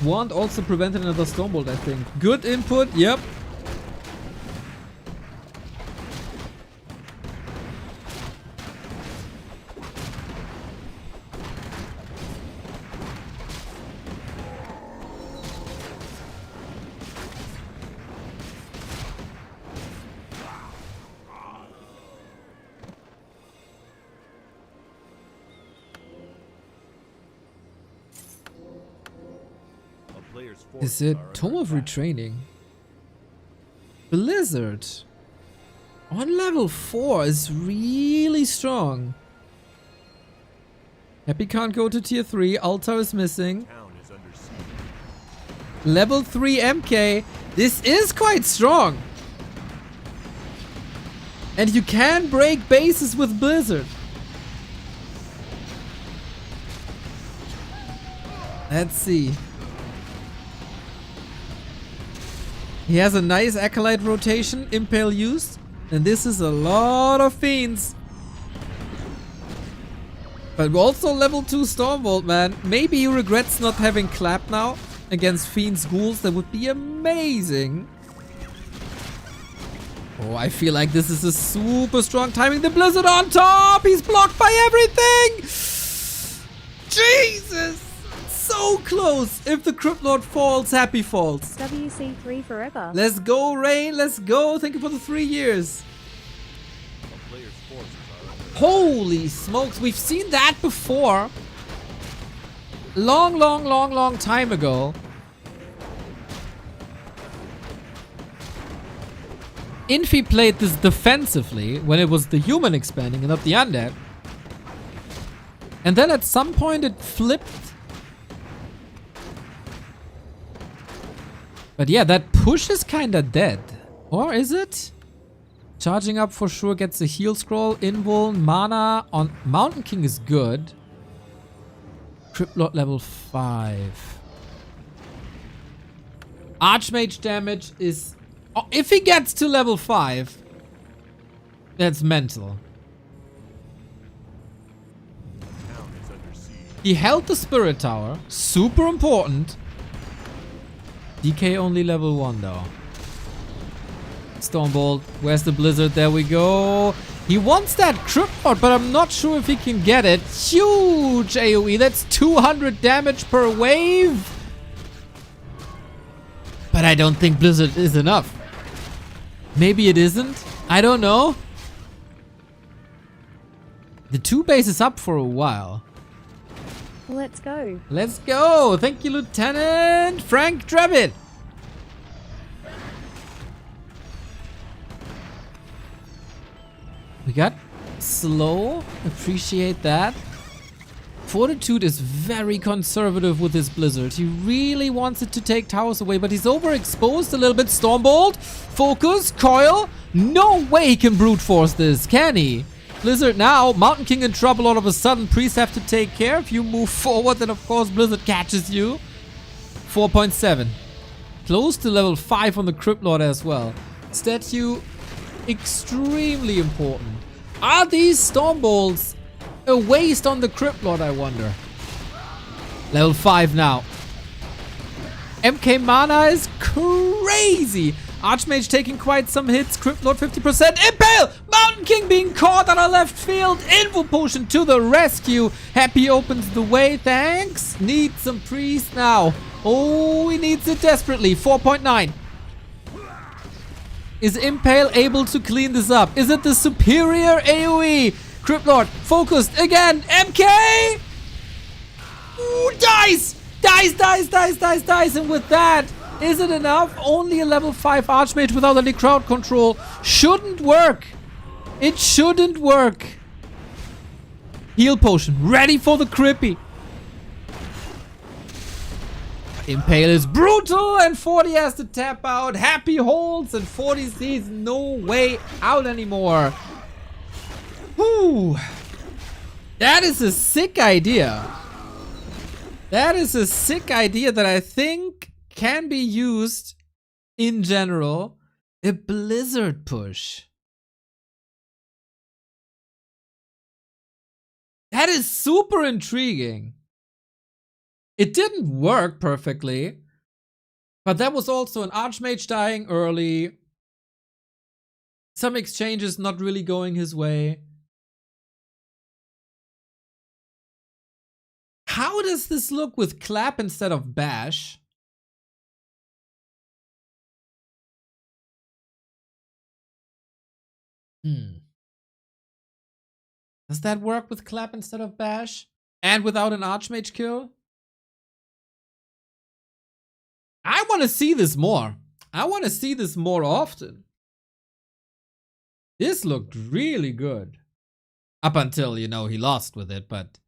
Wand also prevented another Stormbolt, I think. Good input, yep. Is it Tome of Retraining? Blizzard on level 4 is really strong. Happy can't go to tier 3. Altar is missing. Level 3 MK. This is quite strong. And you can break bases with Blizzard. Let's see. He has a nice Acolyte rotation, Impale used, and this is a lot of Fiends. But also level 2 Stormbolt, man. Maybe he regrets not having Clap now against Fiends Ghouls. That would be amazing. Oh, I feel like this is a super strong timing. The Blizzard on top! He's blocked by everything! Jesus! So close! If the Crypt Lord falls, Happy falls. WC3 forever. Let's go, Rain. Let's go. Thank you for the 3 years. Holy smokes. We've seen that before. Long time ago. Infi played this defensively when it was the human expanding and not the undead. And then at some point it flipped. But yeah, that push is kinda dead. Or is it? Charging up for sure gets a heal scroll. Invul, mana on Mountain King is good. Crypt Lord level 5. Archmage damage is... Oh, if he gets to level 5, that's mental. He held the Spirit Tower. Super important. DK only level 1 though. Stormbolt, where's the Blizzard? There we go. He wants that Crypt Lord, but I'm not sure if he can get it. Huge AoE, that's 200 damage per wave. But I don't think Blizzard is enough. Maybe it isn't. I don't know. The 2 base is up for a while. Let's go. Let's go. Thank you, Lieutenant Frank Drabbit. We got slow. Appreciate that. Fortitude is very conservative with his Blizzard. He really wants it to take towers away, but he's overexposed a little bit. Stormbolt, focus, coil. No way he can brute force this, can he? Blizzard now, Mountain King in trouble all of a sudden. Priests have to take care. If you move forward, then of course Blizzard catches you. 4.7. Close to level 5 on the Crypt Lord as well. Statue, extremely important. Are these Stormbolts a waste on the Crypt Lord, I wonder? Level 5 now. MK mana is crazy. Archmage taking quite some hits. Crypt Lord 50%. Impale! Mountain King being caught on our left field. Invo Potion to the rescue. Happy opens the way. Thanks. Need some priest now. Oh, he needs it desperately. 4.9. Is Impale able to clean this up? Is it the superior AoE? Crypt Lord focused again. MK! Ooh, dies! Dies! And with that, is it enough? Only a level 5 Archmage without any crowd control. Shouldn't work. It shouldn't work. Heal potion. Ready for the Crippy. Impale is brutal and 40 has to tap out. Happy holds and 40 sees no way out anymore. Whew. That is a sick idea. That is a sick idea that I think can be used in general. A Blizzard push. That is super intriguing. It didn't work perfectly, but that was also an Archmage dying early. Some exchanges not really going his way. How does this look with Clap instead of Bash? Does that work with Clap instead of Bash? And without an Archmage kill? I want to see this more. I want to see this more often. This looked really good. Up until, you know, he lost with it, but...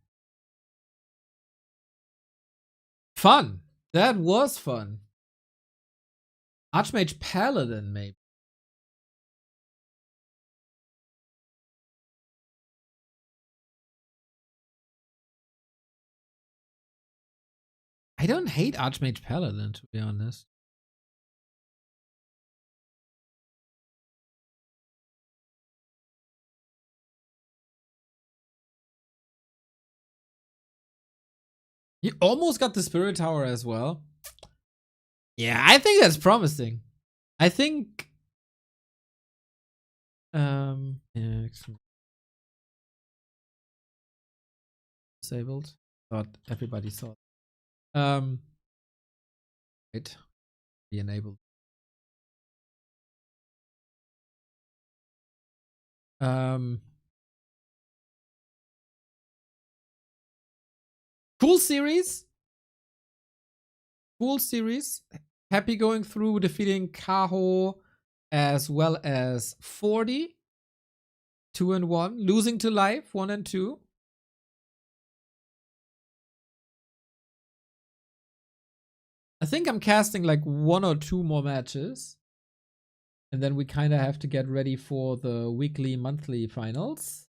Fun. That was fun. Archmage Paladin, maybe. I don't hate Archmage Paladin, to be honest. You almost got the Spirit Tower as well. Yeah, I think that's promising. I think... yeah, disabled. Thought everybody saw. Wait. Be enabled. Cool series. Cool series. Happy going through defeating Kaho as well as 40. 2 and 1. Losing to life 1 and 2. I think I'm casting like 1 or 2 more matches. And then we kind of have to get ready for the weekly, monthly finals.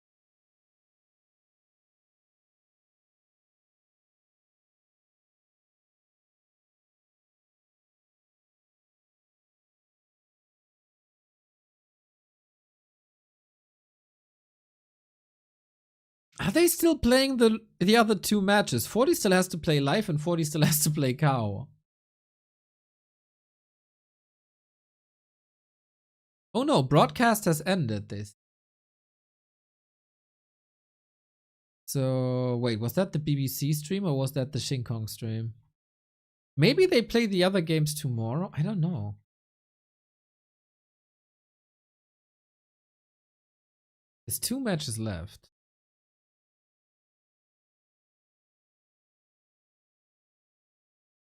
Are they still playing the other 2 matches? 40 still has to play live and 40 still has to play Kaho. Oh no, broadcast has ended this. So, wait, was that the BBC stream or was that the Shin Kong stream? Maybe they play the other games tomorrow? I don't know. There's 2 matches left.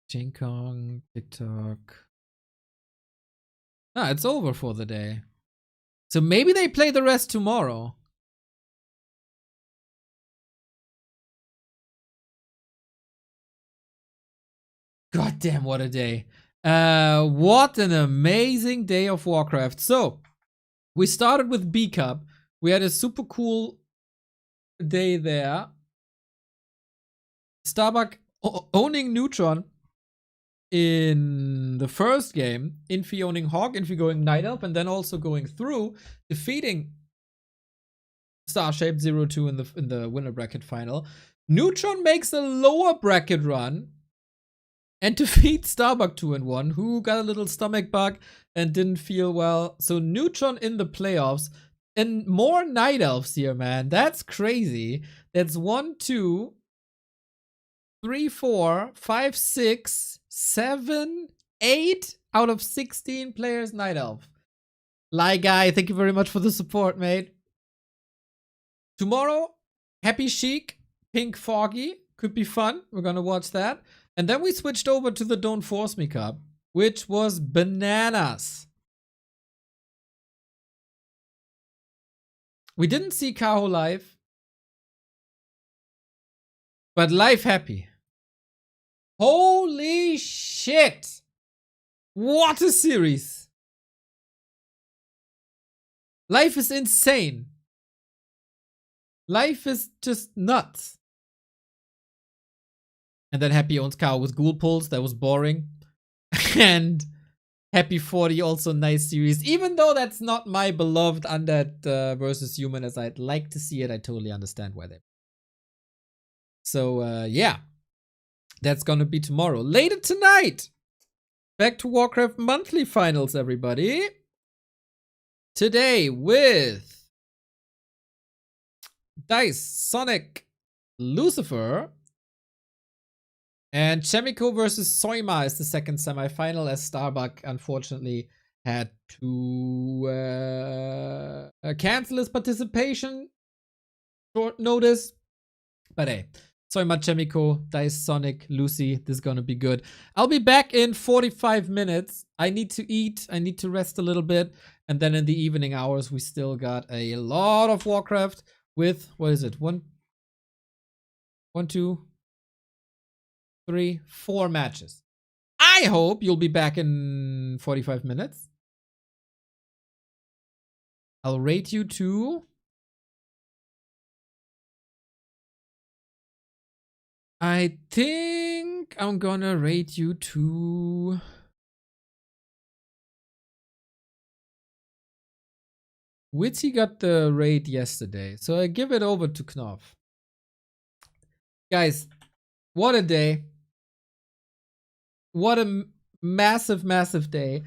Shin Kong, TikTok. Ah, it's over for the day. So maybe they play the rest tomorrow. God damn, what a day. What an amazing day of Warcraft. So, we started with B Cup. We had a super cool day there. Starbuck owning Neutron in the first game, Infi owning Hawk, Infi going Night Elf, and then also going through, defeating Starshape 0-2 in the winner bracket final. Neutron makes a lower bracket run and defeats Starbuck 2-1, who got a little stomach bug and didn't feel well. So Neutron in the playoffs. And more Night Elves here, man. That's crazy. That's 1, 2, 3, 4, 5, 6, 7, 8 out of 16 players Night Elf. Lie Guy, thank you very much for the support, mate. Tomorrow, Happy Chic, Pink Foggy. Could be fun. We're gonna watch that. And then we switched over to the Don't Force Me Cup, which was bananas. We didn't see Kaho live, but live happy. Holy shit! What a series! Life is insane. Life is just nuts. And then Happy owns Kaho with Ghoul Pulse. That was boring. And Happy 40, also nice series. Even though that's not my beloved Undead versus Human as I'd like to see it, I totally understand why they. So, yeah. That's gonna be tomorrow. Later tonight! Back to Warcraft monthly finals, everybody. Today with Dice, Sonic, Lucifer. And Chemico versus Soima is the second semifinal, as Starbuck unfortunately had to cancel his participation. Short notice. But hey, Soima, Chemico, Dice, Sonic, Lucy, this is gonna be good. I'll be back in 45 minutes. I need to eat, I need to rest a little bit. And then in the evening hours, we still got a lot of Warcraft with, what is it? 1, 2, 3, 4 matches. I hope you'll be back in 45 minutes. I'll rate you to... I think I'm gonna rate you to... Witzy got the raid yesterday, so I give it over to Knopf. Guys, what a day. What a massive, massive day.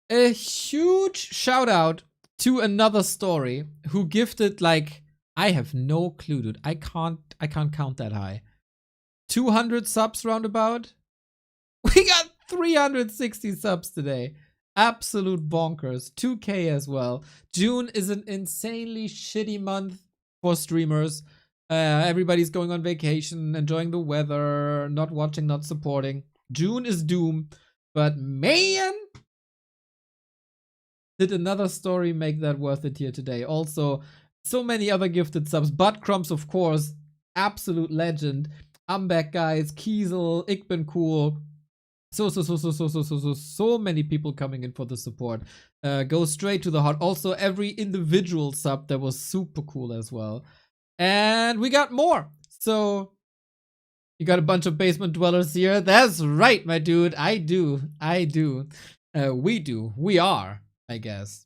A huge shout out to Another Story, who gifted, like, I have no clue, dude. I can't count that high. 200 subs roundabout. We got 360 subs today. Absolute bonkers. 2K as well. June is an insanely shitty month for streamers. Everybody's going on vacation, enjoying the weather, not watching, not supporting. June is doom. But man, did Another Story make that worth it here today. Also, so many other gifted subs. Butt Crumbs, of course. Absolute legend. I'm back, guys. Kiesel, Ikben Cool. So many people coming in for the support. Go straight to the heart. Also, every individual sub that was super cool as well. And we got more. So, you got a bunch of basement dwellers here. That's right, my dude. I do. We do. We are, I guess.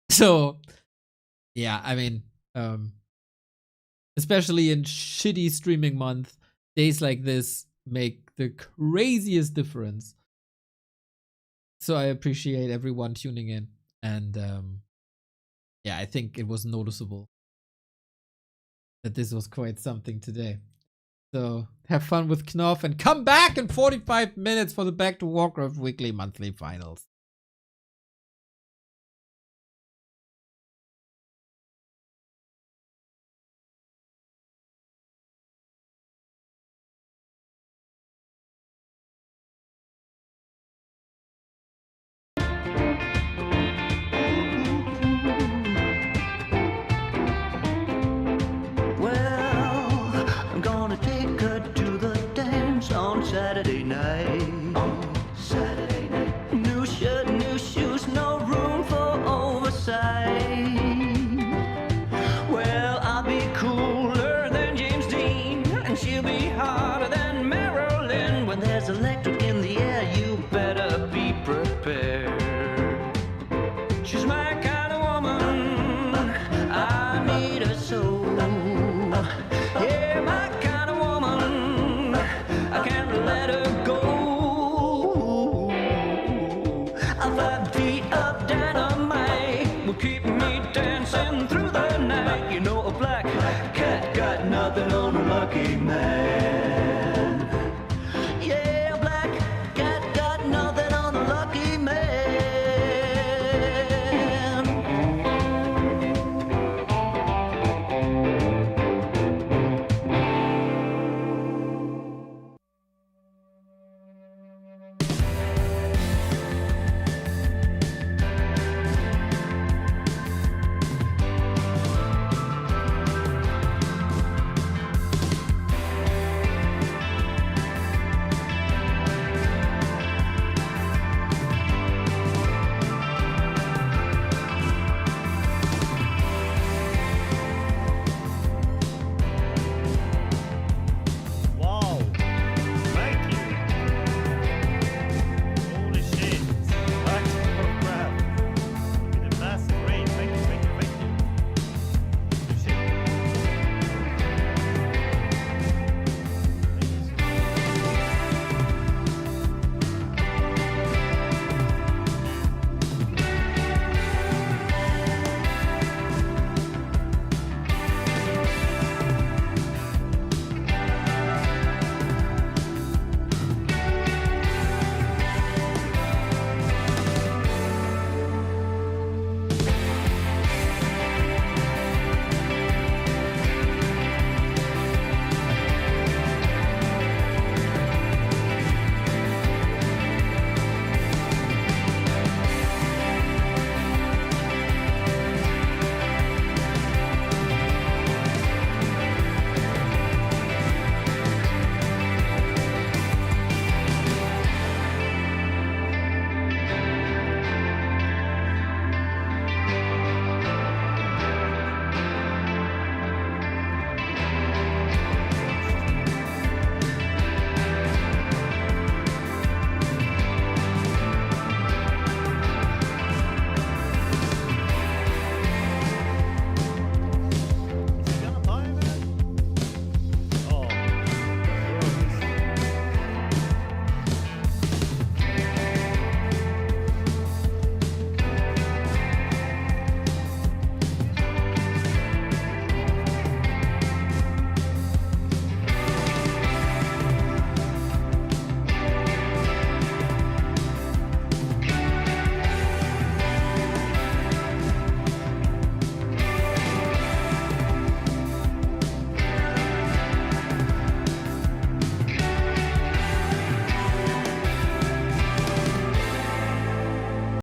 So, yeah, I mean, especially in shitty streaming month, days like this make the craziest difference. So I appreciate everyone tuning in. And yeah, I think it was noticeable that this was quite something today. So have fun with Knopf and come back in 45 minutes for the Back to Warcraft weekly monthly finals. Well, I'm gonna take her to the dance on Saturday night. That beat of dynamite will keep me dancing through